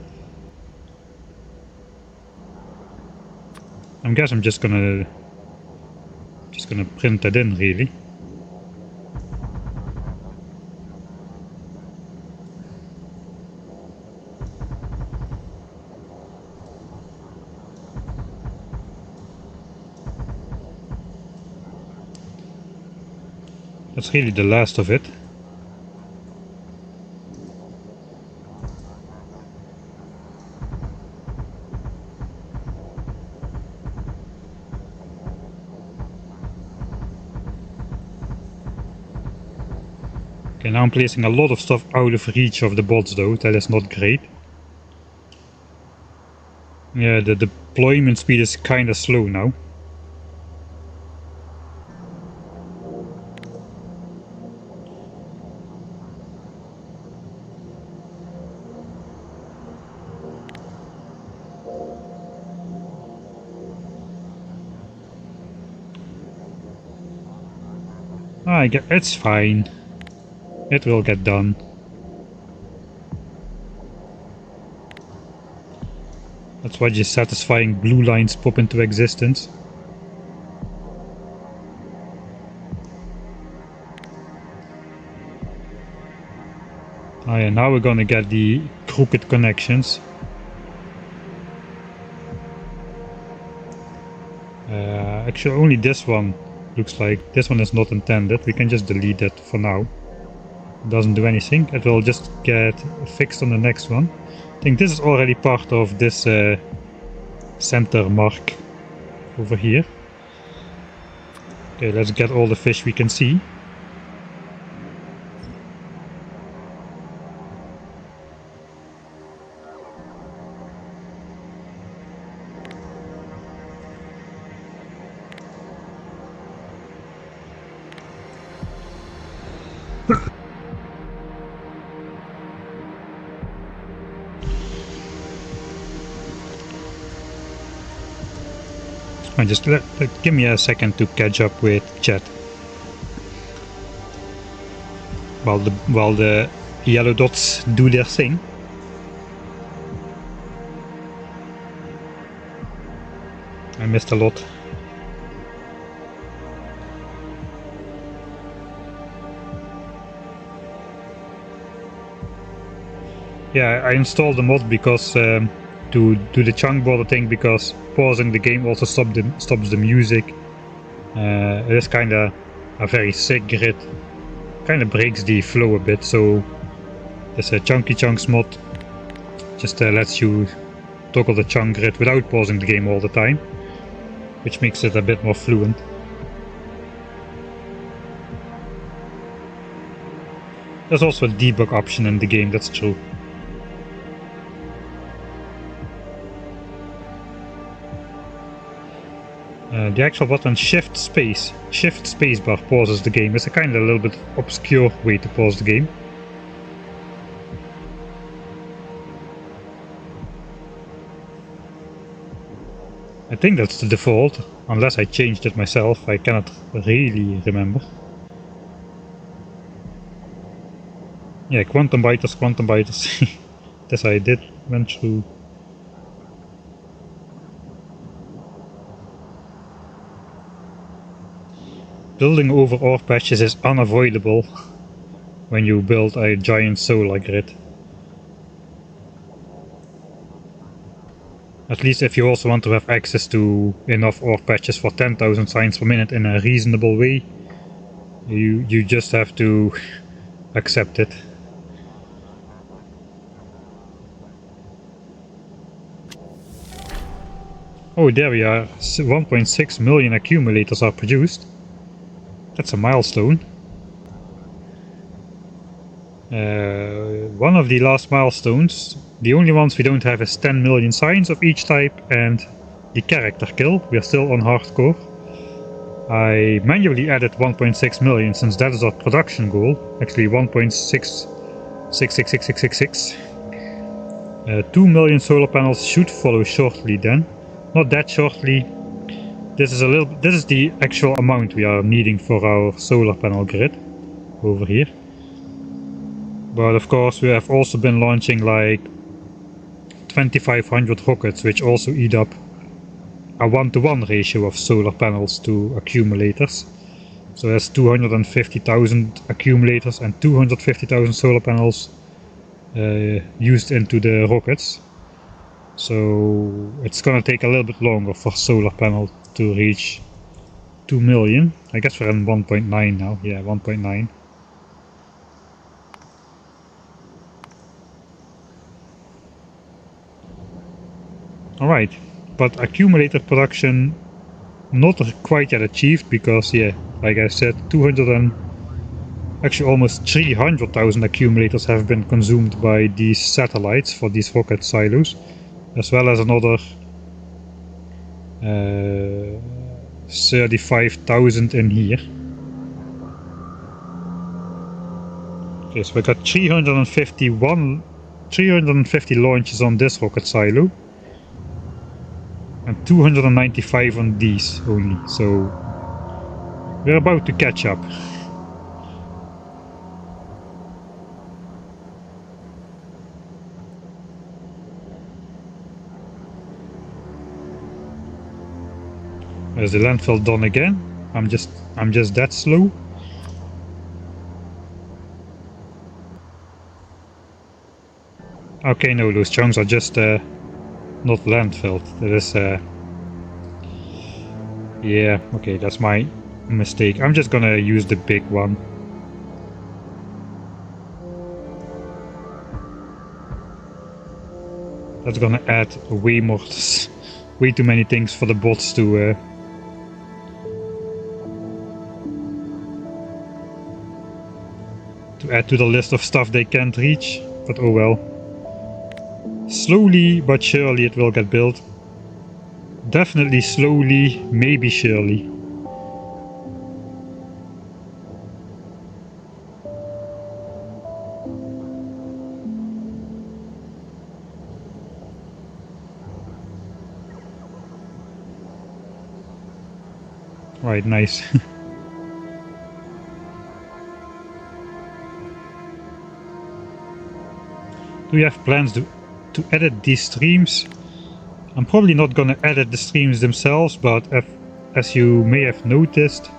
I guess I'm just gonna print that in, really. That's really the last of it. Okay, now I'm placing a lot of stuff out of reach of the bots though, that is not great. Yeah, the deployment speed is kinda slow now. It's fine. It will get done. That's why just satisfying blue lines pop into existence. Oh yeah, now we're gonna get the crooked connections. Actually only this one looks like. This one is not intended. We can just delete that for now. It doesn't do anything. It will just get fixed on the next one. I think this is already part of this center mark over here. Okay, let's get all the fish we can see. Just give me a second to catch up with chat. While the yellow dots do their thing. I missed a lot. Yeah, I installed the mod because to do the chunk border thing, because pausing the game also stops the music. It is kinda a very sick grid. Kinda breaks the flow a bit, so this chunky chunks mod just lets you toggle the chunk grid without pausing the game all the time, which makes it a bit more fluent. There's also a debug option in the game, that's true. The actual button shift spacebar pauses the game. It's a kind of a little bit obscure way to pause the game. I think that's the default, unless I changed it myself. I cannot really remember. Yeah, quantum biters. This I went through. building over ore patches is unavoidable when you build a giant solar grid. At least if you also want to have access to enough ore patches for 10,000 signs per minute in a reasonable way, you just have to accept it. Oh, there we are. 1.6 million accumulators are produced. That's a milestone. One of the last milestones, the only ones we don't have is 10 million signs of each type and the character kill. We are still on hardcore. I manually added 1.6 million since that is our production goal. Actually 1.666666. 2 million solar panels should follow shortly then. Not that shortly. This is the actual amount we are needing for our solar panel grid over here. But of course we have also been launching like 2500 rockets, which also eat up a 1-to-1 ratio of solar panels to accumulators. So that's 250,000 accumulators and 250,000 solar panels used into the rockets. So it's gonna take a little bit longer for solar panel to reach 2 million. I guess we're in 1.9 now. Yeah, 1.9. Alright, but accumulator production not quite yet achieved because, yeah, like I said, actually almost 300,000 accumulators have been consumed by these satellites for these rocket silos, as well as another 35,000 in here. Okay, so we got 350 launches on this rocket silo and 295 on these only, so we're about to catch up. There's the landfill done again. I'm just that slow. Okay, no, those chunks are just not landfilled. That is yeah, okay, that's my mistake. I'm just gonna use the big one. That's gonna add way too many things for the bots to add to the list of stuff they can't reach, but oh well. Slowly but surely it will get built. Definitely slowly, maybe surely. Right, nice. Do you have plans to edit these streams? I'm probably not gonna edit the streams themselves, but as you may have noticed,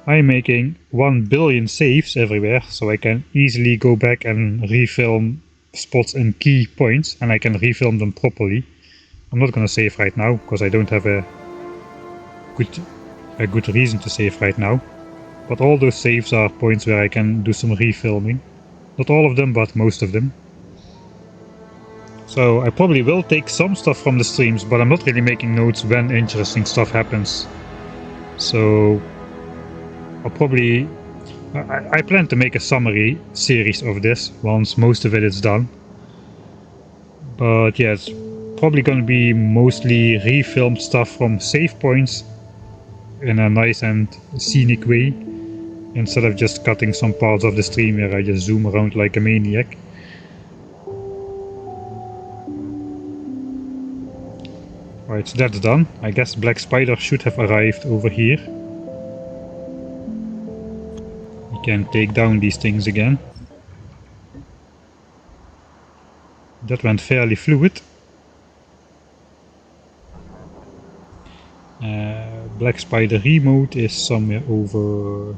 I'm making 1 billion saves everywhere, so I can easily go back and refilm spots in key points, and I can refilm them properly. I'm not gonna save right now, because I don't have a good reason to save right now. But all those saves are points where I can do some refilming. Not all of them, but most of them. So I probably will take some stuff from the streams, but I'm not really making notes when interesting stuff happens. So I'll probably... I plan to make a summary series of this once most of it is done. But yeah, it's probably going to be mostly refilmed stuff from save points in a nice and scenic way, instead of just cutting some parts of the stream where I just zoom around like a maniac. Right, so that's done. I guess Black Spider should have arrived over here. We can take down these things again. That went fairly fluid. Black Spider remote is somewhere over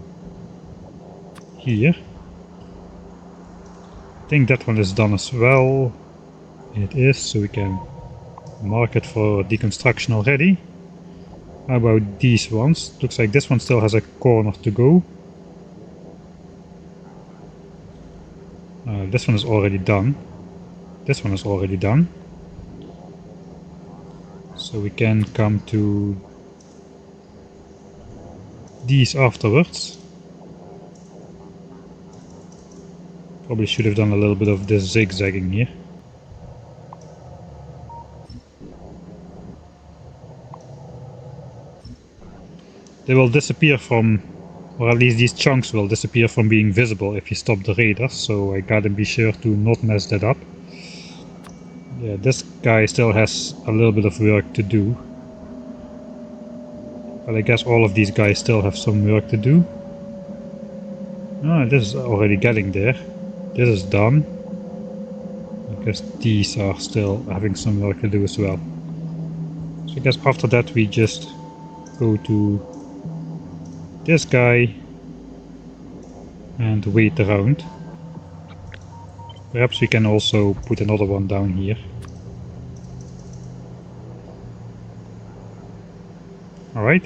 here. I think that one is done as well. It is, so we can mark it for deconstruction already. How about these ones? Looks like this one still has a corner to go. This one is already done. This one is already done. So we can come to these afterwards. Probably should have done a little bit of this zigzagging here. They will disappear from, or at least these chunks will disappear from being visible if you stop the radar, so I gotta be sure to not mess that up. Yeah, this guy still has a little bit of work to do. But I guess all of these guys still have some work to do. Oh, this is already getting there. This is done. I guess these are still having some work to do as well. So I guess after that we just go to this guy and wait around. Perhaps we can also put another one down here. Alright.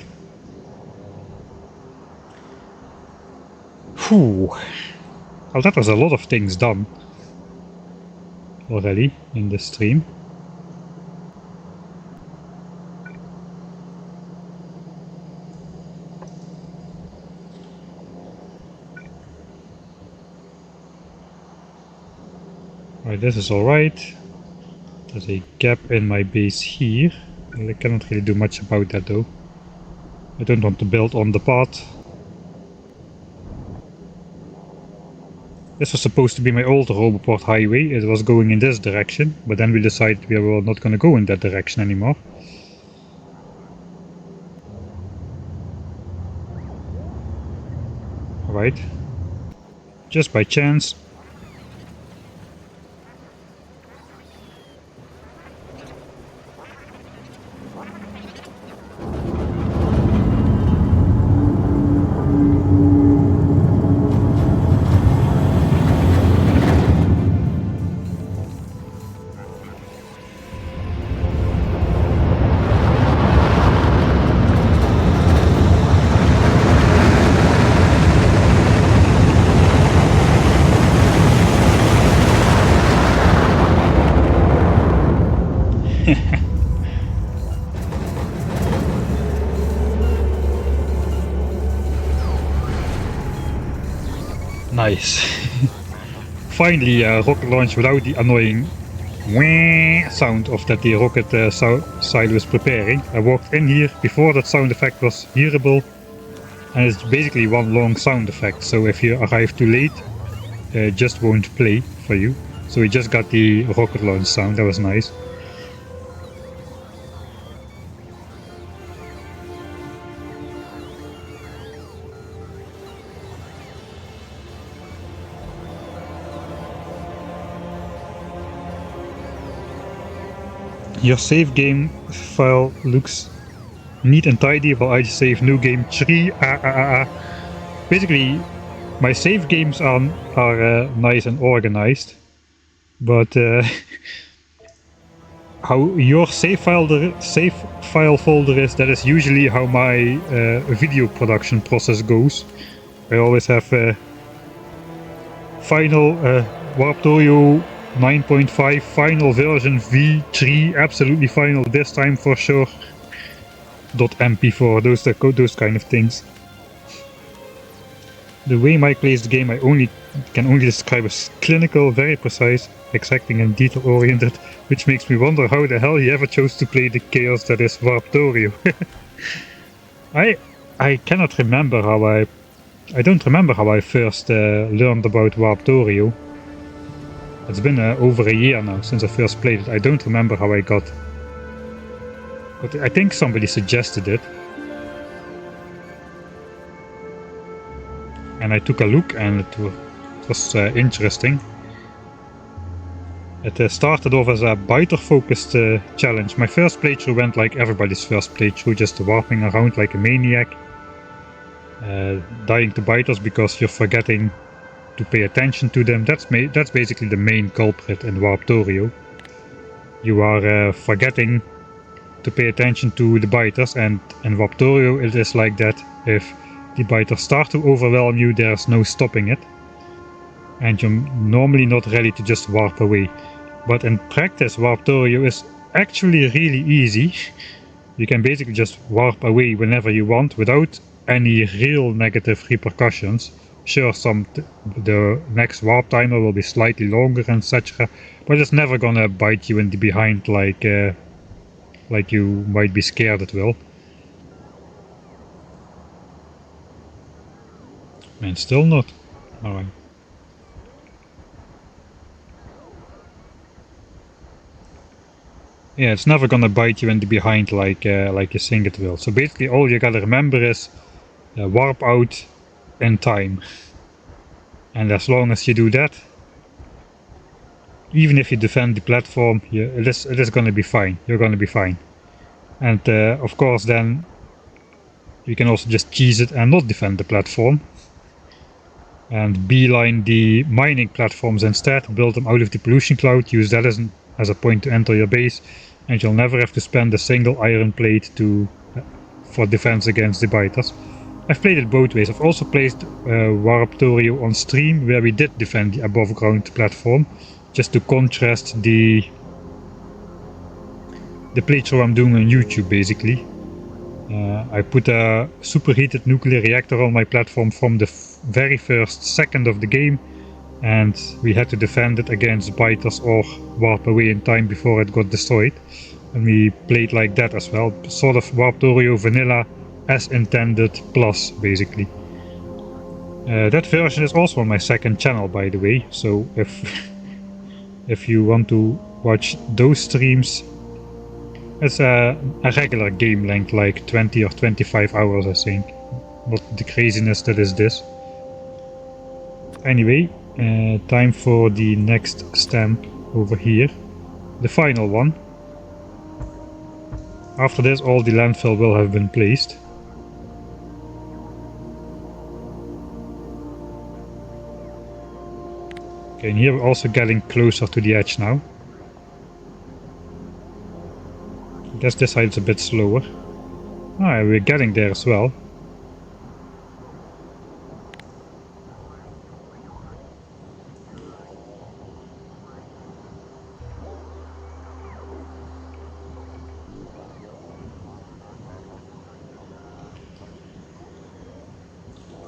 Whew. Well, that was a lot of things done already in this stream. Right, this is alright. There's a gap in my base here. Well, I cannot really do much about that though. I don't want to build on the path. This was supposed to be my old Roboport highway. It was going in this direction, but then we decided we were not going to go in that direction anymore. Alright. Just by chance. Nice. Finally rocket launch without the annoying wah sound of that the rocket silo is preparing. I walked in here before that sound effect was hearable, and it's basically one long sound effect, so if you arrive too late it just won't play for you. So we just got the rocket launch sound. That was nice. Your save game file looks neat and tidy, while I save new game 3. Basically, my save games are nice and organized, but how your save file folder is, that is usually how my video production process goes. I always have final Warptorio 9.5 final version v3, absolutely final this time for sure. .mp4, those kind of things. The way Mike plays the game I can only describe as clinical, very precise, exacting and detail oriented, which makes me wonder how the hell he ever chose to play the chaos that is Warptorio. I cannot remember how I don't remember how I first learned about Warptorio. It's been over a year now since I first played it. I don't remember how I got, but I think somebody suggested it. And I took a look and it was interesting. It started off as a biter-focused challenge. My first playthrough went like everybody's first playthrough, just warping around like a maniac, dying to biters because you're forgetting to pay attention to them. That's basically the main culprit in Warptorio. You are forgetting to pay attention to the biters, and in Warptorio it is like that. If the biters start to overwhelm you, there's no stopping it, and you're normally not ready to just warp away. But in practice, Warptorio is actually really easy. You can basically just warp away whenever you want without any real negative repercussions. Sure, the next warp timer will be slightly longer, etc., but it's never gonna bite you in the behind like you might be scared it will. And still not. Alright. Yeah, it's never gonna bite you in the behind like you think it will. So basically all you gotta remember is warp out in time. And as long as you do that, even if you defend the platform, it is gonna be fine. You're gonna be fine. And of course then you can also just cheese it and not defend the platform. And beeline the mining platforms instead, build them out of the pollution cloud, use that as a point to enter your base, and you'll never have to spend a single iron plate for defense against the biters. I've played it both ways. I've also played Warptorio on stream, where we did defend the above ground platform, just to contrast the playthrough I'm doing on YouTube basically. I put a superheated nuclear reactor on my platform from the very first second of the game, and we had to defend it against biters or warp away in time before it got destroyed. And we played like that as well, sort of Warptorio vanilla as intended plus basically. That version is also on my second channel, by the way, so if you want to watch those streams, it's a regular game length, like 20 or 25 hours I think, not the craziness that is this. Anyway, time for the next stamp over here, the final one. After this all the landfill will have been placed. Okay, and here we're also getting closer to the edge now. I guess this side is a bit slower. Ah, we're getting there as well.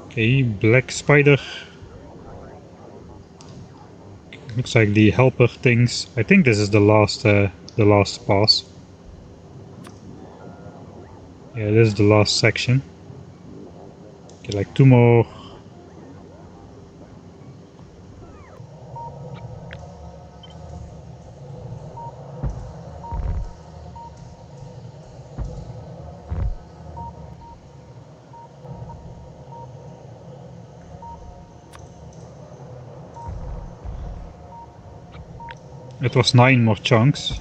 Okay, black spider. Looks like the helper things. I think this is the last pass. Yeah, this is the last section. Okay, like 2 more. It was 9 more chunks.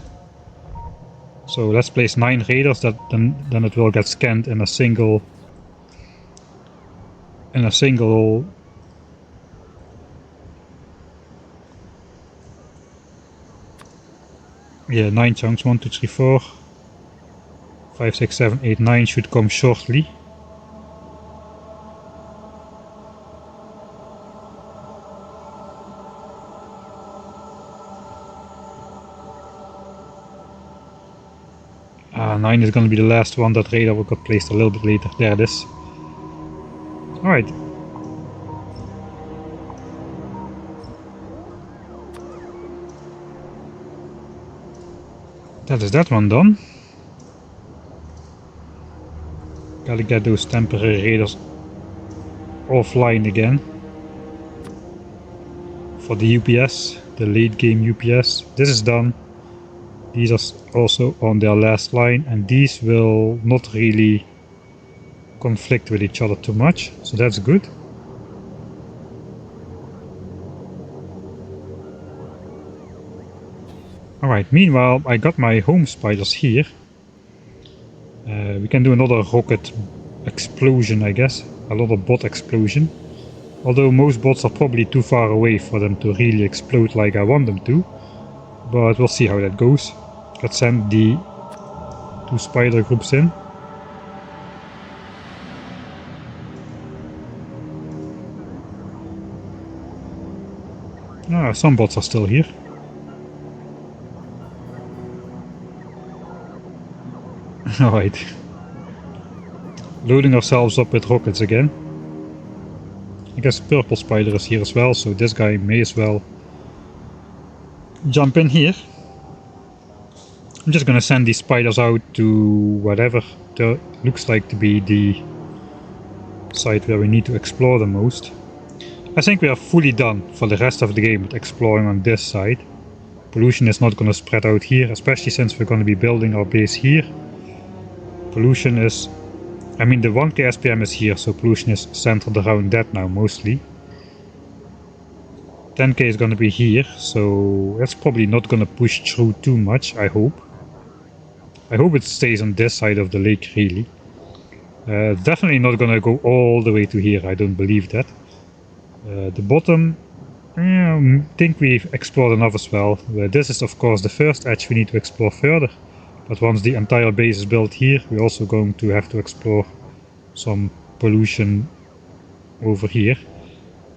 So let's place 9 raiders, then it will get scanned in a single yeah, 9 chunks. 1, 2, 3, 4, 5, 6, 7, 8, 9 should come shortly. Ah, 9 is going to be the last one. That radar will get placed a little bit later. There it is. Alright. That is that one done. Gotta get those temporary radars offline again. For the UPS, the late game UPS. This is done. These are also on their last line, and these will not really conflict with each other too much, so that's good. Alright, meanwhile I got my home spiders here. We can do another rocket explosion, I guess. Another bot explosion. Although most bots are probably too far away for them to really explode like I want them to. But we'll see how that goes. Let's send the 2 spider groups in. Ah, some bots are still here. Alright. Loading ourselves up with rockets again. I guess purple spider is here as well, so this guy may as well jump in here. I'm just gonna send these spiders out to whatever there looks like to be the site where we need to explore the most. I think we are fully done for the rest of the game with exploring on this side. Pollution is not gonna spread out here, especially since we're gonna be building our base here. Pollution is... I mean, the 1K SPM is here, so pollution is centered around that now, mostly. 10K is gonna be here, so that's probably not gonna push through too much, I hope. I hope it stays on this side of the lake, really. Definitely not gonna go all the way to here, I don't believe that. The bottom, I think we've explored enough as well. This is of course the first edge we need to explore further. But once the entire base is built here, we're also going to have to explore some pollution over here.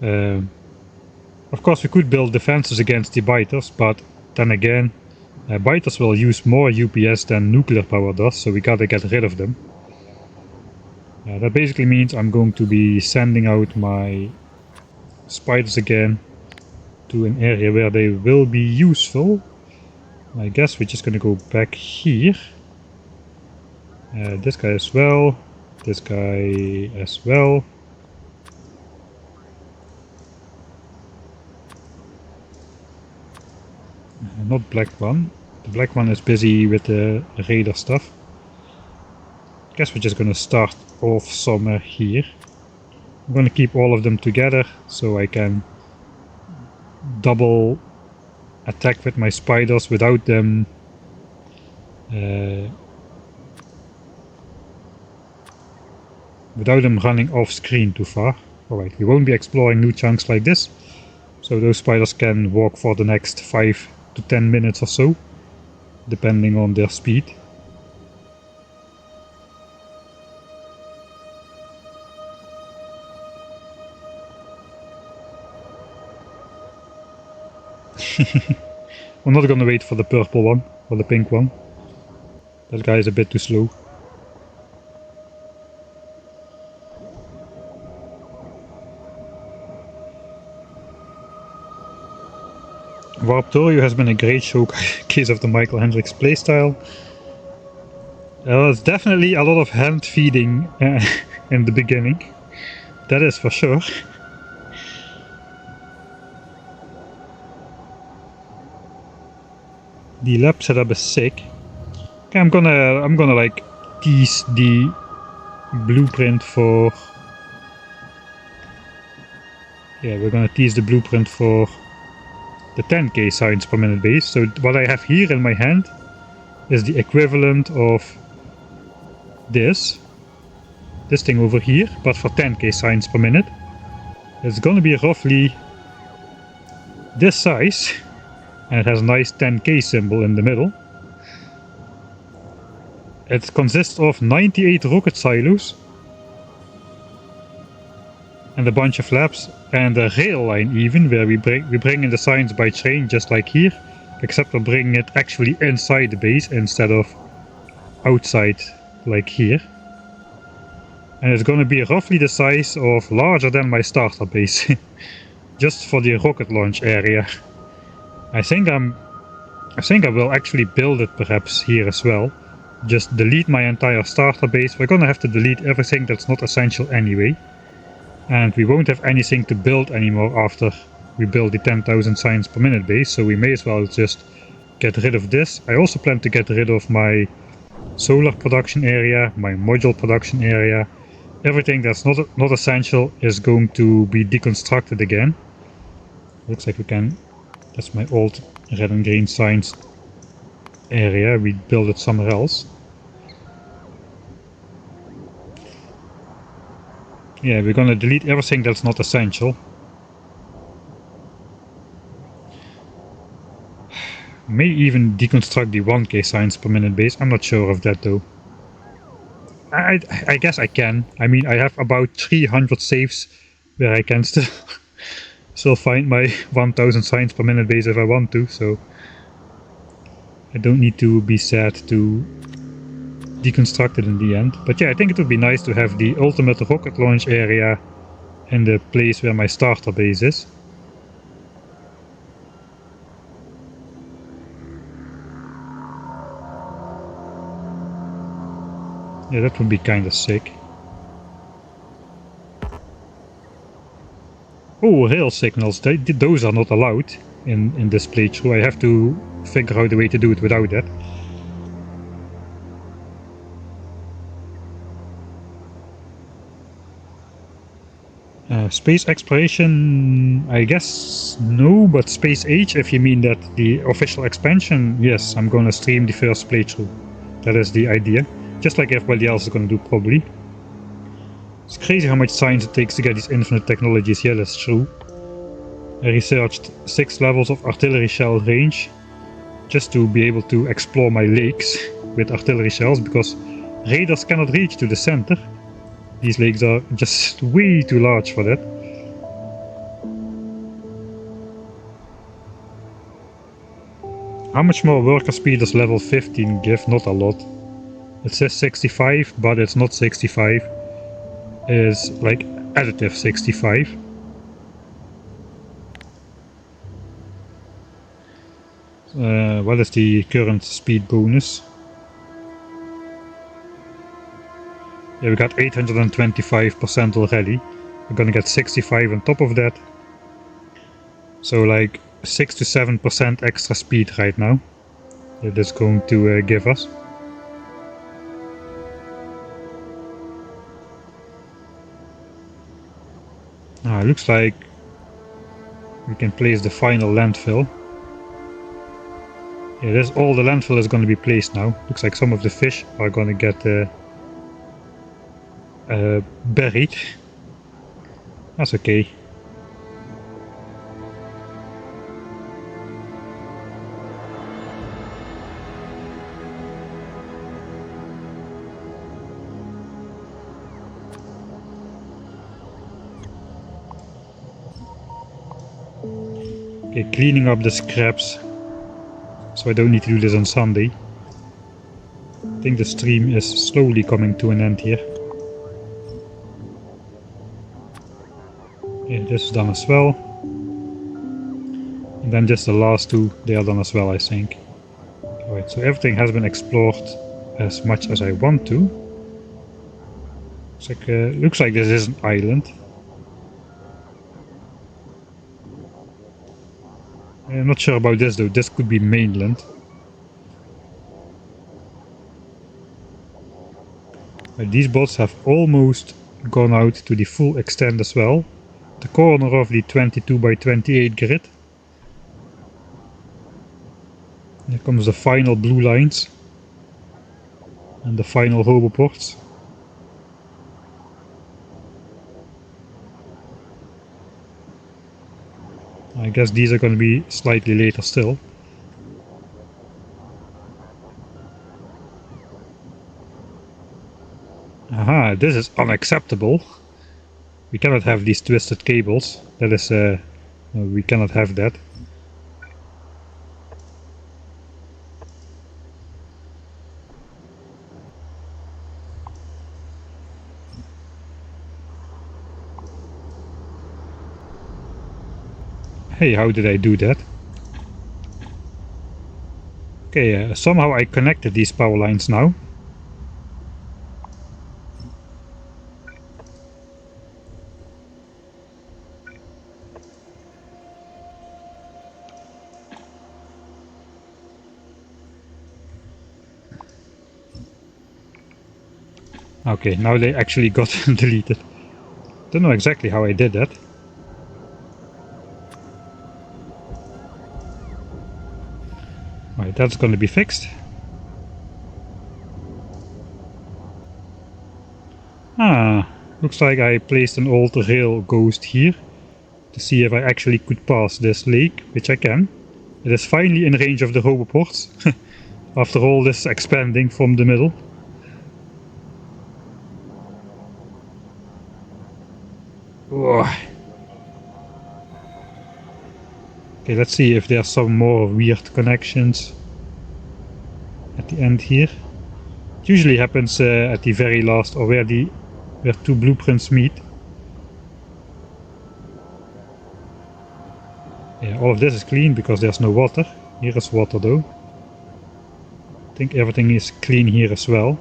Of course we could build defenses against the biters, but then again, biters will use more UPS than nuclear power does, so we gotta get rid of them. That basically means I'm going to be sending out my spiders again to an area where they will be useful. I guess we're just gonna go back here. This guy as well. This guy as well. Not black one. The black one is busy with the radar stuff. I guess we're just gonna start off somewhere here. I'm gonna keep all of them together so I can double attack with my spiders without them running off screen too far. Alright, we won't be exploring new chunks like this, so those spiders can walk for the next 5 to 10 minutes or so, depending on their speed. We're not gonna wait for the purple one, or the pink one. That guy is a bit too slow. Warptorio has been a great showcase of the Michael Hendricks playstyle. There was definitely a lot of hand feeding in the beginning, that is for sure. The lab setup is sick. Okay, I'm gonna like tease the blueprint for... Yeah, we're gonna tease the blueprint for the 10K science per minute base. So what I have here in my hand is the equivalent of this thing over here, but for 10K science per minute. It's gonna be roughly this size. And it has a nice 10K symbol in the middle. It consists of 98 rocket silos and a bunch of labs and a rail line even, where we bring in the science by train just like here, except we're bringing it actually inside the base instead of outside like here. And it's gonna be roughly the size of larger than my starter base, just for the rocket launch area. I think I will actually build it perhaps here as well. Just delete my entire starter base. We're gonna have to delete everything that's not essential anyway. And we won't have anything to build anymore after we build the 10,000 science per minute base, so we may as well just get rid of this. I also plan to get rid of my solar production area, my module production area. Everything that's not essential is going to be deconstructed again. Looks like we can... That's my old red and green signs area, we build it somewhere else. Yeah, we're gonna delete everything that's not essential. May even deconstruct the 1k science per minute base. I'm not sure of that though. I guess I can. I mean, I have about 300 saves where I can still find my 1000 science per minute base if I want to, so I don't need to be sad to deconstruct it in the end. But yeah, I think it would be nice to have the ultimate rocket launch area in the place where my starter base is. Yeah, that would be kind of sick. Oh, rail signals, those are not allowed in this playthrough. I have to figure out a way to do it without that. Space exploration, I guess no, but space age, if you mean that the official expansion, yes, I'm gonna stream the first playthrough. That is the idea. Just like everybody else is gonna do, probably. It's crazy how much science it takes to get these infinite technologies. Yeah, that's true. I researched 6 levels of artillery shell range just to be able to explore my lakes with artillery shells, because raiders cannot reach to the center. These lakes are just way too large for that. How much more worker speed does level 15 give? Not a lot. It says 65, but it's not 65. It's like additive 65. What is the current speed bonus? Yeah, we got 825% already. We're gonna get 65 on top of that. So like 6 to 7% extra speed right now. It is going to give us. It looks like we can place the final landfill. Yeah, all the landfill is going to be placed now. Looks like some of the fish are going to get buried. That's okay. Okay, cleaning up the scraps, so I don't need to do this on Sunday. I think the stream is slowly coming to an end here. Yeah, this is done as well. And then just the last two, they are done as well, I think. Alright, so everything has been explored as much as I want to. Looks like this is an island. I'm not sure about this though, this could be mainland. These bots have almost gone out to the full extent as well. The corner of the 22 by 28 grid. Here comes the final blue lines. And the final roboports. I guess these are going to be slightly later still. Aha, this is unacceptable. We cannot have these twisted cables. That is, no, we cannot have that. Hey, how did I do that? Okay, somehow I connected these power lines now. Okay, now they actually got deleted. Don't know exactly how I did that. Right, that's gonna be fixed. Looks like I placed an old rail ghost here to see if I actually could pass this lake, which I can. It is finally in range of the roboports, after all this expanding from the middle. Oh. Okay, let's see if there's some more weird connections at the end here. It usually happens at the very last, or where two blueprints meet. Yeah, all of this is clean because there's no water. Here is water though. I think everything is clean here as well.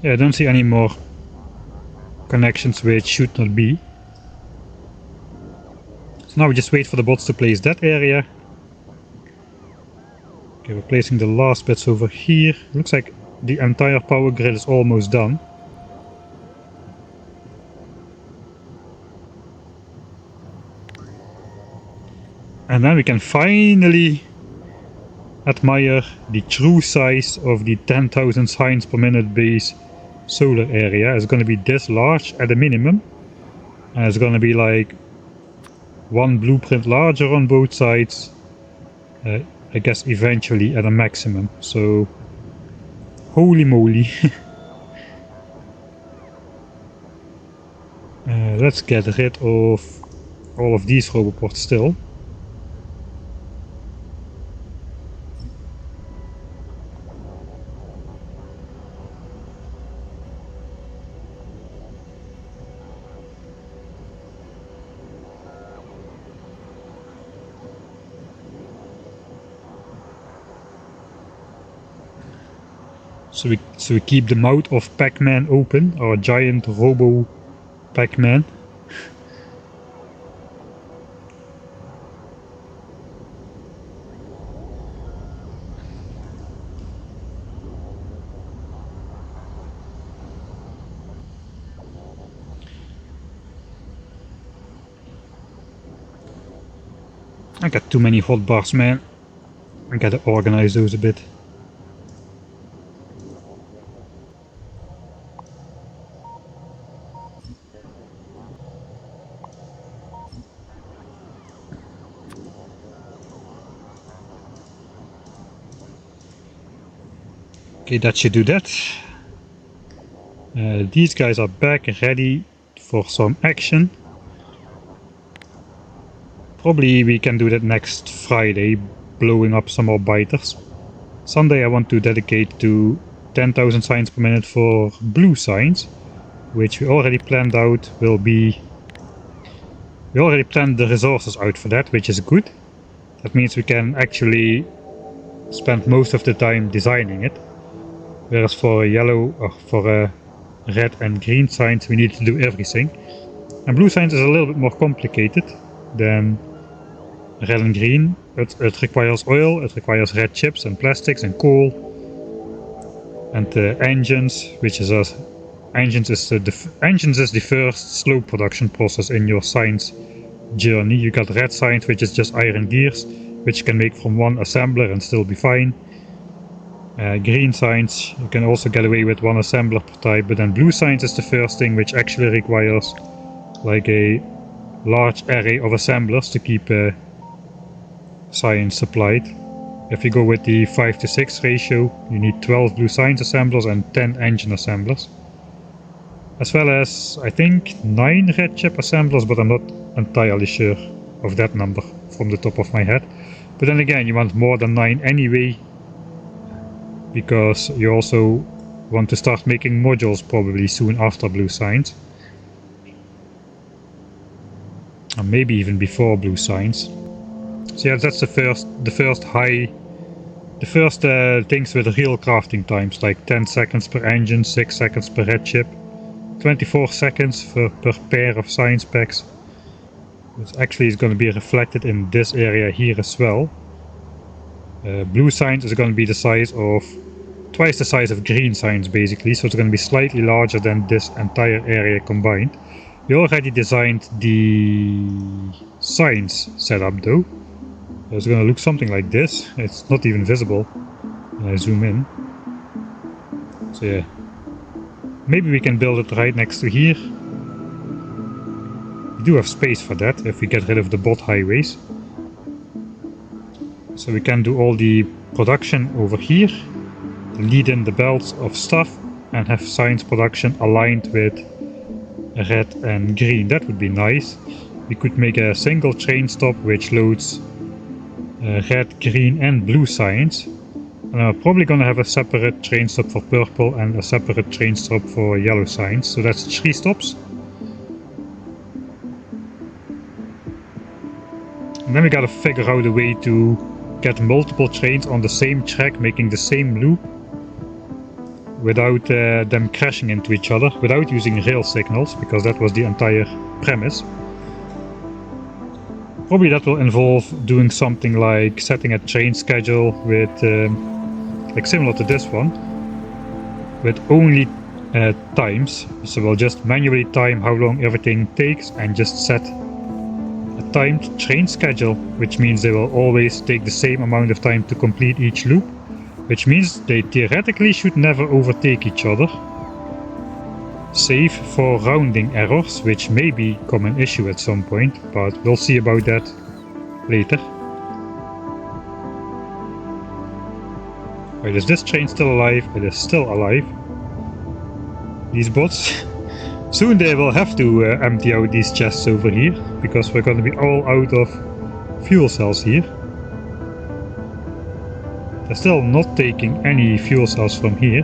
Yeah, I don't see any more connections where it should not be. So now we just wait for the bots to place that area. Okay, we're placing the last bits over here. Looks like the entire power grid is almost done. And then we can finally admire the true size of the 10,000 signs per minute base solar area. It's going to be this large at a minimum, and it's going to be like one blueprint larger on both sides, I guess eventually at a maximum. So holy moly. Let's get rid of all of these roboports still. So we keep the mouth of Pac-Man open, our giant robo Pac-Man. I got too many hotbars, man. I gotta organize those a bit. Okay, that should do that. These guys are back ready for some action. Probably we can do that next Friday, blowing up some more biters. Sunday I want to dedicate to 10,000 signs per minute for blue signs, which we already planned out will be... We already planned the resources out for that, which is good. That means we can actually spend most of the time designing it. Whereas for yellow, or for red and green signs, we need to do everything. And blue signs is a little bit more complicated than red and green. It requires oil, it requires red chips and plastics and coal. And engines, which is engines is the first slow production process in your science journey. You got red science, which is just iron gears, which you can make from one assembler and still be fine. Green science, you can also get away with one assembler per type, but then blue science is the first thing which actually requires like a large array of assemblers to keep science supplied. If you go with the 5:6 ratio, you need 12 blue science assemblers and 10 engine assemblers. As well as, I think, 9 red chip assemblers, but I'm not entirely sure of that number from the top of my head. But then again, you want more than 9 anyway, because you also want to start making modules probably soon after blue science. Or maybe even before blue science. So yeah, that's the first things with real crafting times, like 10 seconds per engine, 6 seconds per red chip, 24 seconds per pair of science packs. Which actually is going to be reflected in this area here as well. Blue science is going to be the size of twice the size of green signs basically, so it's going to be slightly larger than this entire area combined. We already designed the signs setup though. It's going to look something like this. It's not even visible when I zoom in. So yeah, maybe we can build it right next to here. We do have space for that if we get rid of the bot highways. So we can do all the production over here, lead in the belts of stuff, and have science production aligned with red and green. That would be nice. We could make a single train stop which loads red, green and blue science. And I'm probably gonna have a separate train stop for purple and a separate train stop for yellow science. So that's 3 stops. And then we gotta figure out a way to get multiple trains on the same track, making the same loop, without them crashing into each other, without using rail signals, because that was the entire premise. Probably that will involve doing something like setting a train schedule with, like similar to this one, with only times. So we'll just manually time how long everything takes and just set a timed train schedule, which means they will always take the same amount of time to complete each loop, which means they theoretically should never overtake each other, save for rounding errors, which may become an issue at some point, but we'll see about that later. Right, is this train still alive? It is still alive. These bots, soon they will have to empty out these chests over here, because we're going to be all out of fuel cells here. They're still not taking any fuel cells from here.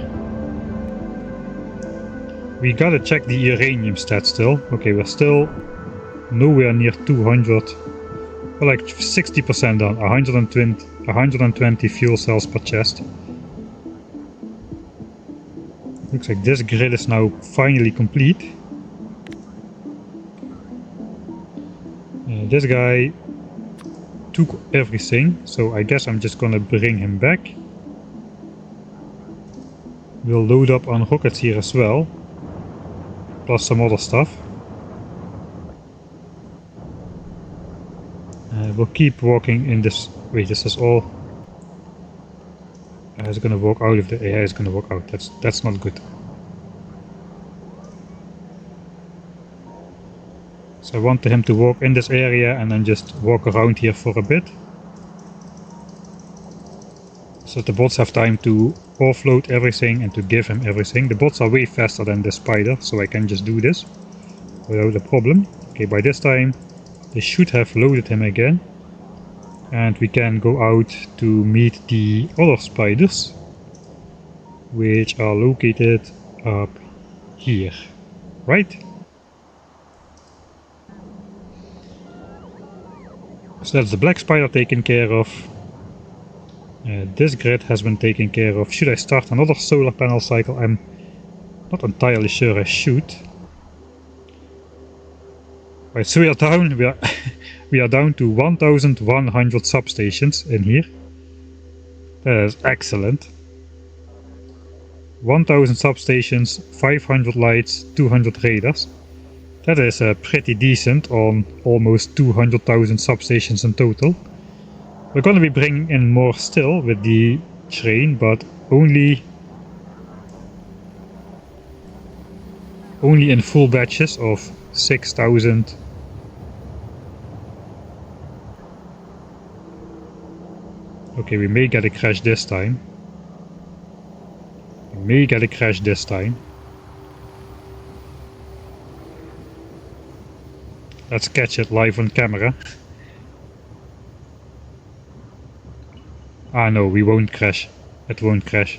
We gotta check the uranium stat still. Okay, we're still nowhere near 200. We're like 60% down, 120 fuel cells per chest. Looks like this grid is now finally complete. This guy took everything, so I guess I'm just gonna bring him back. We'll load up on rockets here as well, plus some other stuff. We'll keep walking in this. Wait, this is all. It's gonna walk out of the. Yeah, it's gonna walk out. That's not good. So I want him to walk in this area and then just walk around here for a bit, so the bots have time to offload everything and to give him everything. The bots are way faster than the spider, so I can just do this without a problem. Okay, by this time they should have loaded him again, and we can go out to meet the other spiders, which are located up here, right? So that's the black spider taken care of. This grid has been taken care of. Should I start another solar panel cycle? I'm not entirely sure I should. Right, so we are down. We are down to 1,100 substations in here. That is excellent. 1,000 substations, 500 lights, 200 radars. That is pretty decent on almost 200,000 substations in total. We're going to be bringing in more still with the train, but only in full batches of 6,000. Okay, we may get a crash this time. Let's catch it live on camera. Ah no, we won't crash. It won't crash.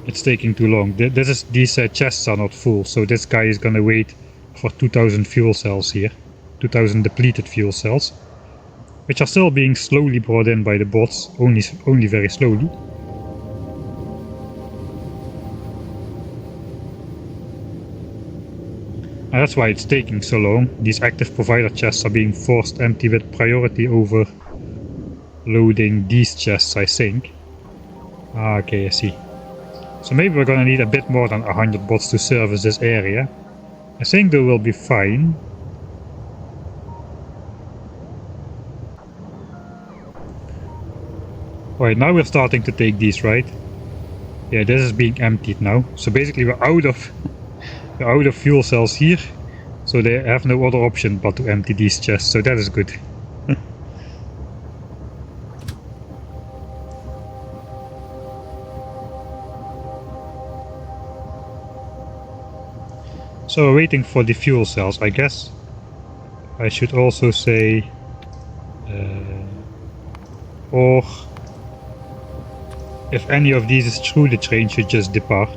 It's taking too long. These chests are not full, so this guy is gonna wait for 2,000 fuel cells here. 2,000 depleted fuel cells, which are still being slowly brought in by the bots, only very slowly. And that's why it's taking so long. These active provider chests are being forced empty with priority over loading these chests, I think. Ah, okay, I see. So maybe we're gonna need a bit more than 100 bots to service this area. I think they will be fine. Alright, now we're starting to take these, right? Yeah, this is being emptied now. So basically we're out of fuel cells here. So they have no other option but to empty these chests, so that is good. So we're waiting for the fuel cells, I guess. I should also say... or... if any of these is true, the train should just depart.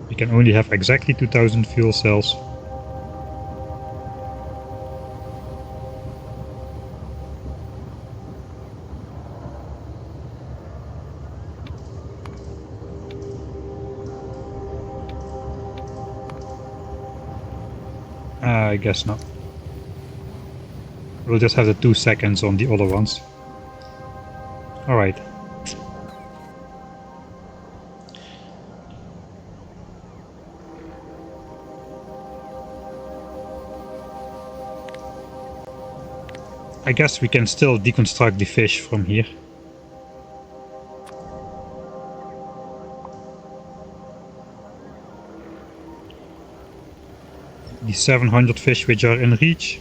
We can only have exactly 2000 fuel cells. I guess not. We'll just have the 2 seconds on the other ones. Alright. I guess we can still deconstruct the fish from here. The 700 fish which are in reach.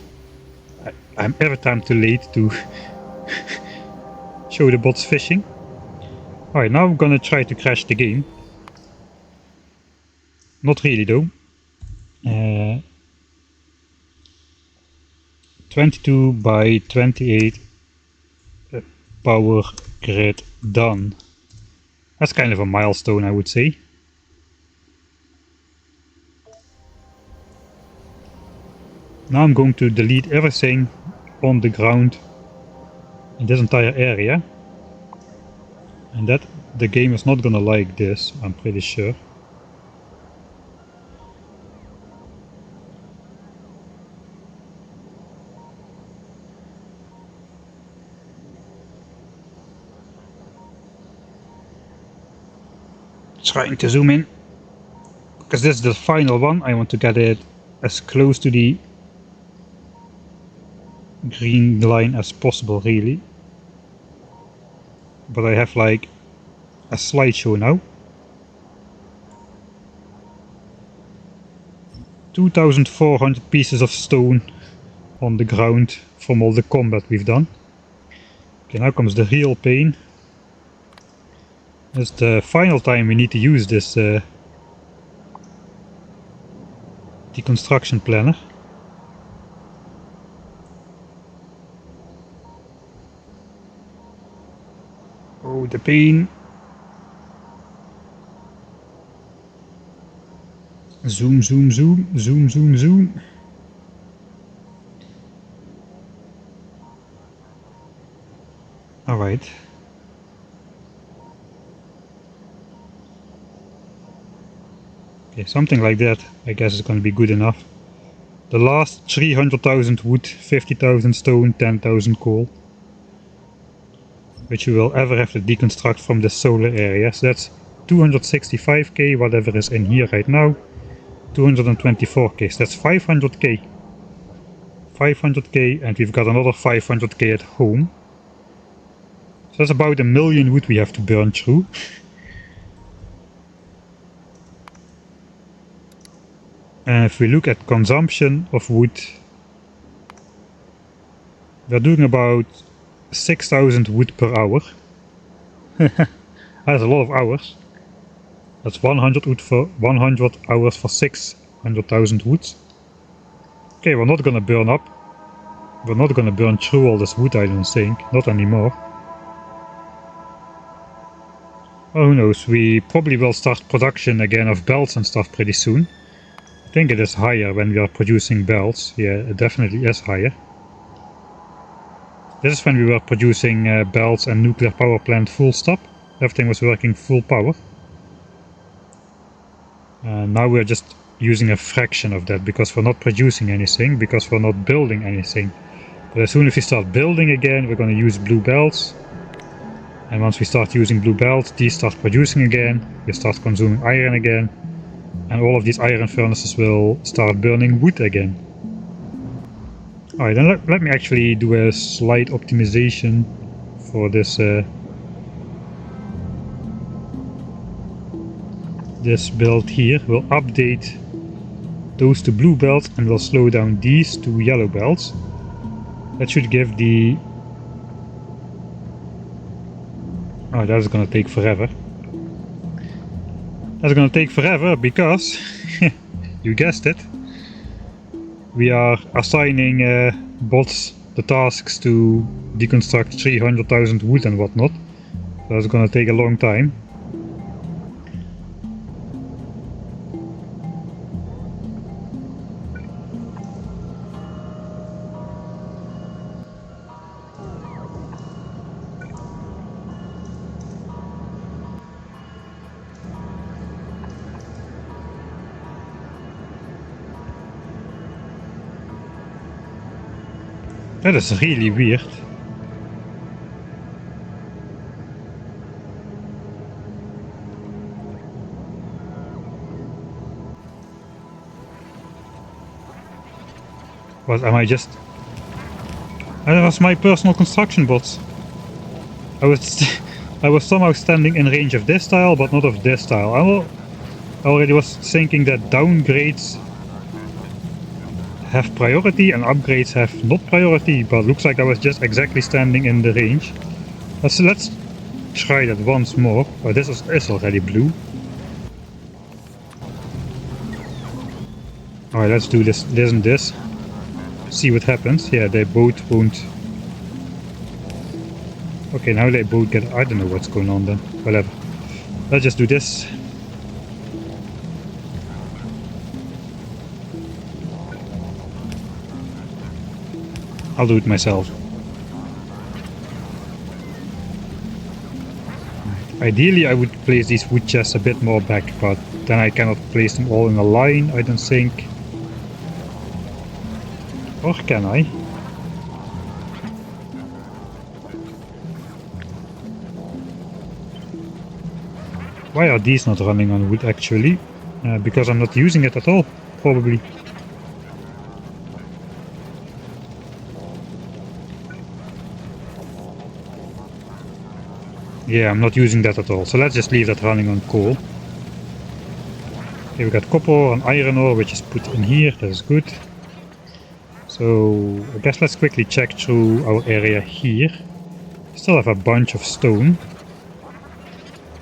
I'm every time too late to show the bots fishing. Alright, now I'm gonna try to crash the game. Not really though. 22 by 28 power grid done. That's kind of a milestone, I would say. Now I'm going to delete everything on the ground in this entire area. And that the game is not gonna like this, I'm pretty sure. Trying to zoom in, because this is the final one. I want to get it as close to the green line as possible, really. But I have like a slideshow now. 2400 pieces of stone on the ground from all the combat we've done. Okay, now comes the real pain. It's the final time we need to use this deconstruction planner. Oh, the pain. Zoom, zoom, zoom, zoom, zoom, zoom. Alright. Okay, something like that, I guess, is going to be good enough. The last 300,000 wood, 50,000 stone, 10,000 coal. Which we will ever have to deconstruct from the solar area. So that's 265k, whatever is in here right now. 224k, so that's 500k. 500k, and we've got another 500k at home. So that's about 1 million wood we have to burn through. And if we look at consumption of wood, we're doing about 6,000 wood per hour. That's a lot of hours. That's 100 wood for 100 hours for 600,000 woods. Okay, we're not gonna burn up. We're not gonna burn through all this wood, I don't think. Not anymore. Oh, who knows? We probably will start production again of belts and stuff pretty soon. I think it is higher when we are producing belts. Yeah, it definitely is higher. This is when we were producing belts and nuclear power plant full stop. Everything was working full power. Now we're just using a fraction of that because we're not producing anything, because we're not building anything. But as soon as we start building again, we're going to use blue belts. And once we start using blue belts, these start producing again. We start consuming iron again. And all of these iron furnaces will start burning wood again. Alright, then let me actually do a slight optimization for this this build here. We'll update those to blue belts and we'll slow down these to yellow belts. That should give the... Oh, that's gonna take forever. That's gonna take forever because, you guessed it, we are assigning bots the tasks to deconstruct 300,000 wood and whatnot. So that's gonna take a long time. That is really weird. What am I just... That was my personal construction bots. I was somehow standing in range of this tile, but not of this tile. I already was thinking that downgrades have priority and upgrades have not priority, but looks like I was just exactly standing in the range. Let's try that once more. Oh, this is already blue. Alright, let's do this and this. See what happens. Yeah, they both won't... Okay, now they both get... I don't know what's going on then. Whatever. Let's just do this. I'll do it myself. Ideally I would place these wood chests a bit more back, but then I cannot place them all in a line, I don't think. Or can I? Why are these not running on wood actually? Because I'm not using it at all, probably. Yeah, I'm not using that at all, so let's just leave that running on coal. Okay, we got copper and iron ore, which is put in here, that is good. So, I guess let's quickly check through our area here. Still have a bunch of stone.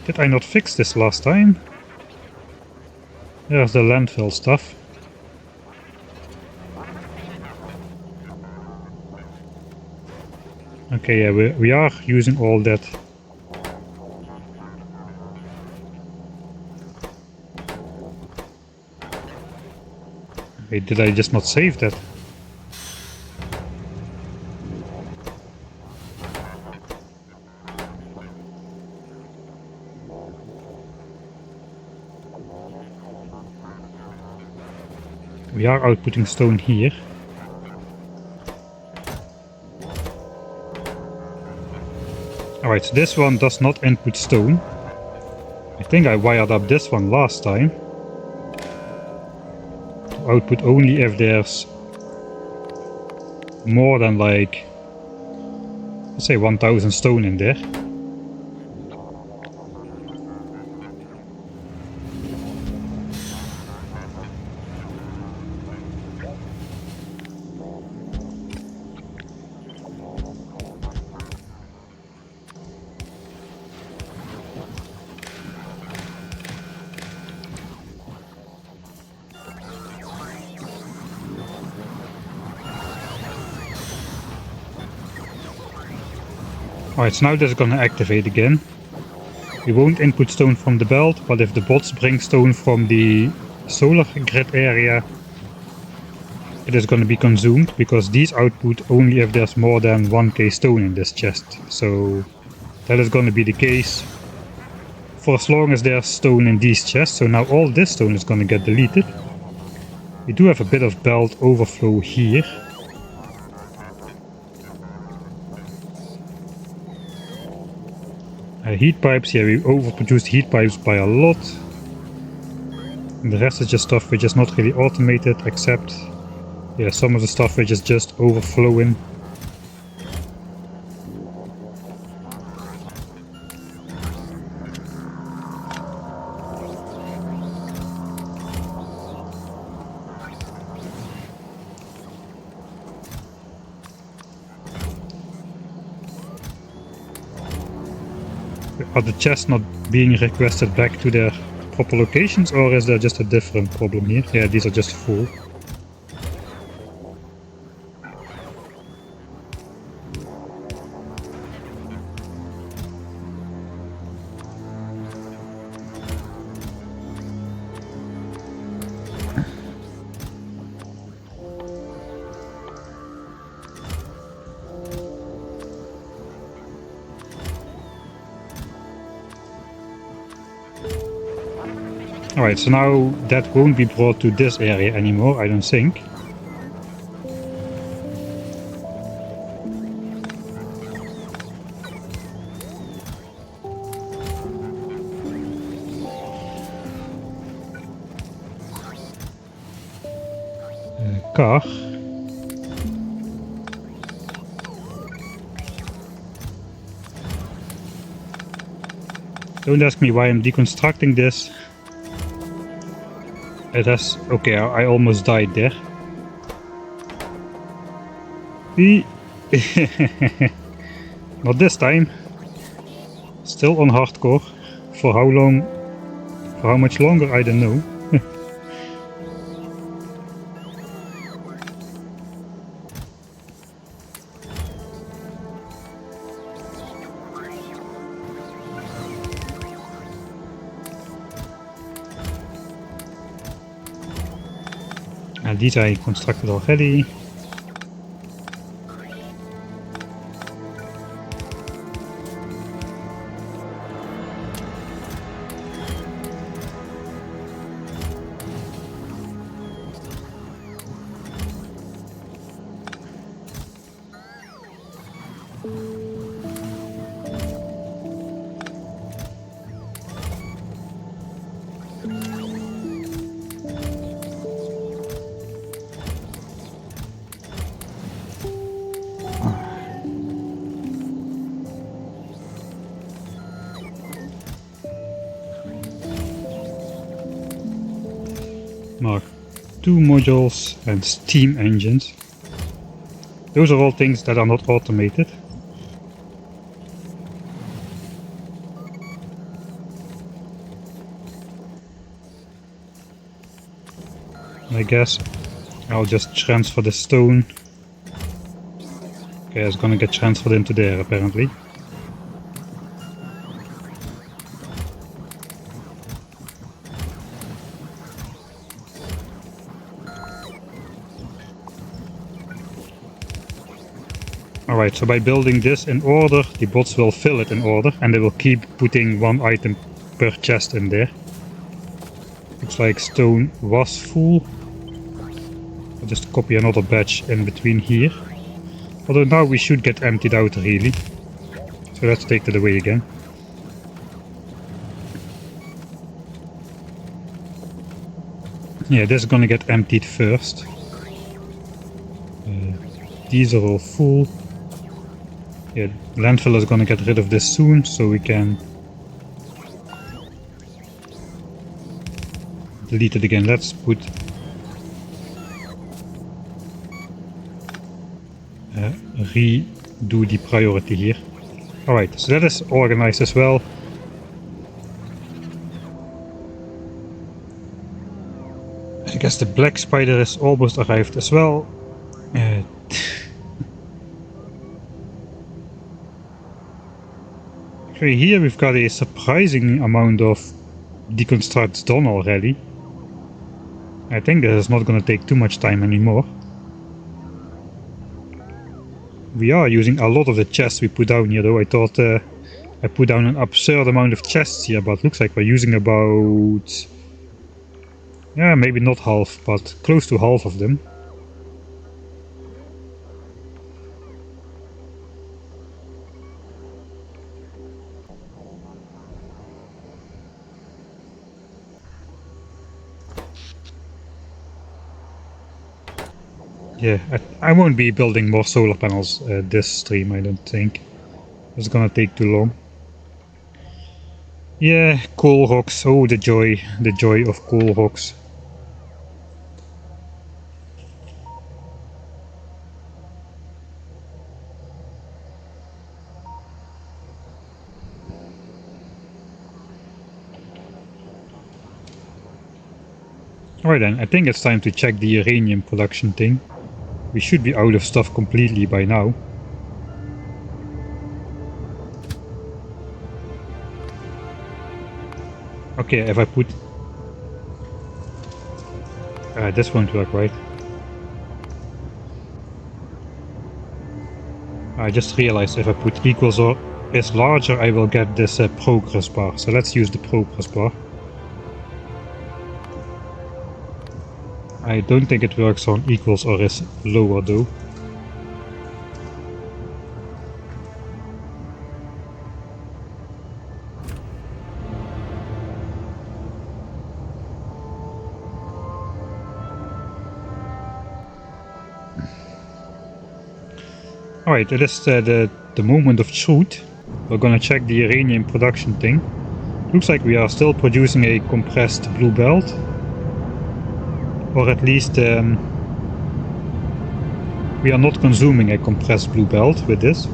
Did I not fix this last time? There's the landfill stuff. Okay, yeah, we are using all that. Wait, did I just not save that? We are outputting stone here. Alright, so this one does not input stone. I think I wired up this one last time. To output only if there's more than like, let's say 1000 stone in there. Alright, so now this is gonna activate again. We won't input stone from the belt, but if the bots bring stone from the solar grid area, it is gonna be consumed, because these output only if there's more than 1k stone in this chest. So that is gonna be the case for as long as there's stone in these chests. So now all this stone is gonna get deleted. We do have a bit of belt overflow here. Heat pipes, yeah, we overproduced heat pipes by a lot. And the rest is just stuff which is not really automated, except yeah, some of the stuff which is just overflowing. Are the chests not being requested back to their proper locations, or is there just a different problem here? Yeah, these are just full. Alright, so now that won't be brought to this area anymore, I don't think. Car. Don't ask me why I'm deconstructing this. It has... okay, I almost died there. Not this time. Still on hardcore. For how long? For how much longer? I don't know. And these I constructed already. Mark II modules and steam engines. Those are all things that are not automated. I guess I'll just transfer the stone. Okay, it's gonna get transferred into there apparently. Alright, so by building this in order, the bots will fill it in order, and they will keep putting one item per chest in there. Looks like stone was full. I'll just copy another batch in between here. Although now we should get emptied out really. So let's take that away again. Yeah, this is gonna get emptied first. These are all full. Yeah, Landfill is gonna get rid of this soon, so we can delete it again. Let's put redo the priority here. Alright, so that is organized as well. I guess the black spider is almost arrived as well. Okay, here we've got a surprising amount of deconstructs done already. I think this is not going to take too much time anymore. We are using a lot of the chests we put down here though. I thought I put down an absurd amount of chests here, but looks like we're using about... yeah, maybe not half, but close to half of them. Yeah, I won't be building more solar panels this stream, I don't think. It's gonna take too long. Yeah, coal rocks. Oh, the joy of coal rocks. Alright then, I think it's time to check the uranium production thing. We should be out of stuff completely by now. Okay, if I put... this won't work, right? I just realized if I put equals or is larger, I will get this progress bar. So let's use the progress bar. I don't think it works on equals or is lower though. Alright, it is the moment of truth. We're gonna check the uranium production thing. Looks like we are still producing a compressed blue belt. Or at least we are not consuming a compressed blue belt with this.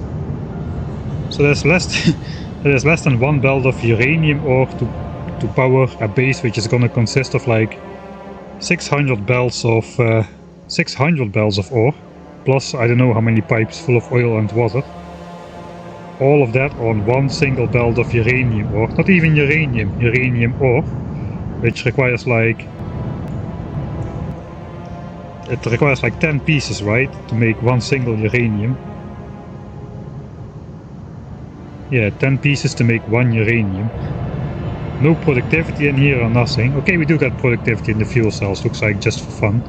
So there's less there's less than 1 belt of uranium ore to power a base which is gonna consist of like 600 belts of ore, plus I don't know how many pipes full of oil and water. All of that on one single belt of uranium ore. Not even uranium ore, which requires like... It requires like 10 pieces, right, to make one single uranium. Yeah, 10 pieces to make one uranium. No productivity in here or nothing. Okay, we do get productivity in the fuel cells, looks like just for fun.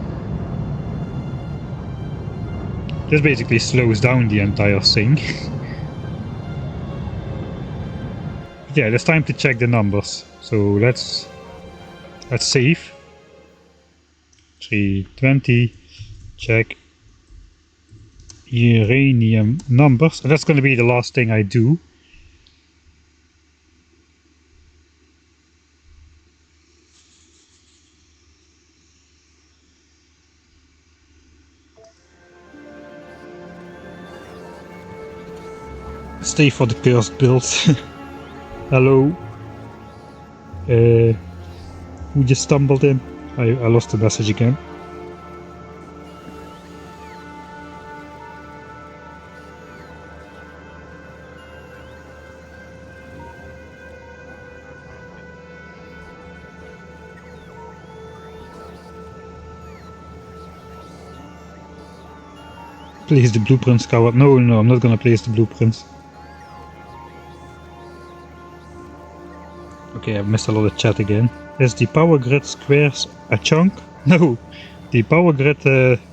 This basically slows down the entire thing. Yeah, it's time to check the numbers. So let's save. 320, check uranium numbers, and that's going to be the last thing I do. Stay for the cursed builds. Hello. Who just stumbled in? I lost the message again. Place the blueprints, coward. No, I'm not gonna place the blueprints. Okay, I've missed a lot of chat again. Is the power grid squares a chunk? No, the power grid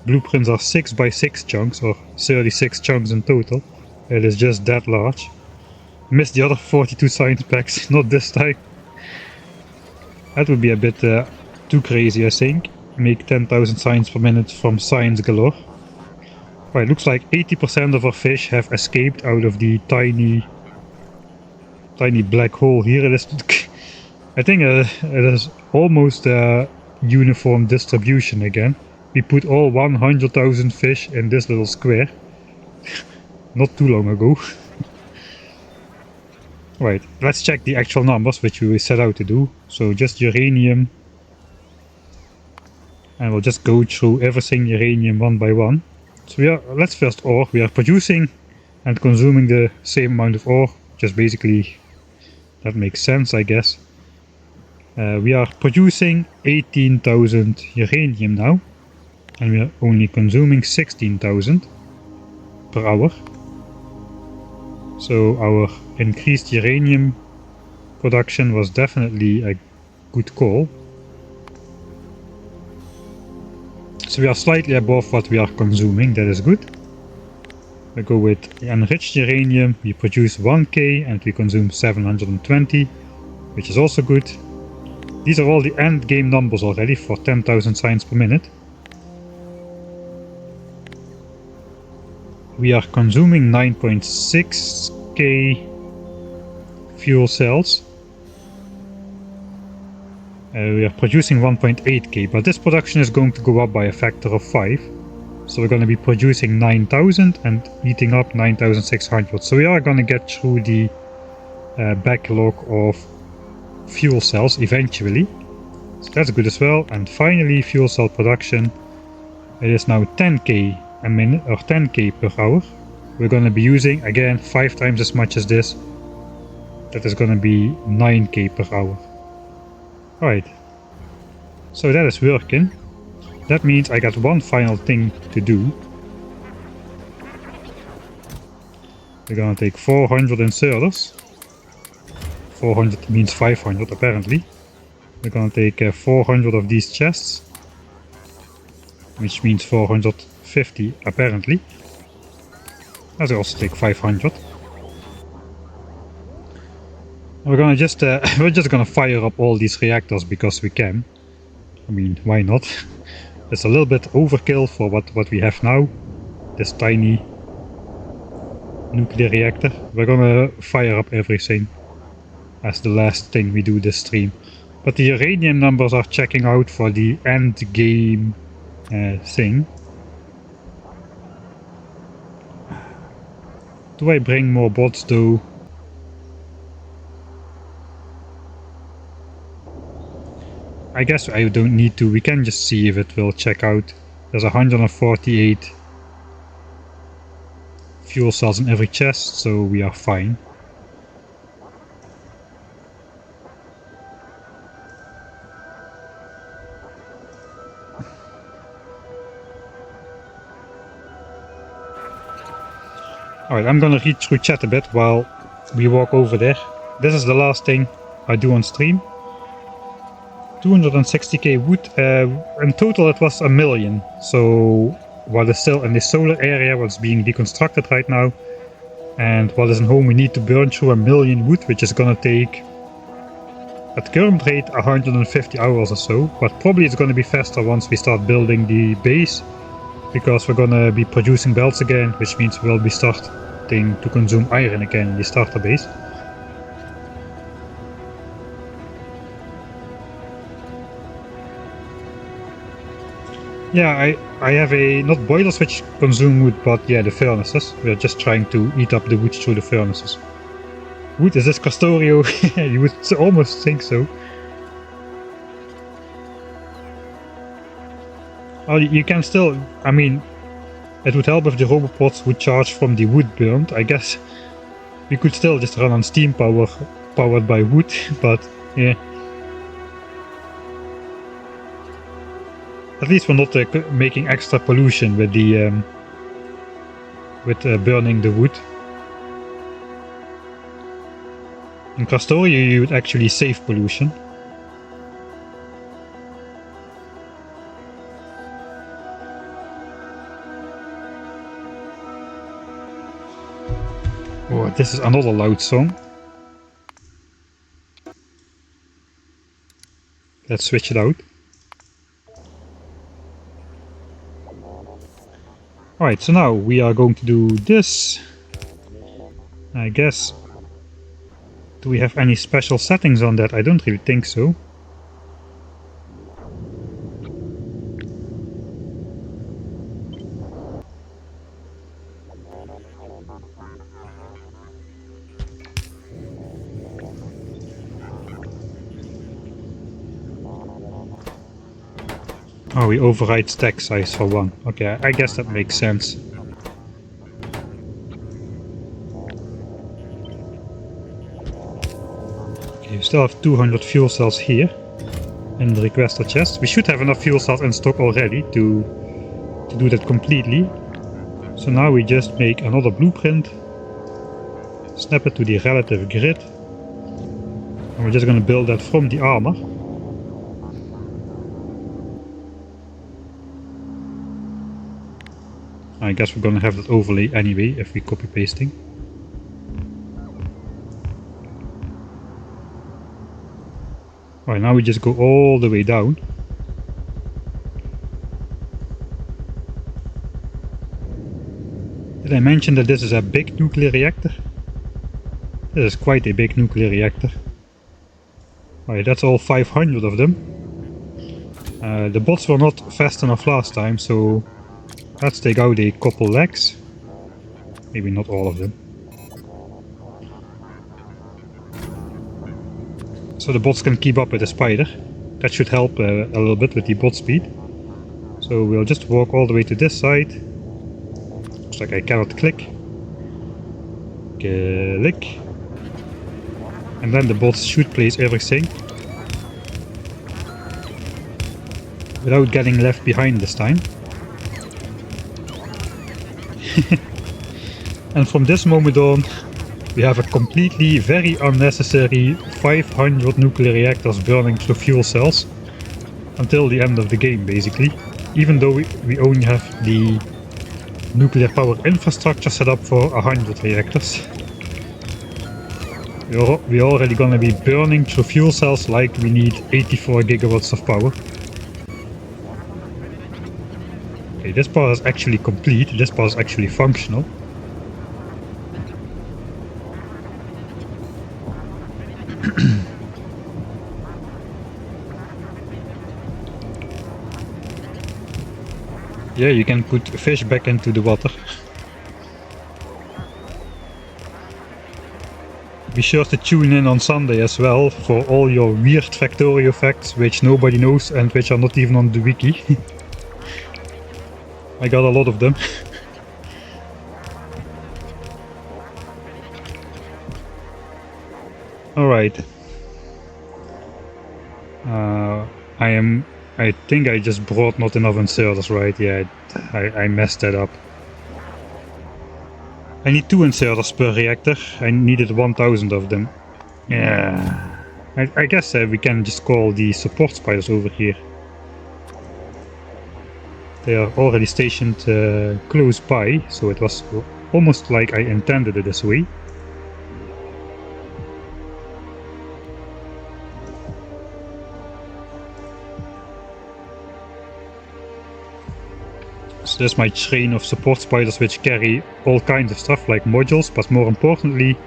blueprints are 6 by 6 chunks, or 36 chunks in total. It is just that large. Missed the other 42 science packs, not this time. That would be a bit too crazy, I think. Make 10,000 science per minute from science galore. Right, looks like 80% of our fish have escaped out of the tiny black hole here. It is, I think it is almost a uniform distribution again. We put all 100,000 fish in this little square. Not too long ago. Right, let's check the actual numbers, which we set out to do. So just uranium. And we'll just go through everything uranium one by one. So let's first ore. We are producing and consuming the same amount of ore. Just basically, that makes sense, I guess. We are producing 18,000 uranium now. And we are only consuming 16,000 per hour. So our increased uranium production was definitely a good call. So we are slightly above what we are consuming, that is good. We go with enriched uranium, we produce 1k and we consume 720, which is also good. These are all the end game numbers already for 10,000 science per minute. we are consuming 9.6k fuel cells. We are producing 1.8k, but this production is going to go up by a factor of 5. So we're going to be producing 9,000 and eating up 9,600. So we are going to get through the backlog of fuel cells eventually. So that's good as well. And finally, fuel cell production. It is now 10k a minute or 10k per hour. We're going to be using again 5 times as much as this. That is going to be 9k per hour. Right. So that is working. That means I got one final thing to do. We're gonna take 400 inserters. 400 means 500 apparently. We're gonna take 400 of these chests, which means 450 apparently. Let's also take 500. We're gonna just we're just gonna fire up all these reactors because we can. I mean, why not? It's a little bit overkill for what we have now. This tiny nuclear reactor. We're gonna fire up everything as the last thing we do this stream. But the uranium numbers are checking out for the end game thing. Do I bring more bots though? I guess I don't need to. We can just see if it will check out. There's 148 fuel cells in every chest, so we are fine. Alright, I'm gonna read through chat a bit while we walk over there. This is the last thing I do on stream. 260k wood. In total it was 1 million. So what is still in the solar area, what's being deconstructed right now, and what is in home, we need to burn through 1 million wood, which is gonna take, at current rate, 150 hours or so. But probably it's gonna be faster once we start building the base, because we're gonna be producing belts again, which means we'll be starting to consume iron again in the starter base. Yeah, I have not boilers which consume wood, but yeah, the furnaces. We're just trying to eat up the wood through the furnaces. Wood, is this Castorio? You would almost think so. Oh, you can still, I mean, it would help if the robopods would charge from the wood burned. I guess we could still just run on steam power, powered by wood, but yeah. At least we're not making extra pollution with the burning the wood. In Castoria you would actually save pollution. Oh, this is another loud song. Let's switch it out. Alright, so now we are going to do this. I guess. Do we have any special settings on that? I don't really think so. Oh, we override stack size for 1. Okay, I guess that makes sense. Okay, we still have 200 fuel cells here in the requester chest. We should have enough fuel cells in stock already to do that completely. So now we just make another blueprint, snap it to the relative grid, and we're just going to build that from the armor. I guess we're gonna have that overlay anyway if we copy pasting. Alright, now we just go all the way down. Did I mention that this is a big nuclear reactor? This is quite a big nuclear reactor. Alright, that's all 500 of them. The bots were not fast enough last time, so let's take out a couple legs. Maybe not all of them. So the bots can keep up with the spider. That should help a little bit with the bot speed. So we'll just walk all the way to this side. Looks like I cannot click. Click. And then the bots should place everything without getting left behind this time. And from this moment on, we have a completely very unnecessary 500 nuclear reactors burning through fuel cells until the end of the game, basically. Even though we only have the nuclear power infrastructure set up for 100 reactors. We're already gonna be burning through fuel cells like we need 84 gigawatts of power. Okay, this part is actually complete, this part is actually functional. Yeah, you can put fish back into the water. Be sure to tune in on Sunday as well for all your weird factorio facts which nobody knows and which are not even on the wiki. I got a lot of them. Alright. I think I just brought not enough inserters, right? Yeah, I messed that up. I need 2 inserters per reactor. I needed 1000 of them. Yeah. I guess we can just call the support spiders over here. They are already stationed close by, so it was almost like I intended it this way. So there's my train of support spiders which carry all kinds of stuff like modules, but more importantly,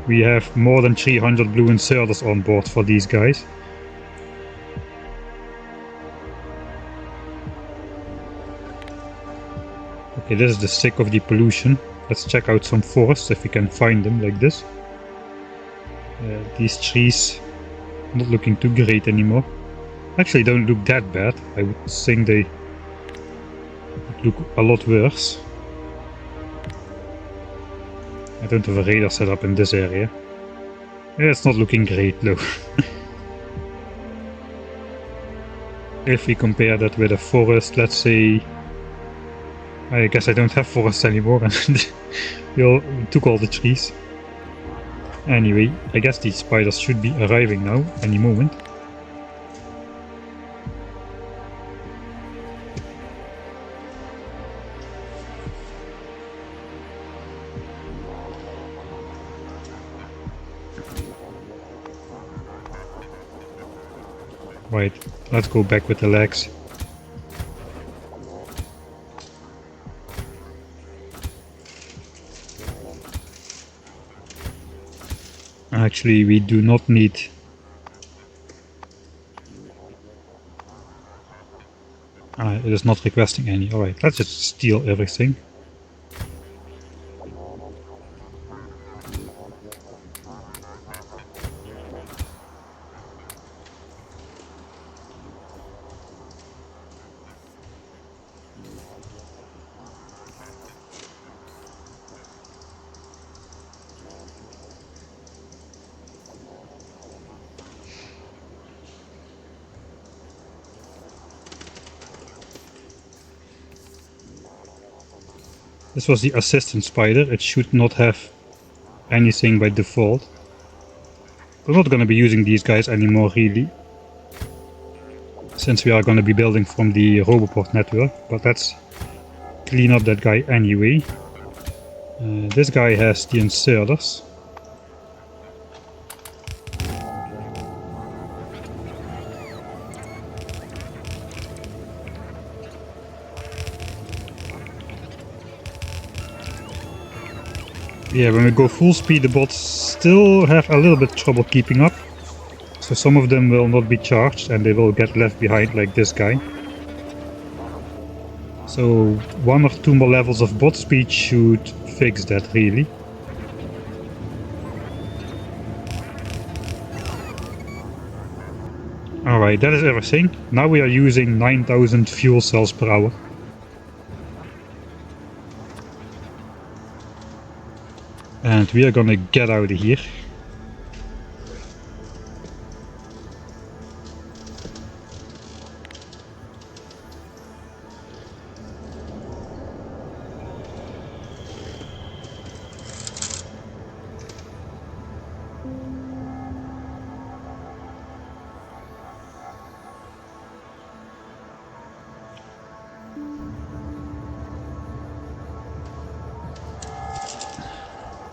we have more than 300 blue inserters on board for these guys. Okay, this is the stick of the pollution. Let's check out some forests if we can find them like this. These trees not looking too great anymore. Actually don't look that bad. I would think they look a lot worse. I don't have a radar set up in this area. Yeah, it's not looking great though. If we compare that with a forest, let's say... I guess I don't have forests anymore and we took all the trees. Anyway, I guess these spiders should be arriving now, any moment. Right, let's go back with the legs. Actually, we do not need... it is not requesting any. Alright, let's just steal everything. This was the assistant spider. It should not have anything by default. We're not going to be using these guys anymore really, since we are going to be building from the Roboport network, but let's clean up that guy anyway. This guy has the inserters. Yeah, when we go full speed, the bots still have a little bit trouble keeping up. So some of them will not be charged and they will get left behind like this guy. So 1 or 2 more levels of bot speed should fix that really. Alright, that is everything. Now we are using 9000 fuel cells per hour. And we are gonna get out of here.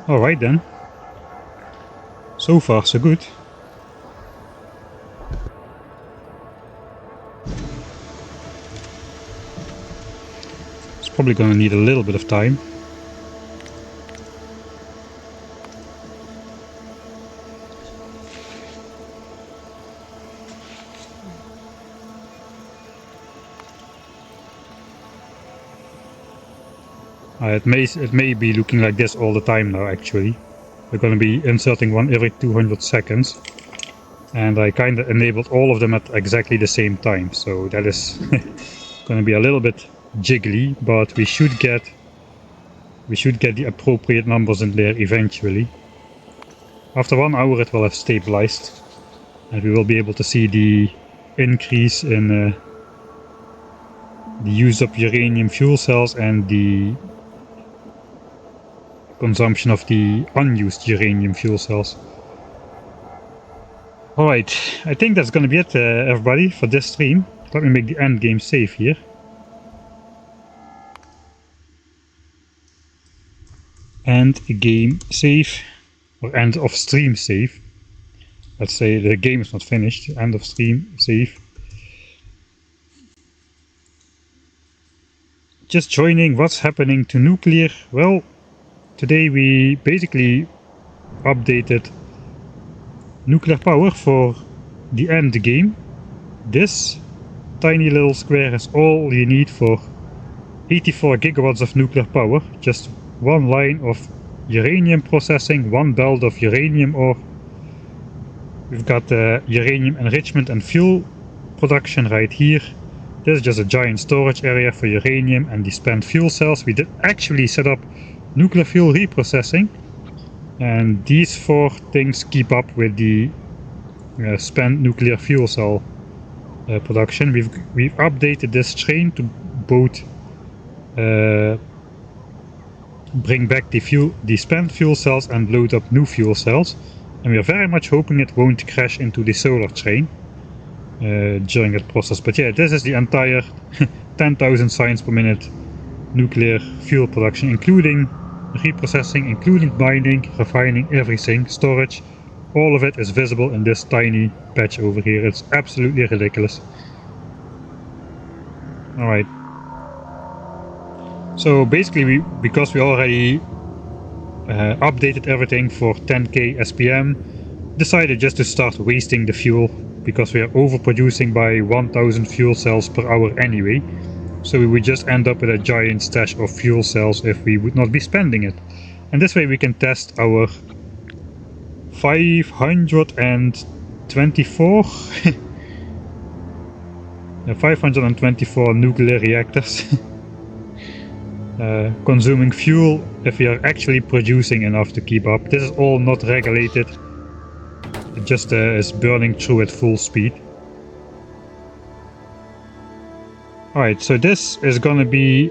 Alright then. So far so good. It's probably gonna need a little bit of time. It may be looking like this all the time now actually. We're going to be inserting one every 200 seconds. And I kind of enabled all of them at exactly the same time. So that is going to be a little bit jiggly, but we should get the appropriate numbers in there eventually. After 1 hour it will have stabilized. And we will be able to see the increase in the use of uranium fuel cells and the consumption of the unused uranium fuel cells. Alright, I think that's gonna be it everybody for this stream. Let me make the end game save here. End game save, or end of stream save. Let's say the game is not finished, end of stream save. Just joining, what's happening to nuclear? Well, today we basically updated nuclear power for the end game. This tiny little square is all you need for 84 gigawatts of nuclear power. Just 1 line of uranium processing, 1 belt of uranium ore. We've got uranium enrichment and fuel production right here. This is just a giant storage area for uranium and the spent fuel cells. We did actually set up nuclear fuel reprocessing, and these 4 things keep up with the spent nuclear fuel cell production. We've updated this train to both bring back the spent fuel cells and load up new fuel cells, and we are very much hoping it won't crash into the solar train during that process. But yeah, this is the entire 10,000 science per minute nuclear fuel production, including reprocessing, including mining, refining, everything, storage. All of it is visible in this tiny patch over here. It's absolutely ridiculous. Alright. So basically, because we already updated everything for 10k SPM, decided just to start wasting the fuel, because we are overproducing by 1000 fuel cells per hour anyway. So we would just end up with a giant stash of fuel cells if we would not be spending it. And this way we can test our 524 524 nuclear reactors consuming fuel if we are actually producing enough to keep up. This is all not regulated. It just is burning through at full speed. Alright, so this is gonna be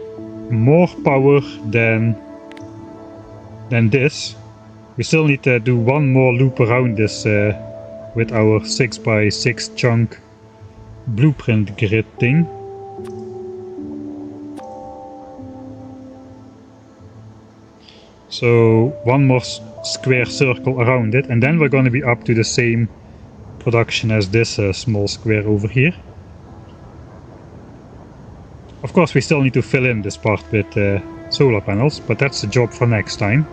more power than this. We still need to do 1 more loop around this with our 6x6 chunk blueprint grid thing. So 1 more square circle around it, and then we're going to be up to the same production as this small square over here. Of course, we still need to fill in this part with solar panels, but that's the job for next time.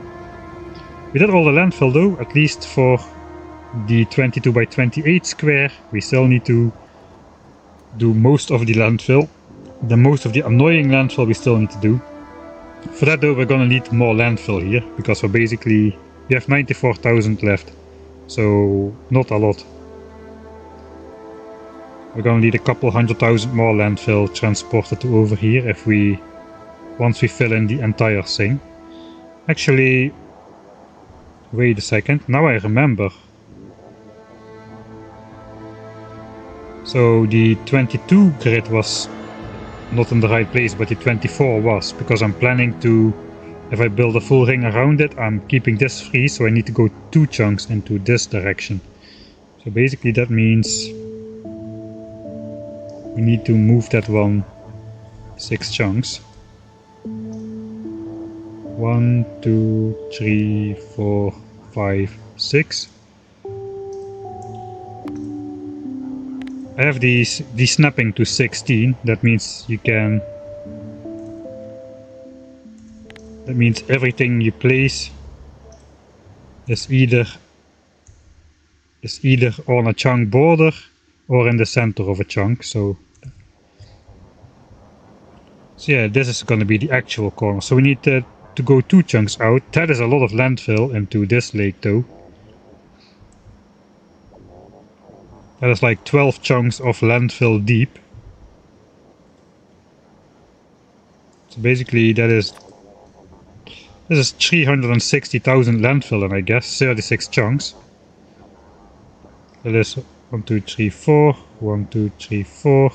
We did all the landfill though, at least for the 22 by 28 square. We still need to do most of the landfill. The most of the annoying landfill we still need to do. For that though, we're gonna need more landfill here, because we have 94,000 left, so not a lot. We're gonna need a couple 100,000 more landfill transported to over here once we fill in the entire thing. Actually, wait a second, now I remember. So the 22 grid was not in the right place, but the 24 was, because I'm planning to, if I build a full ring around it, I'm keeping this free, so I need to go 2 chunks into this direction. So basically that means we need to move that one 6 chunks. 1, 2, 3, 4, 5, 6. I have these snapping to 16. That means everything you place is either on a chunk border or in the center of a chunk. So yeah, this is going to be the actual corner. So we need to go 2 chunks out. That is a lot of landfill into this lake though. That is like 12 chunks of landfill deep. So basically this is 360,000 landfill, and I guess 36 chunks. That is 1, 2, 3, 4, 1, 2, 3, 4,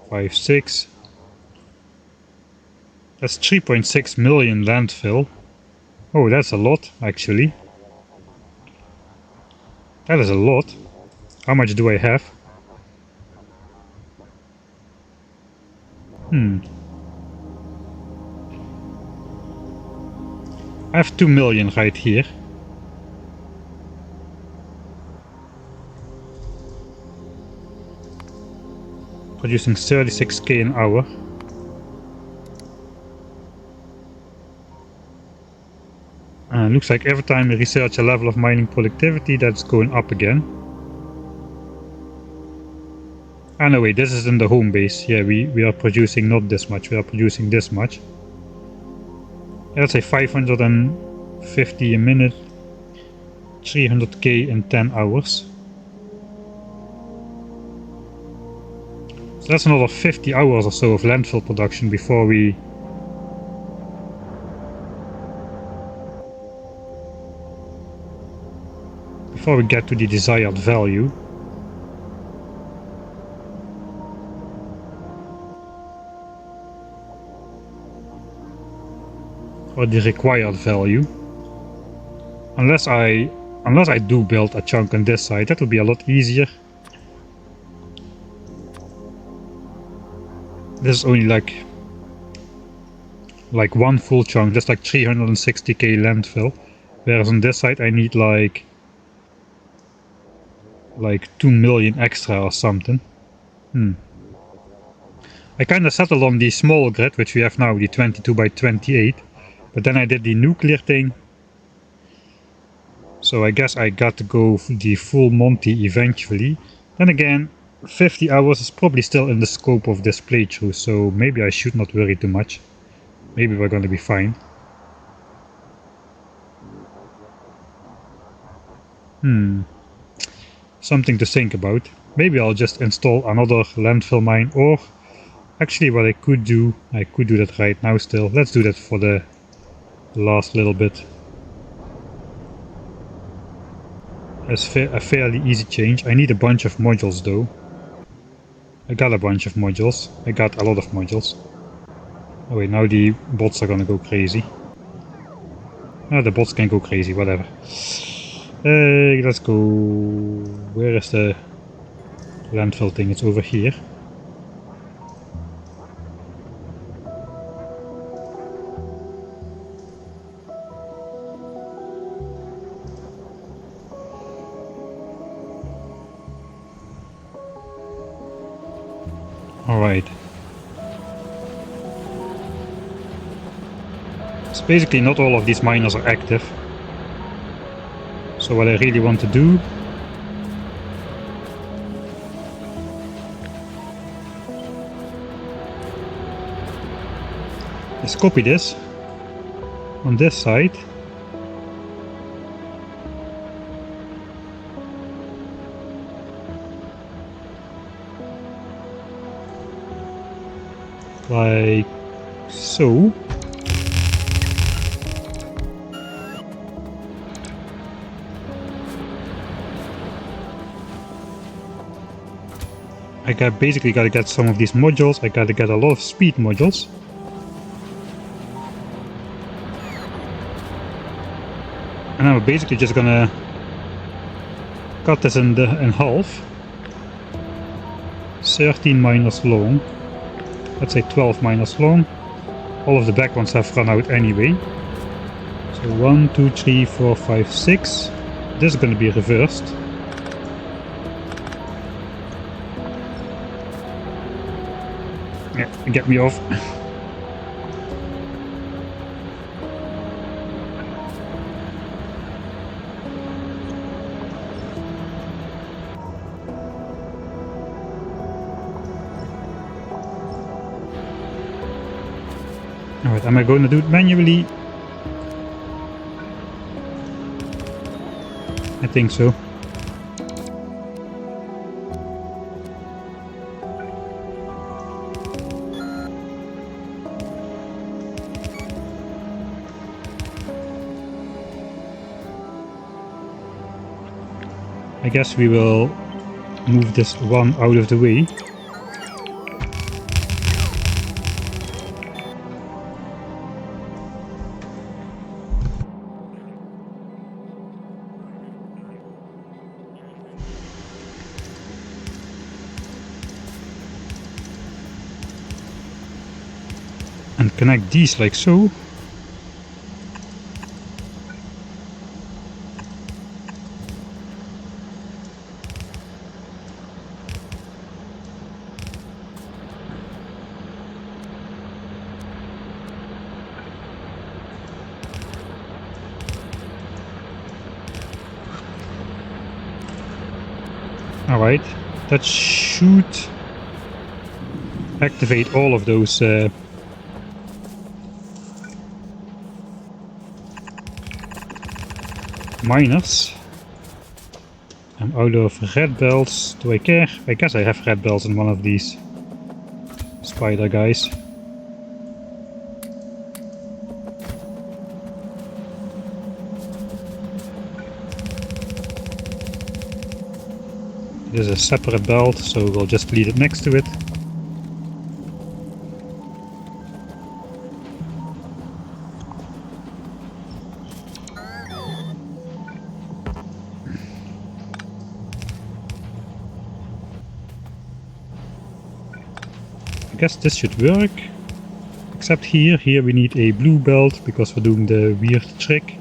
5, 6. That's 3.6 million landfill. Oh, that's a lot, actually. That is a lot. How much do I have? I have 2 million right here. Producing 36k an hour. Looks like every time we research a level of mining productivity, that's going up again. Ah no, wait, this is in the home base. Yeah, we are producing not this much, we are producing this much. Yeah, let's say 550 a minute, 300k in 10 hours. So that's another 50 hours or so of landfill production before we get to the desired value. Or the required value. Unless I do build a chunk on this side, that will be a lot easier. This is only like one full chunk, that's like 360k landfill. Whereas on this side I need like 2 million extra or something. I kinda settled on the small grid, which we have now, the 22 by 28. But then I did the nuclear thing. So I guess I got to go the full Monty eventually. Then again, 50 hours is probably still in the scope of this playthrough, so maybe I should not worry too much. Maybe we're gonna be fine. Something to think about. Maybe I'll just install another landfill mine, or actually what I could do that right now still. Let's do that for the last little bit. That's a fairly easy change. I need a bunch of modules though. I got a bunch of modules. I got a lot of modules. Oh wait, now the bots are gonna go crazy. The bots can go crazy, whatever. Let's go... Where is the landfill thing? It's over here. Alright. So basically not all of these miners are active. So what I really want to do is copy this on this side. Like so. I basically gotta get some of these modules. I gotta get a lot of speed modules. And I'm basically just gonna cut this in half. 13 minus long. Let's say 12 minus long. All of the back ones have run out anyway. So 1, 2, 3, 4, 5, 6. This is gonna be reversed. Yeah, get me off. Alright, am I going to do it manually? I think so. I guess we will move this one out of the way. And connect these like so. Alright, that should activate all of those miners. I'm out of red belts. Do I care? I guess I have red belts in one of these spider guys. This is a separate belt, so we'll just leave it next to it. I guess this should work. Except here we need a blue belt because we're doing the weird trick.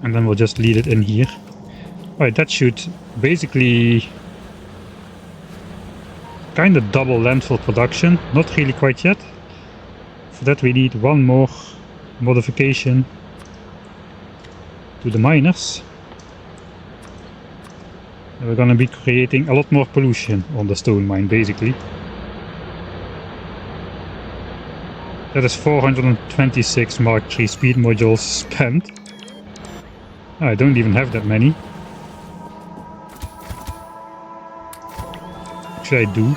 And then we'll just lead it in here. Alright, that should basically kind of double landfill production. Not really quite yet. For that we need one more modification to the miners. And we're gonna be creating a lot more pollution on the stone mine basically. That is 426 Mark III speed modules spent. I don't even have that many. Actually I do.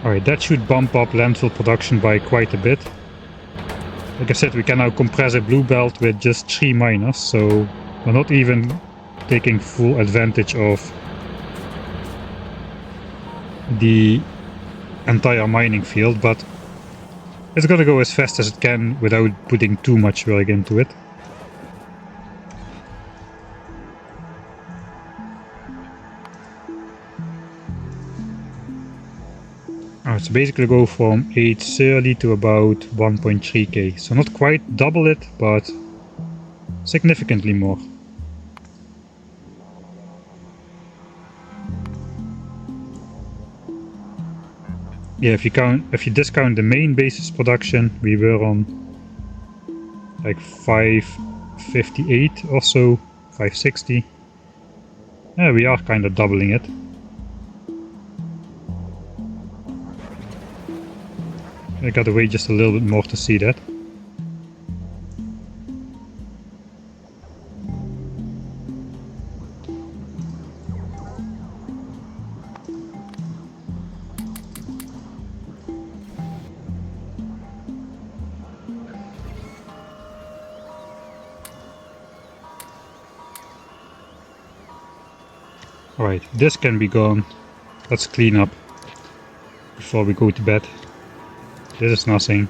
Alright, that should bump up landfill production by quite a bit. Like I said, we can now compress a blue belt with just 3 miners, so we're not even taking full advantage of the entire mining field, but it's gotta go as fast as it can without putting too much work into it. So basically go from 830 to about 1.3k. So not quite double it, but significantly more. Yeah, if you discount the main basis production, we were on like 558 or so, 560. Yeah, we are kind of doubling it. I gotta wait just a little bit more to see that. Alright, this can be gone. Let's clean up before we go to bed. This is nothing.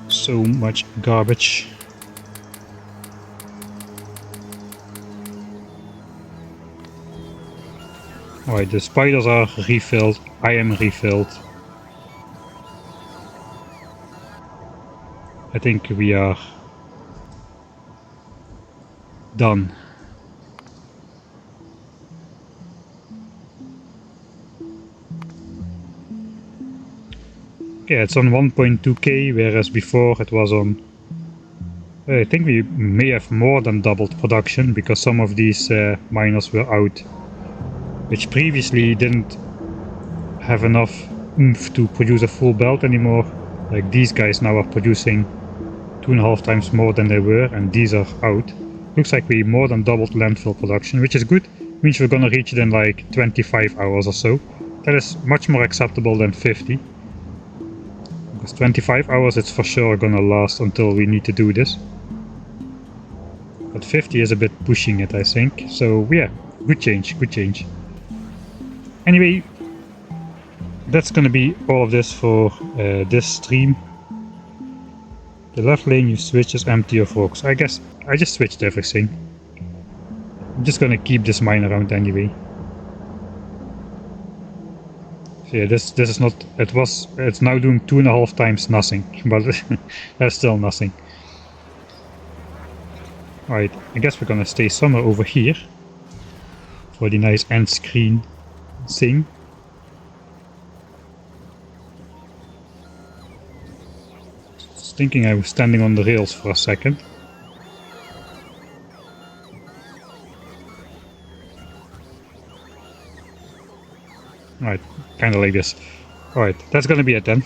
So much garbage. Alright, the spiders are refilled. I am refilled. I think we are done. Yeah, it's on 1.2k, whereas before it was on... I think we may have more than doubled production, because some of these miners were out, which previously didn't have enough oomph to produce a full belt anymore. Like these guys now are producing 2.5 times more than they were, and these are out. Looks like we more than doubled landfill production, which is good. Means we're gonna reach it in like 25 hours or so. That is much more acceptable than 50. Because 25 hours it's for sure gonna last until we need to do this. But 50 is a bit pushing it, I think. So yeah, good change, good change. Anyway, that's gonna be all of this for this stream. The left lane you switch is empty of rocks. I guess I just switched everything. I'm just gonna keep this mine around anyway. So yeah, this is not... It's now doing 2.5 times nothing, but that's still nothing. Alright, I guess we're gonna stay somewhere over here for the nice end screen thing. Just thinking I was standing on the rails for a second. Alright, kinda like this. Alright, that's gonna be it then.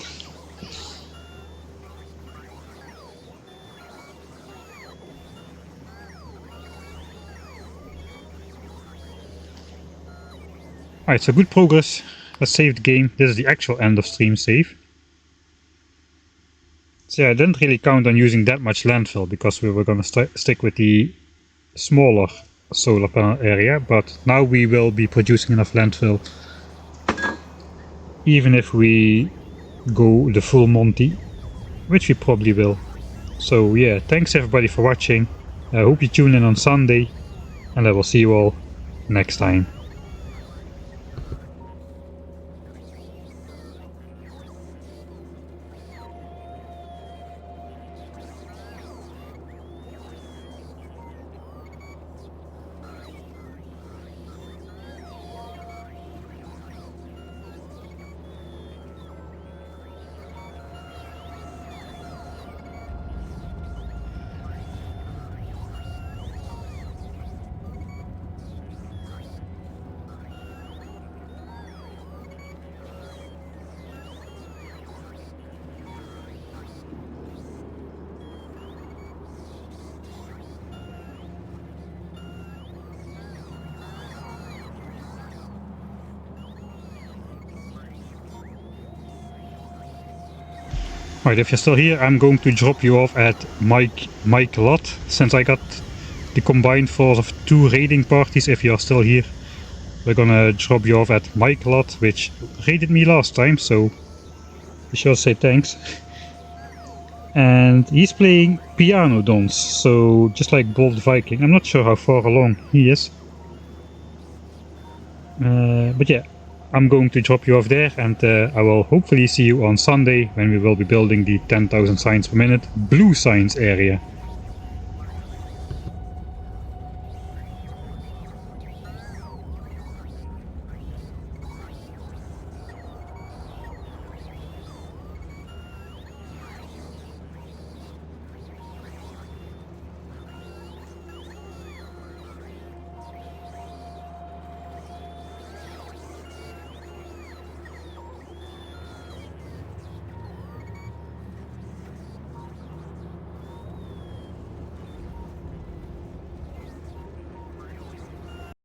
Alright, so good progress. Let's save the game. This is the actual end of stream save. So yeah, I didn't really count on using that much landfill because we were gonna stick with the smaller solar panel area, but now we will be producing enough landfill even if we go the full Monty, which we probably will. So yeah, thanks everybody for watching. I hope you tune in on Sunday, and I will see you all next time. Right, if you're still here, I'm going to drop you off at Mike Lot, since I got the combined force of 2 raiding parties. If you're still here, we're gonna drop you off at Mike Lot, which raided me last time, so I should say thanks. And he's playing piano dons, so just like Bold Viking. I'm not sure how far along he is. But yeah, I'm going to drop you off there, and I will hopefully see you on Sunday when we will be building the 10,000 signs per minute blue signs area.